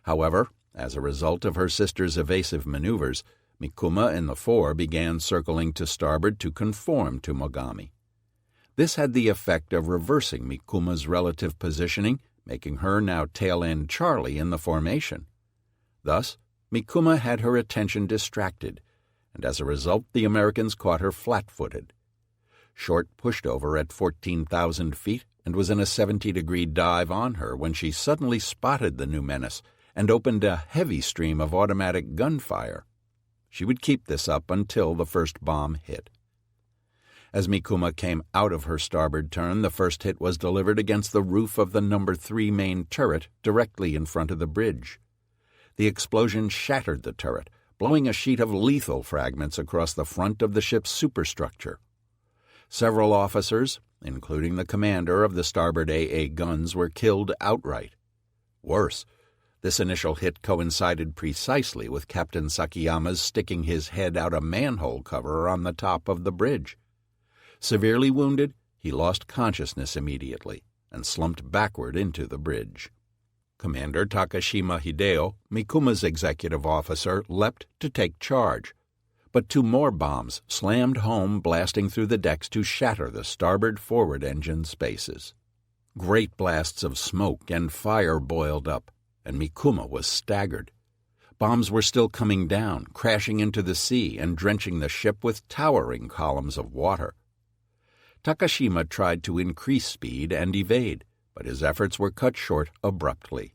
However, as a result of her sister's evasive maneuvers, Mikuma in the fore began circling to starboard to conform to Mogami. This had the effect of reversing Mikuma's relative positioning, making her now tail-end Charlie in the formation. Thus, Mikuma had her attention distracted, and as a result the Americans caught her flat-footed. Short pushed over at 14,000 feet and was in a 70-degree dive on her when she suddenly spotted the new menace and opened a heavy stream of automatic gunfire. She would keep this up until the first bomb hit. As Mikuma came out of her starboard turn, the first hit was delivered against the roof of the No. 3 main turret directly in front of the bridge. The explosion shattered the turret, blowing a sheet of lethal fragments across the front of the ship's superstructure. Several officers, including the commander of the starboard AA guns, were killed outright. Worse, this initial hit coincided precisely with Captain Sakiyama's sticking his head out a manhole cover on the top of the bridge. Severely wounded, he lost consciousness immediately and slumped backward into the bridge. Commander Takashima Hideo, Mikuma's executive officer, leapt to take charge, but 2 more bombs slammed home, blasting through the decks to shatter the starboard forward engine spaces. Great blasts of smoke and fire boiled up, and Mikuma was staggered. Bombs were still coming down, crashing into the sea and drenching the ship with towering columns of water. Takashima tried to increase speed and evade, but his efforts were cut short abruptly.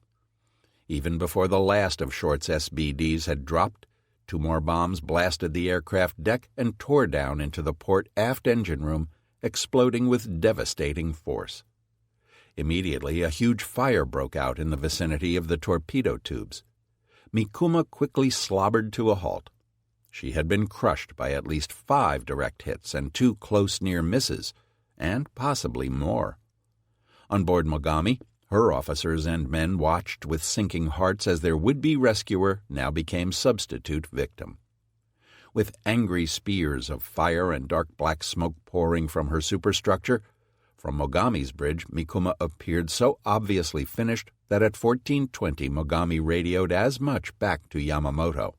Even before the last of Short's SBDs had dropped, 2 more bombs blasted the aircraft deck and tore down into the port aft engine room, exploding with devastating force. Immediately, a huge fire broke out in the vicinity of the torpedo tubes. Mikuma quickly slobbered to a halt. She had been crushed by at least 5 direct hits and 2 close near misses, and possibly more. On board Mogami, her officers and men watched with sinking hearts as their would-be rescuer now became substitute victim. With angry spears of fire and dark black smoke pouring from her superstructure, from Mogami's bridge, Mikuma appeared so obviously finished that at 14:20 Mogami radioed as much back to Yamamoto.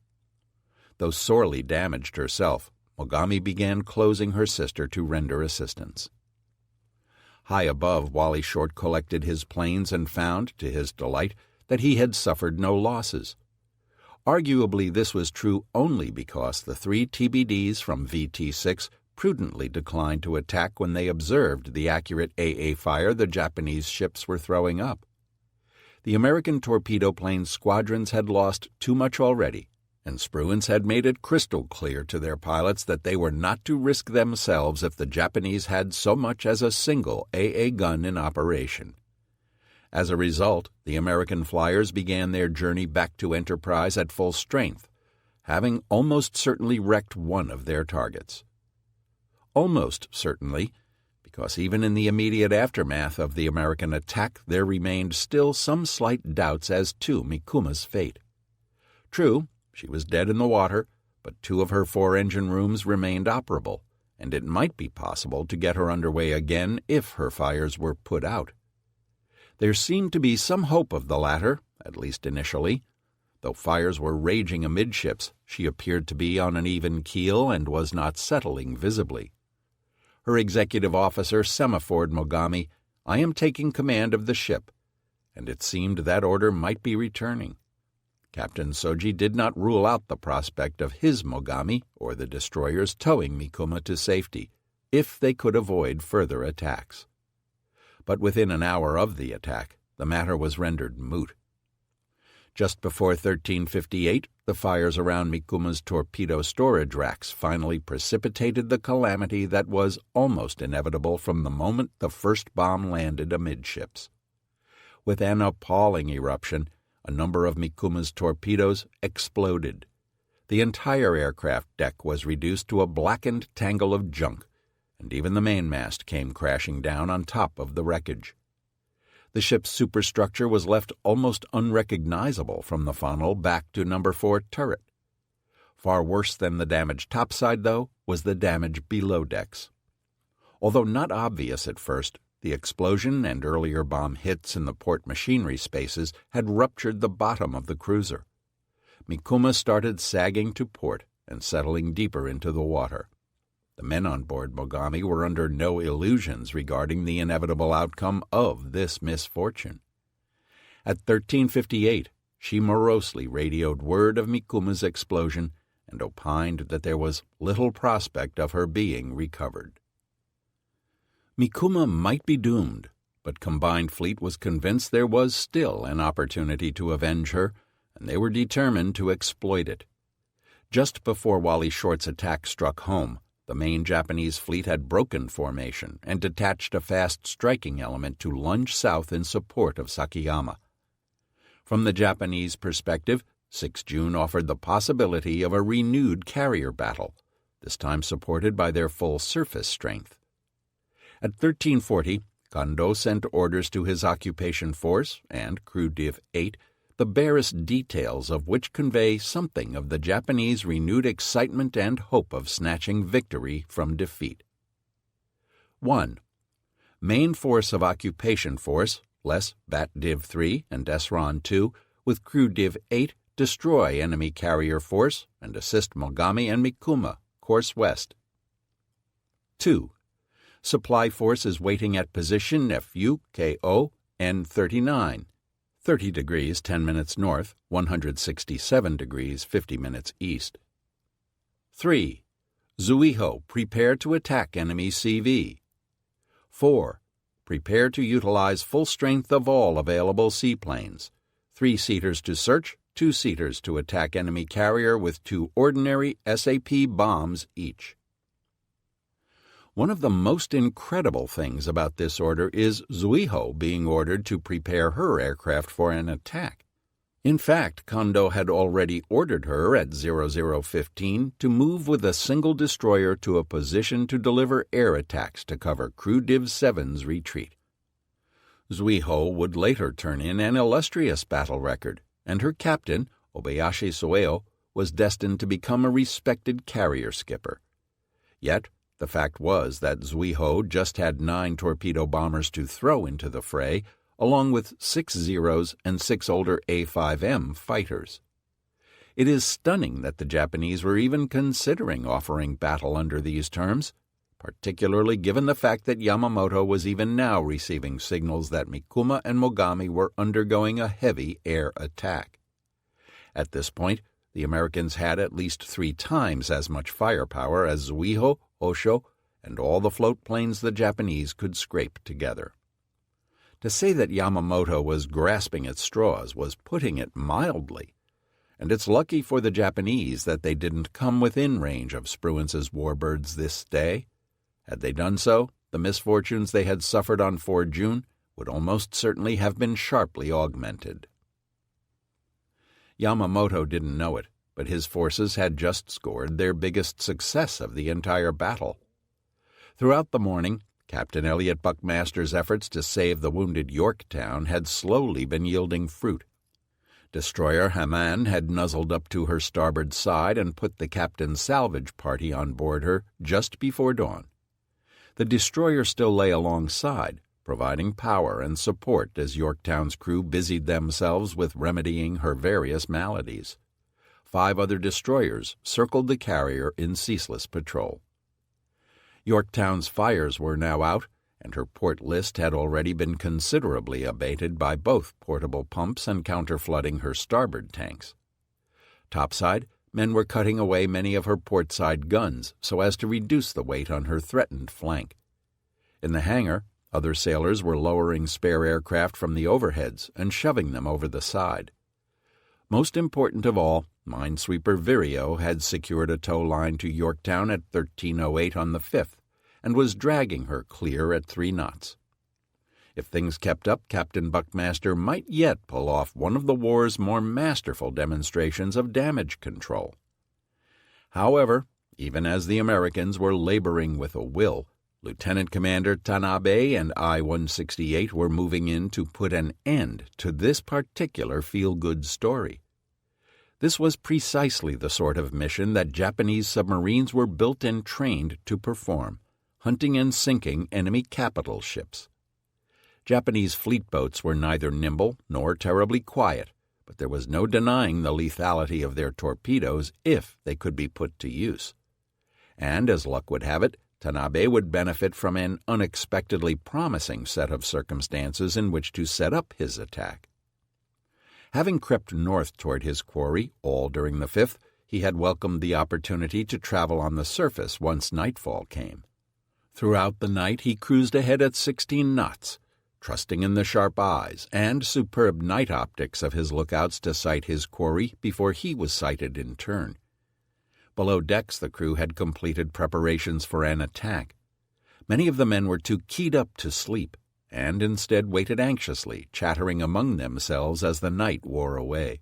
Though sorely damaged herself, Mogami began closing her sister to render assistance. High above, Wally Short collected his planes and found, to his delight, that he had suffered no losses. Arguably this was true only because the 3 TBDs from VT-6 prudently declined to attack when they observed the accurate AA fire the Japanese ships were throwing up. The American torpedo plane squadrons had lost too much already, and Spruance had made it crystal clear to their pilots that they were not to risk themselves if the Japanese had so much as a single AA gun in operation. As a result, the American flyers began their journey back to Enterprise at full strength, having almost certainly wrecked one of their targets. Almost certainly, because even in the immediate aftermath of the American attack there remained still some slight doubts as to Mikuma's fate. True, she was dead in the water, but 2 of her 4 engine rooms remained operable, and it might be possible to get her underway again if her fires were put out. There seemed to be some hope of the latter, at least initially. Though fires were raging amidships, she appeared to be on an even keel and was not settling visibly. Her executive officer semaphored Mogami, "I am taking command of the ship," and it seemed that order might be returning. Captain Soji did not rule out the prospect of his Mogami or the destroyers towing Mikuma to safety, if they could avoid further attacks. But within an hour of the attack, the matter was rendered moot. Just before 1358, the fires around Mikuma's torpedo storage racks finally precipitated the calamity that was almost inevitable from the moment the first bomb landed amidships. With an appalling eruption, a number of Mikuma's torpedoes exploded. The entire aircraft deck was reduced to a blackened tangle of junk, and even the mainmast came crashing down on top of the wreckage. The ship's superstructure was left almost unrecognizable from the funnel back to No. 4 turret. Far worse than the damaged topside, though, was the damage below decks. Although not obvious at first, the explosion and earlier bomb hits in the port machinery spaces had ruptured the bottom of the cruiser. Mikuma started sagging to port and settling deeper into the water. The men on board Mogami were under no illusions regarding the inevitable outcome of this misfortune. At 1358, she morosely radioed word of Mikuma's explosion and opined that there was little prospect of her being recovered. Mikuma might be doomed, but Combined Fleet was convinced there was still an opportunity to avenge her, and they were determined to exploit it. Just before Wally Short's attack struck home, the main Japanese fleet had broken formation and detached a fast striking element to lunge south in support of Sakayama. From the Japanese perspective, 6 June offered the possibility of a renewed carrier battle, this time supported by their full surface strength. At 1340, Kondo sent orders to his occupation force and Crew Div 8, the barest details of which convey something of the Japanese renewed excitement and hope of snatching victory from defeat. 1. Main force of occupation force, less Bat Div 3 and Esron 2, with Crew Div 8, destroy enemy carrier force and assist Mogami and Mikuma, course west. 2. Supply force is waiting at position FUKO N39, 30 degrees 10 minutes north, 167 degrees 50 minutes east. 3. Zuiho, prepare to attack enemy CV. 4. Prepare to utilize full strength of all available seaplanes. 3-seaters to search, 2-seaters to attack enemy carrier with 2 ordinary SAP bombs each. One of the most incredible things about this order is Zuiho being ordered to prepare her aircraft for an attack. In fact, Kondo had already ordered her at 0015 to move with a single destroyer to a position to deliver air attacks to cover Crew Div 7's retreat. Zuiho would later turn in an illustrious battle record, and her captain, Obayashi Soeo, was destined to become a respected carrier skipper. Yet, the fact was that Zuiho just had 9 torpedo bombers to throw into the fray, along with 6 Zeros and 6 older A-5M fighters. It is stunning that the Japanese were even considering offering battle under these terms, particularly given the fact that Yamamoto was even now receiving signals that Mikuma and Mogami were undergoing a heavy air attack. At this point, the Americans had at least 3 times as much firepower as Zuiho, Osho, and all the float planes the Japanese could scrape together. To say that Yamamoto was grasping at straws was putting it mildly, and it's lucky for the Japanese that they didn't come within range of Spruance's warbirds this day. Had they done so, the misfortunes they had suffered on 4 June would almost certainly have been sharply augmented. Yamamoto didn't know it, but his forces had just scored their biggest success of the entire battle. Throughout the morning, Captain Elliot Buckmaster's efforts to save the wounded Yorktown had slowly been yielding fruit. Destroyer Haman had nuzzled up to her starboard side and put the captain's salvage party on board her just before dawn. The destroyer still lay alongside, providing power and support as Yorktown's crew busied themselves with remedying her various maladies. 5 other destroyers circled the carrier in ceaseless patrol. Yorktown's fires were now out, and her port list had already been considerably abated by both portable pumps and counterflooding her starboard tanks. Topside, men were cutting away many of her portside guns so as to reduce the weight on her threatened flank. In the hangar, other sailors were lowering spare aircraft from the overheads and shoving them over the side. Most important of all, minesweeper Vireo had secured a tow line to Yorktown at 13:08 on the 5th, and was dragging her clear at 3 knots. If things kept up, Captain Buckmaster might yet pull off one of the war's more masterful demonstrations of damage control. However, even as the Americans were laboring with a will, Lieutenant Commander Tanabe and I-168 were moving in to put an end to this particular feel-good story. This was precisely the sort of mission that Japanese submarines were built and trained to perform, hunting and sinking enemy capital ships. Japanese fleet boats were neither nimble nor terribly quiet, but there was no denying the lethality of their torpedoes if they could be put to use. And, as luck would have it, Tanabe would benefit from an unexpectedly promising set of circumstances in which to set up his attack. Having crept north toward his quarry all during the 5th, he had welcomed the opportunity to travel on the surface once nightfall came. Throughout the night he cruised ahead at 16 knots, trusting in the sharp eyes and superb night optics of his lookouts to sight his quarry before he was sighted in turn. Below decks the crew had completed preparations for an attack. Many of the men were too keyed up to sleep, and instead waited anxiously, chattering among themselves as the night wore away.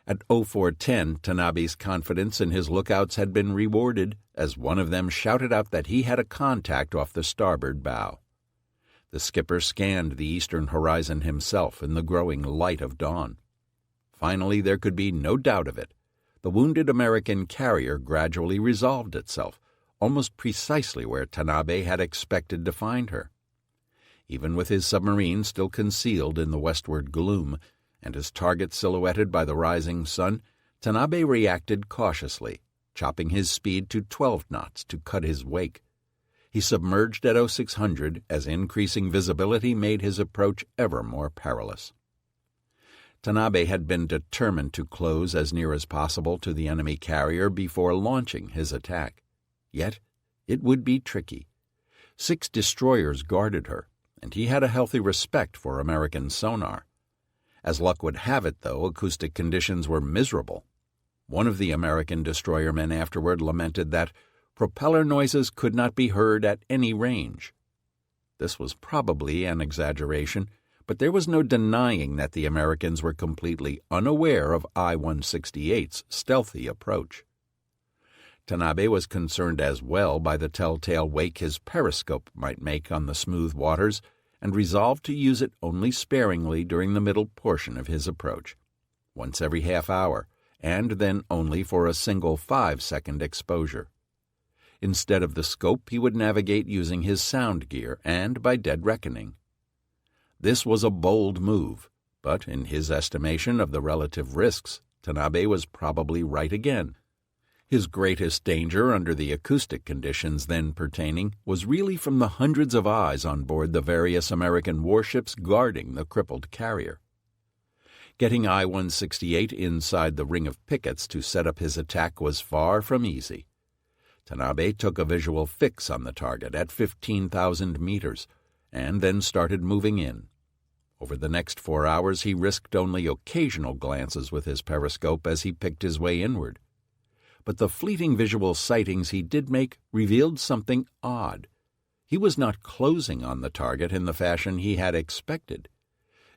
At 04:10, Tanabe's confidence in his lookouts had been rewarded, as one of them shouted out that he had a contact off the starboard bow. The skipper scanned the eastern horizon himself in the growing light of dawn. Finally, there could be no doubt of it. The wounded American carrier gradually resolved itself, almost precisely where Tanabe had expected to find her. Even with his submarine still concealed in the westward gloom, and his target silhouetted by the rising sun, Tanabe reacted cautiously, chopping his speed to 12 knots to cut his wake. He submerged at 0600 as increasing visibility made his approach ever more perilous. Tanabe had been determined to close as near as possible to the enemy carrier before launching his attack. Yet it would be tricky. 6 destroyers guarded her, and he had a healthy respect for American sonar. As luck would have it, though, acoustic conditions were miserable. One of the American destroyer men afterward lamented that propeller noises could not be heard at any range. This was probably an exaggeration, but there was no denying that the Americans were completely unaware of I-168's stealthy approach. Tanabe was concerned as well by the telltale wake his periscope might make on the smooth waters, and resolved to use it only sparingly during the middle portion of his approach, once every half hour, and then only for a single 5-second exposure. Instead of the scope, he would navigate using his sound gear and by dead reckoning. This was a bold move, but in his estimation of the relative risks, Tanabe was probably right again. His greatest danger under the acoustic conditions then pertaining was really from the hundreds of eyes on board the various American warships guarding the crippled carrier. Getting I-168 inside the ring of pickets to set up his attack was far from easy. Tanabe took a visual fix on the target at 15,000 meters, and then started moving in. Over the next 4 hours he risked only occasional glances with his periscope as he picked his way inward. But the fleeting visual sightings he did make revealed something odd. He was not closing on the target in the fashion he had expected.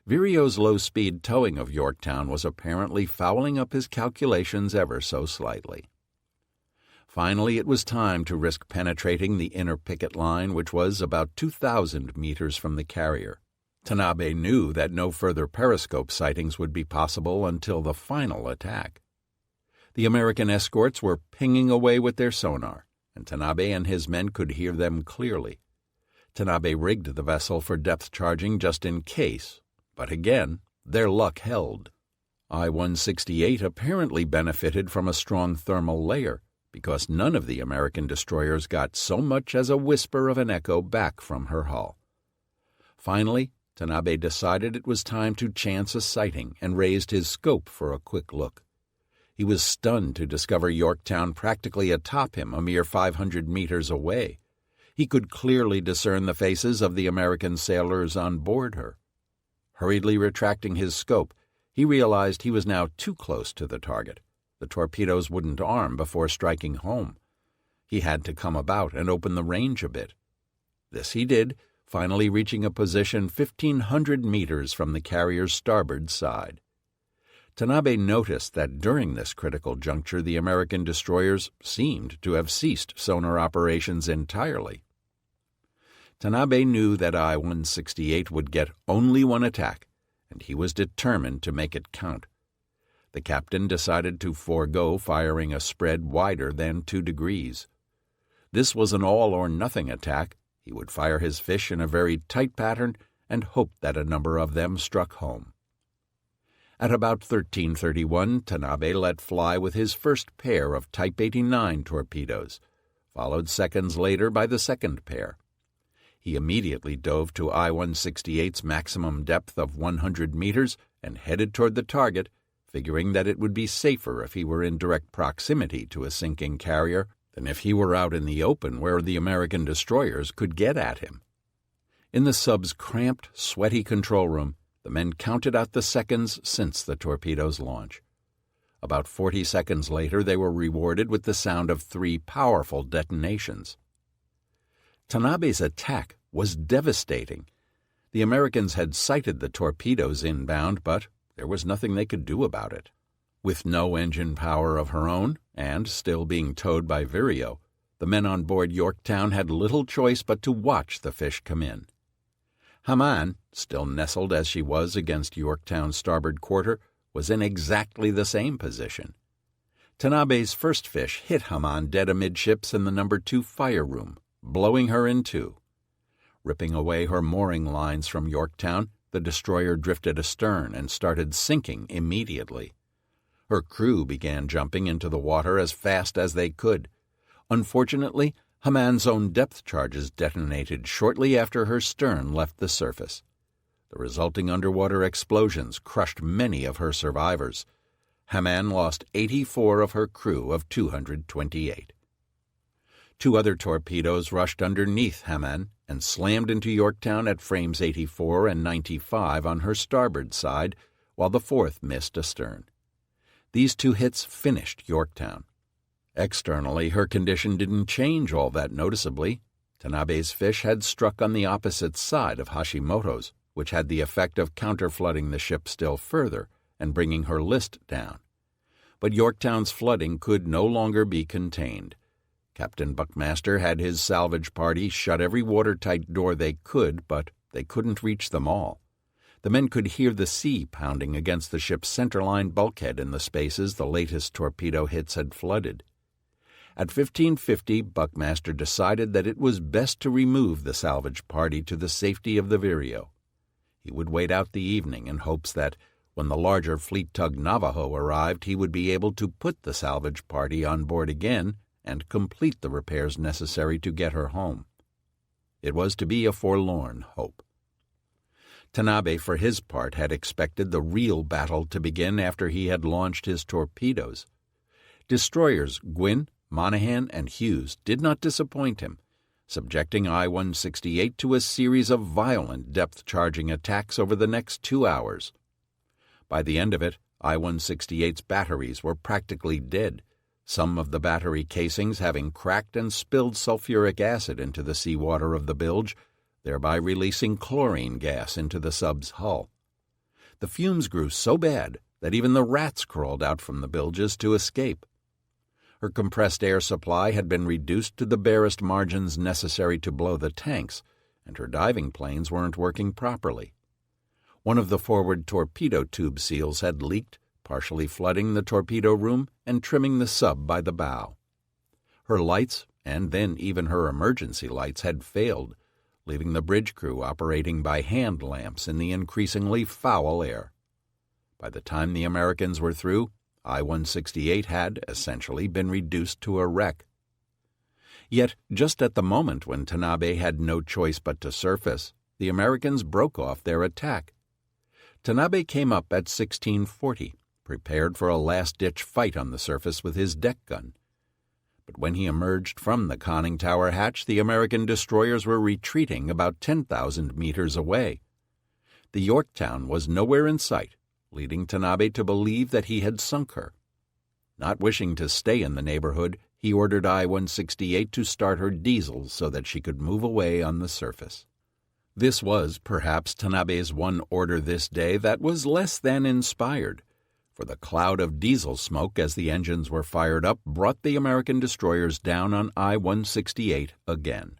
Vireo's low-speed towing of Yorktown was apparently fouling up his calculations ever so slightly. Finally, it was time to risk penetrating the inner picket line, which was about 2,000 meters from the carrier. Tanabe knew that no further periscope sightings would be possible until the final attack. The American escorts were pinging away with their sonar, and Tanabe and his men could hear them clearly. Tanabe rigged the vessel for depth charging just in case, but again, their luck held. I-168 apparently benefited from a strong thermal layer, because none of the American destroyers got so much as a whisper of an echo back from her hull. Finally, Tanabe decided it was time to chance a sighting and raised his scope for a quick look. He was stunned to discover Yorktown practically atop him, a mere 500 meters away. He could clearly discern the faces of the American sailors on board her. Hurriedly retracting his scope, he realized he was now too close to the target. The torpedoes wouldn't arm before striking home. He had to come about and open the range a bit. This he did, finally reaching a position 1,500 meters from the carrier's starboard side. Tanabe noticed that during this critical juncture the American destroyers seemed to have ceased sonar operations entirely. Tanabe knew that I-168 would get only one attack, and he was determined to make it count. The captain decided to forego firing a spread wider than 2 degrees. This was an all-or-nothing attack. He would fire his fish in a very tight pattern and hope that a number of them struck home. At about 13:31, Tanabe let fly with his first pair of Type 89 torpedoes, followed seconds later by the second pair. He immediately dove to I-168's maximum depth of 100 meters and headed toward the target, figuring that it would be safer if he were in direct proximity to a sinking carrier than if he were out in the open where the American destroyers could get at him. In the sub's cramped, sweaty control room, the men counted out the seconds since the torpedo's launch. About 40 seconds later, they were rewarded with the sound of 3 powerful detonations. Tanabe's attack was devastating. The Americans had sighted the torpedoes inbound, but there was nothing they could do about it. With no engine power of her own, and still being towed by Vireo, the men on board Yorktown had little choice but to watch the fish come in. Haman, still nestled as she was against Yorktown's starboard quarter, was in exactly the same position. Tanabe's first fish hit Haman dead amidships in the No. 2 fire room, blowing her in two. Ripping away her mooring lines from Yorktown, the destroyer drifted astern and started sinking immediately. Her crew began jumping into the water as fast as they could. Unfortunately, Haman's own depth charges detonated shortly after her stern left the surface. The resulting underwater explosions crushed many of her survivors. Haman lost 84 of her crew of 228. 2 other torpedoes rushed underneath Haman and slammed into Yorktown at frames 84 and 95 on her starboard side, while the 4th missed astern. These 2 hits finished Yorktown. Externally, her condition didn't change all that noticeably. Tanabe's fish had struck on the opposite side of Hashimoto's, which had the effect of counterflooding the ship still further and bringing her list down. But Yorktown's flooding could no longer be contained. Captain Buckmaster had his salvage party shut every watertight door they could, but they couldn't reach them all. The men could hear the sea pounding against the ship's centerline bulkhead in the spaces the latest torpedo hits had flooded. At 15:50, Buckmaster decided that it was best to remove the salvage party to the safety of the Vireo. He would wait out the evening in hopes that, when the larger fleet tug Navajo arrived, he would be able to put the salvage party on board again and complete the repairs necessary to get her home. It was to be a forlorn hope. Tanabe, for his part, had expected the real battle to begin after he had launched his torpedoes. Destroyers Gwynn, Monahan, and Hughes did not disappoint him, subjecting I-168 to a series of violent depth-charging attacks over the next 2 hours. By the end of it, I-168's batteries were practically dead, some of the battery casings having cracked and spilled sulfuric acid into the seawater of the bilge, thereby releasing chlorine gas into the sub's hull. The fumes grew so bad that even the rats crawled out from the bilges to escape. Her compressed air supply had been reduced to the barest margins necessary to blow the tanks, and her diving planes weren't working properly. One of the forward torpedo tube seals had leaked, partially flooding the torpedo room and trimming the sub by the bow. Her lights, and then even her emergency lights, had failed, leaving the bridge crew operating by hand lamps in the increasingly foul air. By the time the Americans were through, I-168 had, essentially, been reduced to a wreck. Yet, just at the moment when Tanabe had no choice but to surface, the Americans broke off their attack. Tanabe came up at 1640, prepared for a last-ditch fight on the surface with his deck gun. But when he emerged from the conning tower hatch, the American destroyers were retreating about 10,000 meters away. The Yorktown was nowhere in sight, leading Tanabe to believe that he had sunk her. Not wishing to stay in the neighborhood, he ordered I-168 to start her diesels so that she could move away on the surface. This was perhaps Tanabe's one order this day that was less than inspired, for the cloud of diesel smoke as the engines were fired up brought the American destroyers down on I-168 again.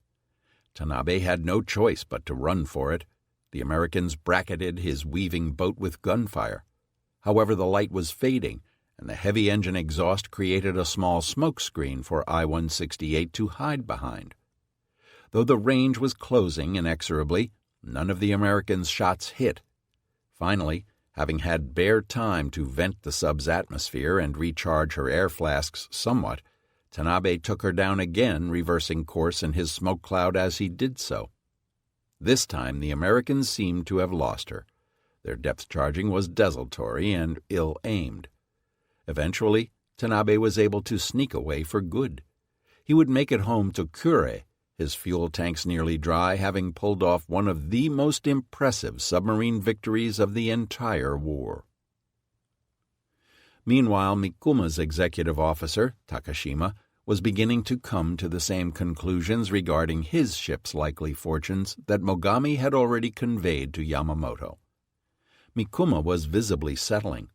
Tanabe had no choice but to run for it. The Americans bracketed his weaving boat with gunfire. However, the light was fading, and the heavy engine exhaust created a small smoke screen for I-168 to hide behind. Though the range was closing inexorably, none of the Americans' shots hit. Finally, having had bare time to vent the sub's atmosphere and recharge her air flasks somewhat, Tanabe took her down again, reversing course in his smoke cloud as he did so. This time the Americans seemed to have lost her. Their depth charging was desultory and ill-aimed. Eventually, Tanabe was able to sneak away for good. He would make it home to Kure, his fuel tanks nearly dry, having pulled off one of the most impressive submarine victories of the entire war. Meanwhile, Mikuma's executive officer, Takashima, was beginning to come to the same conclusions regarding his ship's likely fortunes that Mogami had already conveyed to Yamamoto. Mikuma was visibly settling.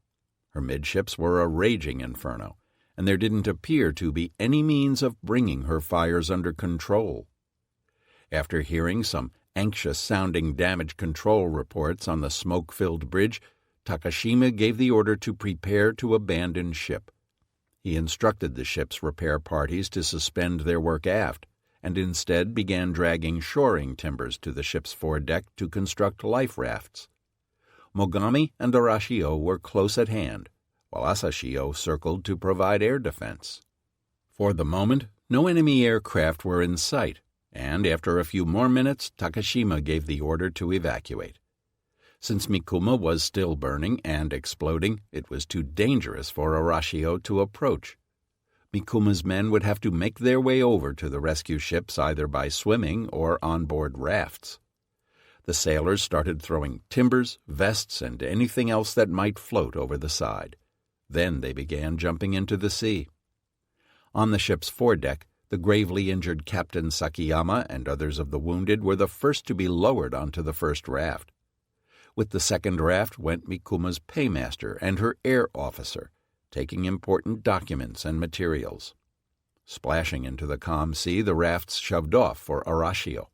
Her midships were a raging inferno, and there didn't appear to be any means of bringing her fires under control. After hearing some anxious-sounding damage control reports on the smoke-filled bridge, Takashima gave the order to prepare to abandon ship. He instructed the ship's repair parties to suspend their work aft, and instead began dragging shoring timbers to the ship's foredeck to construct life rafts. Mogami and Arashio were close at hand, while Asashio circled to provide air defense. For the moment, no enemy aircraft were in sight, and after a few more minutes, Takashima gave the order to evacuate. Since Mikuma was still burning and exploding, it was too dangerous for Arashio to approach. Mikuma's men would have to make their way over to the rescue ships either by swimming or on board rafts. The sailors started throwing timbers, vests, and anything else that might float over the side. Then they began jumping into the sea. On the ship's foredeck, the gravely injured Captain Sakiyama and others of the wounded were the first to be lowered onto the first raft. With the second raft went Mikuma's paymaster and her air officer, taking important documents and materials. Splashing into the calm sea, the rafts shoved off for Arashio.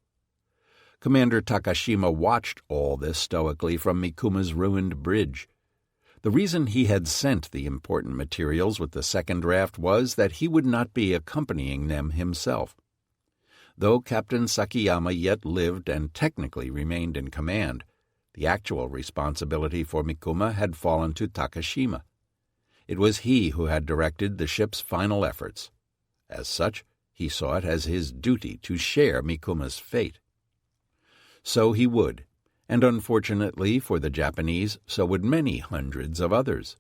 Commander Takashima watched all this stoically from Mikuma's ruined bridge. The reason he had sent the important materials with the second raft was that he would not be accompanying them himself. Though Captain Sakiyama yet lived and technically remained in command, the actual responsibility for Mikuma had fallen to Takashima. It was he who had directed the ship's final efforts. As such, he saw it as his duty to share Mikuma's fate. So he would, and unfortunately for the Japanese, so would many hundreds of others.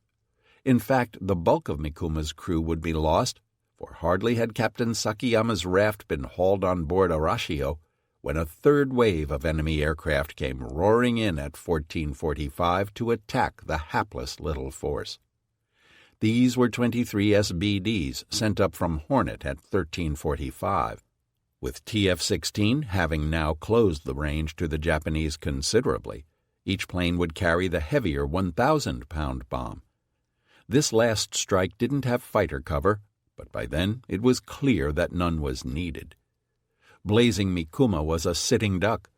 In fact, the bulk of Mikuma's crew would be lost, for hardly had Captain Sakiyama's raft been hauled on board Arashio when a third wave of enemy aircraft came roaring in at 1445 to attack the hapless little force. These were 23 SBDs sent up from Hornet at 1345. With TF-16 having now closed the range to the Japanese considerably, each plane would carry the heavier 1,000-pound bomb. This last strike didn't have fighter cover, but by then it was clear that none was needed. Blazing Mikuma was a sitting duck.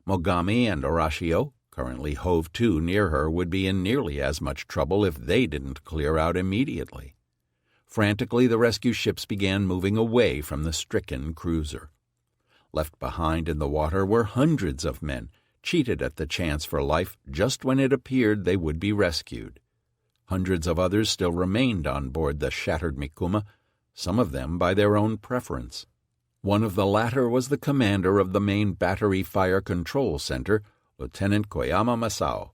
Mogami and Arashio, currently hove to near her, would be in nearly as much trouble if they didn't clear out immediately. Frantically, the rescue ships began moving away from the stricken cruiser. Left behind in the water were hundreds of men, cheated at the chance for life just when it appeared they would be rescued. Hundreds of others still remained on board the shattered Mikuma, some of them by their own preference. One of the latter was the commander of the main battery fire control center, Lieutenant Koyama Masao.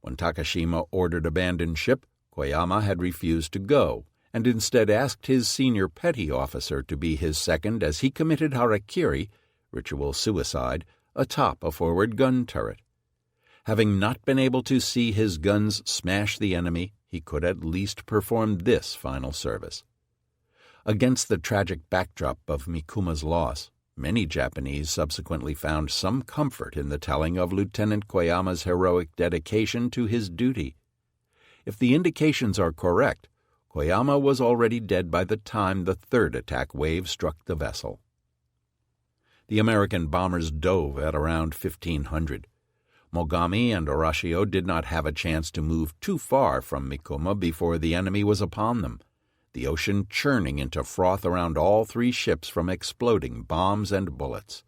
When Takashima ordered abandoned ship, Koyama had refused to go, and instead asked his senior petty officer to be his second as he committed harakiri, ritual suicide, atop a forward gun turret. Having not been able to see his guns smash the enemy, he could at least perform this final service. Against the tragic backdrop of Mikuma's loss, many Japanese subsequently found some comfort in the telling of Lieutenant Koyama's heroic dedication to his duty. If the indications are correct, Koyama was already dead by the time the third attack wave struck the vessel. The American bombers dove at around 1500. Mogami and Arashio did not have a chance to move too far from Mikuma before the enemy was upon them, the ocean churning into froth around all three ships from exploding bombs and bullets.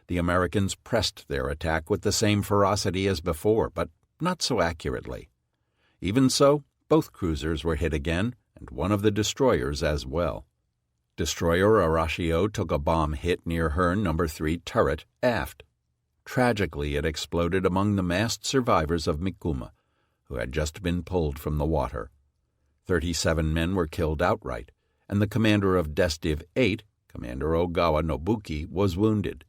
The Americans pressed their attack with the same ferocity as before, but not so accurately. Even so, both cruisers were hit again, and one of the destroyers as well. Destroyer Arashio took a bomb hit near her No. 3 turret aft. Tragically, it exploded among the massed survivors of Mikuma, who had just been pulled from the water. 37 men were killed outright, and the commander of Destiv 8, Commander Ogawa Nobuki, was wounded.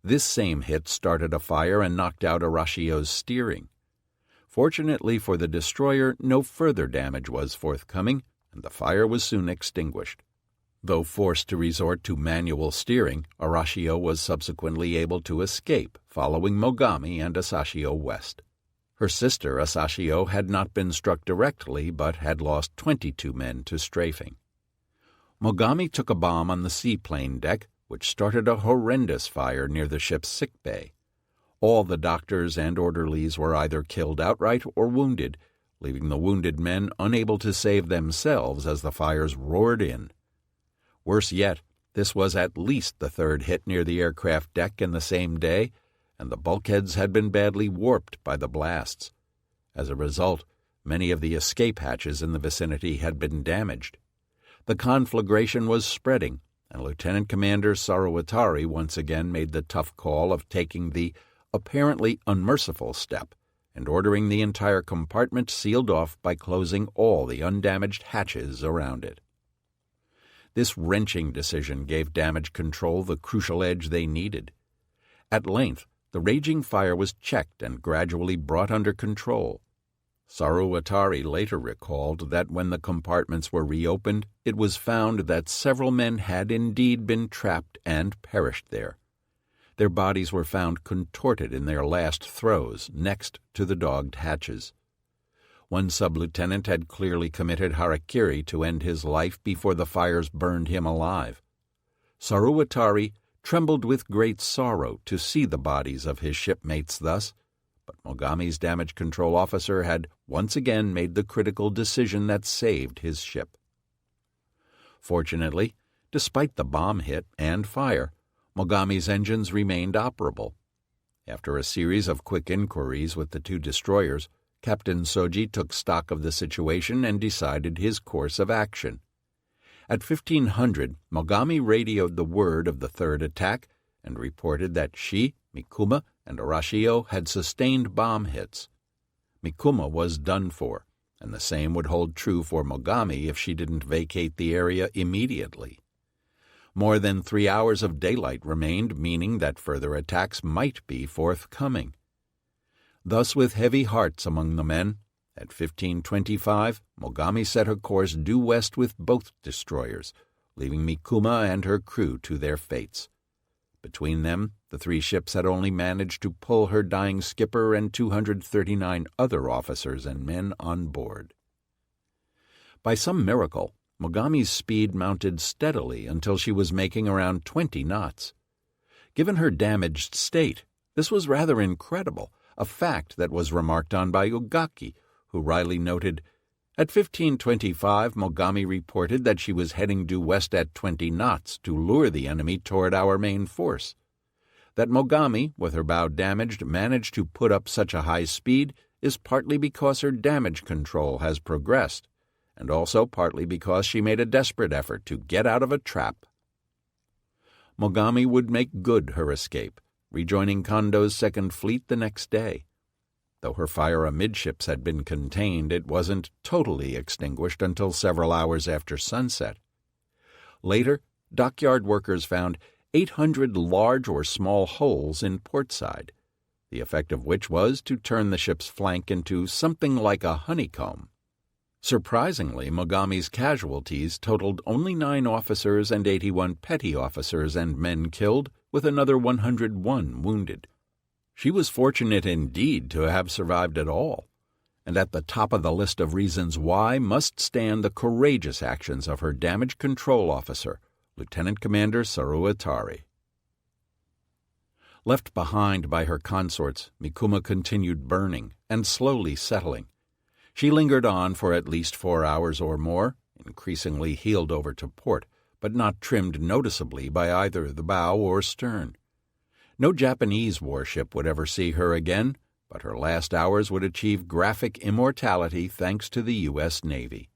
This same hit started a fire and knocked out Arashio's steering. Fortunately for the destroyer, no further damage was forthcoming, and the fire was soon extinguished. Though forced to resort to manual steering, Arashio was subsequently able to escape, following Mogami and Asashio west. Her sister, Asashio, had not been struck directly, but had lost 22 men to strafing. Mogami took a bomb on the seaplane deck, which started a horrendous fire near the ship's sickbay. All the doctors and orderlies were either killed outright or wounded, leaving the wounded men unable to save themselves as the fires roared in. Worse yet, this was at least the third hit near the aircraft deck in the same day, and the bulkheads had been badly warped by the blasts. As a result, many of the escape hatches in the vicinity had been damaged. The conflagration was spreading, and Lieutenant Commander Saruwatari once again made the tough call of taking the apparently unmerciful step and ordering the entire compartment sealed off by closing all the undamaged hatches around it. This wrenching decision gave damage control the crucial edge they needed. At length, the raging fire was checked and gradually brought under control. Saruwatari later recalled that when the compartments were reopened, it was found that several men had indeed been trapped and perished there. Their bodies were found contorted in their last throes next to the dogged hatches. One sub-lieutenant had clearly committed harakiri to end his life before the fires burned him alive. Saruwatari trembled with great sorrow to see the bodies of his shipmates thus, but Mogami's damage control officer had once again made the critical decision that saved his ship. Fortunately, despite the bomb hit and fire, Mogami's engines remained operable. After a series of quick inquiries with the two destroyers, Captain Soji took stock of the situation and decided his course of action. At 1500, Mogami radioed the word of the third attack and reported that she, Mikuma, and Arashio had sustained bomb hits. Mikuma was done for, and the same would hold true for Mogami if she didn't vacate the area immediately. More than 3 hours of daylight remained, meaning that further attacks might be forthcoming. Thus, with heavy hearts among the men, at 15:25, Mogami set her course due west with both destroyers, leaving Mikuma and her crew to their fates. Between them, the 3 ships had only managed to pull her dying skipper and 239 other officers and men on board. By some miracle, Mogami's speed mounted steadily until she was making around 20 knots. Given her damaged state, this was rather incredible, a fact that was remarked on by Ugaki, who wryly noted, "At 15:25, Mogami reported that she was heading due west at 20 knots to lure the enemy toward our main force. That Mogami, with her bow damaged, managed to put up such a high speed is partly because her damage control has progressed, and also partly because she made a desperate effort to get out of a trap." Mogami would make good her escape, rejoining Kondo's Second Fleet the next day. Though her fire amidships had been contained, it wasn't totally extinguished until several hours after sunset. Later, dockyard workers found 800 large or small holes in portside, the effect of which was to turn the ship's flank into something like a honeycomb. Surprisingly, Mogami's casualties totaled only 9 officers and 81 petty officers and men killed, with another 101 wounded. She was fortunate indeed to have survived at all, and at the top of the list of reasons why must stand the courageous actions of her damage control officer, Lieutenant Commander Saru Atari. Left behind by her consorts, Mikuma continued burning and slowly settling. She lingered on for at least 4 hours or more, increasingly heeled over to port, but not trimmed noticeably by either the bow or stern. No Japanese warship would ever see her again, but her last hours would achieve graphic immortality thanks to the U.S. Navy.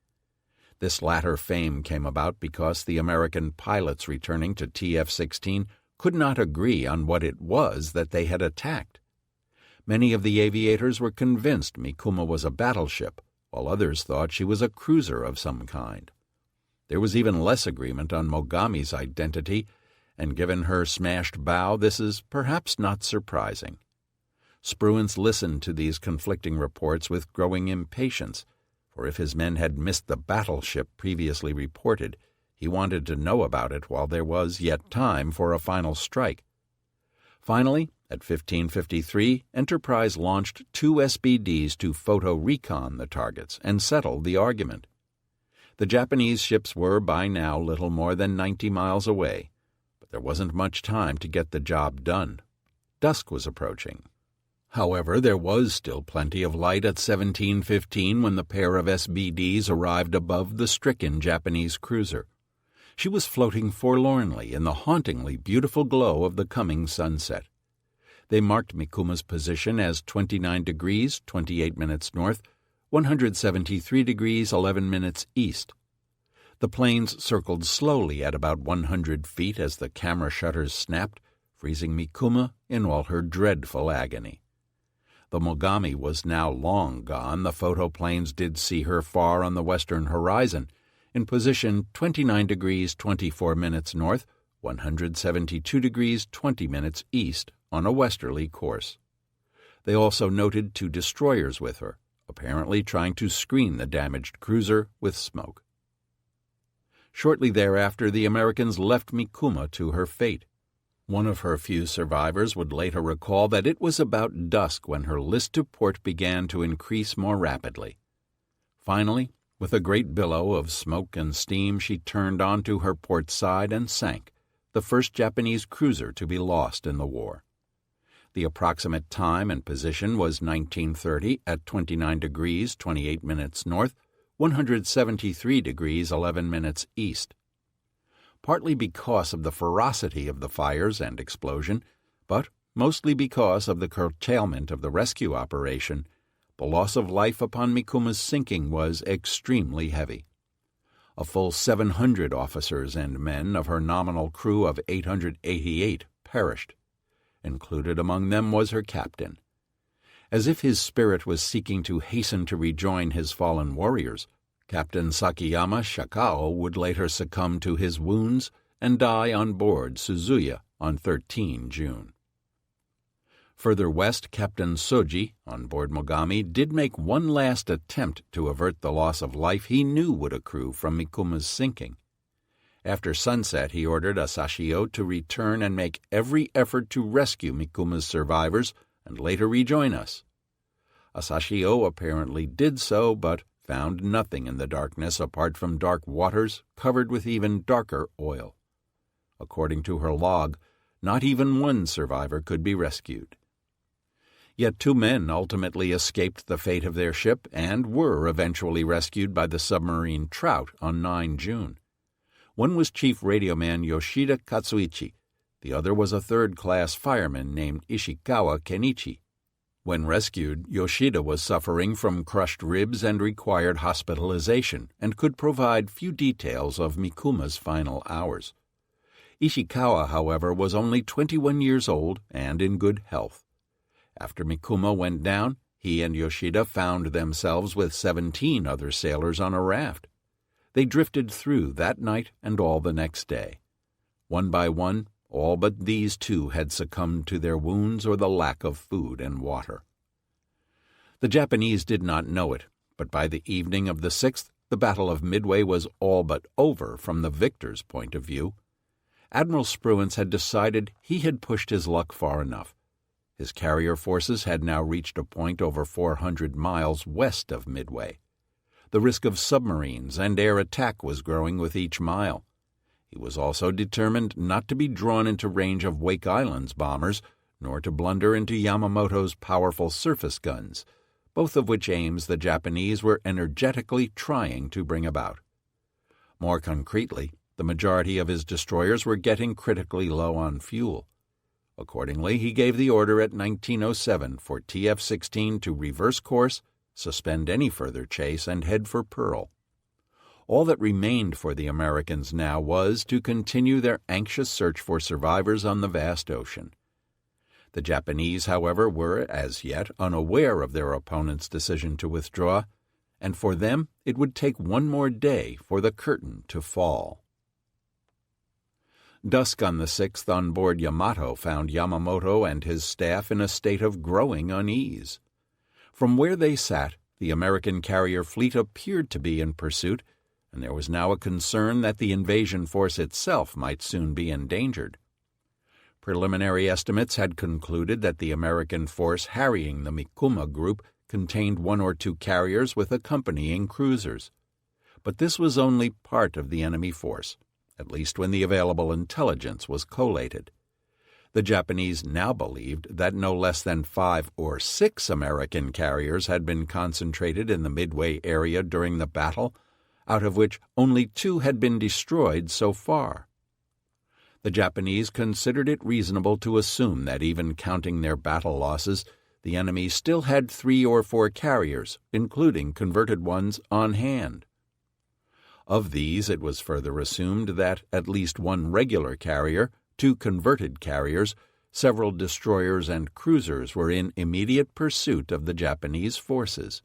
This latter fame came about because the American pilots returning to TF-16 could not agree on what it was that they had attacked. Many of the aviators were convinced Mikuma was a battleship, while others thought she was a cruiser of some kind. There was even less agreement on Mogami's identity, and given her smashed bow, this is perhaps not surprising. Spruance listened to these conflicting reports with growing impatience, for if his men had missed the battleship previously reported, he wanted to know about it while there was yet time for a final strike. Finally, at 15:53, Enterprise launched 2 SBDs to photo-recon the targets and settle the argument. The Japanese ships were by now little more than 90 miles away, but there wasn't much time to get the job done. Dusk was approaching. However, there was still plenty of light at 17:15 when the pair of SBDs arrived above the stricken Japanese cruiser. She was floating forlornly in the hauntingly beautiful glow of the coming sunset. They marked Mikuma's position as 29 degrees, 28 minutes north, 173 degrees, 11 minutes east. The planes circled slowly at about 100 feet as the camera shutters snapped, freezing Mikuma in all her dreadful agony. Though Mogami was now long gone, the photoplanes did see her far on the western horizon, in position 29 degrees, 24 minutes north, 172 degrees, 20 minutes east, on a westerly course. They also noted 2 destroyers with her, apparently trying to screen the damaged cruiser with smoke. Shortly thereafter, the Americans left Mikuma to her fate. One of her few survivors would later recall that it was about dusk when her list to port began to increase more rapidly. Finally, with a great billow of smoke and steam, she turned onto her port side and sank, the first Japanese cruiser to be lost in the war. The approximate time and position was 19:30 at 29 degrees, 28 minutes north, 173 degrees, 11 minutes east. Partly because of the ferocity of the fires and explosion, but mostly because of the curtailment of the rescue operation, the loss of life upon Mikuma's sinking was extremely heavy. A full 700 officers and men of her nominal crew of 888 perished. Included among them was her captain. As if his spirit was seeking to hasten to rejoin his fallen warriors, Captain Sakayama Shakao would later succumb to his wounds and die on board Suzuya on 13 June. Further west, Captain Soji, on board Mogami, did make one last attempt to avert the loss of life he knew would accrue from Mikuma's sinking. After sunset, he ordered Asashio to return and make every effort to rescue Mikuma's survivors and later rejoin us. Asashio apparently did so, but found nothing in the darkness apart from dark waters covered with even darker oil. According to her log, not even one survivor could be rescued. Yet 2 men ultimately escaped the fate of their ship and were eventually rescued by the submarine Trout on 9 June. One was Chief Radioman Yoshida Katsuichi. The other was a third-class fireman named Ishikawa Kenichi. When rescued, Yoshida was suffering from crushed ribs and required hospitalization and could provide few details of Mikuma's final hours. Ishikawa, however, was only 21 years old and in good health. After Mikuma went down, he and Yoshida found themselves with 17 other sailors on a raft. They drifted through that night and all the next day. One by one, all but these 2 had succumbed to their wounds or the lack of food and water. The Japanese did not know it, but by the evening of the 6th, the Battle of Midway was all but over from the victor's point of view. Admiral Spruance had decided he had pushed his luck far enough. His carrier forces had now reached a point over 400 miles west of Midway. The risk of submarines and air attack was growing with each mile. He was also determined not to be drawn into range of Wake Island's bombers, nor to blunder into Yamamoto's powerful surface guns, both of which aims the Japanese were energetically trying to bring about. More concretely, the majority of his destroyers were getting critically low on fuel. Accordingly, he gave the order at 1907 for TF-16 to reverse course, suspend any further chase, and head for Pearl. All that remained for the Americans now was to continue their anxious search for survivors on the vast ocean. The Japanese, however, were as yet unaware of their opponent's decision to withdraw, and for them it would take one more day for the curtain to fall. Dusk on the 6th on board Yamato found Yamamoto and his staff in a state of growing unease. From where they sat, the American carrier fleet appeared to be in pursuit, and there was now a concern that the invasion force itself might soon be endangered. Preliminary estimates had concluded that the American force harrying the Mikuma group contained 1 or 2 carriers with accompanying cruisers. But this was only part of the enemy force, at least when the available intelligence was collated. The Japanese now believed that no less than 5 or 6 American carriers had been concentrated in the Midway area during the battle, out of which only 2 had been destroyed so far. The Japanese considered it reasonable to assume that even counting their battle losses, the enemy still had 3 or 4 carriers, including converted ones, on hand. Of these, it was further assumed that at least 1 regular carrier, 2 converted carriers, several destroyers and cruisers were in immediate pursuit of the Japanese forces.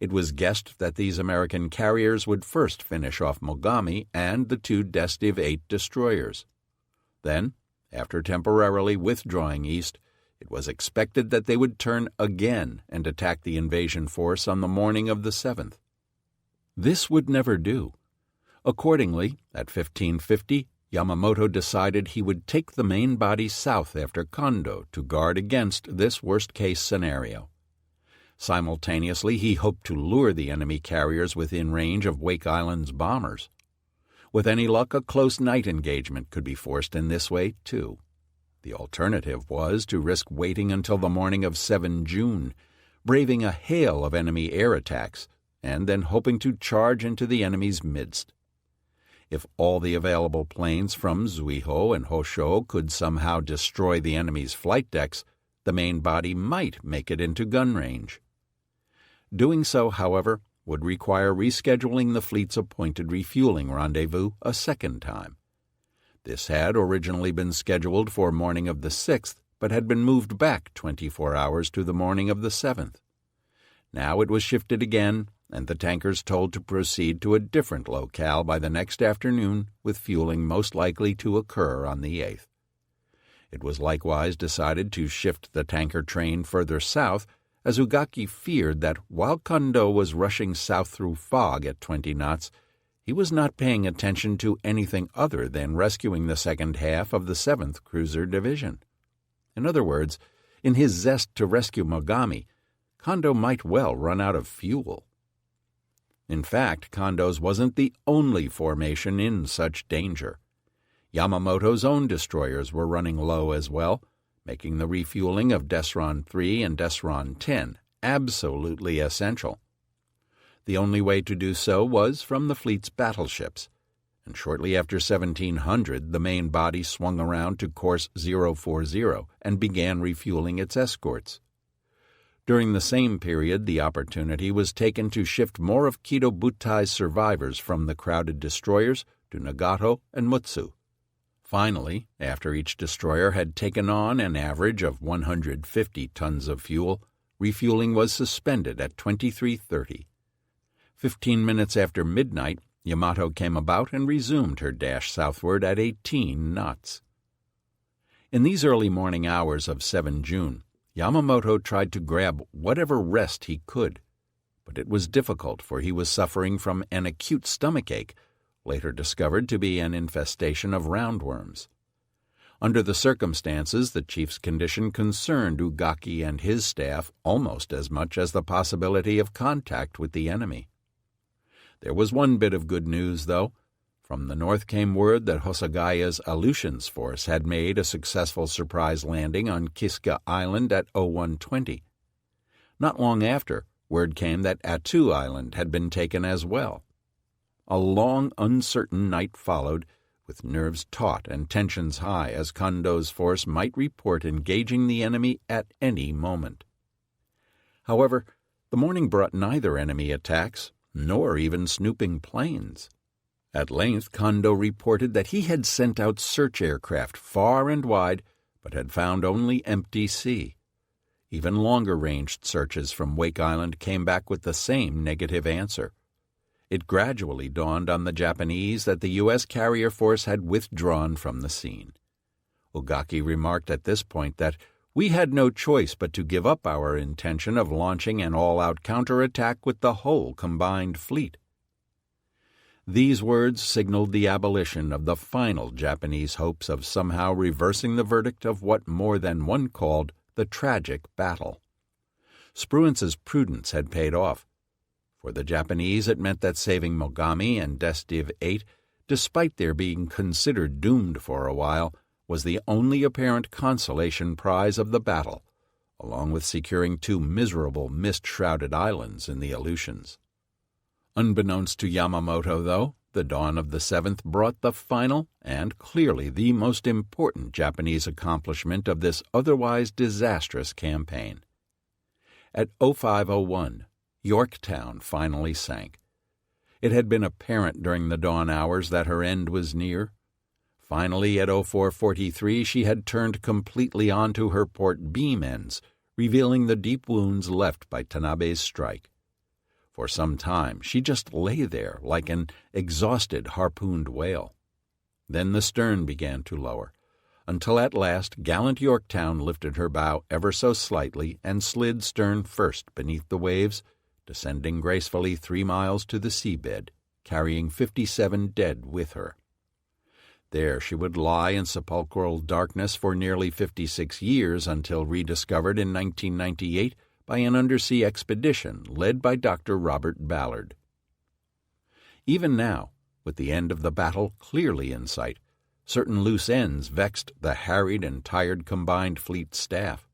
It was guessed that these American carriers would first finish off Mogami and the 2 Destiv 8 destroyers. Then, after temporarily withdrawing east, it was expected that they would turn again and attack the invasion force on the morning of the 7th. This would never do. Accordingly, at 1550, Yamamoto decided he would take the main body south after Kondo to guard against this worst-case scenario. Simultaneously, he hoped to lure the enemy carriers within range of Wake Island's bombers. With any luck, a close night engagement could be forced in this way, too. The alternative was to risk waiting until the morning of 7 June, braving a hail of enemy air attacks, and then hoping to charge into the enemy's midst. If all the available planes from Zuiho and Hosho could somehow destroy the enemy's flight decks, the main body might make it into gun range. Doing so, however, would require rescheduling the fleet's appointed refueling rendezvous a second time. This had originally been scheduled for morning of the 6th, but had been moved back 24 hours to the morning of the 7th. Now it was shifted again, and the tankers told to proceed to a different locale by the next afternoon, with fueling most likely to occur on the 8th. It was likewise decided to shift the tanker train further south, as Ugaki feared that while Kondo was rushing south through fog at 20 knots, he was not paying attention to anything other than rescuing the second half of the 7th Cruiser Division. In other words, in his zest to rescue Mogami, Kondo might well run out of fuel. In fact, Kondo's wasn't the only formation in such danger. Yamamoto's own destroyers were running low as well, making the refueling of Desron 3 and Desron 10 absolutely essential. The only way to do so was from the fleet's battleships, and shortly after 1700 the main body swung around to course 040 and began refueling its escorts. During the same period, the opportunity was taken to shift more of Kido Butai's survivors from the crowded destroyers to Nagato and Mutsu. Finally, after each destroyer had taken on an average of 150 tons of fuel, refueling was suspended at 23:30. 15 minutes after midnight, Yamato came about and resumed her dash southward at 18 knots. In these early morning hours of 7 June, Yamamoto tried to grab whatever rest he could, but it was difficult, for he was suffering from an acute stomachache, later discovered to be an infestation of roundworms. Under the circumstances, the chief's condition concerned Ugaki and his staff almost as much as the possibility of contact with the enemy. There was one bit of good news, though. From the north came word that Hosagaya's Aleutians force had made a successful surprise landing on Kiska Island at 0120. Not long after, word came that Attu Island had been taken as well. A long, uncertain night followed, with nerves taut and tensions high, as Kondo's force might report engaging the enemy at any moment. However, the morning brought neither enemy attacks, nor even snooping planes. At length, Kondo reported that he had sent out search aircraft far and wide, but had found only empty sea. Even longer-ranged searches from Wake Island came back with the same negative answer. It gradually dawned on the Japanese that the U.S. carrier force had withdrawn from the scene. Ugaki remarked at this point that we had no choice but to give up our intention of launching an all-out counterattack with the whole combined fleet. These words signaled the abolition of the final Japanese hopes of somehow reversing the verdict of what more than one called the tragic battle. Spruance's prudence had paid off. For the Japanese, it meant that saving Mogami and Desdiv 8, despite their being considered doomed for a while, was the only apparent consolation prize of the battle, along with securing 2 miserable mist-shrouded islands in the Aleutians. Unbeknownst to Yamamoto, though, the dawn of the 7th brought the final and clearly the most important Japanese accomplishment of this otherwise disastrous campaign. At 0501, Yorktown finally sank. It had been apparent during the dawn hours that her end was near. Finally, at 0443, she had turned completely onto her port beam ends, revealing the deep wounds left by Tanabe's strike. For some time, she just lay there like an exhausted harpooned whale. Then the stern began to lower, until at last gallant Yorktown lifted her bow ever so slightly and slid stern first beneath the waves, descending gracefully 3 miles to the seabed, carrying 57 dead with her. There she would lie in sepulchral darkness for nearly 56 years until rediscovered in 1998 by an undersea expedition led by Dr. Robert Ballard. Even now, with the end of the battle clearly in sight, certain loose ends vexed the harried and tired combined fleet staff.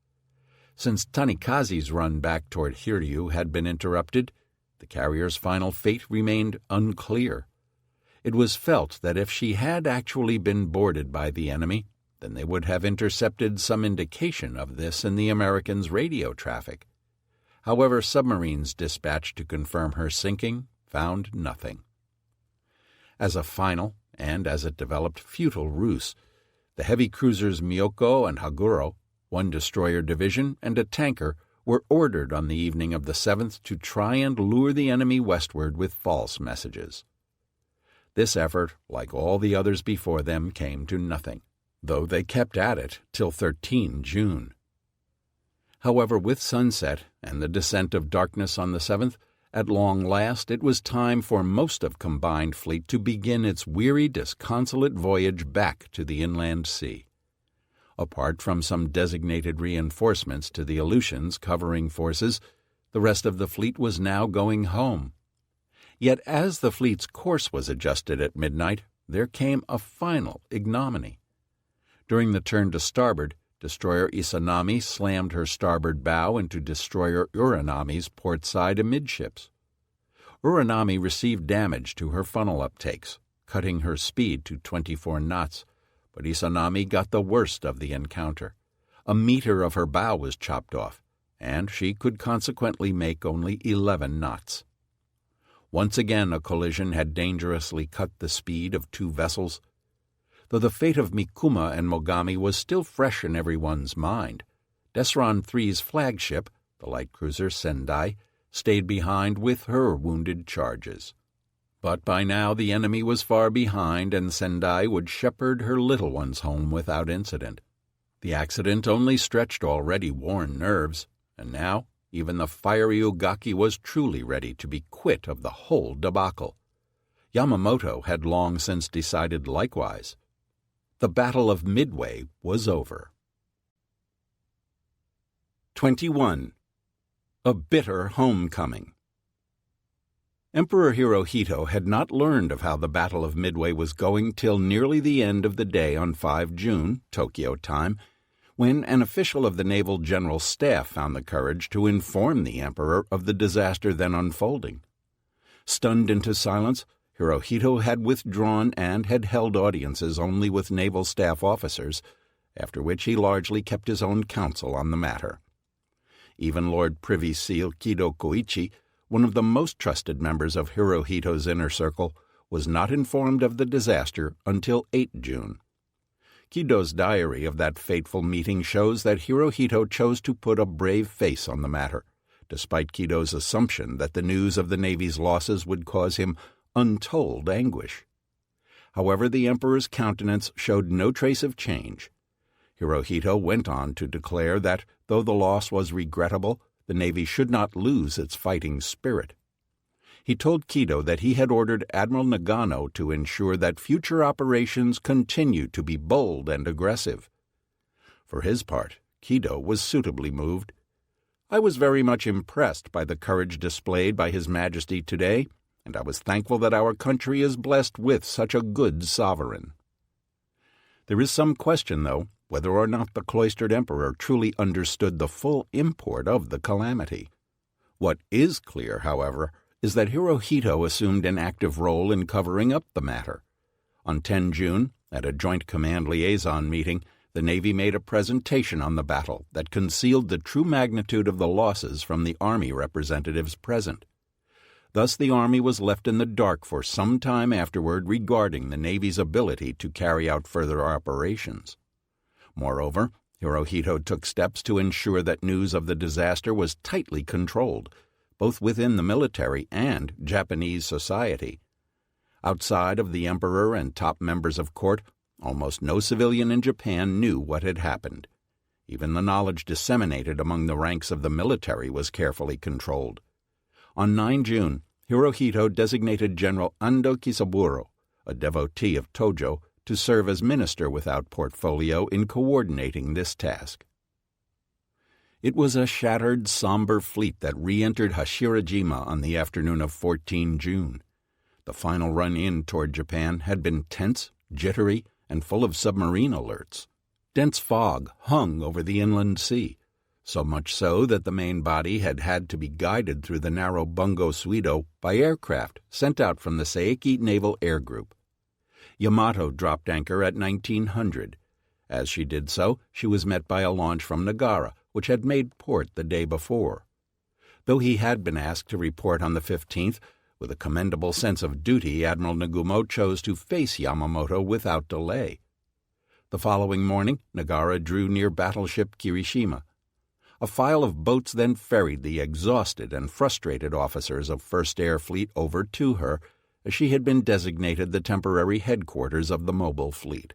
Since Tanikaze's run back toward Hiryu had been interrupted, the carrier's final fate remained unclear. It was felt that if she had actually been boarded by the enemy, then they would have intercepted some indication of this in the Americans' radio traffic. However, submarines dispatched to confirm her sinking found nothing. As a final, and as it developed, futile ruse, the heavy cruisers Miyoko and Haguro, One destroyer division and a tanker were ordered on the evening of the 7th to try and lure the enemy westward with false messages. This effort, like all the others before them, came to nothing, though they kept at it till 13 June. However, with sunset and the descent of darkness on the 7th, at long last it was time for most of Combined Fleet to begin its weary, disconsolate voyage back to the inland sea. Apart from some designated reinforcements to the Aleutians covering forces, the rest of the fleet was now going home. Yet as the fleet's course was adjusted at midnight, there came a final ignominy. During the turn to starboard, destroyer Izanami slammed her starboard bow into destroyer Uranami's port side amidships. Uranami received damage to her funnel uptakes, cutting her speed to 24 knots, but Izanami got the worst of the encounter. A meter of her bow was chopped off, and she could consequently make only 11 knots. Once again a collision had dangerously cut the speed of two vessels. Though the fate of Mikuma and Mogami was still fresh in everyone's mind, Desron III's flagship, the light cruiser Sendai, stayed behind with her wounded charges. But by now the enemy was far behind, and Sendai would shepherd her little ones home without incident. The accident only stretched already worn nerves, and now even the fiery Ugaki was truly ready to be quit of the whole debacle. Yamamoto had long since decided likewise. The Battle of Midway was over. 21. A bitter homecoming. Emperor Hirohito had not learned of how the Battle of Midway was going till nearly the end of the day on 5 June, Tokyo time, when an official of the Naval General Staff found the courage to inform the Emperor of the disaster then unfolding. Stunned into silence, Hirohito had withdrawn and had held audiences only with naval staff officers, after which he largely kept his own counsel on the matter. Even Lord Privy Seal Kido Koichi, one of the most trusted members of Hirohito's inner circle, was not informed of the disaster until 8 June. Kido's diary of that fateful meeting shows that Hirohito chose to put a brave face on the matter, despite Kido's assumption that the news of the Navy's losses would cause him untold anguish. However, the Emperor's countenance showed no trace of change. Hirohito went on to declare that, though the loss was regrettable, the Navy should not lose its fighting spirit. He told Kido that he had ordered Admiral Nagano to ensure that future operations continued to be bold and aggressive. For his part, Kido was suitably moved. "I was very much impressed by the courage displayed by His Majesty today, and I was thankful that our country is blessed with such a good sovereign." There is some question, though, whether or not the cloistered emperor truly understood the full import of the calamity. What is clear, however, is that Hirohito assumed an active role in covering up the matter. On 10 June, at a Joint Command Liaison meeting, the Navy made a presentation on the battle that concealed the true magnitude of the losses from the Army representatives present. Thus the Army was left in the dark for some time afterward regarding the Navy's ability to carry out further operations. Moreover, Hirohito took steps to ensure that news of the disaster was tightly controlled, both within the military and Japanese society. Outside of the Emperor and top members of court, almost no civilian in Japan knew what had happened. Even the knowledge disseminated among the ranks of the military was carefully controlled. On 9 June, Hirohito designated General Ando Kisaburo, a devotee of Tojo, to serve as minister without portfolio in coordinating this task. It was a shattered, somber fleet that re-entered Hashirajima on the afternoon of 14 June. The final run-in toward Japan had been tense, jittery, and full of submarine alerts. Dense fog hung over the inland sea, so much so that the main body had had to be guided through the narrow Bungo Suido by aircraft sent out from the Seiki Naval Air Group. Yamato dropped anchor at 1900. As she did so, she was met by a launch from Nagara, which had made port the day before. Though he had been asked to report on the 15th, with a commendable sense of duty, Admiral Nagumo chose to face Yamamoto without delay. The following morning, Nagara drew near battleship Kirishima. A file of boats then ferried the exhausted and frustrated officers of 1st Air Fleet over to her, as she had been designated the temporary headquarters of the mobile fleet.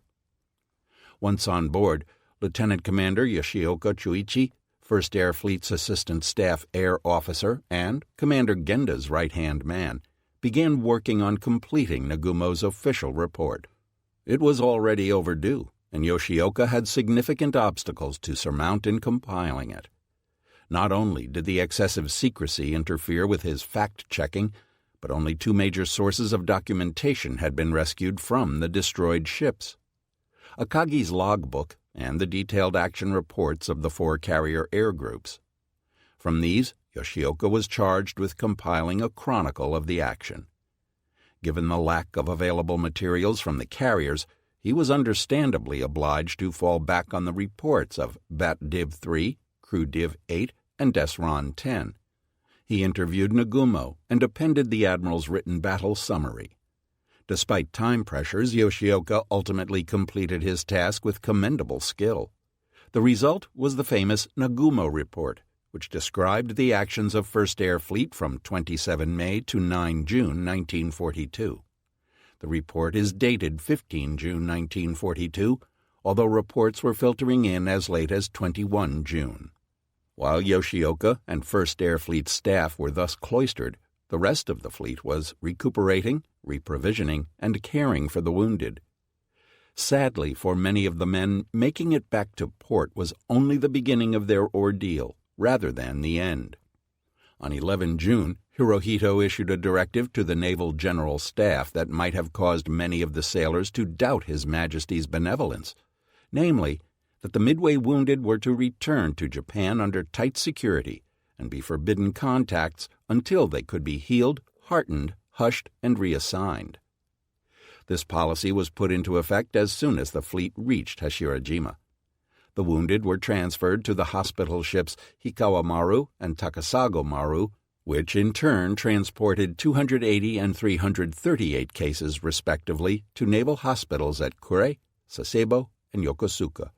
Once on board, Lieutenant Commander Yoshioka Chuichi, 1st Air Fleet's Assistant Staff Air Officer and Commander Genda's right-hand man, began working on completing Nagumo's official report. It was already overdue, and Yoshioka had significant obstacles to surmount in compiling it. Not only did the excessive secrecy interfere with his fact-checking, but only 2 major sources of documentation had been rescued from the destroyed ships: Akagi's logbook and the detailed action reports of the 4 carrier air groups. From these, Yoshioka was charged with compiling a chronicle of the action. Given the lack of available materials from the carriers, he was understandably obliged to fall back on the reports of Bat Div 3, Crew Div 8, and Desron 10. He interviewed Nagumo and appended the Admiral's written battle summary. Despite time pressures, Yoshioka ultimately completed his task with commendable skill. The result was the famous Nagumo Report, which described the actions of 1st Air Fleet from 27 May to 9 June 1942. The report is dated 15 June 1942, although reports were filtering in as late as 21 June. While Yoshioka and 1st Air Fleet staff were thus cloistered, the rest of the fleet was recuperating, reprovisioning, and caring for the wounded. Sadly for many of the men, making it back to port was only the beginning of their ordeal, rather than the end. On 11 June, Hirohito issued a directive to the Naval General Staff that might have caused many of the sailors to doubt His Majesty's benevolence, namely, that the Midway wounded were to return to Japan under tight security and be forbidden contacts until they could be healed, heartened, hushed, and reassigned. This policy was put into effect as soon as the fleet reached Hashirajima. The wounded were transferred to the hospital ships Hikawa Maru and Takasago Maru, which in turn transported 280 and 338 cases respectively to naval hospitals at Kure, Sasebo, and Yokosuka.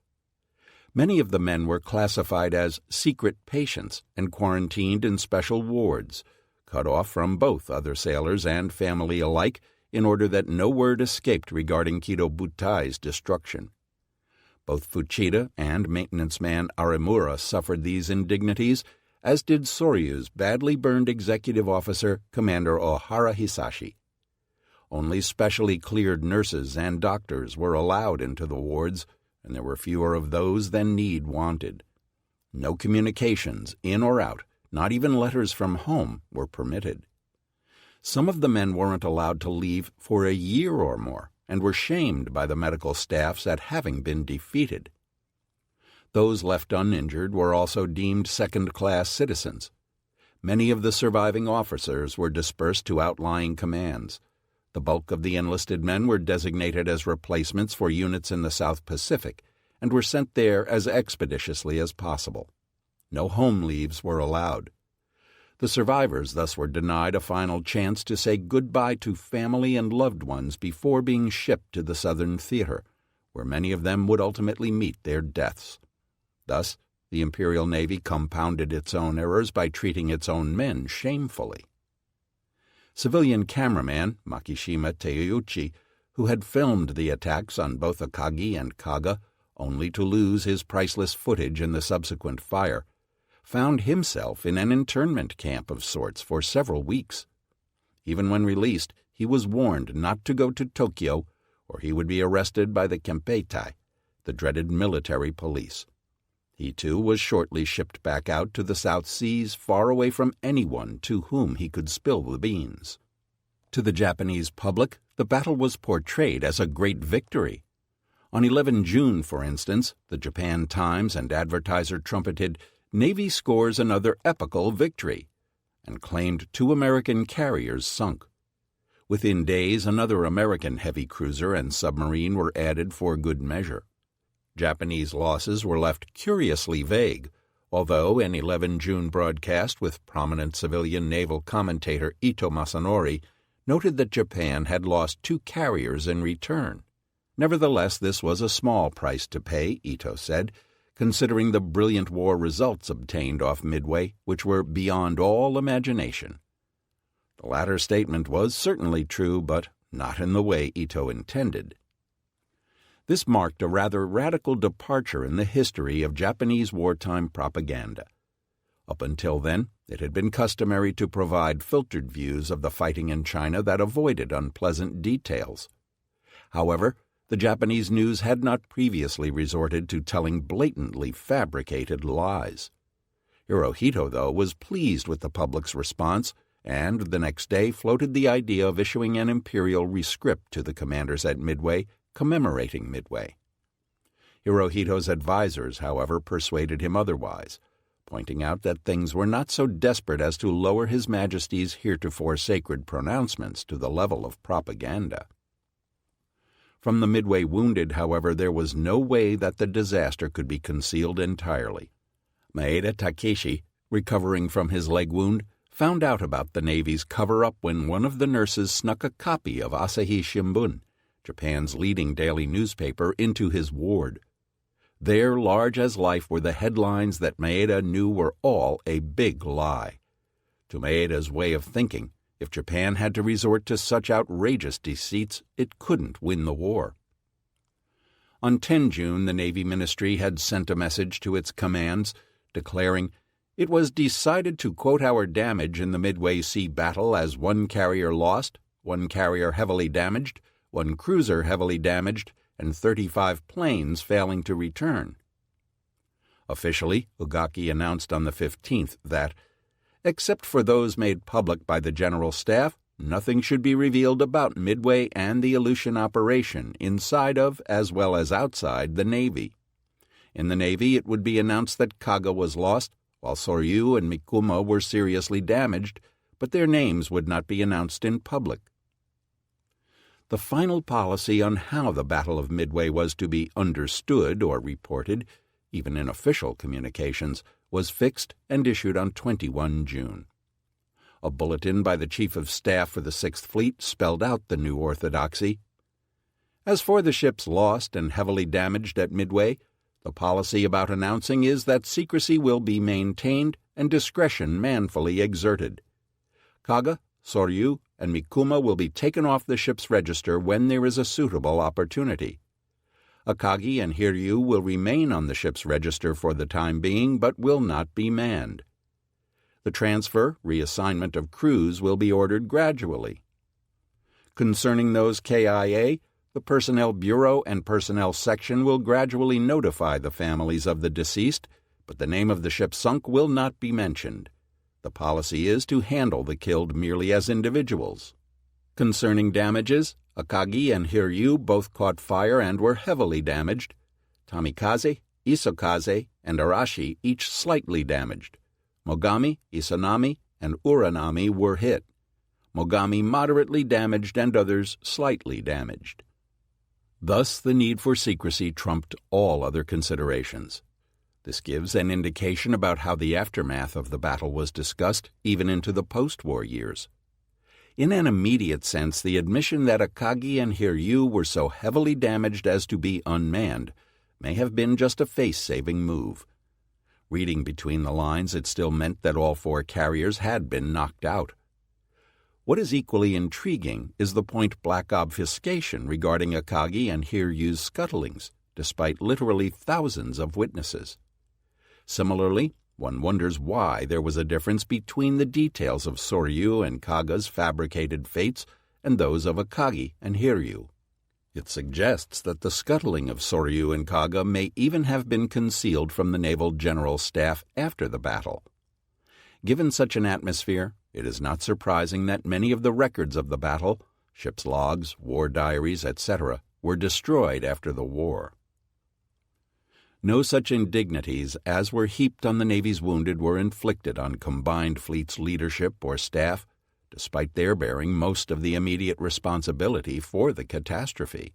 Many of the men were classified as secret patients and quarantined in special wards, cut off from both other sailors and family alike in order that no word escaped regarding Kido Butai's destruction. Both Fuchida and maintenance man Arimura suffered these indignities, as did Soryu's badly burned executive officer, Commander Ohara Hisashi. Only specially cleared nurses and doctors were allowed into the wards, and there were fewer of those than need wanted. No communications, in or out, not even letters from home, were permitted. Some of the men weren't allowed to leave for a year or more, and were shamed by the medical staffs at having been defeated. Those left uninjured were also deemed second-class citizens. Many of the surviving officers were dispersed to outlying commands. The bulk of the enlisted men were designated as replacements for units in the South Pacific and were sent there as expeditiously as possible. No home leaves were allowed. The survivors thus were denied a final chance to say goodbye to family and loved ones before being shipped to the Southern Theater, where many of them would ultimately meet their deaths. Thus, the Imperial Navy compounded its own errors by treating its own men shamefully. Civilian cameraman Makishima Teiuchi, who had filmed the attacks on both Akagi and Kaga, only to lose his priceless footage in the subsequent fire, found himself in an internment camp of sorts for several weeks. Even when released, he was warned not to go to Tokyo, or he would be arrested by the Kempeitai, the dreaded military police. He, too, was shortly shipped back out to the South Seas, far away from anyone to whom he could spill the beans. To the Japanese public, the battle was portrayed as a great victory. On 11 June, for instance, the Japan Times and Advertiser trumpeted, "Navy scores another epical victory," and claimed 2 American carriers sunk. Within days, another American heavy cruiser and submarine were added for good measure. Japanese losses were left curiously vague, although an 11 June broadcast with prominent civilian naval commentator Ito Masanori noted that Japan had lost 2 carriers in return. Nevertheless, this was a small price to pay, Ito said, considering the brilliant war results obtained off Midway, which were beyond all imagination. The latter statement was certainly true, but not in the way Ito intended. This marked a rather radical departure in the history of Japanese wartime propaganda. Up until then, it had been customary to provide filtered views of the fighting in China that avoided unpleasant details. However, the Japanese news had not previously resorted to telling blatantly fabricated lies. Hirohito, though, was pleased with the public's response, and the next day floated the idea of issuing an imperial rescript to the commanders at Midway, commemorating Midway. Hirohito's advisers, however, persuaded him otherwise, pointing out that things were not so desperate as to lower His Majesty's heretofore sacred pronouncements to the level of propaganda. From the Midway wounded, however, there was no way that the disaster could be concealed entirely. Maeda Takeshi, recovering from his leg wound, found out about the Navy's cover-up when one of the nurses snuck a copy of Asahi Shimbun, Japan's leading daily newspaper, into his ward. There, large as life, were the headlines that Maeda knew were all a big lie. To Maeda's way of thinking, if Japan had to resort to such outrageous deceits, it couldn't win the war. On 10 June, the Navy Ministry had sent a message to its commands declaring, "It was decided to quote our damage in the Midway Sea battle as 1 carrier lost, 1 carrier heavily damaged, 1 cruiser heavily damaged, and 35 planes failing to return." Officially, Ugaki announced on the 15th that, "Except for those made public by the General Staff, nothing should be revealed about Midway and the Aleutian operation inside of, as well as outside, the Navy. In the Navy, it would be announced that Kaga was lost, while Soryu and Mikuma were seriously damaged, but their names would not be announced in public." The final policy on how the Battle of Midway was to be understood or reported, even in official communications, was fixed and issued on 21 June. A bulletin by the Chief of Staff for the Sixth Fleet spelled out the new orthodoxy. "As for the ships lost and heavily damaged at Midway, the policy about announcing is that secrecy will be maintained and discretion manfully exerted. Kaga, Soryu, and Mikuma will be taken off the ship's register when there is a suitable opportunity. Akagi and Hiryu will remain on the ship's register for the time being, but will not be manned. The transfer, reassignment of crews will be ordered gradually. Concerning those KIA, the Personnel Bureau and Personnel Section will gradually notify the families of the deceased, but the name of the ship sunk will not be mentioned. The policy is to handle the killed merely as individuals. Concerning damages, Akagi and Hiryu both caught fire and were heavily damaged. Tamikaze, Isokaze, and Arashi each slightly damaged. Mogami, Isanami, and Uranami were hit. Mogami moderately damaged and others slightly damaged." Thus the need for secrecy trumped all other considerations. This gives an indication about how the aftermath of the battle was discussed even into the post-war years. In an immediate sense, the admission that Akagi and Hiryu were so heavily damaged as to be unmanned may have been just a face-saving move. Reading between the lines, it still meant that all 4 carriers had been knocked out. What is equally intriguing is the point-blank obfuscation regarding Akagi and Hiryu's scuttlings, despite literally thousands of witnesses. Similarly, one wonders why there was a difference between the details of Soryu and Kaga's fabricated fates and those of Akagi and Hiryu. It suggests that the scuttling of Soryu and Kaga may even have been concealed from the Naval General Staff after the battle. Given such an atmosphere, it is not surprising that many of the records of the battle, ship's logs, war diaries, etc., were destroyed after the war. No such indignities as were heaped on the Navy's wounded were inflicted on Combined Fleet's leadership or staff, despite their bearing most of the immediate responsibility for the catastrophe.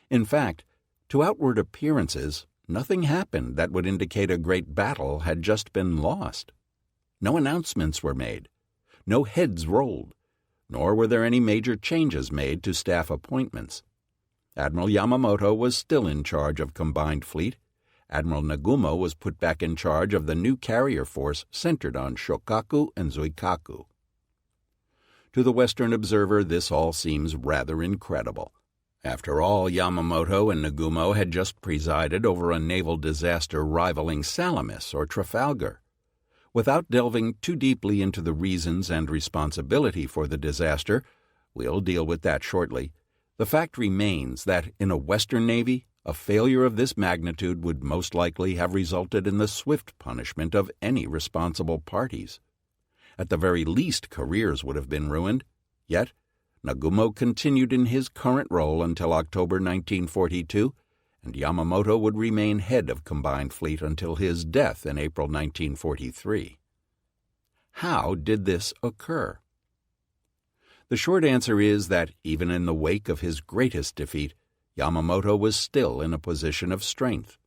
In fact, to outward appearances, nothing happened that would indicate a great battle had just been lost. No announcements were made, no heads rolled, nor were there any major changes made to staff appointments. Admiral Yamamoto was still in charge of Combined Fleet. Admiral Nagumo was put back in charge of the new carrier force centered on Shokaku and Zuikaku. To the Western observer, this all seems rather incredible. After all, Yamamoto and Nagumo had just presided over a naval disaster rivaling Salamis or Trafalgar. Without delving too deeply into the reasons and responsibility for the disaster, we'll deal with that shortly, the fact remains that in a Western Navy, a failure of this magnitude would most likely have resulted in the swift punishment of any responsible parties. At the very least, careers would have been ruined. Yet, Nagumo continued in his current role until October 1942, and Yamamoto would remain head of Combined Fleet until his death in April 1943. How did this occur? The short answer is that even in the wake of his greatest defeat, Yamamoto was still in a position of strength.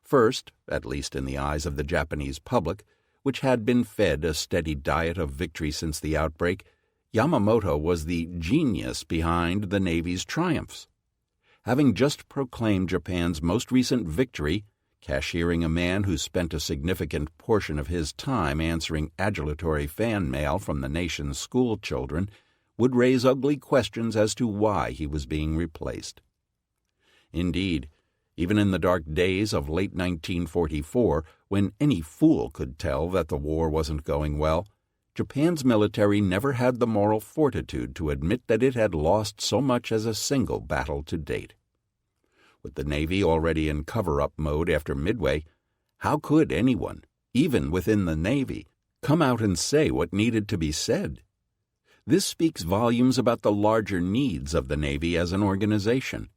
First, at least in the eyes of the Japanese public, which had been fed a steady diet of victory since the outbreak, Yamamoto was the genius behind the Navy's triumphs. Having just proclaimed Japan's most recent victory, cashiering a man who spent a significant portion of his time answering adulatory fan mail from the nation's school children, would raise ugly questions as to why he was being replaced. Indeed, even in the dark days of late 1944, when any fool could tell that the war wasn't going well, Japan's military never had the moral fortitude to admit that it had lost so much as a single battle to date. With the Navy already in cover-up mode after Midway, how could anyone, even within the Navy, come out and say what needed to be said? This speaks volumes about the larger needs of the Navy as an organization,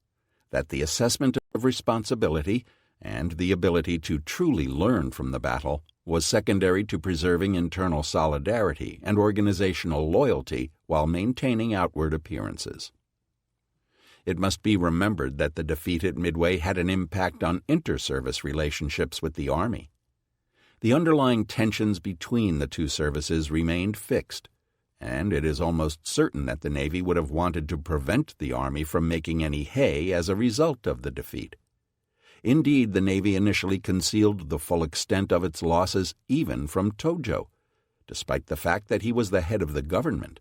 that the assessment of responsibility and the ability to truly learn from the battle was secondary to preserving internal solidarity and organizational loyalty while maintaining outward appearances. It must be remembered that the defeat at Midway had an impact on inter-service relationships with the Army. The underlying tensions between the two services remained fixed, and it is almost certain that the Navy would have wanted to prevent the Army from making any hay as a result of the defeat. Indeed, the Navy initially concealed the full extent of its losses even from Tojo, despite the fact that he was the head of the government.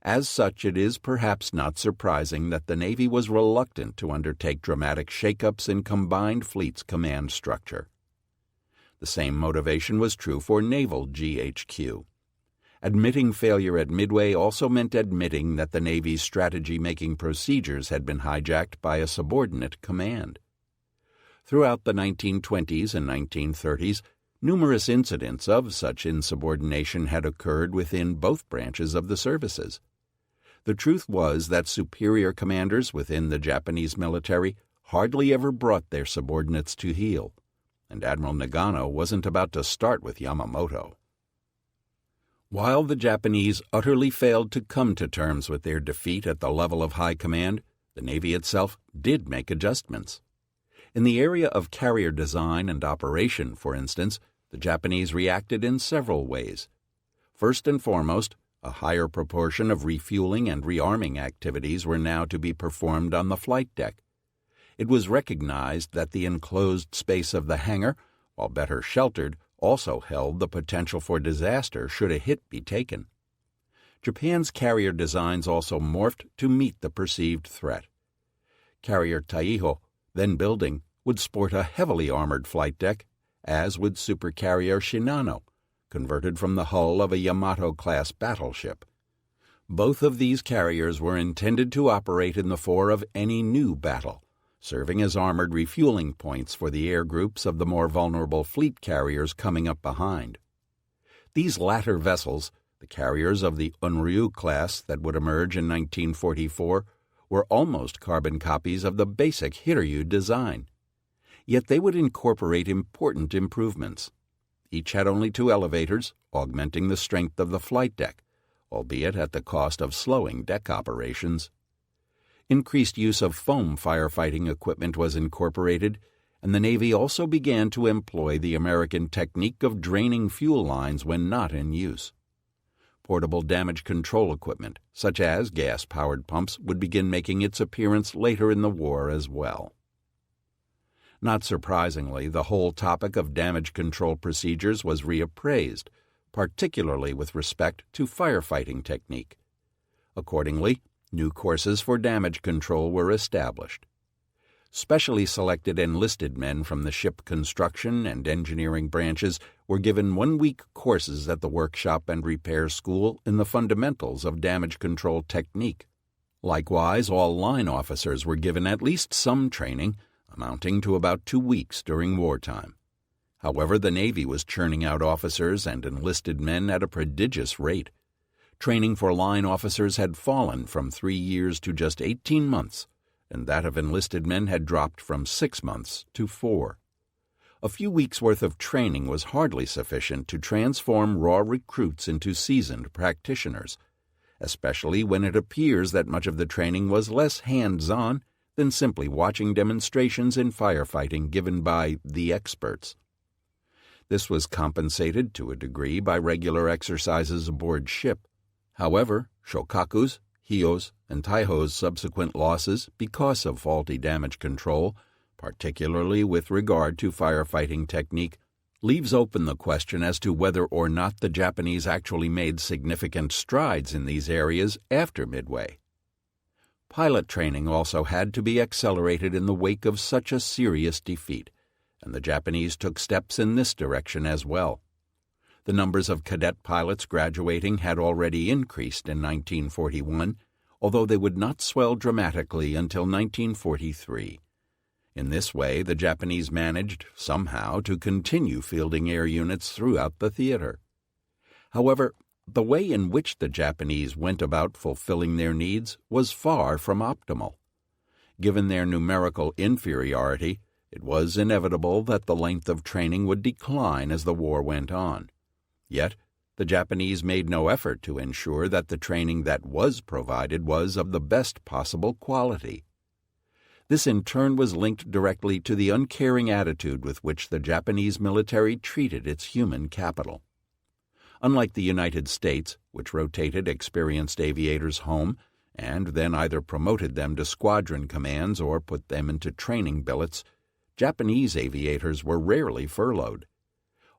As such, it is perhaps not surprising that the Navy was reluctant to undertake dramatic shakeups in Combined Fleet's command structure. The same motivation was true for Naval GHQ. Admitting failure at Midway also meant admitting that the Navy's strategy-making procedures had been hijacked by a subordinate command. Throughout the 1920s and 1930s, numerous incidents of such insubordination had occurred within both branches of the services. The truth was that superior commanders within the Japanese military hardly ever brought their subordinates to heel, and Admiral Nagano wasn't about to start with Yamamoto. While the Japanese utterly failed to come to terms with their defeat at the level of high command, the Navy itself did make adjustments. In the area of carrier design and operation, for instance, the Japanese reacted in several ways. First and foremost, a higher proportion of refueling and rearming activities were now to be performed on the flight deck. It was recognized that the enclosed space of the hangar, while better sheltered, also held the potential for disaster should a hit be taken. Japan's carrier designs also morphed to meet the perceived threat. Carrier Taiho, then building, would sport a heavily armored flight deck, as would supercarrier Shinano, converted from the hull of a Yamato-class battleship. Both of these carriers were intended to operate in the fore of any new battle, serving as armored refueling points for the air groups of the more vulnerable fleet carriers coming up behind. These latter vessels, the carriers of the Unryu class that would emerge in 1944, were almost carbon copies of the basic Hiryu design. Yet they would incorporate important improvements. Each had only 2 elevators, augmenting the strength of the flight deck, albeit at the cost of slowing deck operations. Increased use of foam firefighting equipment was incorporated, and the Navy also began to employ the American technique of draining fuel lines when not in use. Portable damage control equipment, such as gas-powered pumps, would begin making its appearance later in the war as well. Not surprisingly, the whole topic of damage control procedures was reappraised, particularly with respect to firefighting technique. Accordingly, new courses for damage control were established. Specially selected enlisted men from the ship construction and engineering branches were given 1-week courses at the workshop and repair school in the fundamentals of damage control technique. Likewise, all line officers were given at least some training, amounting to about 2 weeks during wartime. However, the Navy was churning out officers and enlisted men at a prodigious rate. Training for line officers had fallen from 3 years to just 18 months, and that of enlisted men had dropped from 6 months to 4. A few weeks' worth of training was hardly sufficient to transform raw recruits into seasoned practitioners, especially when it appears that much of the training was less hands-on than simply watching demonstrations in firefighting given by the experts. This was compensated to a degree by regular exercises aboard ship. However, Shokaku's, Hio's, and Taiho's subsequent losses because of faulty damage control, particularly with regard to firefighting technique, leaves open the question as to whether or not the Japanese actually made significant strides in these areas after Midway. Pilot training also had to be accelerated in the wake of such a serious defeat, and the Japanese took steps in this direction as well. The numbers of cadet pilots graduating had already increased in 1941, although they would not swell dramatically until 1943. In this way, the Japanese managed, somehow, to continue fielding air units throughout the theater. However, the way in which the Japanese went about fulfilling their needs was far from optimal. Given their numerical inferiority, it was inevitable that the length of training would decline as the war went on. Yet, the Japanese made no effort to ensure that the training that was provided was of the best possible quality. This in turn was linked directly to the uncaring attitude with which the Japanese military treated its human capital. Unlike the United States, which rotated experienced aviators home and then either promoted them to squadron commands or put them into training billets, Japanese aviators were rarely furloughed.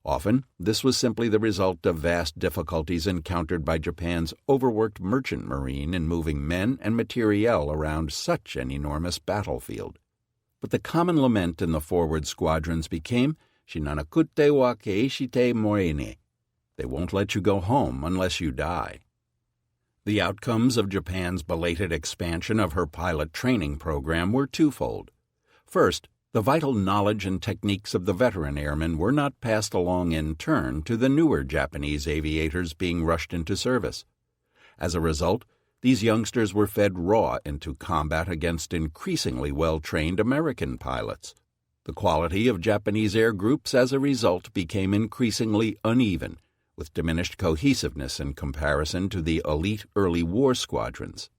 Often, this was simply the result of vast difficulties encountered by Japan's overworked merchant marine in moving men and materiel around such an enormous battlefield. But the common lament in the forward squadrons became, "Shinanakute wa keishite morini." They won't let you go home unless you die. The outcomes of Japan's belated expansion of her pilot training program were twofold. First, the vital knowledge and techniques of the veteran airmen were not passed along in turn to the newer Japanese aviators being rushed into service. As a result, these youngsters were fed raw into combat against increasingly well-trained American pilots. The quality of Japanese air groups as a result became increasingly uneven, with diminished cohesiveness in comparison to the elite early war squadrons.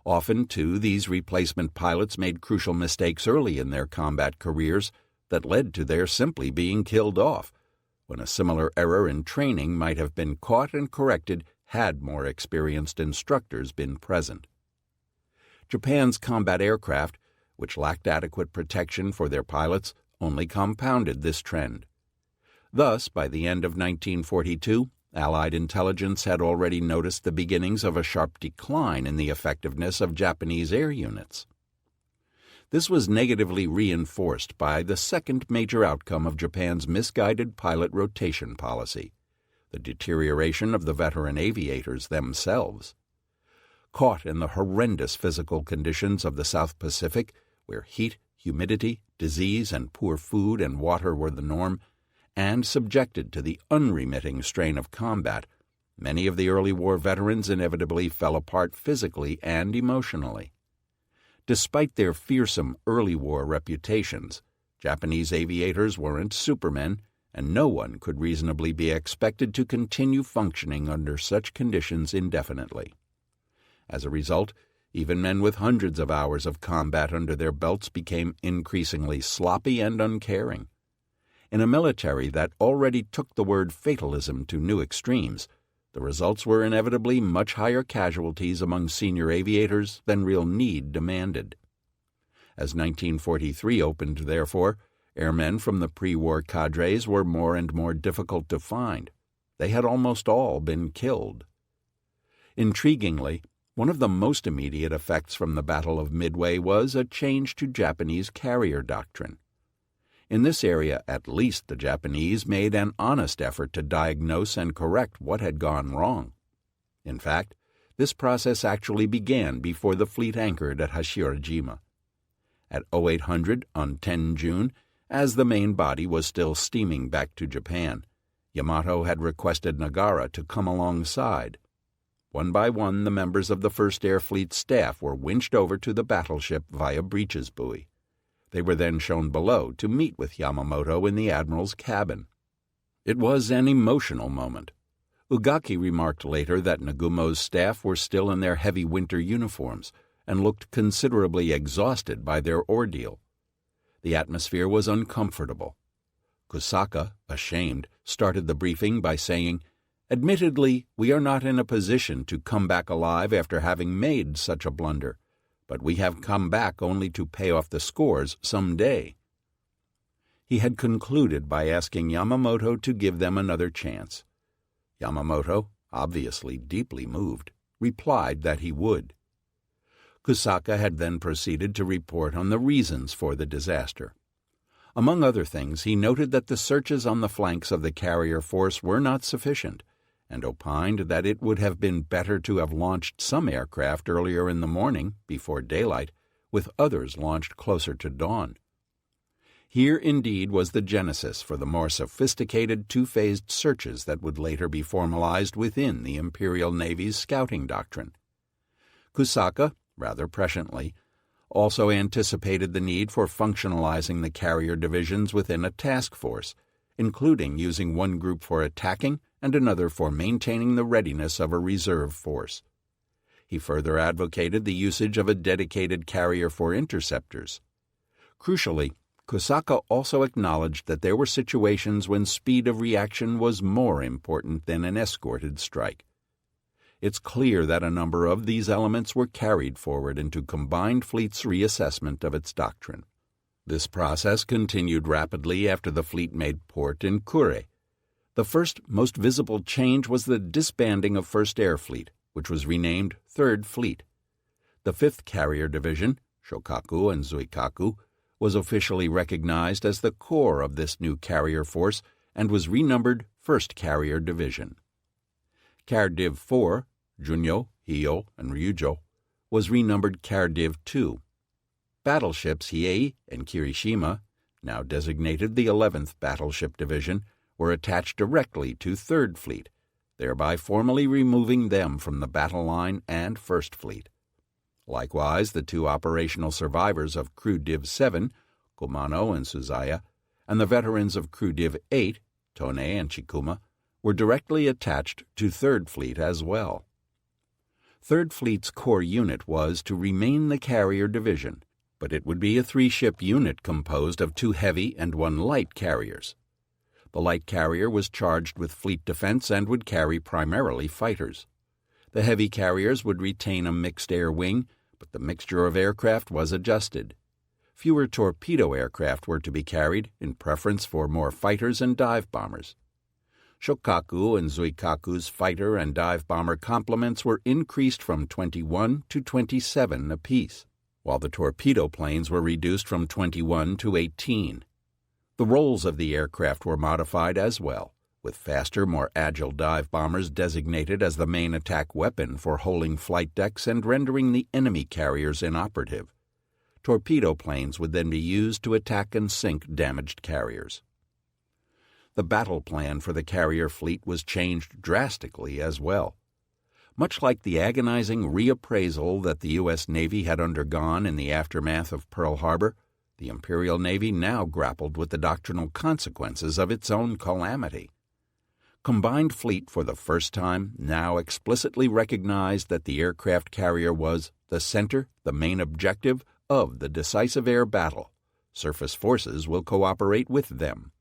Often, too, these replacement pilots made crucial mistakes early in their combat careers that led to their simply being killed off, when a similar error in training might have been caught and corrected had more experienced instructors been present. Japan's combat aircraft, which lacked adequate protection for their pilots, only compounded this trend. Thus, by the end of 1942, Allied intelligence had already noticed the beginnings of a sharp decline in the effectiveness of Japanese air units. This was negatively reinforced by the second major outcome of Japan's misguided pilot rotation policy, the deterioration of the veteran aviators themselves. Caught in the horrendous physical conditions of the South Pacific, where heat, humidity, disease, and poor food and water were the norm, and subjected to the unremitting strain of combat, many of the early war veterans inevitably fell apart physically and emotionally. Despite their fearsome early war reputations, Japanese aviators weren't supermen, and no one could reasonably be expected to continue functioning under such conditions indefinitely. As a result, even men with hundreds of hours of combat under their belts became increasingly sloppy and uncaring. In a military that already took the word fatalism to new extremes, The results were inevitably much higher casualties among senior aviators than real need demanded. As 1943 opened, therefore, airmen from the pre-war cadres were more and more difficult to find. They had almost all been killed. Intriguingly, one of the most immediate effects from the Battle of Midway was a change to Japanese carrier doctrine. In this area, at least, the Japanese made an honest effort to diagnose and correct what had gone wrong. In fact, this process actually began before the fleet anchored at Hashirajima. At 0800 on 10 June, as the main body was still steaming back to Japan, Yamato had requested Nagara to come alongside. One by one, the members of the 1st Air Fleet staff were winched over to the battleship via breeches buoy. They were then shown below to meet with Yamamoto in the admiral's cabin. It was an emotional moment. Ugaki remarked later that Nagumo's staff were still in their heavy winter uniforms and looked considerably exhausted by their ordeal. The atmosphere was uncomfortable. Kusaka, ashamed, started the briefing by saying, "Admittedly, we are not in a position to come back alive after having made such a blunder, but we have come back only to pay off the scores some day." He had concluded by asking Yamamoto to give them another chance. Yamamoto, obviously deeply moved, replied that he would. Kusaka had then proceeded to report on the reasons for the disaster. Among other things, he noted that the searches on the flanks of the carrier force were not sufficient, and opined that it would have been better to have launched some aircraft earlier in the morning, before daylight, with others launched closer to dawn. Here, indeed, was the genesis for the more sophisticated two-phased searches that would later be formalized within the Imperial Navy's scouting doctrine. Kusaka, rather presciently, also anticipated the need for functionalizing the carrier divisions within a task force, including using one group for attacking and another for maintaining the readiness of a reserve force. He further advocated the usage of a dedicated carrier for interceptors. Crucially, Kusaka also acknowledged that there were situations when speed of reaction was more important than an escorted strike. It's clear that a number of these elements were carried forward into Combined Fleet's reassessment of its doctrine. This process continued rapidly after the fleet made port in Kure. The first, most visible change was the disbanding of 1st Air Fleet, which was renamed 3rd Fleet. The 5th Carrier Division, Shokaku and Zuikaku, was officially recognized as the core of this new carrier force and was renumbered 1st Carrier Division. Cardiv 4, Junyo, Hiyo, and Ryujo, was renumbered Cardiv 2. Battleships Hiei and Kirishima, now designated the 11th Battleship Division, were attached directly to 3rd Fleet, thereby formally removing them from the battle line and 1st Fleet. Likewise, the two operational survivors of Crew Div 7, Kumano and Suzaya, and the veterans of Crew Div 8, Tone and Chikuma, were directly attached to 3rd Fleet as well. 3rd Fleet's core unit was to remain the carrier division, but it would be a 3-ship unit composed of 2 heavy and 1 light carriers. The light carrier was charged with fleet defense and would carry primarily fighters. The heavy carriers would retain a mixed air wing, but the mixture of aircraft was adjusted. Fewer torpedo aircraft were to be carried, in preference for more fighters and dive bombers. Shokaku and Zuikaku's fighter and dive bomber complements were increased from 21 to 27 apiece, while the torpedo planes were reduced from 21 to 18. The roles of the aircraft were modified as well, with faster, more agile dive bombers designated as the main attack weapon for holding flight decks and rendering the enemy carriers inoperative. Torpedo planes would then be used to attack and sink damaged carriers. The battle plan for the carrier fleet was changed drastically as well. Much like the agonizing reappraisal that the U.S. Navy had undergone in the aftermath of Pearl Harbor, the Imperial Navy now grappled with the doctrinal consequences of its own calamity. Combined Fleet for the first time now explicitly recognized that the aircraft carrier was the center, the main objective of the decisive air battle. Surface forces will cooperate with them.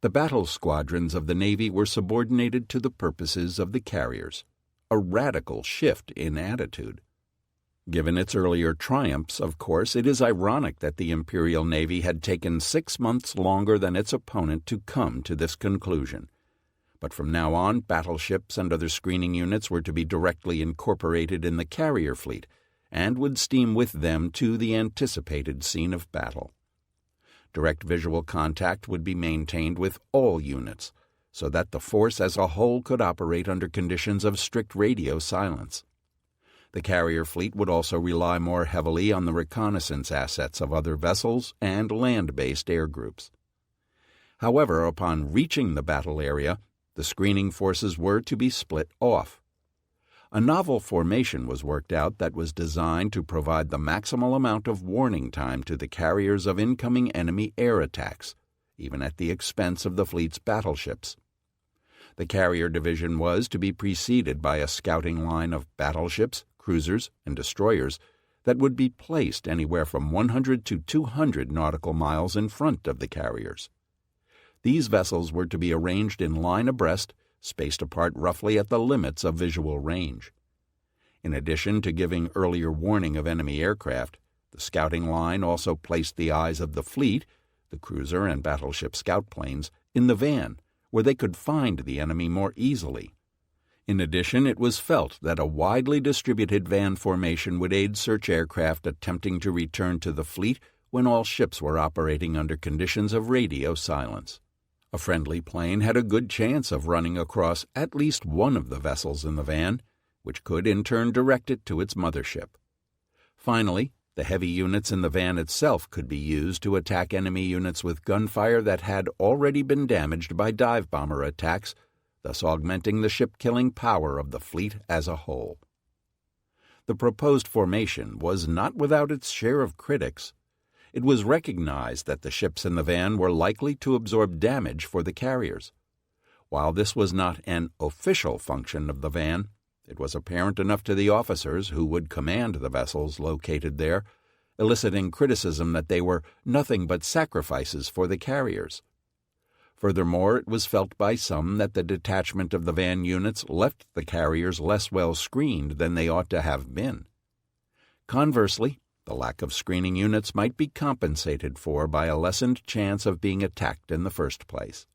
The battle squadrons of the Navy were subordinated to the purposes of the carriers, a radical shift in attitude. Given its earlier triumphs, of course, it is ironic that the Imperial Navy had taken 6 months longer than its opponent to come to this conclusion. But from now on, battleships and other screening units were to be directly incorporated in the carrier fleet and would steam with them to the anticipated scene of battle. Direct visual contact would be maintained with all units, so that the force as a whole could operate under conditions of strict radio silence. The carrier fleet would also rely more heavily on the reconnaissance assets of other vessels and land-based air groups. However, upon reaching the battle area, the screening forces were to be split off. A novel formation was worked out that was designed to provide the maximal amount of warning time to the carriers of incoming enemy air attacks, even at the expense of the fleet's battleships. The carrier division was to be preceded by a scouting line of battleships, cruisers, and destroyers that would be placed anywhere from 100 to 200 nautical miles in front of the carriers. These vessels were to be arranged in line abreast, spaced apart roughly at the limits of visual range. In addition to giving earlier warning of enemy aircraft, the scouting line also placed the eyes of the fleet, the cruiser and battleship scout planes, in the van, where they could find the enemy more easily. In addition, it was felt that a widely distributed van formation would aid search aircraft attempting to return to the fleet when all ships were operating under conditions of radio silence. A friendly plane had a good chance of running across at least one of the vessels in the van, which could in turn direct it to its mothership. Finally, the heavy units in the van itself could be used to attack enemy units with gunfire that had already been damaged by dive bomber attacks, thus augmenting the ship-killing power of the fleet as a whole. The proposed formation was not without its share of critics. It was recognized that the ships in the van were likely to absorb damage for the carriers. While this was not an official function of the van, it was apparent enough to the officers who would command the vessels located there, eliciting criticism that they were nothing but sacrifices for the carriers. Furthermore, it was felt by some that the detachment of the van units left the carriers less well screened than they ought to have been. Conversely, the lack of screening units might be compensated for by a lessened chance of being attacked in the first place.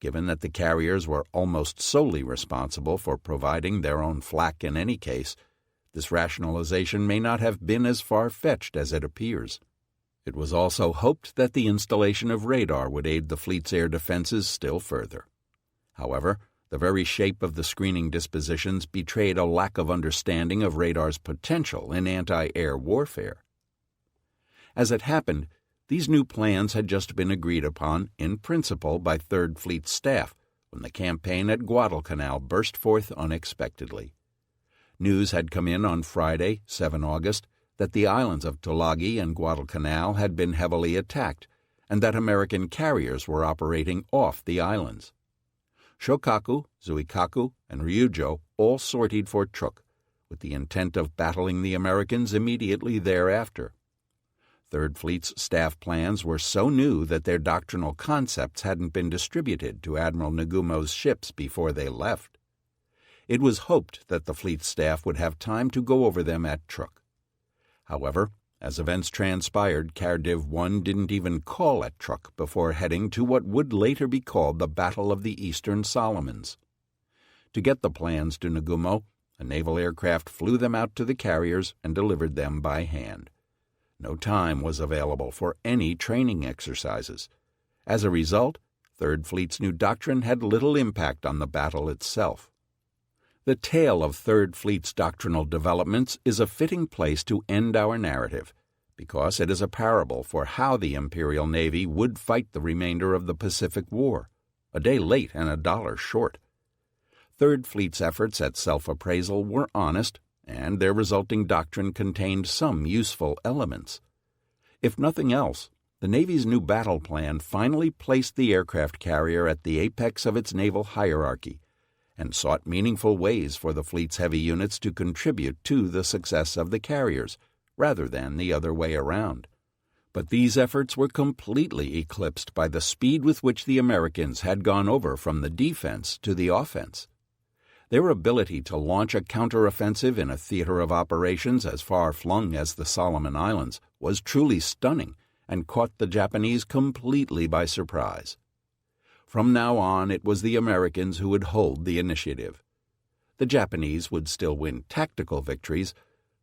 Given that the carriers were almost solely responsible for providing their own flak in any case, this rationalization may not have been as far-fetched as it appears. It was also hoped that the installation of radar would aid the fleet's air defenses still further. However, the very shape of the screening dispositions betrayed a lack of understanding of radar's potential in anti-air warfare. As it happened, these new plans had just been agreed upon in principle by 3rd Fleet staff when the campaign at Guadalcanal burst forth unexpectedly. News had come in on Friday, 7 August, that the islands of Tulagi and Guadalcanal had been heavily attacked and that American carriers were operating off the islands. Shokaku, Zuikaku, and Ryujo all sortied for Truk, with the intent of battling the Americans immediately thereafter. 3rd Fleet's staff plans were so new that their doctrinal concepts hadn't been distributed to Admiral Nagumo's ships before they left. It was hoped that the fleet staff would have time to go over them at Truk. However, as events transpired, Cardiv 1 didn't even call at Truk before heading to what would later be called the Battle of the Eastern Solomons. To get the plans to Nagumo, a naval aircraft flew them out to the carriers and delivered them by hand. No time was available for any training exercises. As a result, 3rd Fleet's new doctrine had little impact on the battle itself. The tale of 3rd Fleet's doctrinal developments is a fitting place to end our narrative, because it is a parable for how the Imperial Navy would fight the remainder of the Pacific War, a day late and $1 short. 3rd Fleet's efforts at self-appraisal were honest, and their resulting doctrine contained some useful elements. If nothing else, the Navy's new battle plan finally placed the aircraft carrier at the apex of its naval hierarchy, and sought meaningful ways for the fleet's heavy units to contribute to the success of the carriers, rather than the other way around. But these efforts were completely eclipsed by the speed with which the Americans had gone over from the defense to the offense. Their ability to launch a counteroffensive in a theater of operations as far-flung as the Solomon Islands was truly stunning and caught the Japanese completely by surprise. From now on, it was the Americans who would hold the initiative. The Japanese would still win tactical victories,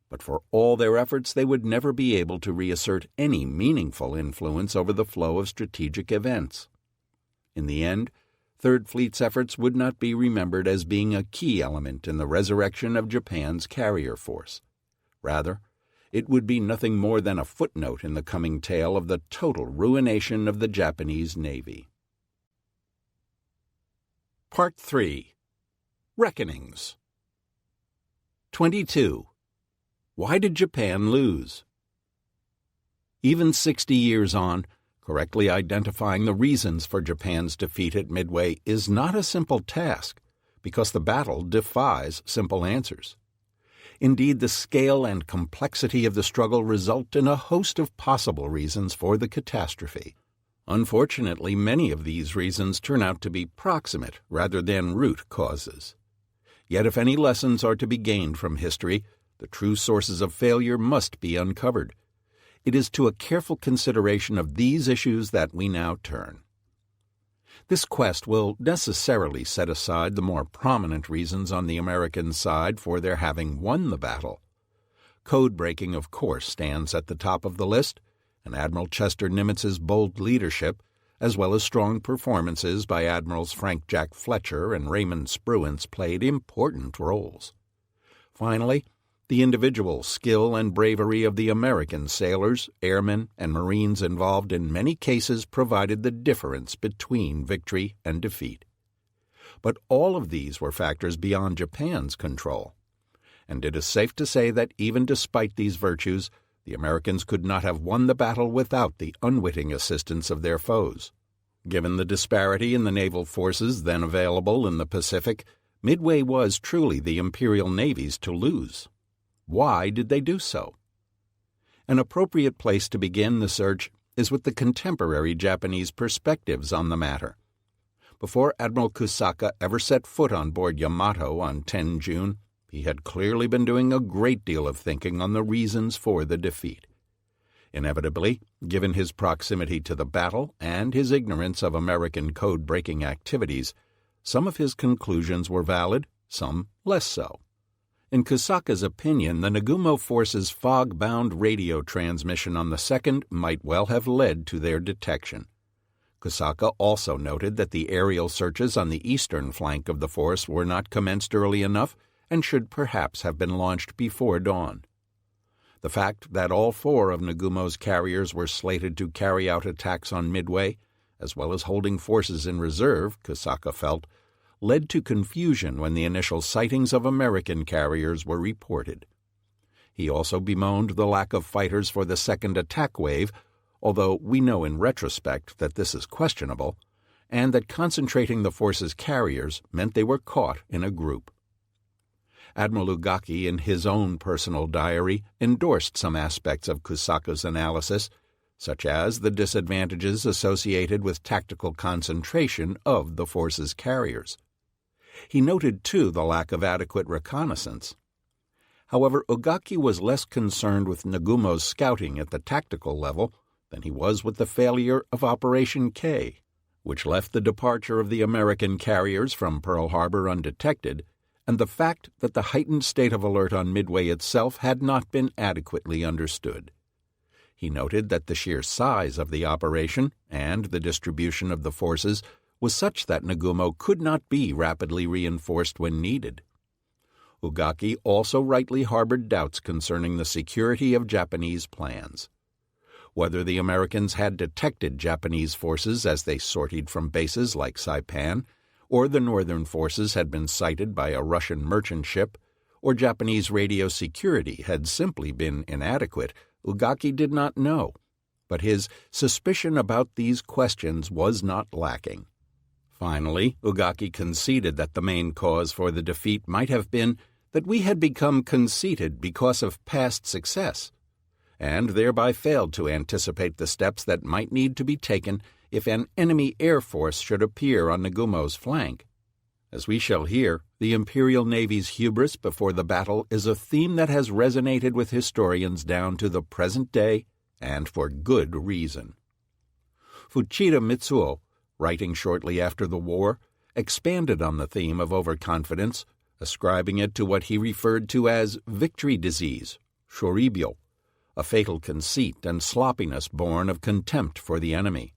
but for all their efforts they would never be able to reassert any meaningful influence over the flow of strategic events. In the end, Third Fleet's efforts would not be remembered as being a key element in the resurrection of Japan's carrier force. Rather, it would be nothing more than a footnote in the coming tale of the total ruination of the Japanese Navy. Part 3. Reckonings. 22. Why did Japan lose? Even 60 years on, correctly identifying the reasons for Japan's defeat at Midway is not a simple task, because the battle defies simple answers. Indeed, the scale and complexity of the struggle result in a host of possible reasons for the catastrophe. Unfortunately, many of these reasons turn out to be proximate rather than root causes. Yet if any lessons are to be gained from history, the true sources of failure must be uncovered. It is to a careful consideration of these issues that we now turn. This quest will necessarily set aside the more prominent reasons on the American side for their having won the battle. Code-breaking, of course, stands at the top of the list, and Admiral Chester Nimitz's bold leadership, as well as strong performances by Admirals Frank Jack Fletcher and Raymond Spruance, played important roles. Finally, the individual skill and bravery of the American sailors, airmen, and Marines involved in many cases provided the difference between victory and defeat. But all of these were factors beyond Japan's control, and it is safe to say that even despite these virtues, the Americans could not have won the battle without the unwitting assistance of their foes. Given the disparity in the naval forces then available in the Pacific, Midway was truly the Imperial Navy's to lose. Why did they do so? An appropriate place to begin the search is with the contemporary Japanese perspectives on the matter. Before Admiral Kusaka ever set foot on board Yamato on 10 June, he had clearly been doing a great deal of thinking on the reasons for the defeat. Inevitably, given his proximity to the battle and his ignorance of American code-breaking activities, some of his conclusions were valid, some less so. In Kusaka's opinion, the Nagumo force's fog-bound radio transmission on the 2nd might well have led to their detection. Kusaka also noted that the aerial searches on the eastern flank of the force were not commenced early enough and should perhaps have been launched before dawn. The fact that all 4 of Nagumo's carriers were slated to carry out attacks on Midway, as well as holding forces in reserve, Kusaka felt, led to confusion when the initial sightings of American carriers were reported. He also bemoaned the lack of fighters for the second attack wave, although we know in retrospect that this is questionable, and that concentrating the force's carriers meant they were caught in a group. Admiral Ugaki, in his own personal diary, endorsed some aspects of Kusaka's analysis, such as the disadvantages associated with tactical concentration of the force's carriers. He noted, too, the lack of adequate reconnaissance. However, Ugaki was less concerned with Nagumo's scouting at the tactical level than he was with the failure of Operation K, which left the departure of the American carriers from Pearl Harbor undetected, and the fact that the heightened state of alert on Midway itself had not been adequately understood. He noted that the sheer size of the operation and the distribution of the forces was such that Nagumo could not be rapidly reinforced when needed. Ugaki also rightly harbored doubts concerning the security of Japanese plans. Whether the Americans had detected Japanese forces as they sortied from bases like Saipan, or the northern forces had been sighted by a Russian merchant ship, or Japanese radio security had simply been inadequate, Ugaki did not know, but his suspicion about these questions was not lacking. Finally, Ugaki conceded that the main cause for the defeat might have been that we had become conceited because of past success, and thereby failed to anticipate the steps that might need to be taken if an enemy air force should appear on Nagumo's flank. As we shall hear, the Imperial Navy's hubris before the battle is a theme that has resonated with historians down to the present day, and for good reason. Fuchida Mitsuo, writing shortly after the war, expanded on the theme of overconfidence, ascribing it to what he referred to as victory disease, shoribyo, a fatal conceit and sloppiness born of contempt for the enemy.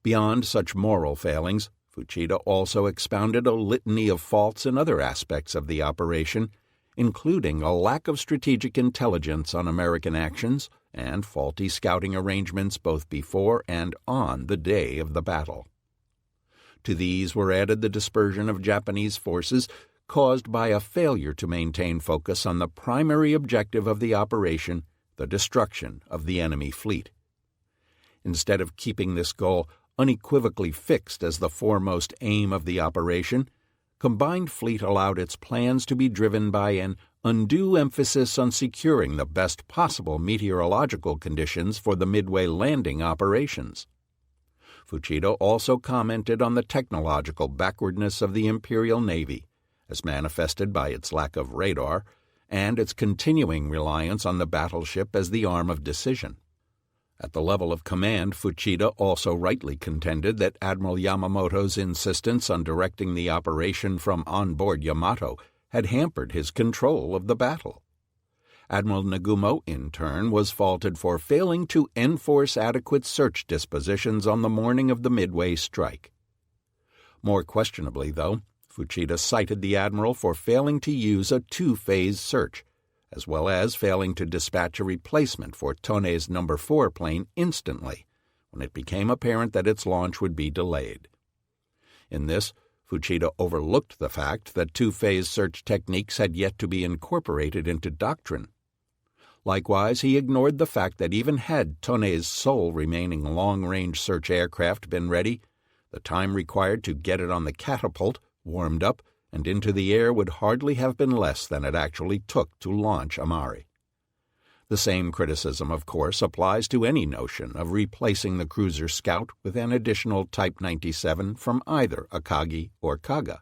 Beyond such moral failings, Fuchida also expounded a litany of faults in other aspects of the operation, including a lack of strategic intelligence on American actions and faulty scouting arrangements both before and on the day of the battle. To these were added the dispersion of Japanese forces caused by a failure to maintain focus on the primary objective of the operation, the destruction of the enemy fleet. Instead of keeping this goal unequivocally fixed as the foremost aim of the operation, Combined Fleet allowed its plans to be driven by an undue emphasis on securing the best possible meteorological conditions for the Midway landing operations. Fuchida also commented on the technological backwardness of the Imperial Navy, as manifested by its lack of radar and its continuing reliance on the battleship as the arm of decision. At the level of command, Fuchida also rightly contended that Admiral Yamamoto's insistence on directing the operation from on-board Yamato had hampered his control of the battle. Admiral Nagumo, in turn, was faulted for failing to enforce adequate search dispositions on the morning of the Midway strike. More questionably, though, Fuchida cited the admiral for failing to use a two-phase search, as well as failing to dispatch a replacement for Tone's No. 4 plane instantly, when it became apparent that its launch would be delayed. In this, Fuchida overlooked the fact that two-phase search techniques had yet to be incorporated into doctrine. Likewise, he ignored the fact that even had Tone's sole remaining long-range search aircraft been ready, the time required to get it on the catapult, warmed up, and into the air would hardly have been less than it actually took to launch Amari. The same criticism, of course, applies to any notion of replacing the cruiser Scout with an additional Type 97 from either Akagi or Kaga.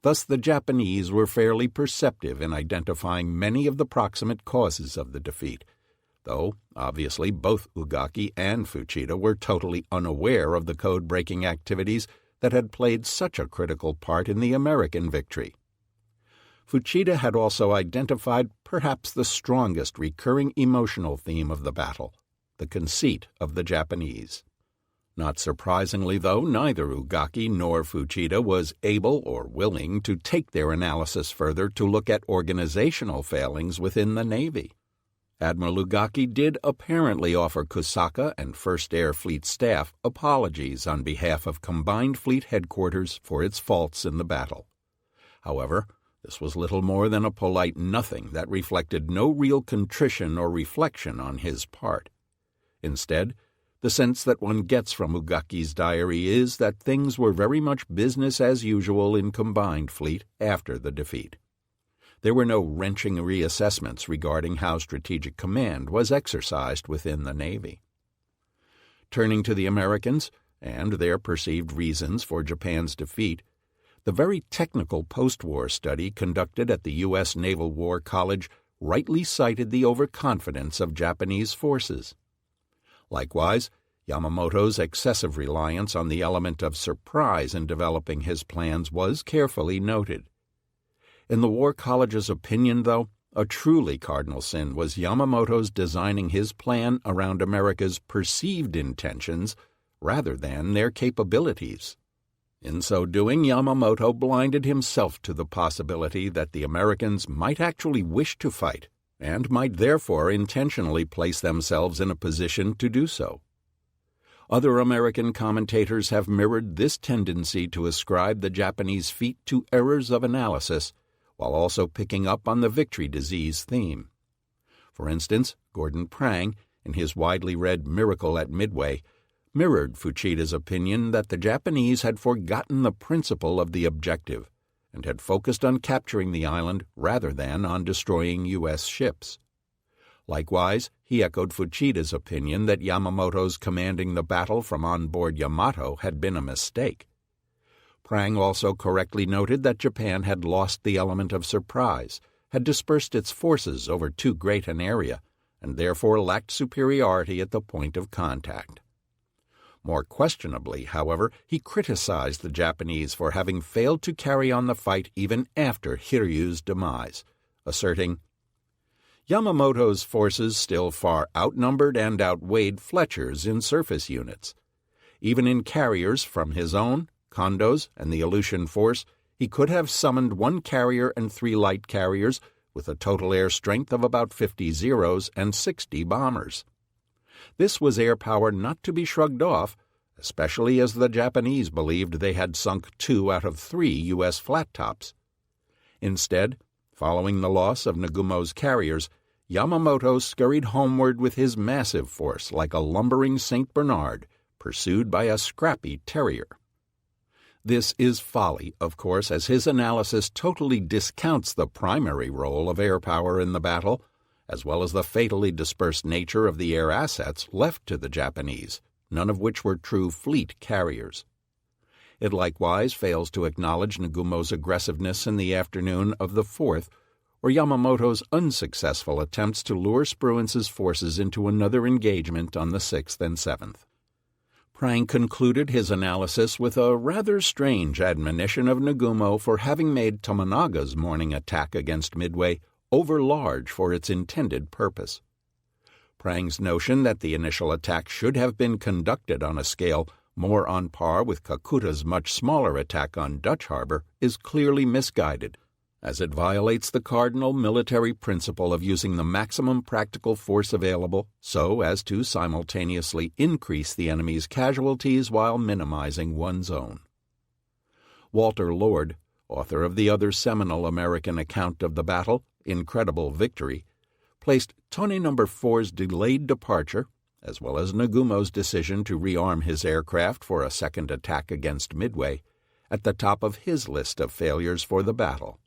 Thus the Japanese were fairly perceptive in identifying many of the proximate causes of the defeat, though obviously both Ugaki and Fuchida were totally unaware of the code-breaking activities that had played such a critical part in the American victory. Fuchida had also identified perhaps the strongest recurring emotional theme of the battle, the conceit of the Japanese. Not surprisingly, though, neither Ugaki nor Fuchida was able or willing to take their analysis further to look at organizational failings within the Navy. Admiral Ugaki did apparently offer Kusaka and First Air Fleet staff apologies on behalf of Combined Fleet Headquarters for its faults in the battle. However, this was little more than a polite nothing that reflected no real contrition or reflection on his part. Instead, the sense that one gets from Ugaki's diary is that things were very much business as usual in Combined Fleet after the defeat. There were no wrenching reassessments regarding how strategic command was exercised within the Navy. Turning to the Americans and their perceived reasons for Japan's defeat, the very technical post-war study conducted at the U.S. Naval War College rightly cited the overconfidence of Japanese forces. Likewise, Yamamoto's excessive reliance on the element of surprise in developing his plans was carefully noted. In the War College's opinion, though, a truly cardinal sin was Yamamoto's designing his plan around America's perceived intentions rather than their capabilities. In so doing, Yamamoto blinded himself to the possibility that the Americans might actually wish to fight and might therefore intentionally place themselves in a position to do so. Other American commentators have mirrored this tendency to ascribe the Japanese feat to errors of analysis, while also picking up on the victory disease theme. For instance, Gordon Prang, in his widely read Miracle at Midway, mirrored Fuchida's opinion that the Japanese had forgotten the principle of the objective and had focused on capturing the island rather than on destroying U.S. ships. Likewise, he echoed Fuchida's opinion that Yamamoto's commanding the battle from on board Yamato had been a mistake. Prang also correctly noted that Japan had lost the element of surprise, had dispersed its forces over too great an area, and therefore lacked superiority at the point of contact. More questionably, however, he criticized the Japanese for having failed to carry on the fight even after Hiryu's demise, asserting, "Yamamoto's forces still far outnumbered and outweighed Fletcher's in surface units. Even in carriers from his own, Kondo's, and the Aleutian force, he could have summoned 1 carrier and 3 light carriers with a total air strength of about 50 Zeros and 60 bombers. This was air power not to be shrugged off, especially as the Japanese believed they had sunk 2 out of 3 U.S. flat tops. Instead, following the loss of Nagumo's carriers, Yamamoto scurried homeward with his massive force like a lumbering St. Bernard, pursued by a scrappy terrier. This is folly, of course, as his analysis totally discounts the primary role of air power in the battle, as well as the fatally dispersed nature of the air assets left to the Japanese, none of which were true fleet carriers. It likewise fails to acknowledge Nagumo's aggressiveness in the afternoon of the 4th, or Yamamoto's unsuccessful attempts to lure Spruance's forces into another engagement on the 6th and 7th. Prang concluded his analysis with a rather strange admonition of Nagumo for having made Tomonaga's morning attack against Midway overlarge for its intended purpose. Prang's notion that the initial attack should have been conducted on a scale more on par with Kakuta's much smaller attack on Dutch Harbor is clearly misguided, as it violates the cardinal military principle of using the maximum practical force available so as to simultaneously increase the enemy's casualties while minimizing one's own. Walter Lord, author of the other seminal American account of the battle, Incredible Victory, placed Tone No. 4's delayed departure, as well as Nagumo's decision to rearm his aircraft for a second attack against Midway, at the top of his list of failures for the battle.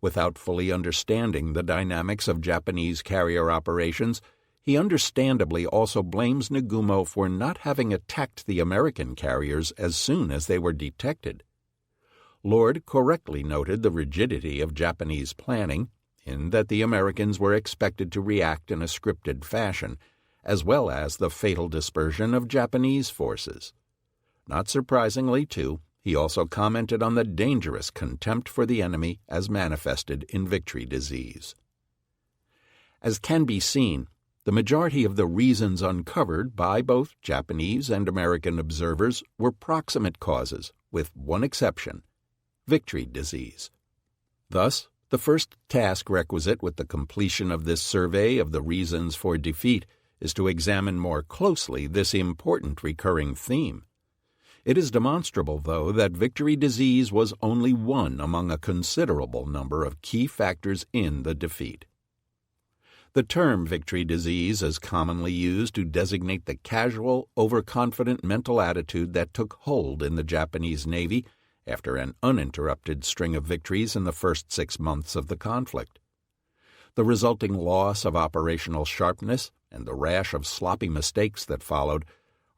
Without fully understanding the dynamics of Japanese carrier operations, he understandably also blames Nagumo for not having attacked the American carriers as soon as they were detected. Lord correctly noted the rigidity of Japanese planning, in that the Americans were expected to react in a scripted fashion, as well as the fatal dispersion of Japanese forces. Not surprisingly, too, he also commented on the dangerous contempt for the enemy as manifested in Victory disease. As can be seen, the majority of the reasons uncovered by both Japanese and American observers were proximate causes, with one exception: Victory disease. Thus, the first task requisite with the completion of this survey of the reasons for defeat is to examine more closely this important recurring theme. It is demonstrable, though, that Victory disease was only one among a considerable number of key factors in the defeat. The term Victory disease is commonly used to designate the casual, overconfident mental attitude that took hold in the Japanese Navy after an uninterrupted string of victories in the first 6 months of the conflict. The resulting loss of operational sharpness and the rash of sloppy mistakes that followed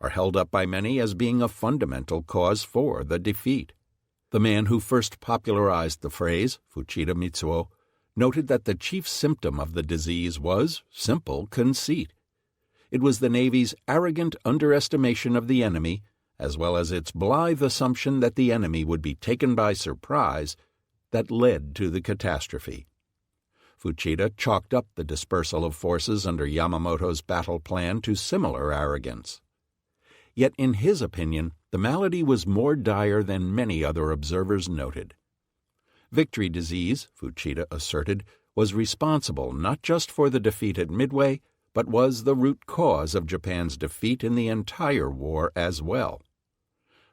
are held up by many as being a fundamental cause for the defeat. The man who first popularized the phrase, Fuchida Mitsuo, noted that the chief symptom of the disease was simple conceit. It was the Navy's arrogant underestimation of the enemy, as well as its blithe assumption that the enemy would be taken by surprise, that led to the catastrophe. Fuchida chalked up the dispersal of forces under Yamamoto's battle plan to similar arrogance. Yet in his opinion, the malady was more dire than many other observers noted. Victory disease, Fuchida asserted, was responsible not just for the defeat at Midway, but was the root cause of Japan's defeat in the entire war as well.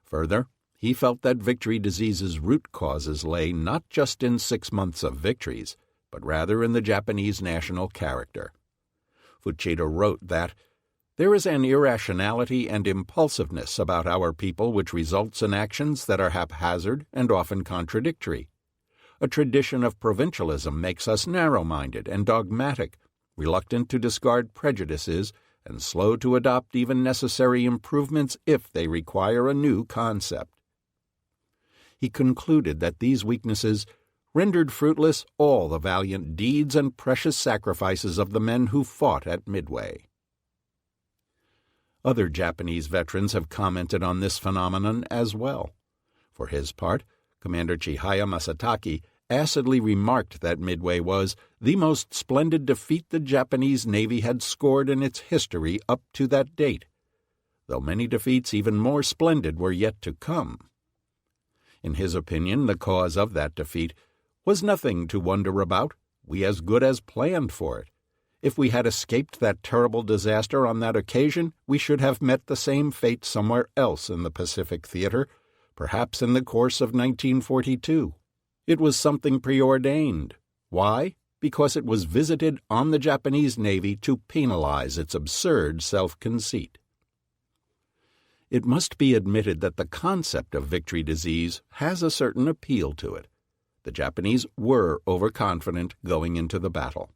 Further, he felt that Victory disease's root causes lay not just in 6 months of victories, but rather in the Japanese national character. Fuchida wrote that, "There is an irrationality and impulsiveness about our people which results in actions that are haphazard and often contradictory. A tradition of provincialism makes us narrow-minded and dogmatic, reluctant to discard prejudices, and slow to adopt even necessary improvements if they require a new concept. He concluded that these weaknesses rendered fruitless all the valiant deeds and precious sacrifices of the men who fought at Midway. Other Japanese veterans have commented on this phenomenon as well. For his part, Commander Chihaya Masataki acidly remarked that Midway was the most splendid defeat the Japanese Navy had scored in its history up to that date, though many defeats even more splendid were yet to come. In his opinion, the cause of that defeat was nothing to wonder about. We as good as planned for it. If we had escaped that terrible disaster on that occasion, we should have met the same fate somewhere else in the Pacific theater, perhaps in the course of 1942. It was something preordained. Why? Because it was visited on the Japanese Navy to penalize its absurd self-conceit. It must be admitted that the concept of victory disease has a certain appeal to it. The Japanese were overconfident going into the battle.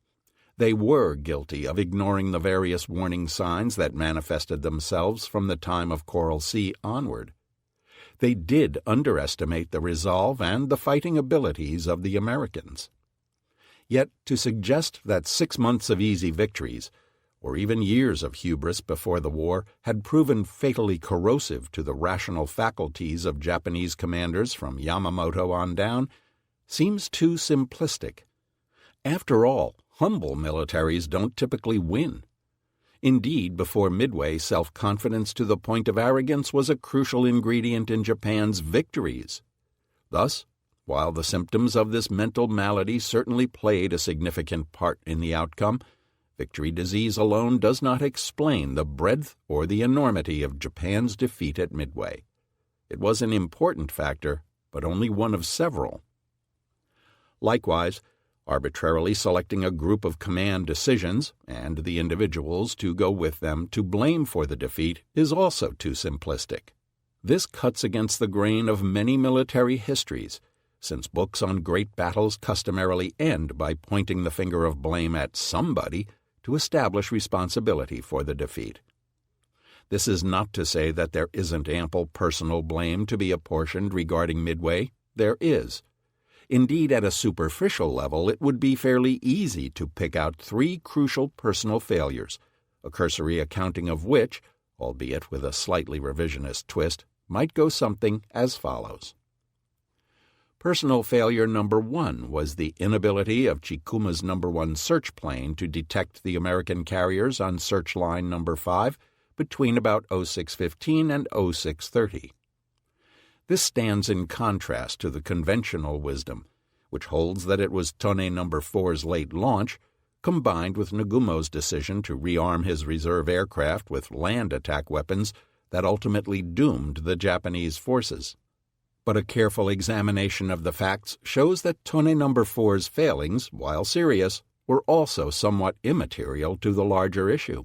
They were guilty of ignoring the various warning signs that manifested themselves from the time of Coral Sea onward. They did underestimate the resolve and the fighting abilities of the Americans. Yet to suggest that 6 months of easy victories, or even years of hubris before the war, had proven fatally corrosive to the rational faculties of Japanese commanders from Yamamoto on down seems too simplistic. After all, humble militaries don't typically win. Indeed, before Midway, self-confidence to the point of arrogance was a crucial ingredient in Japan's victories. Thus, while the symptoms of this mental malady certainly played a significant part in the outcome, victory disease alone does not explain the breadth or the enormity of Japan's defeat at Midway. It was an important factor, but only one of several. Likewise, arbitrarily selecting a group of command decisions and the individuals to go with them to blame for the defeat is also too simplistic. This cuts against the grain of many military histories, since books on great battles customarily end by pointing the finger of blame at somebody to establish responsibility for the defeat. This is not to say that there isn't ample personal blame to be apportioned regarding Midway. There is. Indeed, at a superficial level, it would be fairly easy to pick out 3 crucial personal failures, a cursory accounting of which, albeit with a slightly revisionist twist, might go something as follows. Personal failure number 1 was the inability of Chikuma's number 1 search plane to detect the American carriers on search line number 5 between about 06:15 and 06:30. This stands in contrast to the conventional wisdom, which holds that it was Tone No. 4's late launch, combined with Nagumo's decision to rearm his reserve aircraft with land attack weapons, that ultimately doomed the Japanese forces. But a careful examination of the facts shows that Tone No. 4's failings, while serious, were also somewhat immaterial to the larger issue.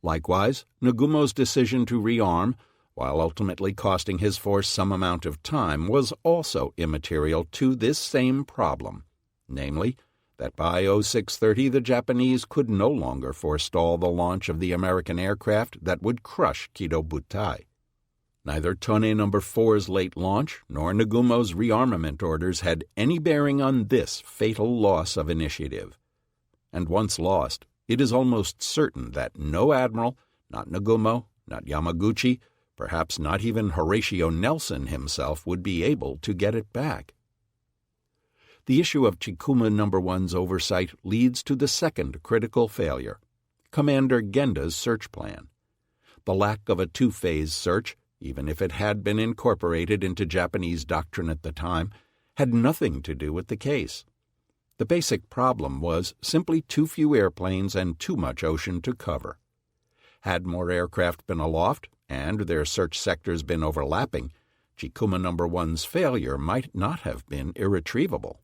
Likewise, Nagumo's decision to rearm, while ultimately costing his force some amount of time, was also immaterial to this same problem, namely, that by 06:30 the Japanese could no longer forestall the launch of the American aircraft that would crush Kido Butai. Neither Tone No. 4's late launch nor Nagumo's rearmament orders had any bearing on this fatal loss of initiative. And once lost, it is almost certain that no admiral, not Nagumo, not Yamaguchi, perhaps not even Horatio Nelson himself, would be able to get it back. The issue of Chikuma No. 1's oversight leads to the second critical failure, Commander Genda's search plan. The lack of a 2-phase search, even if it had been incorporated into Japanese doctrine at the time, had nothing to do with the case. The basic problem was simply too few airplanes and too much ocean to cover. Had more aircraft been aloft, and their search sectors been overlapping, Chikuma No. 1's failure might not have been irretrievable.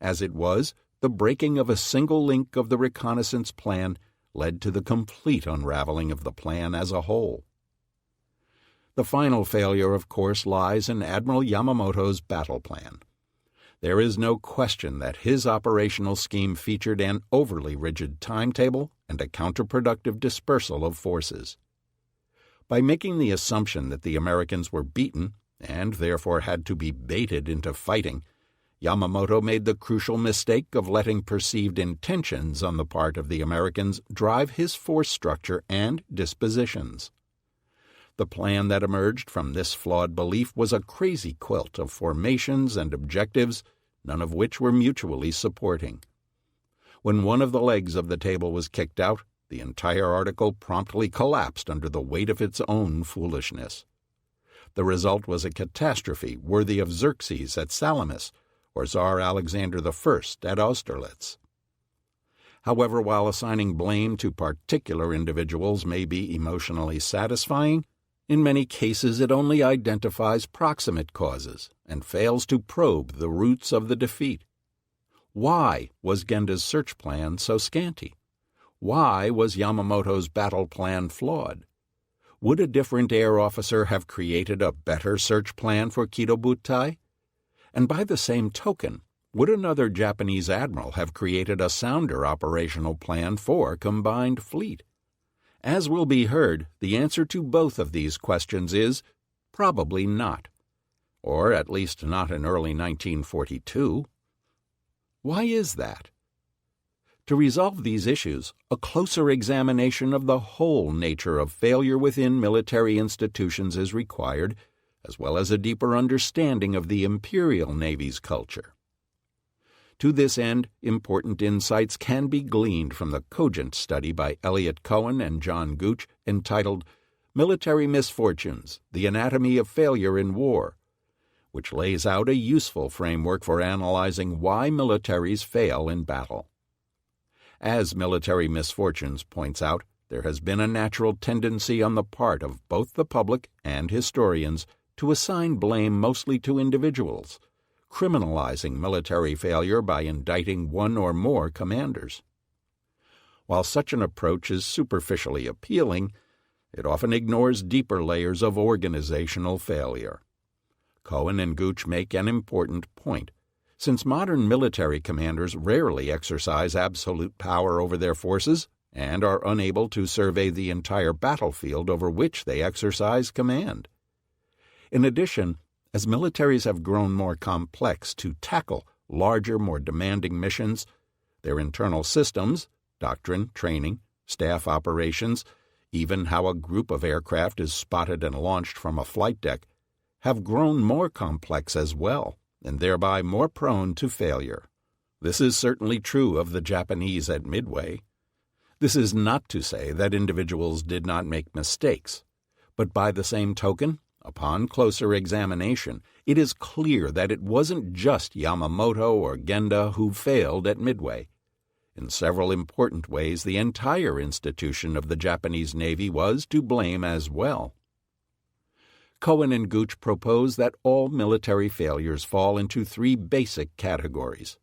As it was, the breaking of a single link of the reconnaissance plan led to the complete unraveling of the plan as a whole. The final failure, of course, lies in Admiral Yamamoto's battle plan. There is no question that his operational scheme featured an overly rigid timetable and a counterproductive dispersal of forces. By making the assumption that the Americans were beaten and therefore had to be baited into fighting, Yamamoto made the crucial mistake of letting perceived intentions on the part of the Americans drive his force structure and dispositions. The plan that emerged from this flawed belief was a crazy quilt of formations and objectives, none of which were mutually supporting. When one of the legs of the table was kicked out, the entire article promptly collapsed under the weight of its own foolishness. The result was a catastrophe worthy of Xerxes at Salamis or Tsar Alexander I at Austerlitz. However, while assigning blame to particular individuals may be emotionally satisfying, in many cases it only identifies proximate causes and fails to probe the roots of the defeat. Why was Genda's search plan so scanty? Why was Yamamoto's battle plan flawed? Would a different air officer have created a better search plan for Kido-Butai? And by the same token, would another Japanese admiral have created a sounder operational plan for combined fleet? As will be heard, the answer to both of these questions is probably not, or at least not in early 1942. Why is that? To resolve these issues, a closer examination of the whole nature of failure within military institutions is required, as well as a deeper understanding of the Imperial Navy's culture. To this end, important insights can be gleaned from the cogent study by Elliot Cohen and John Gooch entitled Military Misfortunes, The Anatomy of Failure in War, which lays out a useful framework for analyzing why militaries fail in battle. As Military Misfortunes points out, there has been a natural tendency on the part of both the public and historians to assign blame mostly to individuals, criminalizing military failure by indicting one or more commanders. While such an approach is superficially appealing, it often ignores deeper layers of organizational failure. Cohen and Gooch make an important point. Since modern military commanders rarely exercise absolute power over their forces and are unable to survey the entire battlefield over which they exercise command. In addition, as militaries have grown more complex to tackle larger, more demanding missions, their internal systems, doctrine, training, staff operations, even how a group of aircraft is spotted and launched from a flight deck, have grown more complex as well, and thereby more prone to failure. This is certainly true of the Japanese at Midway. This is not to say that individuals did not make mistakes, but by the same token, upon closer examination, it is clear that it wasn't just Yamamoto or Genda who failed at Midway. In several important ways, the entire institution of the Japanese Navy was to blame as well. Cohen and Gooch propose that all military failures fall into three basic categories: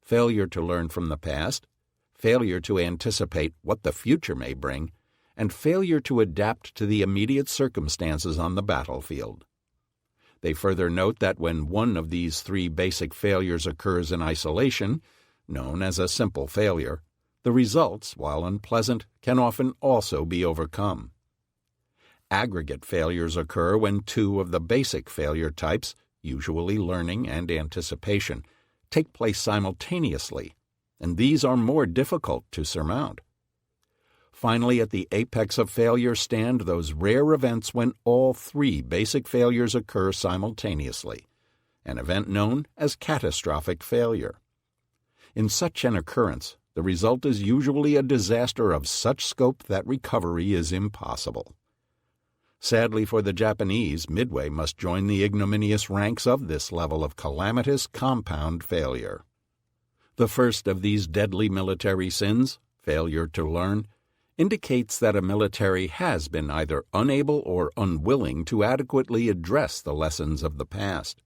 failure to learn from the past, failure to anticipate what the future may bring, and failure to adapt to the immediate circumstances on the battlefield. They further note that when one of these three basic failures occurs in isolation, known as a simple failure, the results, while unpleasant, can often also be overcome. Aggregate failures occur when two of the basic failure types, usually learning and anticipation, take place simultaneously, and these are more difficult to surmount. Finally, at the apex of failure stand those rare events when all three basic failures occur simultaneously, an event known as catastrophic failure. In such an occurrence, the result is usually a disaster of such scope that recovery is impossible. Sadly for the Japanese, Midway must join the ignominious ranks of this level of calamitous compound failure. The first of these deadly military sins, failure to learn, indicates that a military has been either unable or unwilling to adequately address the lessons of the past.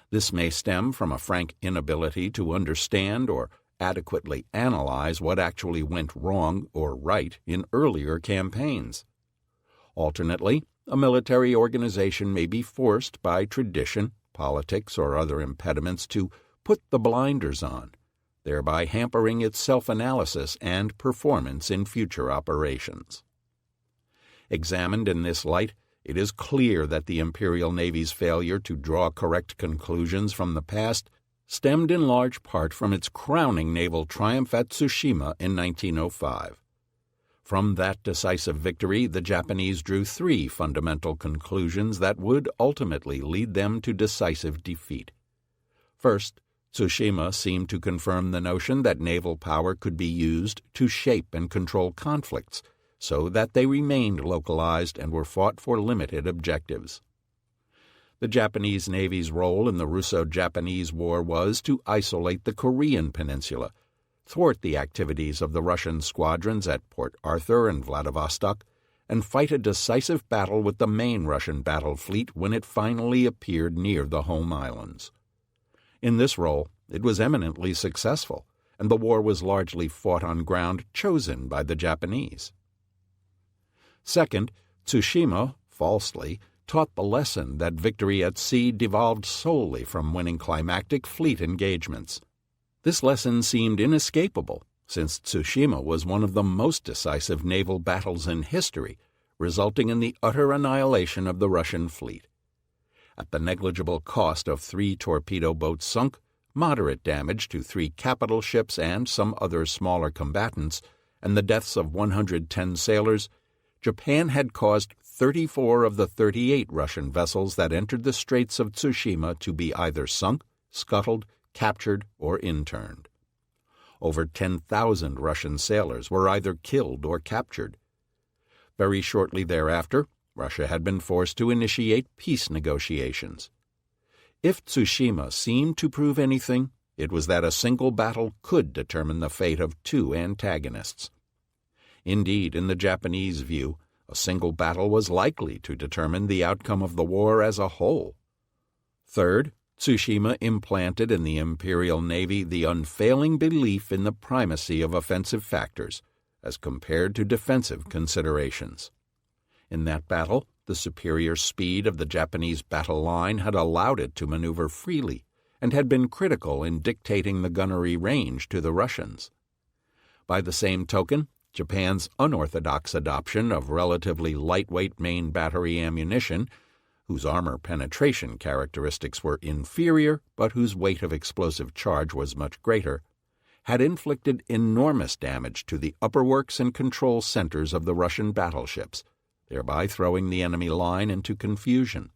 This may stem from a frank inability to understand or adequately analyze what actually went wrong or right in earlier campaigns. Alternately, a military organization may be forced by tradition, politics, or other impediments to put the blinders on, thereby hampering its self-analysis and performance in future operations. Examined in this light, it is clear that the Imperial Navy's failure to draw correct conclusions from the past stemmed in large part from its crowning naval triumph at Tsushima in 1905. From that decisive victory, the Japanese drew three fundamental conclusions that would ultimately lead them to decisive defeat. First, Tsushima seemed to confirm the notion that naval power could be used to shape and control conflicts, so that they remained localized and were fought for limited objectives. The Japanese Navy's role in the Russo-Japanese War was to isolate the Korean peninsula, thwart the activities of the Russian squadrons at Port Arthur and Vladivostok, and fight a decisive battle with the main Russian battle fleet when it finally appeared near the home islands. In this role, it was eminently successful, and the war was largely fought on ground chosen by the Japanese. Second, Tsushima, falsely, taught the lesson that victory at sea devolved solely from winning climactic fleet engagements. This lesson seemed inescapable, since Tsushima was one of the most decisive naval battles in history, resulting in the utter annihilation of the Russian fleet. At the negligible cost of 3 torpedo boats sunk, moderate damage to 3 capital ships and some other smaller combatants, and the deaths of 110 sailors, Japan had caused 34 of the 38 Russian vessels that entered the Straits of Tsushima to be either sunk, scuttled, captured, or interned. Over 10,000 Russian sailors were either killed or captured. Very shortly thereafter, Russia had been forced to initiate peace negotiations. If Tsushima seemed to prove anything, it was that a single battle could determine the fate of 2 antagonists. Indeed, in the Japanese view, a single battle was likely to determine the outcome of the war as a whole. Third, Tsushima implanted in the Imperial Navy the unfailing belief in the primacy of offensive factors as compared to defensive considerations. In that battle, the superior speed of the Japanese battle line had allowed it to maneuver freely and had been critical in dictating the gunnery range to the Russians. By the same token, Japan's unorthodox adoption of relatively lightweight main battery ammunition, whose armor penetration characteristics were inferior but whose weight of explosive charge was much greater, had inflicted enormous damage to the upper works and control centers of the Russian battleships, thereby throwing the enemy line into confusion.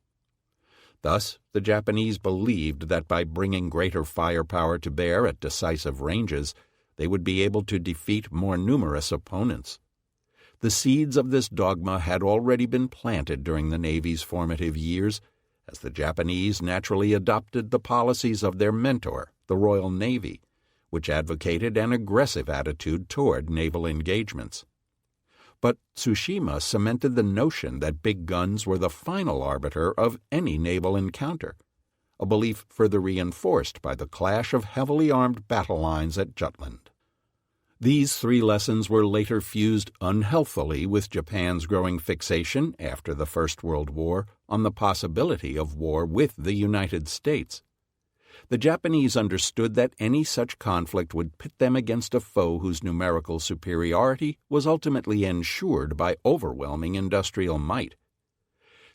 Thus, the Japanese believed that by bringing greater firepower to bear at decisive ranges, they would be able to defeat more numerous opponents. The seeds of this dogma had already been planted during the Navy's formative years, as the Japanese naturally adopted the policies of their mentor, the Royal Navy, which advocated an aggressive attitude toward naval engagements. But Tsushima cemented the notion that big guns were the final arbiter of any naval encounter, a belief further reinforced by the clash of heavily armed battle lines at Jutland. These 3 lessons were later fused unhealthily with Japan's growing fixation after the First World War on the possibility of war with the United States. The Japanese understood that any such conflict would pit them against a foe whose numerical superiority was ultimately ensured by overwhelming industrial might.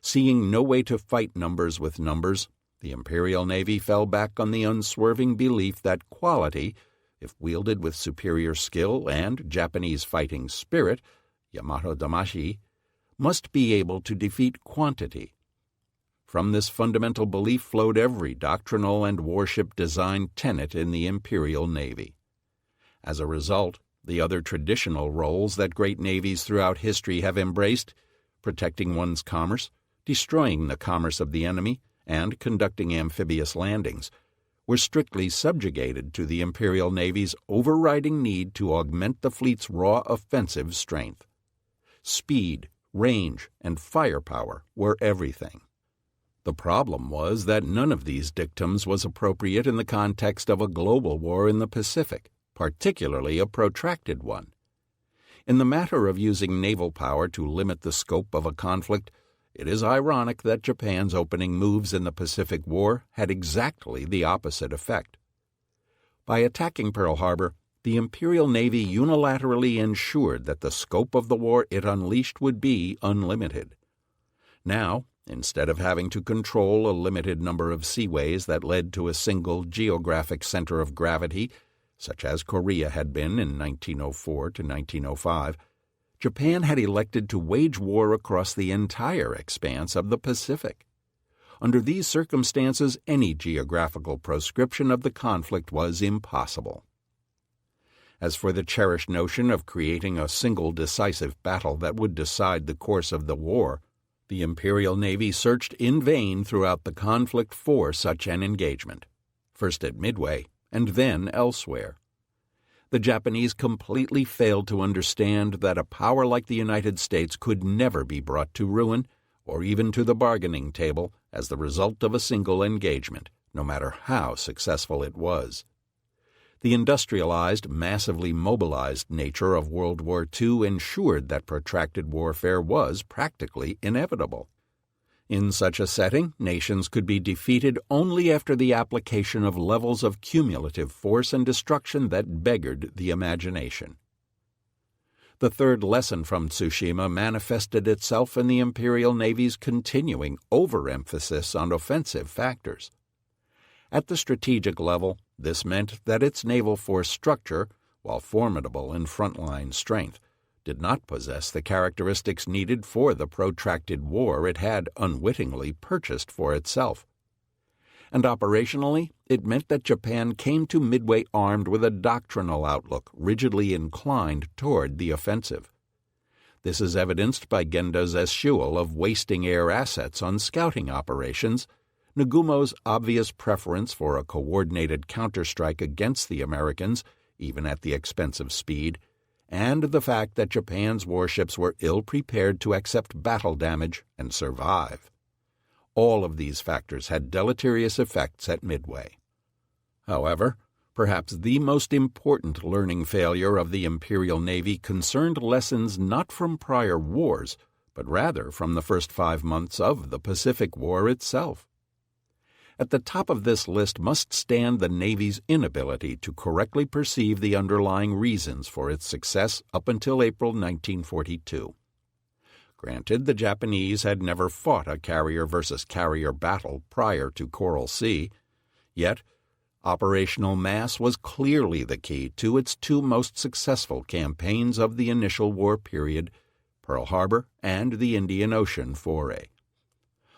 Seeing no way to fight numbers with numbers, the Imperial Navy fell back on the unswerving belief that quality, if wielded with superior skill and Japanese fighting spirit, Yamato Damashi, must be able to defeat quantity. From this fundamental belief flowed every doctrinal and warship design tenet in the Imperial Navy. As a result, the other traditional roles that great navies throughout history have embraced, protecting one's commerce, destroying the commerce of the enemy, and conducting amphibious landings, were strictly subjugated to the Imperial Navy's overriding need to augment the fleet's raw offensive strength. Speed, range, and firepower were everything. The problem was that none of these dictums was appropriate in the context of a global war in the Pacific, particularly a protracted one. In the matter of using naval power to limit the scope of a conflict, it is ironic that Japan's opening moves in the Pacific War had exactly the opposite effect. By attacking Pearl Harbor, the Imperial Navy unilaterally ensured that the scope of the war it unleashed would be unlimited. Now, instead of having to control a limited number of seaways that led to a single geographic center of gravity, such as Korea had been in 1904 to 1905, Japan had elected to wage war across the entire expanse of the Pacific. Under these circumstances, any geographical proscription of the conflict was impossible. As for the cherished notion of creating a single decisive battle that would decide the course of the war, the Imperial Navy searched in vain throughout the conflict for such an engagement, first at Midway and then elsewhere. The Japanese completely failed to understand that a power like the United States could never be brought to ruin or even to the bargaining table as the result of a single engagement, no matter how successful it was. The industrialized, massively mobilized nature of World War II ensured that protracted warfare was practically inevitable. In such a setting, nations could be defeated only after the application of levels of cumulative force and destruction that beggared the imagination. The third lesson from Tsushima manifested itself in the Imperial Navy's continuing overemphasis on offensive factors. At the strategic level, this meant that its naval force structure, while formidable in frontline strength, did not possess the characteristics needed for the protracted war it had unwittingly purchased for itself. And operationally, it meant that Japan came to Midway armed with a doctrinal outlook rigidly inclined toward the offensive. This is evidenced by Gendo's eschew of wasting air assets on scouting operations, Nagumo's obvious preference for a coordinated counterstrike against the Americans, even at the expense of speed, and the fact that Japan's warships were ill-prepared to accept battle damage and survive. All of these factors had deleterious effects at Midway. However, perhaps the most important learning failure of the Imperial Navy concerned lessons not from prior wars, but rather from the first 5 months of the Pacific War itself. At the top of this list must stand the Navy's inability to correctly perceive the underlying reasons for its success up until April 1942. Granted, the Japanese had never fought a carrier versus carrier battle prior to Coral Sea, yet operational mass was clearly the key to its two most successful campaigns of the initial war period, Pearl Harbor and the Indian Ocean foray.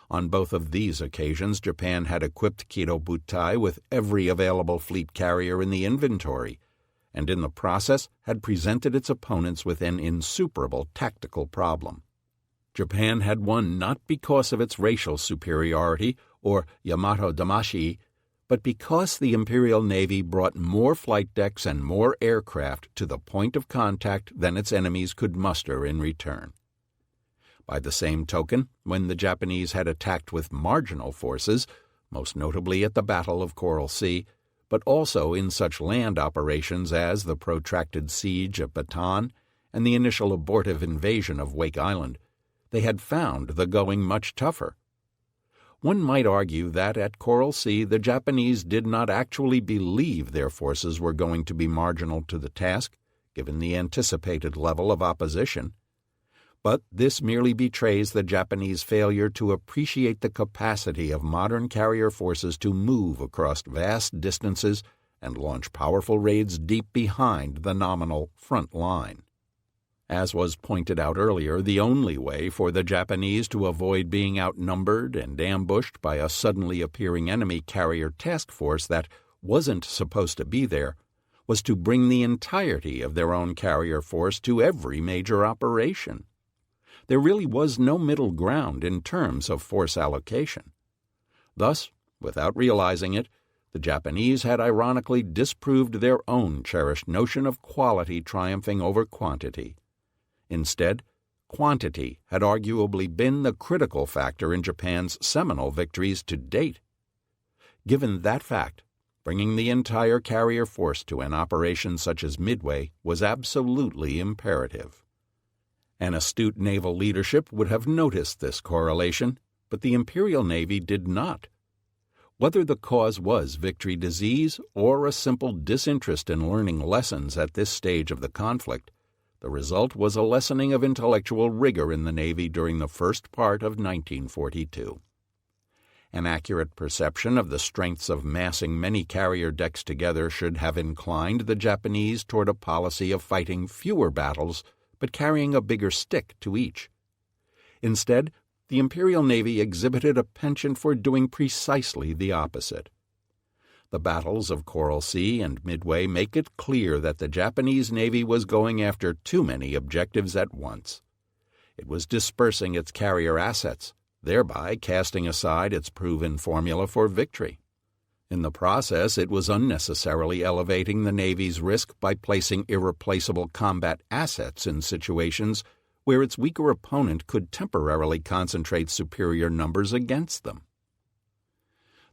On both of these occasions, Japan had equipped Kido Butai with every available fleet carrier in the inventory, and in the process had presented its opponents with an insuperable tactical problem. Japan had won not because of its racial superiority or Yamato Damashi, but because the Imperial Navy brought more flight decks and more aircraft to the point of contact than its enemies could muster in return. By the same token, when the Japanese had attacked with marginal forces, most notably at the Battle of Coral Sea, but also in such land operations as the protracted siege of Bataan and the initial abortive invasion of Wake Island, they had found the going much tougher. One might argue that at Coral Sea the Japanese did not actually believe their forces were going to be marginal to the task, given the anticipated level of opposition. But this merely betrays the Japanese failure to appreciate the capacity of modern carrier forces to move across vast distances and launch powerful raids deep behind the nominal front line. As was pointed out earlier, the only way for the Japanese to avoid being outnumbered and ambushed by a suddenly appearing enemy carrier task force that wasn't supposed to be there was to bring the entirety of their own carrier force to every major operation. There really was no middle ground in terms of force allocation. Thus, without realizing it, the Japanese had ironically disproved their own cherished notion of quality triumphing over quantity. Instead, quantity had arguably been the critical factor in Japan's seminal victories to date. Given that fact, bringing the entire carrier force to an operation such as Midway was absolutely imperative. An astute naval leadership would have noticed this correlation, but the Imperial Navy did not. Whether the cause was victory disease or a simple disinterest in learning lessons at this stage of the conflict, the result was a lessening of intellectual rigor in the Navy during the first part of 1942. An accurate perception of the strengths of massing many carrier decks together should have inclined the Japanese toward a policy of fighting fewer battles but carrying a bigger stick to each. Instead, the Imperial Navy exhibited a penchant for doing precisely the opposite. The battles of Coral Sea and Midway make it clear that the Japanese Navy was going after too many objectives at once. It was dispersing its carrier assets, thereby casting aside its proven formula for victory. In the process, it was unnecessarily elevating the Navy's risk by placing irreplaceable combat assets in situations where its weaker opponent could temporarily concentrate superior numbers against them.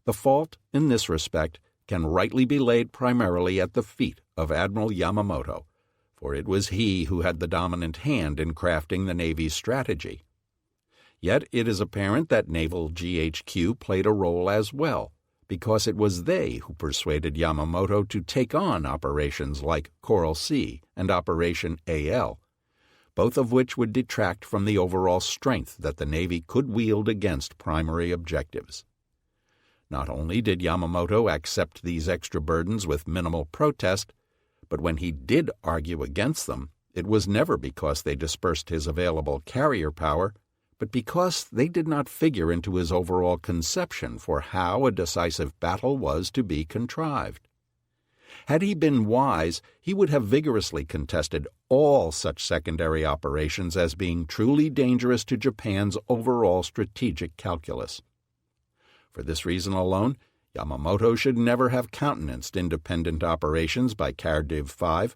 The fault, in this respect, can rightly be laid primarily at the feet of Admiral Yamamoto, for it was he who had the dominant hand in crafting the Navy's strategy. Yet it is apparent that Naval GHQ played a role as well, because it was they who persuaded Yamamoto to take on operations like Coral Sea and Operation AL, both of which would detract from the overall strength that the Navy could wield against primary objectives. Not only did Yamamoto accept these extra burdens with minimal protest, but when he did argue against them, it was never because they dispersed his available carrier power, but because they did not figure into his overall conception for how a decisive battle was to be contrived. Had he been wise, he would have vigorously contested all such secondary operations as being truly dangerous to Japan's overall strategic calculus. For this reason alone, Yamamoto should never have countenanced independent operations by Cardiff 5.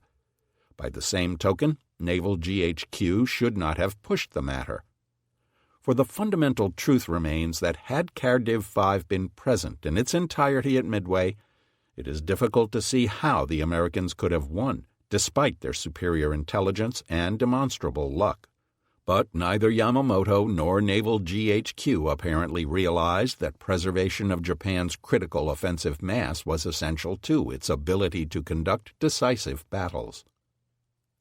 By the same token, Naval GHQ should not have pushed the matter. For the fundamental truth remains that had Cardiff 5 been present in its entirety at Midway, it is difficult to see how the Americans could have won, despite their superior intelligence and demonstrable luck. But neither Yamamoto nor Naval GHQ apparently realized that preservation of Japan's critical offensive mass was essential to its ability to conduct decisive battles.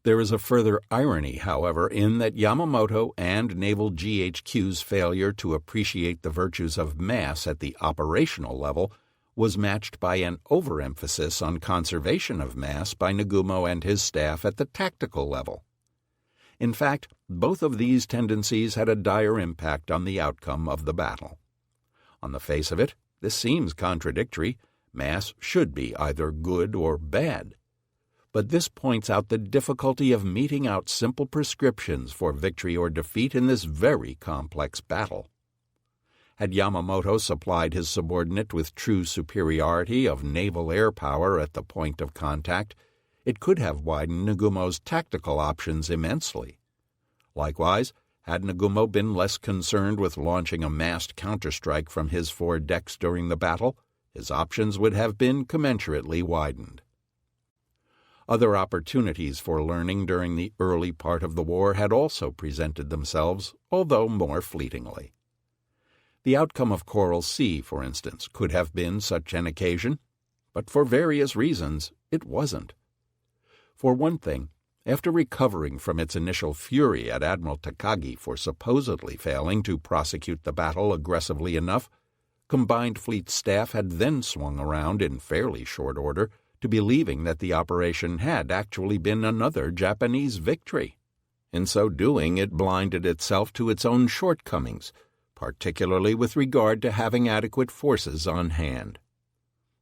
There is a further irony, however, in that Yamamoto and Naval GHQ's failure to appreciate the virtues of mass at the operational level was matched by an overemphasis on conservation of mass by Nagumo and his staff at the tactical level. In fact, both of these tendencies had a dire impact on the outcome of the battle. On the face of it, this seems contradictory. Mass should be either good or bad. But this points out the difficulty of meting out simple prescriptions for victory or defeat in this very complex battle. Had Yamamoto supplied his subordinate with true superiority of naval air power at the point of contact, it could have widened Nagumo's tactical options immensely. Likewise, had Nagumo been less concerned with launching a massed counterstrike from his 4 decks during the battle, his options would have been commensurately widened. Other opportunities for learning during the early part of the war had also presented themselves, although more fleetingly. The outcome of Coral Sea, for instance, could have been such an occasion, but for various reasons it wasn't. For one thing, after recovering from its initial fury at Admiral Takagi for supposedly failing to prosecute the battle aggressively enough, Combined Fleet staff had then swung around in fairly short order to believing that the operation had actually been another Japanese victory. In so doing, it blinded itself to its own shortcomings, particularly with regard to having adequate forces on hand.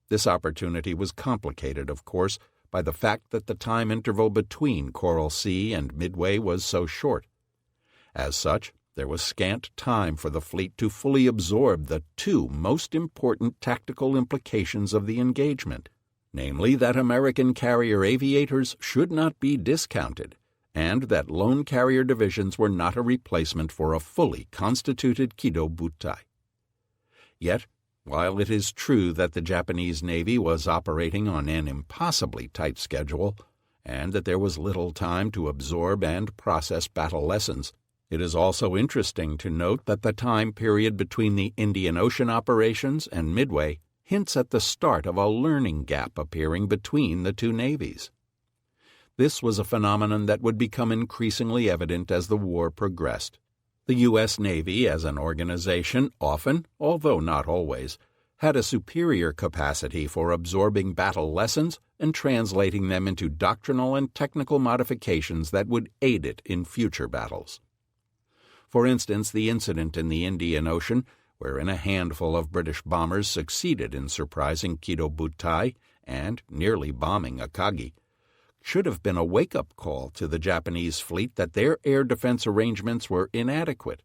This opportunity was complicated, of course, by the fact that the time interval between Coral Sea and Midway was so short. As such, there was scant time for the fleet to fully absorb the 2 most important tactical implications of the engagement, namely that American carrier aviators should not be discounted, and that lone carrier divisions were not a replacement for a fully constituted Kido Butai. Yet, while it is true that the Japanese Navy was operating on an impossibly tight schedule, and that there was little time to absorb and process battle lessons. It is also interesting to note that the time period between the Indian Ocean operations and Midway hints at the start of a learning gap appearing between the two navies. This was a phenomenon that would become increasingly evident as the war progressed. The U.S. Navy as an organization often, although not always, had a superior capacity for absorbing battle lessons and translating them into doctrinal and technical modifications that would aid it in future battles. For instance, the incident in the Indian Ocean, wherein a handful of British bombers succeeded in surprising Kido Butai and nearly bombing Akagi, should have been a wake-up call to the Japanese fleet that their air defense arrangements were inadequate.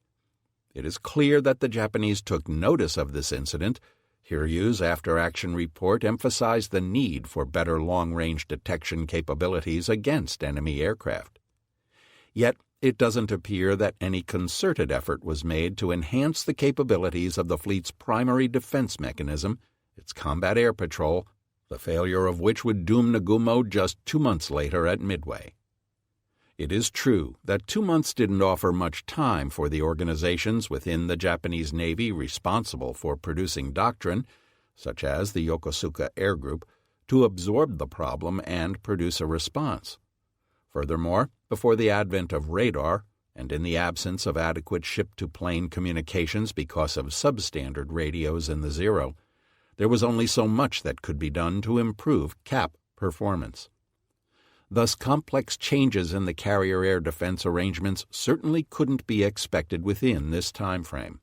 It is clear that the Japanese took notice of this incident. Hiryu's after-action report emphasized the need for better long-range detection capabilities against enemy aircraft. Yet, it doesn't appear that any concerted effort was made to enhance the capabilities of the fleet's primary defense mechanism, its combat air patrol, the failure of which would doom Nagumo just 2 months later at Midway. It is true that 2 months didn't offer much time for the organizations within the Japanese Navy responsible for producing doctrine, such as the Yokosuka Air Group, to absorb the problem and produce a response. Furthermore, before the advent of radar, and in the absence of adequate ship-to-plane communications because of substandard radios in the Zero, there was only so much that could be done to improve CAP performance. Thus, complex changes in the carrier air defense arrangements certainly couldn't be expected within this time frame.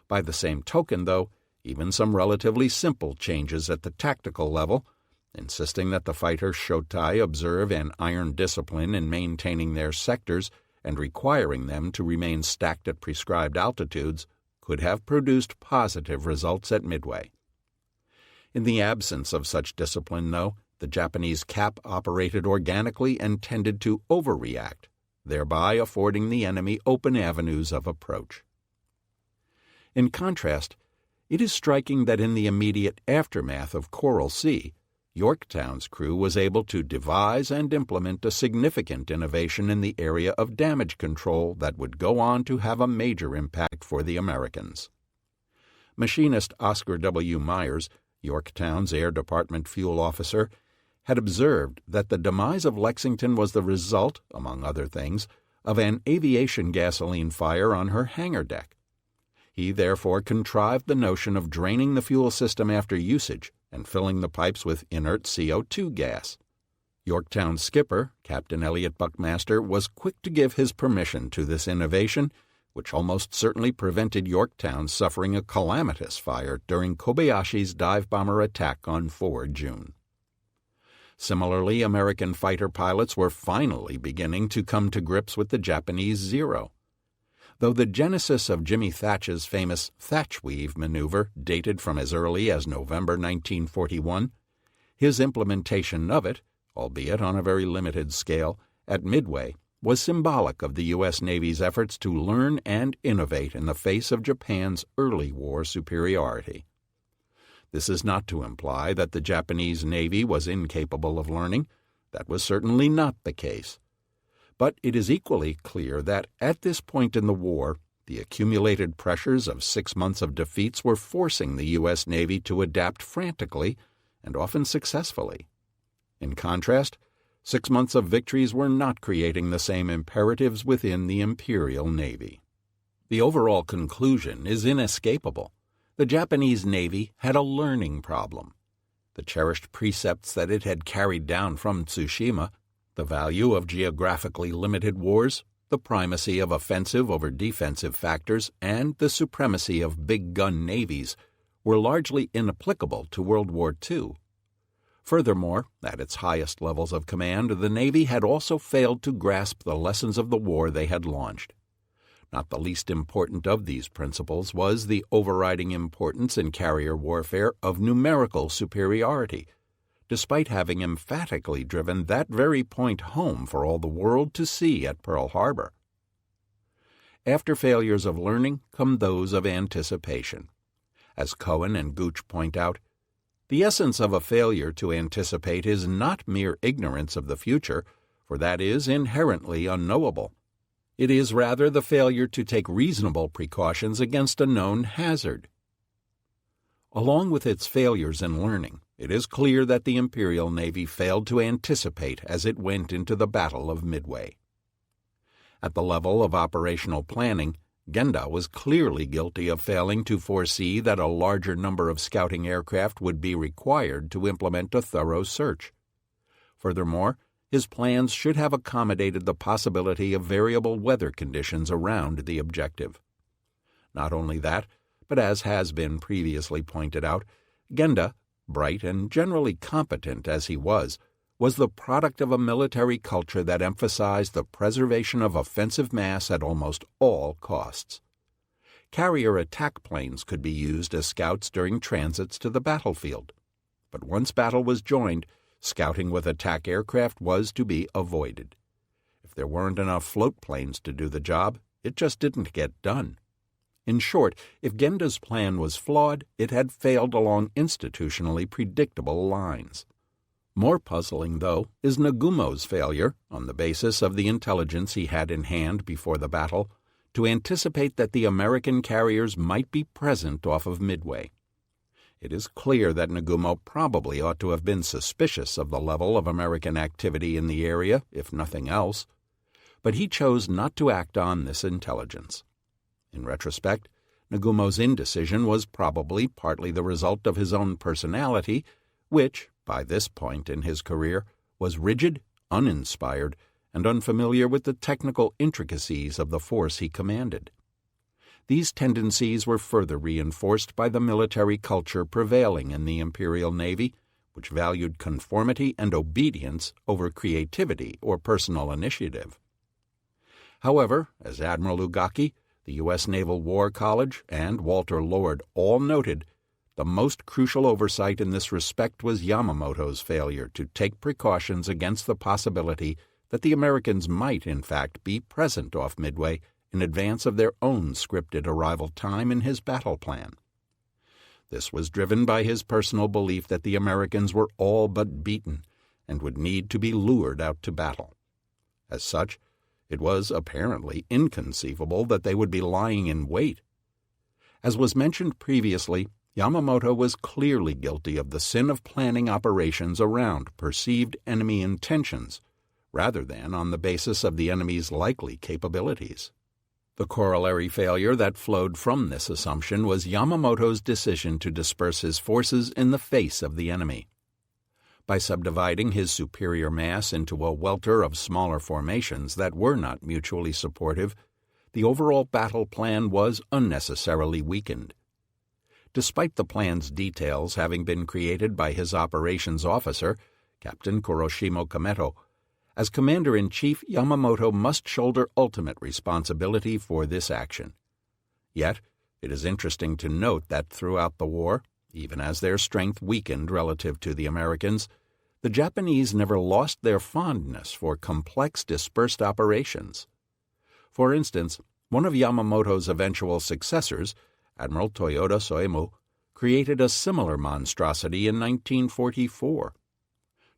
By the same token, though, even some relatively simple changes at the tactical level, insisting that the fighter Shotai observe an iron discipline in maintaining their sectors and requiring them to remain stacked at prescribed altitudes, could have produced positive results at Midway. In the absence of such discipline, though, the Japanese CAP operated organically and tended to overreact, thereby affording the enemy open avenues of approach. In contrast, it is striking that in the immediate aftermath of Coral Sea, Yorktown's crew was able to devise and implement a significant innovation in the area of damage control that would go on to have a major impact for the Americans. Machinist Oscar W. Myers, Yorktown's Air Department fuel officer, had observed that the demise of Lexington was the result, among other things, of an aviation gasoline fire on her hangar deck. He therefore contrived the notion of draining the fuel system after usage and filling the pipes with inert CO2 gas. Yorktown's skipper, Captain Elliot Buckmaster, was quick to give his permission to this innovation, which almost certainly prevented Yorktown suffering a calamitous fire during Kobayashi's dive bomber attack on 4 June. Similarly, American fighter pilots were finally beginning to come to grips with the Japanese Zero. Though the genesis of Jimmy Thach's famous Thatch Weave maneuver dated from as early as November 1941, his implementation of it, albeit on a very limited scale, at Midway, was symbolic of the U.S. Navy's efforts to learn and innovate in the face of Japan's early war superiority. This is not to imply that the Japanese Navy was incapable of learning. That was certainly not the case. But it is equally clear that at this point in the war, the accumulated pressures of 6 months of defeats were forcing the U.S. Navy to adapt frantically and often successfully. In contrast, 6 months of victories were not creating the same imperatives within the Imperial Navy. The overall conclusion is inescapable. The Japanese Navy had a learning problem. The cherished precepts that it had carried down from Tsushima, the value of geographically limited wars, the primacy of offensive over defensive factors, and the supremacy of big-gun navies, were largely inapplicable to World War II. Furthermore, at its highest levels of command, the Navy had also failed to grasp the lessons of the war they had launched. Not the least important of these principles was the overriding importance in carrier warfare of numerical superiority, despite having emphatically driven that very point home for all the world to see at Pearl Harbor. After failures of learning come those of anticipation. As Cohen and Gooch point out, The essence of a failure to anticipate is not mere ignorance of the future, for that is inherently unknowable. It is rather the failure to take reasonable precautions against a known hazard. Along with its failures in learning, it is clear that the Imperial Navy failed to anticipate as it went into the Battle of Midway. At the level of operational planning, Genda was clearly guilty of failing to foresee that a larger number of scouting aircraft would be required to implement a thorough search. Furthermore, his plans should have accommodated the possibility of variable weather conditions around the objective. Not only that, but as has been previously pointed out, Genda, bright and generally competent as he was the product of a military culture that emphasized the preservation of offensive mass at almost all costs. Carrier attack planes could be used as scouts during transits to the battlefield, but once battle was joined, scouting with attack aircraft was to be avoided. If there weren't enough float planes to do the job, it just didn't get done. In short, if Genda's plan was flawed, it had failed along institutionally predictable lines. More puzzling, though, is Nagumo's failure, on the basis of the intelligence he had in hand before the battle, to anticipate that the American carriers might be present off of Midway. It is clear that Nagumo probably ought to have been suspicious of the level of American activity in the area, if nothing else, but he chose not to act on this intelligence. In retrospect, Nagumo's indecision was probably partly the result of his own personality, which, by this point in his career, was rigid, uninspired, and unfamiliar with the technical intricacies of the force he commanded. These tendencies were further reinforced by the military culture prevailing in the Imperial Navy, which valued conformity and obedience over creativity or personal initiative. However, as Admiral Ugaki, the U.S. Naval War College, and Walter Lord all noted, the most crucial oversight in this respect was Yamamoto's failure to take precautions against the possibility that the Americans might, in fact, be present off Midway in advance of their own scripted arrival time in his battle plan. This was driven by his personal belief that the Americans were all but beaten and would need to be lured out to battle. As such, it was apparently inconceivable that they would be lying in wait. As was mentioned previously, Yamamoto was clearly guilty of the sin of planning operations around perceived enemy intentions, rather than on the basis of the enemy's likely capabilities. The corollary failure that flowed from this assumption was Yamamoto's decision to disperse his forces in the face of the enemy. By subdividing his superior mass into a welter of smaller formations that were not mutually supportive, the overall battle plan was unnecessarily weakened. Despite the plan's details having been created by his operations officer, Captain Kuroshimo Kameto, as Commander-in-Chief, Yamamoto must shoulder ultimate responsibility for this action. Yet, it is interesting to note that throughout the war, even as their strength weakened relative to the Americans, the Japanese never lost their fondness for complex dispersed operations. For instance, one of Yamamoto's eventual successors, Admiral Toyoda Soemu, created a similar monstrosity in 1944.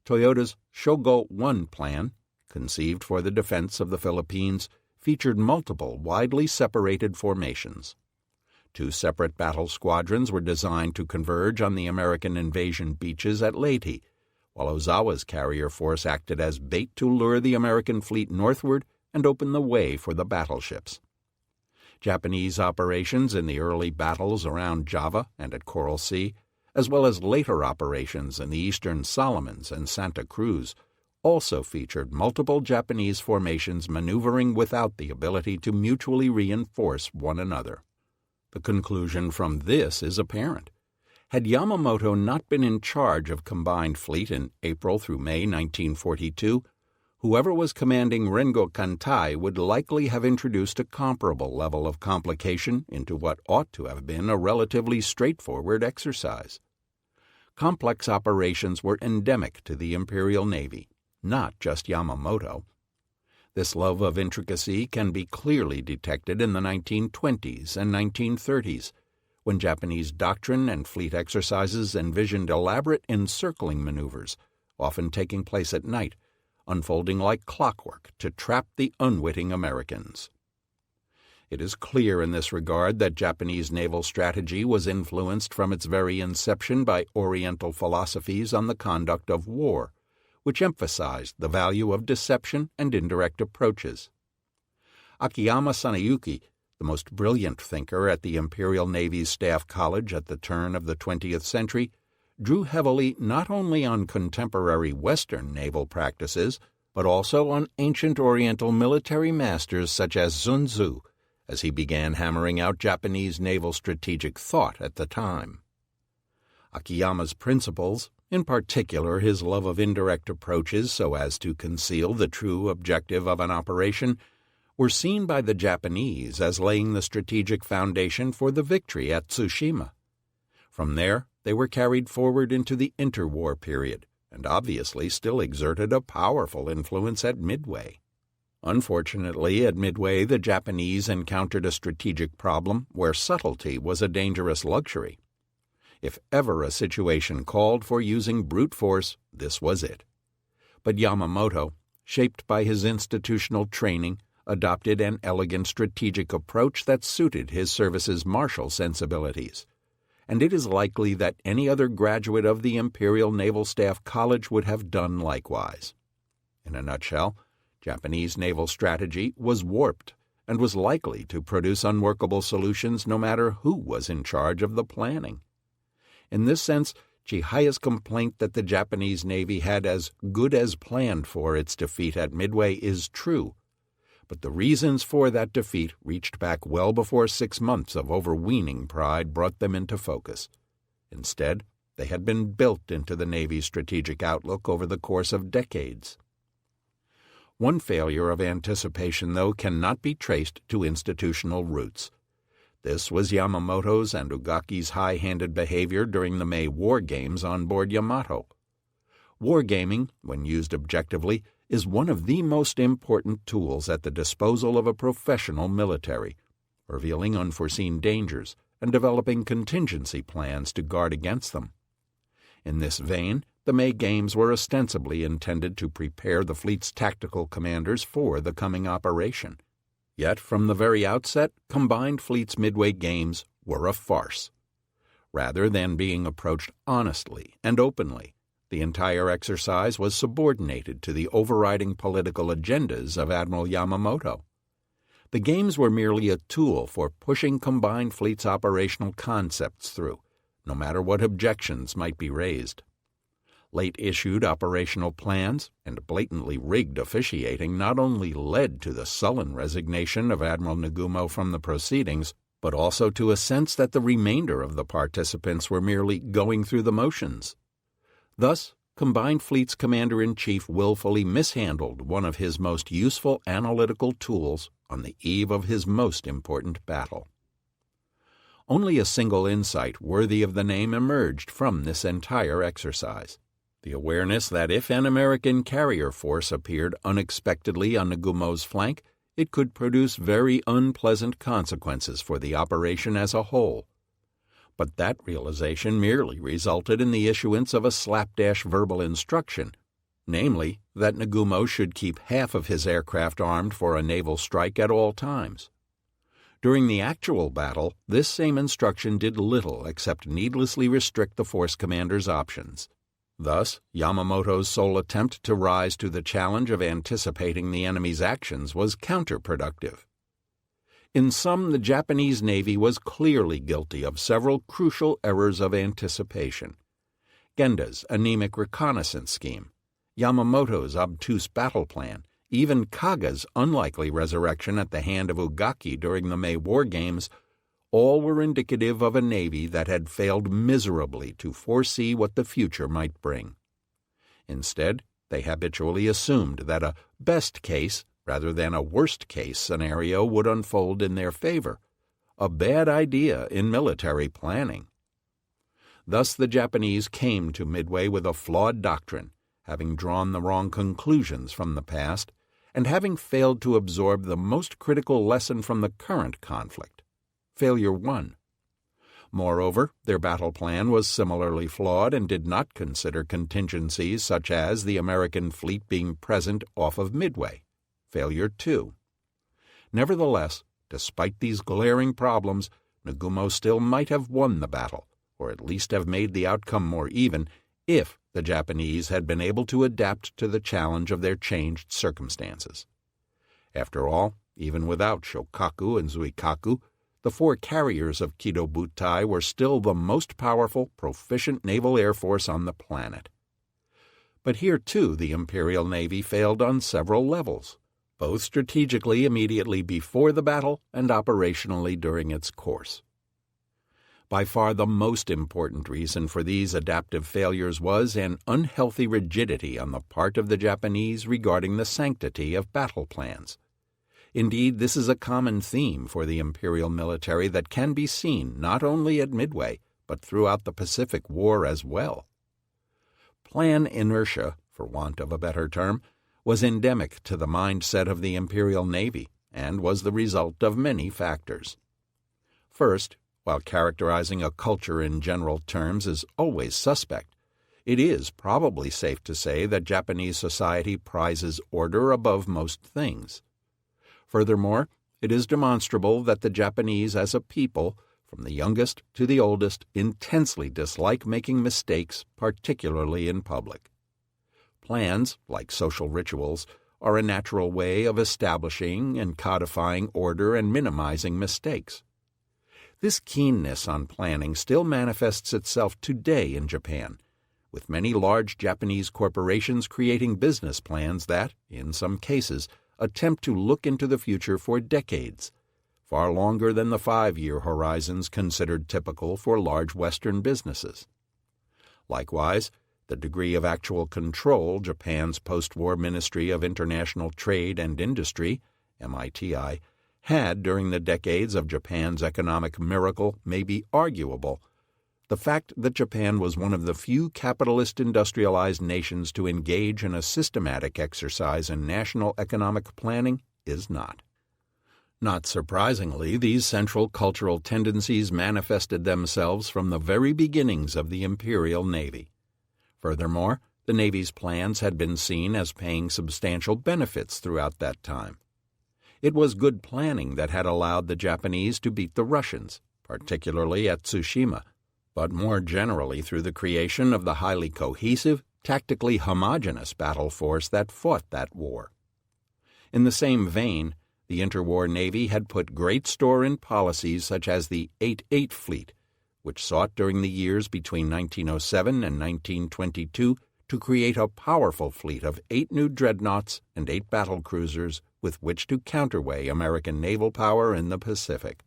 Toyoda's Shogo I plan, conceived for the defense of the Philippines, featured multiple widely separated formations. 2 separate battle squadrons were designed to converge on the American invasion beaches at Leyte, while Ozawa's carrier force acted as bait to lure the American fleet northward and open the way for the battleships. Japanese operations in the early battles around Java and at Coral Sea, as well as later operations in the eastern Solomons and Santa Cruz, also featured multiple Japanese formations maneuvering without the ability to mutually reinforce one another. The conclusion from this is apparent. Had Yamamoto not been in charge of Combined Fleet in April through May 1942, whoever was commanding Rengo Kantai would likely have introduced a comparable level of complication into what ought to have been a relatively straightforward exercise. Complex operations were endemic to the Imperial Navy, not just Yamamoto. This love of intricacy can be clearly detected in the 1920s and 1930s, when Japanese doctrine and fleet exercises envisioned elaborate encircling maneuvers, often taking place at night, unfolding like clockwork to trap the unwitting Americans. It is clear in this regard that Japanese naval strategy was influenced from its very inception by Oriental philosophies on the conduct of war, which emphasized the value of deception and indirect approaches. Akiyama Sanayuki, the most brilliant thinker at the Imperial Navy's Staff College at the turn of the 20th century, drew heavily not only on contemporary Western naval practices, but also on ancient Oriental military masters such as Sun Tzu, as he began hammering out Japanese naval strategic thought at the time. Akiyama's principles, in particular his love of indirect approaches so as to conceal the true objective of an operation, were seen by the Japanese as laying the strategic foundation for the victory at Tsushima. From there, they were carried forward into the interwar period, and obviously still exerted a powerful influence at Midway. Unfortunately, at Midway the Japanese encountered a strategic problem where subtlety was a dangerous luxury. If ever a situation called for using brute force, this was it. But Yamamoto, shaped by his institutional training, adopted an elegant strategic approach that suited his service's martial sensibilities, and it is likely that any other graduate of the Imperial Naval Staff College would have done likewise. In a nutshell, Japanese naval strategy was warped and was likely to produce unworkable solutions no matter who was in charge of the planning. In this sense, Chihaya's complaint that the Japanese Navy had as good as planned for its defeat at Midway is true, but the reasons for that defeat reached back well before 6 months of overweening pride brought them into focus. Instead, they had been built into the Navy's strategic outlook over the course of decades. One failure of anticipation, though, cannot be traced to institutional roots. This was Yamamoto's and Ugaki's high-handed behavior during the May War Games on board Yamato. Wargaming, when used objectively, is one of the most important tools at the disposal of a professional military, revealing unforeseen dangers and developing contingency plans to guard against them. In this vein, the May Games were ostensibly intended to prepare the fleet's tactical commanders for the coming operation. Yet, from the very outset, Combined Fleet's Midway Games were a farce. Rather than being approached honestly and openly, the entire exercise was subordinated to the overriding political agendas of Admiral Yamamoto. The Games were merely a tool for pushing Combined Fleet's operational concepts through, no matter what objections might be raised. Late-issued operational plans and blatantly rigged officiating not only led to the sullen resignation of Admiral Nagumo from the proceedings, but also to a sense that the remainder of the participants were merely going through the motions. Thus, Combined Fleet's Commander-in-Chief willfully mishandled one of his most useful analytical tools on the eve of his most important battle. Only a single insight worthy of the name emerged from this entire exercise: the awareness that if an American carrier force appeared unexpectedly on Nagumo's flank, it could produce very unpleasant consequences for the operation as a whole. But that realization merely resulted in the issuance of a slapdash verbal instruction, namely that Nagumo should keep half of his aircraft armed for a naval strike at all times. During the actual battle, this same instruction did little except needlessly restrict the force commander's options. Thus, Yamamoto's sole attempt to rise to the challenge of anticipating the enemy's actions was counterproductive. In sum, the Japanese Navy was clearly guilty of several crucial errors of anticipation. Genda's anemic reconnaissance scheme, Yamamoto's obtuse battle plan, even Kaga's unlikely resurrection at the hand of Ugaki during the May War Games, all were indicative of a Navy that had failed miserably to foresee what the future might bring. Instead, they habitually assumed that a best-case rather than a worst-case scenario would unfold in their favor, a bad idea in military planning. Thus the Japanese came to Midway with a flawed doctrine, having drawn the wrong conclusions from the past, and having failed to absorb the most critical lesson from the current conflict. Failure 1. Moreover, their battle plan was similarly flawed and did not consider contingencies such as the American fleet being present off of Midway. Failure 2. Nevertheless, despite these glaring problems, Nagumo still might have won the battle, or at least have made the outcome more even, if the Japanese had been able to adapt to the challenge of their changed circumstances. After all, even without Shokaku and Zuikaku, the 4 carriers of Kido Butai were still the most powerful, proficient naval air force on the planet. But here, too, the Imperial Navy failed on several levels, both strategically immediately before the battle and operationally during its course. By far the most important reason for these adaptive failures was an unhealthy rigidity on the part of the Japanese regarding the sanctity of battle plans. Indeed, this is a common theme for the imperial military that can be seen not only at Midway, but throughout the Pacific War as well. Plan inertia, for want of a better term, was endemic to the mindset of the Imperial Navy and was the result of many factors. First, while characterizing a culture in general terms is always suspect, it is probably safe to say that Japanese society prizes order above most things. Furthermore, it is demonstrable that the Japanese as a people, from the youngest to the oldest, intensely dislike making mistakes, particularly in public. Plans, like social rituals, are a natural way of establishing and codifying order and minimizing mistakes. This keenness on planning still manifests itself today in Japan, with many large Japanese corporations creating business plans that, in some cases, attempt to look into the future for decades, far longer than the 5-year horizons considered typical for large Western businesses. Likewise, the degree of actual control Japan's post-war Ministry of International Trade and Industry, MITI, had during the decades of Japan's economic miracle may be arguable. The fact that Japan was one of the few capitalist industrialized nations to engage in a systematic exercise in national economic planning is not. Not surprisingly, these central cultural tendencies manifested themselves from the very beginnings of the Imperial Navy. Furthermore, the Navy's plans had been seen as paying substantial benefits throughout that time. It was good planning that had allowed the Japanese to beat the Russians, particularly at Tsushima, but more generally through the creation of the highly cohesive, tactically homogeneous battle force that fought that war. In the same vein, the interwar Navy had put great store in policies such as the 8-8 Fleet, which sought during the years between 1907 and 1922 to create a powerful fleet of 8 new dreadnoughts and 8 battle cruisers with which to counterweigh American naval power in the Pacific.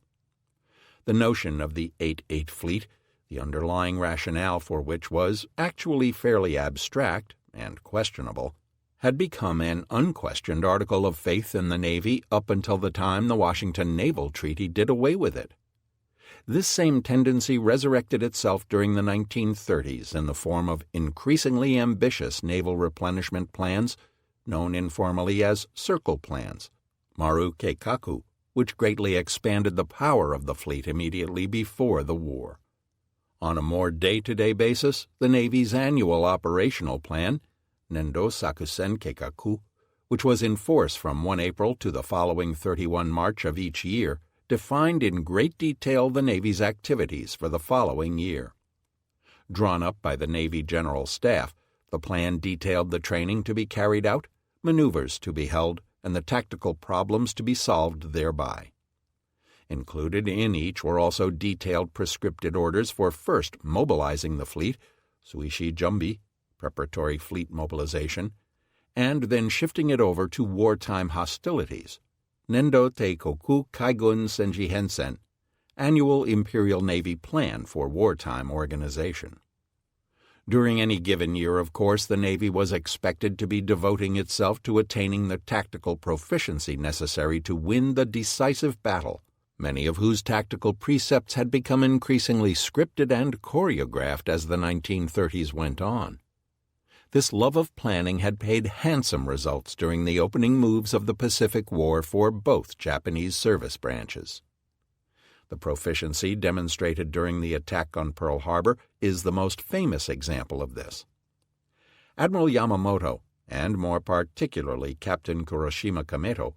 The notion of the 8-8 Fleet, the underlying rationale for which was actually fairly abstract and questionable, had become an unquestioned article of faith in the Navy up until the time the Washington Naval Treaty did away with it. This same tendency resurrected itself during the 1930s in the form of increasingly ambitious naval replenishment plans, known informally as circle plans, Maru Keikaku, which greatly expanded the power of the fleet immediately before the war. On a more day-to-day basis, the Navy's annual operational plan, Nendo Sakusen Keikaku, which was in force from 1 April to the following 31 March of each year, defined in great detail the Navy's activities for the following year. Drawn up by the Navy General Staff, the plan detailed the training to be carried out, maneuvers to be held, and the tactical problems to be solved thereby. Included in each were also detailed prescripted orders for first mobilizing the fleet, Suishi Jumbi, preparatory fleet mobilization, and then shifting it over to wartime hostilities, Nendo Teikoku Kaigun Senji Hensen, annual Imperial Navy plan for wartime organization. During any given year, of course, the Navy was expected to be devoting itself to attaining the tactical proficiency necessary to win the decisive battle, many of whose tactical precepts had become increasingly scripted and choreographed as the 1930s went on. This love of planning had paid handsome results during the opening moves of the Pacific War for both Japanese service branches. The proficiency demonstrated during the attack on Pearl Harbor is the most famous example of this. Admiral Yamamoto, and more particularly Captain Kuroshima Kameto,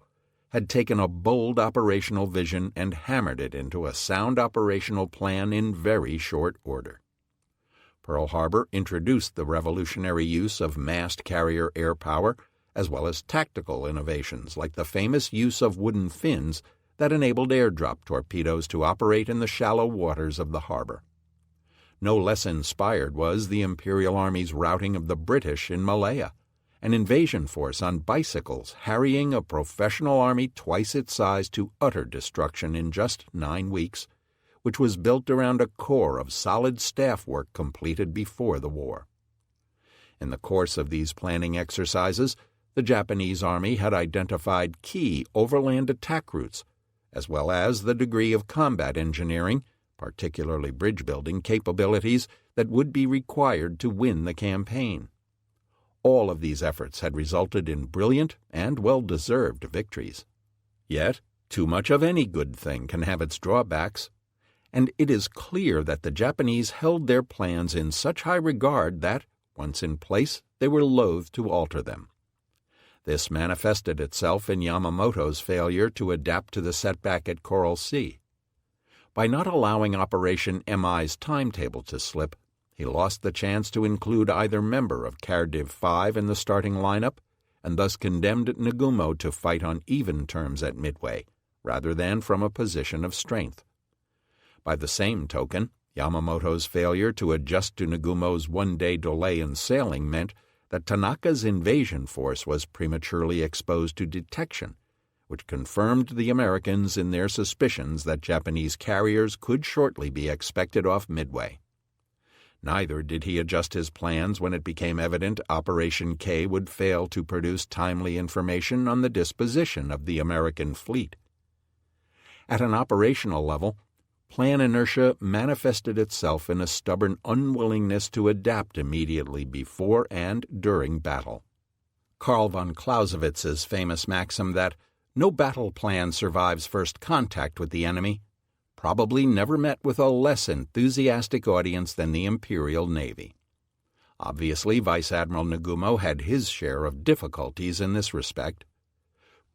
had taken a bold operational vision and hammered it into a sound operational plan in very short order. Pearl Harbor introduced the revolutionary use of massed carrier air power, as well as tactical innovations like the famous use of wooden fins that enabled airdrop torpedoes to operate in the shallow waters of the harbor. No less inspired was the Imperial Army's routing of the British in Malaya, an invasion force on bicycles harrying a professional army twice its size to utter destruction in just 9 weeks, which was built around a core of solid staff work completed before the war. In the course of these planning exercises, the Japanese Army had identified key overland attack routes, as well as the degree of combat engineering, particularly bridge-building capabilities, that would be required to win the campaign. All of these efforts had resulted in brilliant and well-deserved victories. Yet, too much of any good thing can have its drawbacks, and it is clear that the Japanese held their plans in such high regard that, once in place, they were loath to alter them. This manifested itself in Yamamoto's failure to adapt to the setback at Coral Sea. By not allowing Operation MI's timetable to slip, he lost the chance to include either member of Cardiv 5 in the starting lineup, and thus condemned Nagumo to fight on even terms at Midway, rather than from a position of strength. By the same token, Yamamoto's failure to adjust to Nagumo's one-day delay in sailing meant that Tanaka's invasion force was prematurely exposed to detection, which confirmed the Americans in their suspicions that Japanese carriers could shortly be expected off Midway. Neither did he adjust his plans when it became evident Operation K would fail to produce timely information on the disposition of the American fleet. At an operational level, plan inertia manifested itself in a stubborn unwillingness to adapt immediately before and during battle. Karl von Clausewitz's famous maxim that no battle plan survives first contact with the enemy probably never met with a less enthusiastic audience than the Imperial Navy. Obviously, Vice Admiral Nagumo had his share of difficulties in this respect.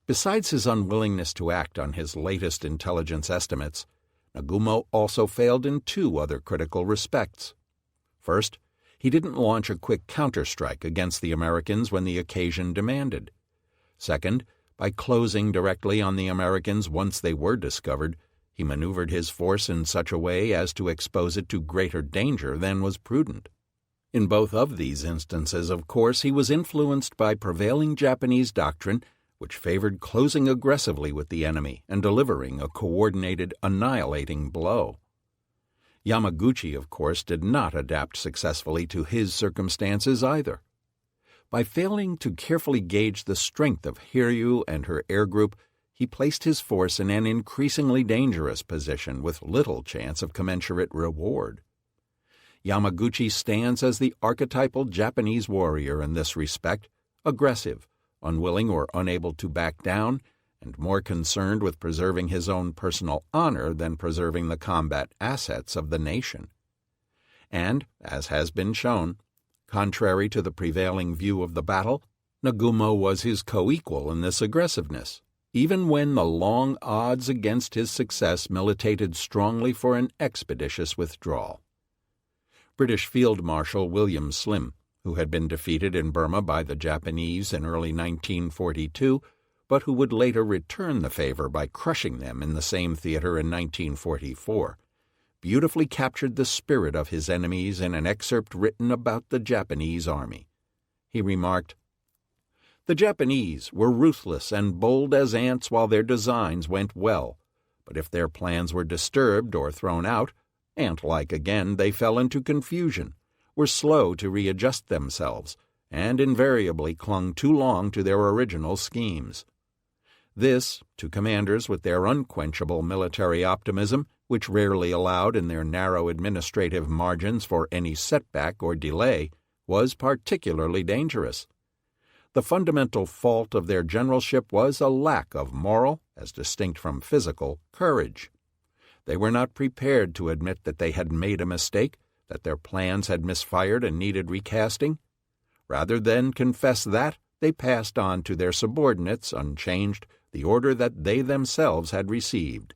Besides his unwillingness to act on his latest intelligence estimates, Nagumo also failed in 2 other critical respects. First, he didn't launch a quick counterstrike against the Americans when the occasion demanded. Second, by closing directly on the Americans once they were discovered, he maneuvered his force in such a way as to expose it to greater danger than was prudent. In both of these instances, of course, he was influenced by prevailing Japanese doctrine, which favored closing aggressively with the enemy and delivering a coordinated, annihilating blow. Yamaguchi, of course, did not adapt successfully to his circumstances either. By failing to carefully gauge the strength of Hiryu and her air group, he placed his force in an increasingly dangerous position with little chance of commensurate reward. Yamaguchi stands as the archetypal Japanese warrior in this respect, aggressive, unwilling or unable to back down, and more concerned with preserving his own personal honor than preserving the combat assets of the nation. And, as has been shown, contrary to the prevailing view of the battle, Nagumo was his co-equal in this aggressiveness, even when the long odds against his success militated strongly for an expeditious withdrawal. British Field Marshal William Slim, who had been defeated in Burma by the Japanese in early 1942, but who would later return the favor by crushing them in the same theater in 1944, beautifully captured the spirit of his enemies in an excerpt written about the Japanese army. He remarked, "The Japanese were ruthless and bold as ants while their designs went well, but if their plans were disturbed or thrown out, ant-like again they fell into confusion, were slow to readjust themselves, and invariably clung too long to their original schemes." This, to commanders with their unquenchable military optimism, which rarely allowed in their narrow administrative margins for any setback or delay, was particularly dangerous. The fundamental fault of their generalship was a lack of moral, as distinct from physical, courage. They were not prepared to admit that they had made a mistake, that their plans had misfired and needed recasting. Rather than confess that, they passed on to their subordinates, unchanged, the order that they themselves had received,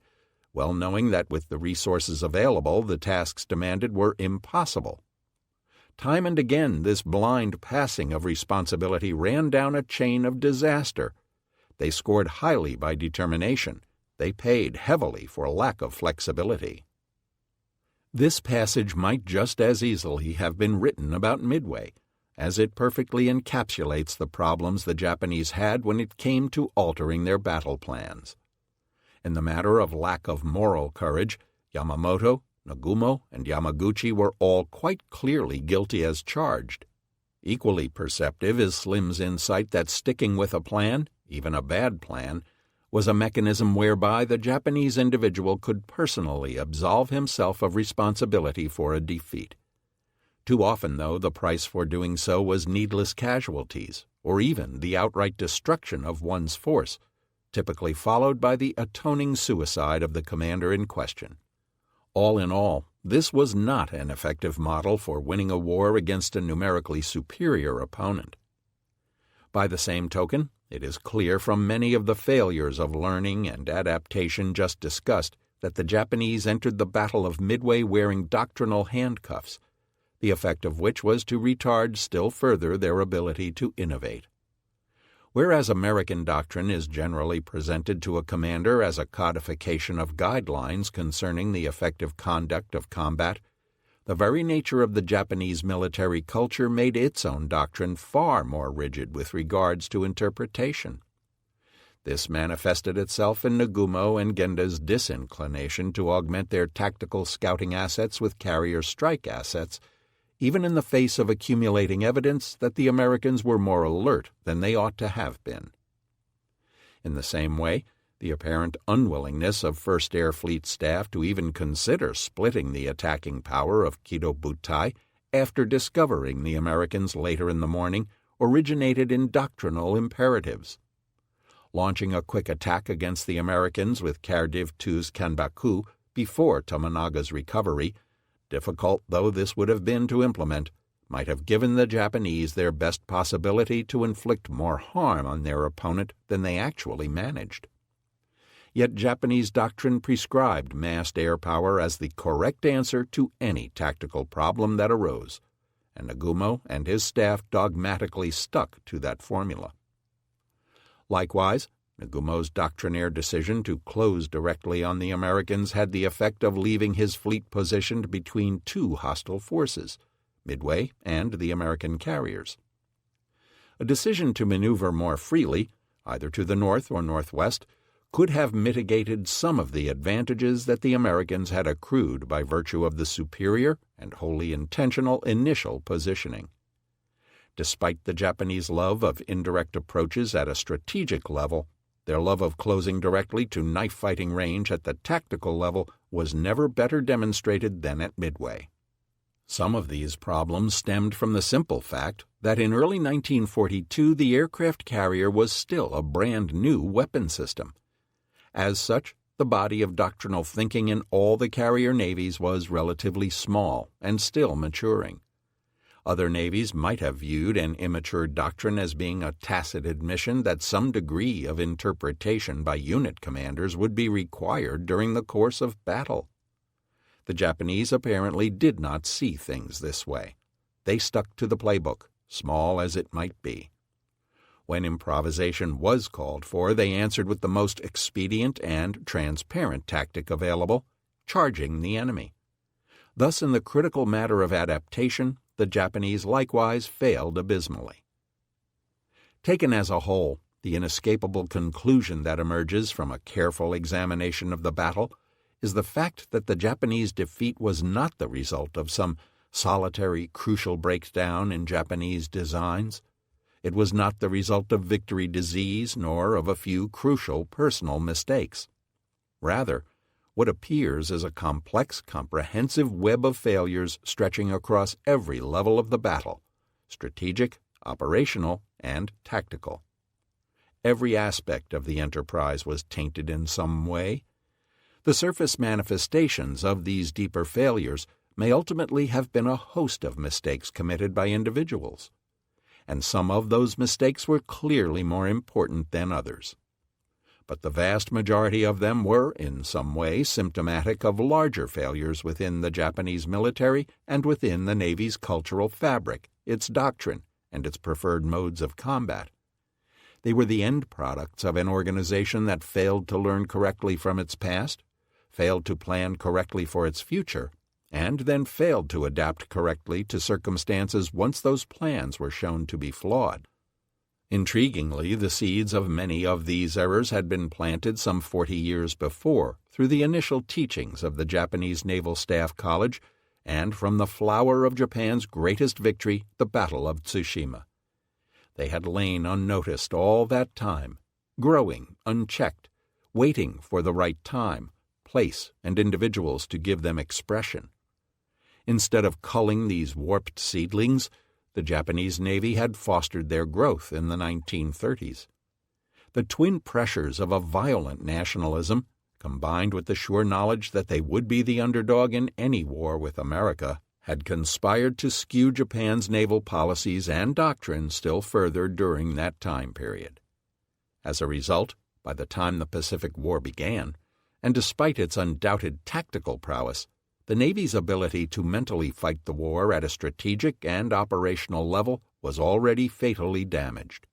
well knowing that with the resources available, the tasks demanded were impossible. Time and again, this blind passing of responsibility ran down a chain of disaster. They scored highly by determination. They paid heavily for lack of flexibility. This passage might just as easily have been written about Midway, as it perfectly encapsulates the problems the Japanese had when it came to altering their battle plans. In the matter of lack of moral courage, Yamamoto, Nagumo, and Yamaguchi were all quite clearly guilty as charged. Equally perceptive is Slim's insight that sticking with a plan, even a bad plan, was a mechanism whereby the Japanese individual could personally absolve himself of responsibility for a defeat. Too often, though, the price for doing so was needless casualties, or even the outright destruction of one's force, typically followed by the atoning suicide of the commander in question. All in all, this was not an effective model for winning a war against a numerically superior opponent. By the same token, it is clear from many of the failures of learning and adaptation just discussed that the Japanese entered the Battle of Midway wearing doctrinal handcuffs, the effect of which was to retard still further their ability to innovate. Whereas American doctrine is generally presented to a commander as a codification of guidelines concerning the effective conduct of combat, the very nature of the Japanese military culture made its own doctrine far more rigid with regards to interpretation. This manifested itself in Nagumo and Genda's disinclination to augment their tactical scouting assets with carrier strike assets, even in the face of accumulating evidence that the Americans were more alert than they ought to have been. In the same way, the apparent unwillingness of 1st Air Fleet staff to even consider splitting the attacking power of Kido Butai after discovering the Americans later in the morning originated in doctrinal imperatives. Launching a quick attack against the Americans with Cardiff II's Kanbaku before Tomonaga's recovery, difficult though this would have been to implement, might have given the Japanese their best possibility to inflict more harm on their opponent than they actually managed. Yet Japanese doctrine prescribed massed air power as the correct answer to any tactical problem that arose, and Nagumo and his staff dogmatically stuck to that formula. Likewise, Nagumo's doctrinaire decision to close directly on the Americans had the effect of leaving his fleet positioned between two hostile forces, Midway and the American carriers. A decision to maneuver more freely, either to the north or northwest, could have mitigated some of the advantages that the Americans had accrued by virtue of the superior and wholly intentional initial positioning. Despite the Japanese love of indirect approaches at a strategic level, their love of closing directly to knife-fighting range at the tactical level was never better demonstrated than at Midway. Some of these problems stemmed from the simple fact that in early 1942 the aircraft carrier was still a brand-new weapon system. As such, the body of doctrinal thinking in all the carrier navies was relatively small and still maturing. Other navies might have viewed an immature doctrine as being a tacit admission that some degree of interpretation by unit commanders would be required during the course of battle. The Japanese apparently did not see things this way. They stuck to the playbook, small as it might be. When improvisation was called for, they answered with the most expedient and transparent tactic available, charging the enemy. Thus, in the critical matter of adaptation, the Japanese likewise failed abysmally. Taken as a whole, the inescapable conclusion that emerges from a careful examination of the battle is the fact that the Japanese defeat was not the result of some solitary crucial breakdown in Japanese designs. It was not the result of victory disease nor of a few crucial personal mistakes. Rather, what appears is a complex, comprehensive web of failures stretching across every level of the battle, strategic, operational, and tactical. Every aspect of the enterprise was tainted in some way. The surface manifestations of these deeper failures may ultimately have been a host of mistakes committed by individuals, and some of those mistakes were clearly more important than others. But the vast majority of them were, in some way, symptomatic of larger failures within the Japanese military and within the Navy's cultural fabric, its doctrine, and its preferred modes of combat. They were the end products of an organization that failed to learn correctly from its past, failed to plan correctly for its future, and then failed to adapt correctly to circumstances once those plans were shown to be flawed. Intriguingly, the seeds of many of these errors had been planted some 40 years before through the initial teachings of the Japanese Naval Staff College and from the flower of Japan's greatest victory, the Battle of Tsushima. They had lain unnoticed all that time, growing unchecked, waiting for the right time, place, and individuals to give them expression. Instead of culling these warped seedlings, the Japanese Navy had fostered their growth in the 1930s. The twin pressures of a violent nationalism, combined with the sure knowledge that they would be the underdog in any war with America, had conspired to skew Japan's naval policies and doctrine still further during that time period. As a result, by the time the Pacific War began, and despite its undoubted tactical prowess, the Navy's ability to mentally fight the war at a strategic and operational level was already fatally damaged.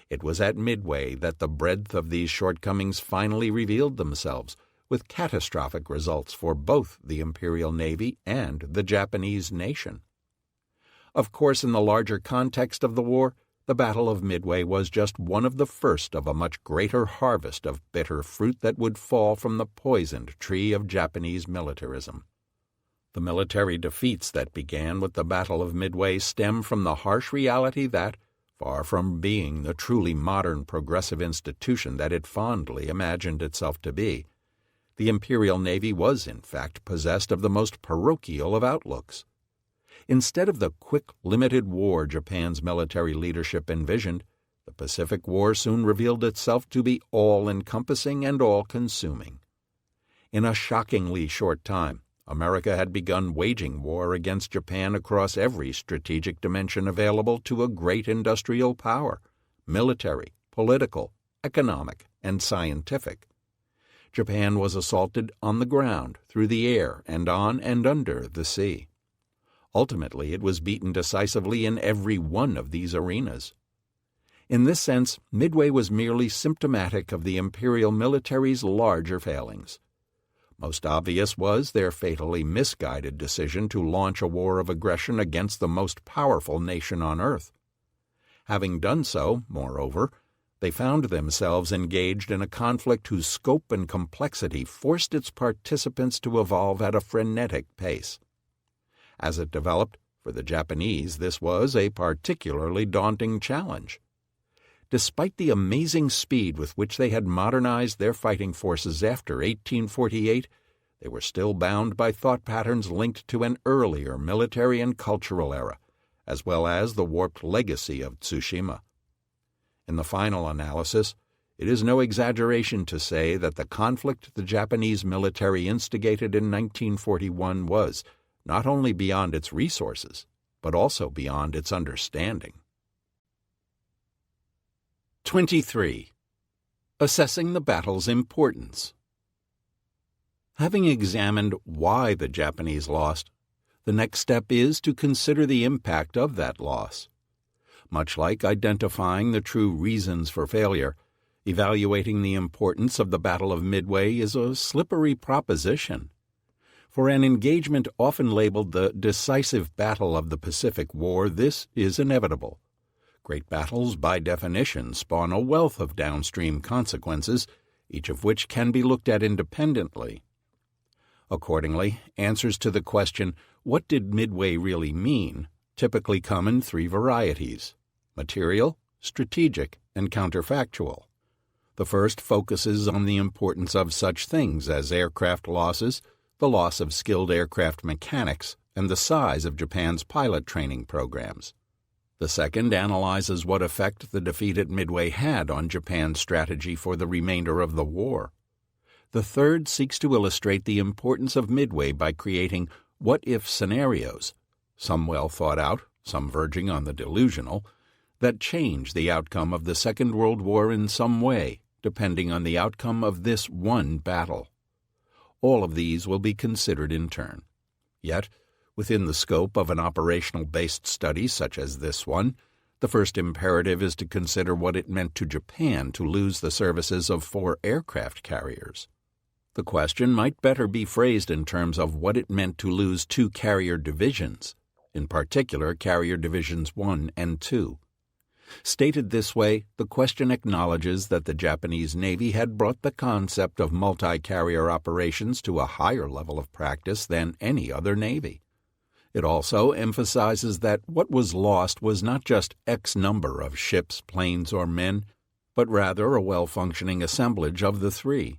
It was at Midway that the breadth of these shortcomings finally revealed themselves, with catastrophic results for both the Imperial Navy and the Japanese nation. Of course, in the larger context of the war, the Battle of Midway was just one of the first of a much greater harvest of bitter fruit that would fall from the poisoned tree of Japanese militarism. The military defeats that began with the Battle of Midway stem from the harsh reality that, far from being the truly modern progressive institution that it fondly imagined itself to be, the Imperial Navy was in fact possessed of the most parochial of outlooks. Instead of the quick, limited war Japan's military leadership envisioned, the Pacific War soon revealed itself to be all-encompassing and all-consuming. In a shockingly short time, America had begun waging war against Japan across every strategic dimension available to a great industrial power, military, political, economic, and scientific. Japan was assaulted on the ground, through the air, and on and under the sea. Ultimately, it was beaten decisively in every one of these arenas. In this sense, Midway was merely symptomatic of the imperial military's larger failings. Most obvious was their fatally misguided decision to launch a war of aggression against the most powerful nation on earth. Having done so, moreover, they found themselves engaged in a conflict whose scope and complexity forced its participants to evolve at a frenetic pace. As it developed, for the Japanese this was a particularly daunting challenge. Despite the amazing speed with which they had modernized their fighting forces after 1848, they were still bound by thought patterns linked to an earlier military and cultural era, as well as the warped legacy of Tsushima. In the final analysis, it is no exaggeration to say that the conflict the Japanese military instigated in 1941 was not only beyond its resources, but also beyond its understanding. 23. Assessing the battle's importance. Having examined why the Japanese lost, the next step is to consider the impact of that loss. Much like identifying the true reasons for failure, evaluating the importance of the Battle of Midway is a slippery proposition. For an engagement often labeled the decisive battle of the Pacific War, this is inevitable. Great battles, by definition, spawn a wealth of downstream consequences, each of which can be looked at independently. Accordingly, answers to the question, what did Midway really mean, typically come in three varieties: material, strategic, and counterfactual. The first focuses on the importance of such things as aircraft losses, the loss of skilled aircraft mechanics, and the size of Japan's pilot training programs. The second analyzes what effect the defeat at Midway had on Japan's strategy for the remainder of the war. The third seeks to illustrate the importance of Midway by creating what-if scenarios, some well thought out, some verging on the delusional, that change the outcome of the Second World War in some way, depending on the outcome of this one battle. All of these will be considered in turn. Yet, within the scope of an operational-based study such as this one, the first imperative is to consider what it meant to Japan to lose the services of 4 aircraft carriers. The question might better be phrased in terms of what it meant to lose 2 carrier divisions, in particular Carrier Divisions 1 and 2. Stated this way, the question acknowledges that the Japanese Navy had brought the concept of multi-carrier operations to a higher level of practice than any other navy. It also emphasizes that what was lost was not just X number of ships, planes, or men, but rather a well-functioning assemblage of the 3.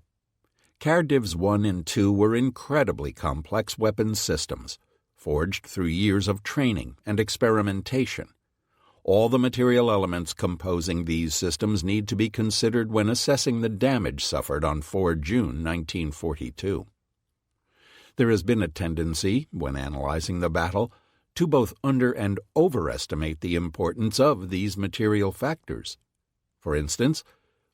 Car Divs 1 and 2 were incredibly complex weapons systems, forged through years of training and experimentation. All the material elements composing these systems need to be considered when assessing the damage suffered on 4 June 1942. There has been a tendency, when analyzing the battle, to both under- and overestimate the importance of these material factors. For instance,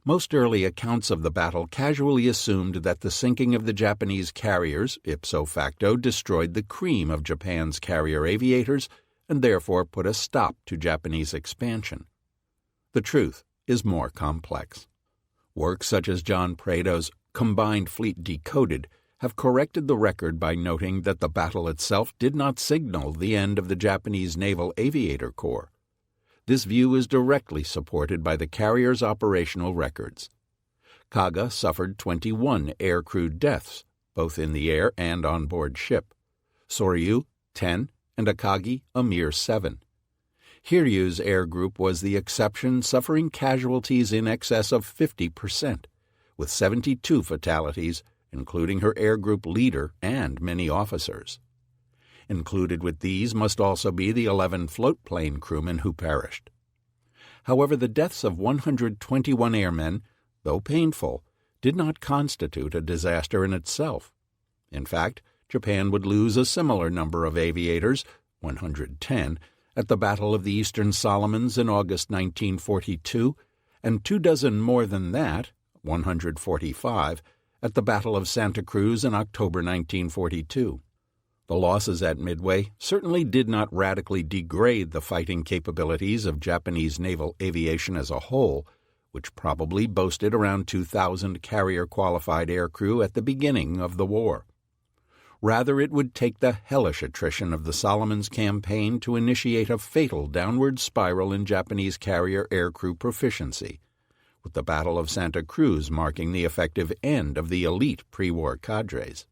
most early accounts of the battle casually assumed that the sinking of the Japanese carriers ipso facto destroyed the cream of Japan's carrier aviators and therefore put a stop to Japanese expansion. The truth is more complex. Works such as John Prado's Combined Fleet Decoded have corrected the record by noting that the battle itself did not signal the end of the Japanese Naval Aviator Corps. This view is directly supported by the carrier's operational records. Kaga suffered 21 aircrew deaths, both in the air and on board ship. Soryu, 10, and Akagi, a mere 7. Hiryu's air group was the exception, suffering casualties in excess of 50%, with 72 fatalities, including her air group leader and many officers. Included with these must also be the 11 floatplane crewmen who perished. However, the deaths of 121 airmen, though painful, did not constitute a disaster in itself. In fact, Japan would lose a similar number of aviators, 110, at the Battle of the Eastern Solomons in August 1942, and 24 more than that, 145, at the Battle of Santa Cruz in October 1942. The losses at Midway certainly did not radically degrade the fighting capabilities of Japanese naval aviation as a whole, which probably boasted around 2,000 carrier-qualified aircrew at the beginning of the war. Rather, it would take the hellish attrition of the Solomons campaign to initiate a fatal downward spiral in Japanese carrier aircrew proficiency, with the Battle of Santa Cruz marking the effective end of the elite pre-war cadres.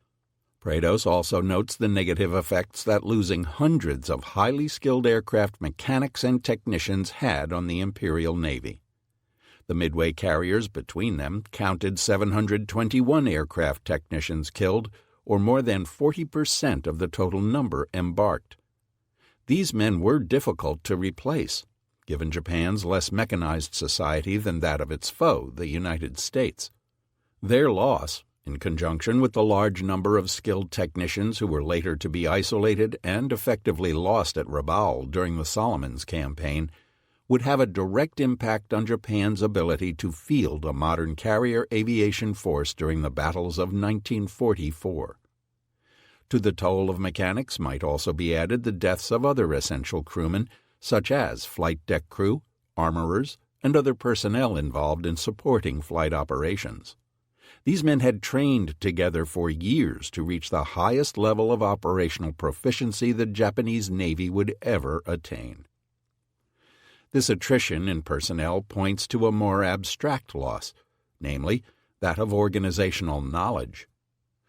Prados also notes the negative effects that losing hundreds of highly skilled aircraft mechanics and technicians had on the Imperial Navy. The Midway carriers between them counted 721 aircraft technicians killed, or more than 40% of the total number embarked. These men were difficult to replace, given Japan's less mechanized society than that of its foe, the United States. Their loss, in conjunction with the large number of skilled technicians who were later to be isolated and effectively lost at Rabaul during the Solomons campaign, would have a direct impact on Japan's ability to field a modern carrier aviation force during the battles of 1944. To the toll of mechanics might also be added the deaths of other essential crewmen, such as flight deck crew, armorers, and other personnel involved in supporting flight operations. These men had trained together for years to reach the highest level of operational proficiency the Japanese Navy would ever attain. This attrition in personnel points to a more abstract loss, namely that of organizational knowledge.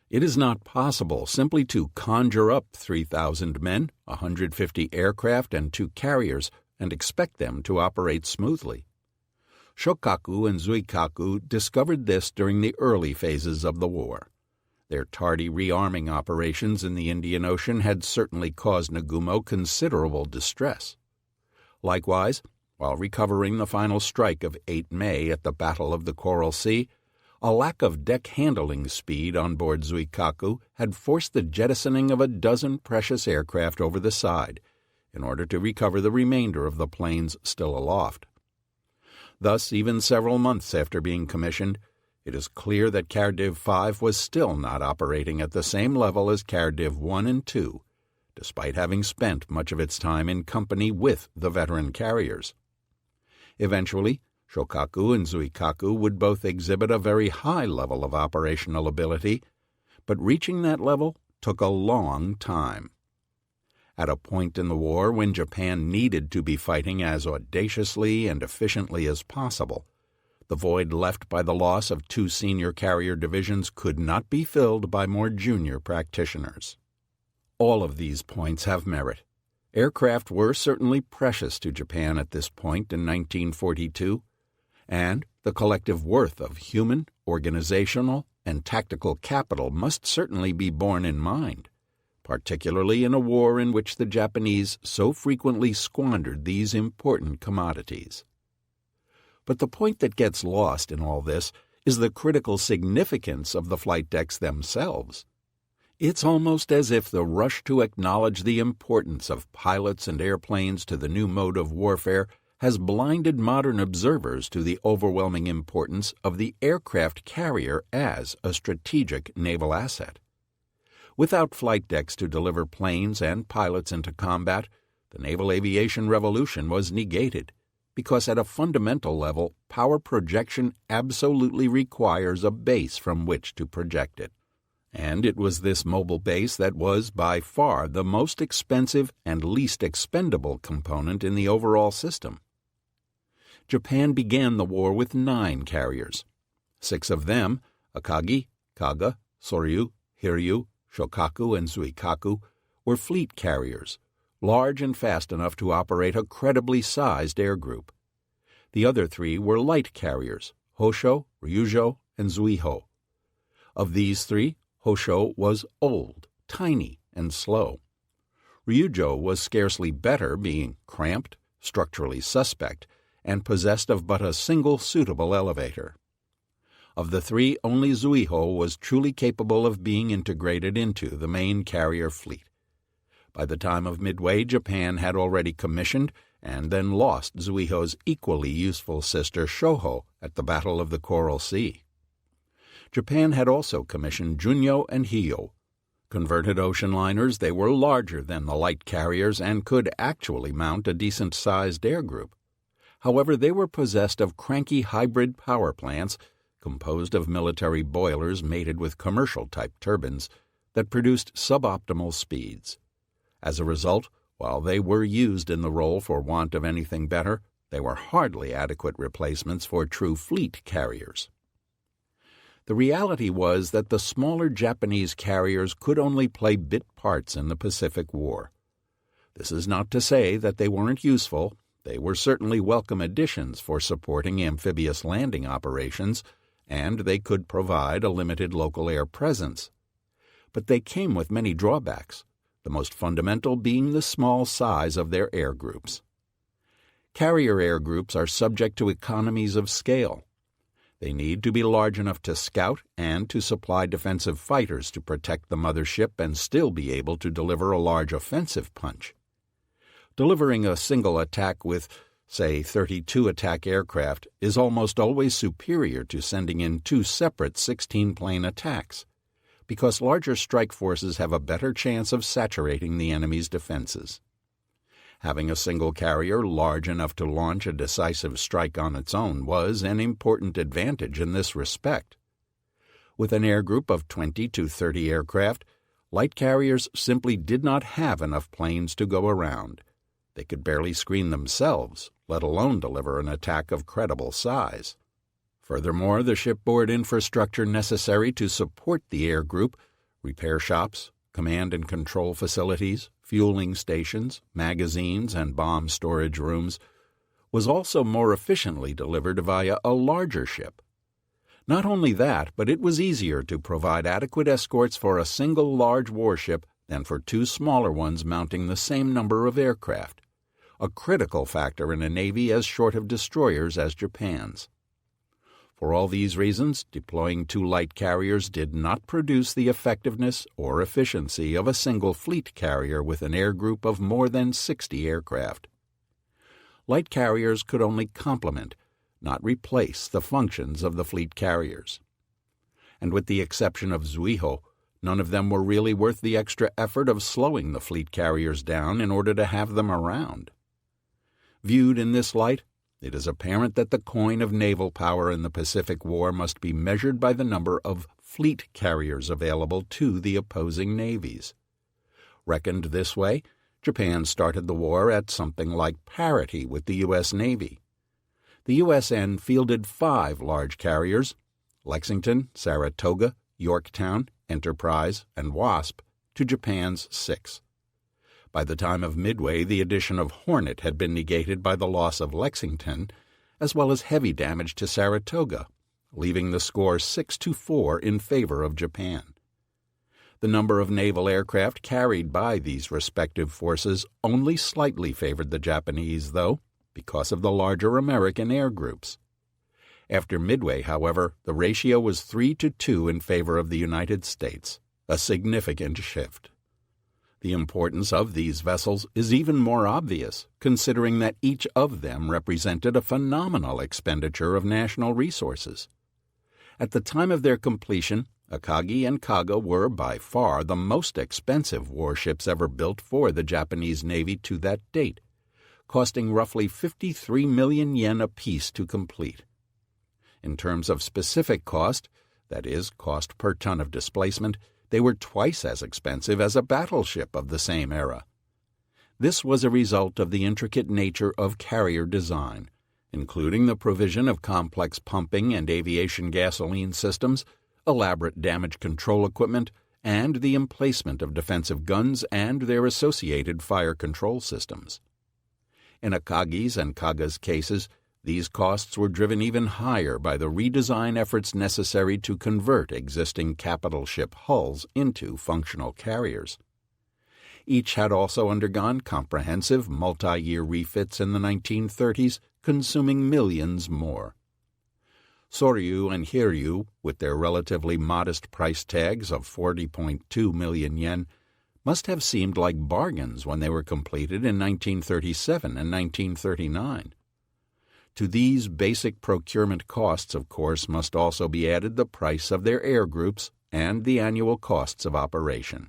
It is not possible simply to conjure up 3,000 men, 150 aircraft, and 2 carriers and expect them to operate smoothly. Shokaku and Zuikaku discovered this during the early phases of the war. Their tardy rearming operations in the Indian Ocean had certainly caused Nagumo considerable distress. Likewise, while recovering the final strike of 8 May at the Battle of the Coral Sea, A lack of deck handling speed on board Zuikaku had forced the jettisoning of a dozen precious aircraft over the side in order to recover the remainder of the planes still aloft. Thus, even several months after being commissioned, it is clear that Cardiv 5 was still not operating at the same level as Cardiv 1 and 2, despite having spent much of its time in company with the veteran carriers. Eventually, Shokaku and Zuikaku would both exhibit a very high level of operational ability, but reaching that level took a long time. At a point in the war when Japan needed to be fighting as audaciously and efficiently as possible, the void left by the loss of 2 senior carrier divisions could not be filled by more junior practitioners. All of these points have merit. Aircraft were certainly precious to Japan at this point in 1942, and the collective worth of human, organizational, and tactical capital must certainly be borne in mind, particularly in a war in which the Japanese so frequently squandered these important commodities. But the point that gets lost in all this is the critical significance of the flight decks themselves. It's almost as if the rush to acknowledge the importance of pilots and airplanes to the new mode of warfare has blinded modern observers to the overwhelming importance of the aircraft carrier as a strategic naval asset. Without flight decks to deliver planes and pilots into combat, the naval aviation revolution was negated, because at a fundamental level, power projection absolutely requires a base from which to project it. And it was this mobile base that was by far the most expensive and least expendable component in the overall system. Japan began the war with 9 carriers. 6 of them, Akagi, Kaga, Soryu, Hiryu, Shokaku, and Zuikaku, were fleet carriers, large and fast enough to operate a credibly sized air group. The other 3 were light carriers, Hosho, Ryujo, and Zuiho. Of these 3, Hosho was old, tiny, and slow. Ryujo was scarcely better, being cramped, structurally suspect, and possessed of but a single suitable elevator. Of the 3, only Zuiho was truly capable of being integrated into the main carrier fleet. By the time of Midway, Japan had already commissioned and then lost Zuiho's equally useful sister Shoho at the Battle of the Coral Sea. Japan had also commissioned Junyo and Hiyo. Converted ocean liners, they were larger than the light carriers and could actually mount a decent-sized air group. However, they were possessed of cranky hybrid power plants composed of military boilers mated with commercial-type turbines that produced suboptimal speeds. As a result, while they were used in the role for want of anything better, they were hardly adequate replacements for true fleet carriers. The reality was that the smaller Japanese carriers could only play bit parts in the Pacific War. This is not to say that they weren't useful. They were certainly welcome additions for supporting amphibious landing operations, and they could provide a limited local air presence. But they came with many drawbacks, the most fundamental being the small size of their air groups. Carrier air groups are subject to economies of scale. They need to be large enough to scout and to supply defensive fighters to protect the mothership and still be able to deliver a large offensive punch. Delivering a single attack with, say, 32 attack aircraft is almost always superior to sending in 2 separate 16-plane attacks, because larger strike forces have a better chance of saturating the enemy's defenses. Having a single carrier large enough to launch a decisive strike on its own was an important advantage in this respect. With an air group of 20 to 30 aircraft, light carriers simply did not have enough planes to go around. They could barely screen themselves, let alone deliver an attack of credible size. Furthermore, the shipboard infrastructure necessary to support the air group, repair shops, command and control facilities, fueling stations, magazines, and bomb storage rooms, was also more efficiently delivered via a larger ship. Not only that, but it was easier to provide adequate escorts for a single large warship than for 2 smaller ones mounting the same number of aircraft, a critical factor in a navy as short of destroyers as Japan's. For all these reasons, deploying 2 light carriers did not produce the effectiveness or efficiency of a single fleet carrier with an air group of more than 60 aircraft. Light carriers could only complement, not replace, the functions of the fleet carriers. And with the exception of Zuiho, none of them were really worth the extra effort of slowing the fleet carriers down in order to have them around. Viewed in this light, it is apparent that the coin of naval power in the Pacific War must be measured by the number of fleet carriers available to the opposing navies. Reckoned this way, Japan started the war at something like parity with the U.S. Navy. The USN fielded 5 large carriers, Lexington, Saratoga, Yorktown, Enterprise, and Wasp, to Japan's 6. By the time of Midway, the addition of Hornet had been negated by the loss of Lexington, as well as heavy damage to Saratoga, leaving the score 6-4 in favor of Japan. The number of naval aircraft carried by these respective forces only slightly favored the Japanese, though, because of the larger American air groups. After Midway, however, the ratio was 3-2 in favor of the United States, a significant shift. The importance of these vessels is even more obvious, considering that each of them represented a phenomenal expenditure of national resources. At the time of their completion, Akagi and Kaga were by far the most expensive warships ever built for the Japanese Navy to that date, costing roughly 53 million yen apiece to complete. In terms of specific cost, that is, cost per ton of displacement, they were twice as expensive as a battleship of the same era. This was a result of the intricate nature of carrier design, including the provision of complex pumping and aviation gasoline systems, elaborate damage control equipment, and the emplacement of defensive guns and their associated fire control systems. In Akagi's and Kaga's cases, these costs were driven even higher by the redesign efforts necessary to convert existing capital ship hulls into functional carriers. Each had also undergone comprehensive multi-year refits in the 1930s, consuming millions more. Soryu and Hiryu, with their relatively modest price tags of 40.2 million yen, must have seemed like bargains when they were completed in 1937 and 1939. To these basic procurement costs, of course, must also be added the price of their air groups and the annual costs of operation.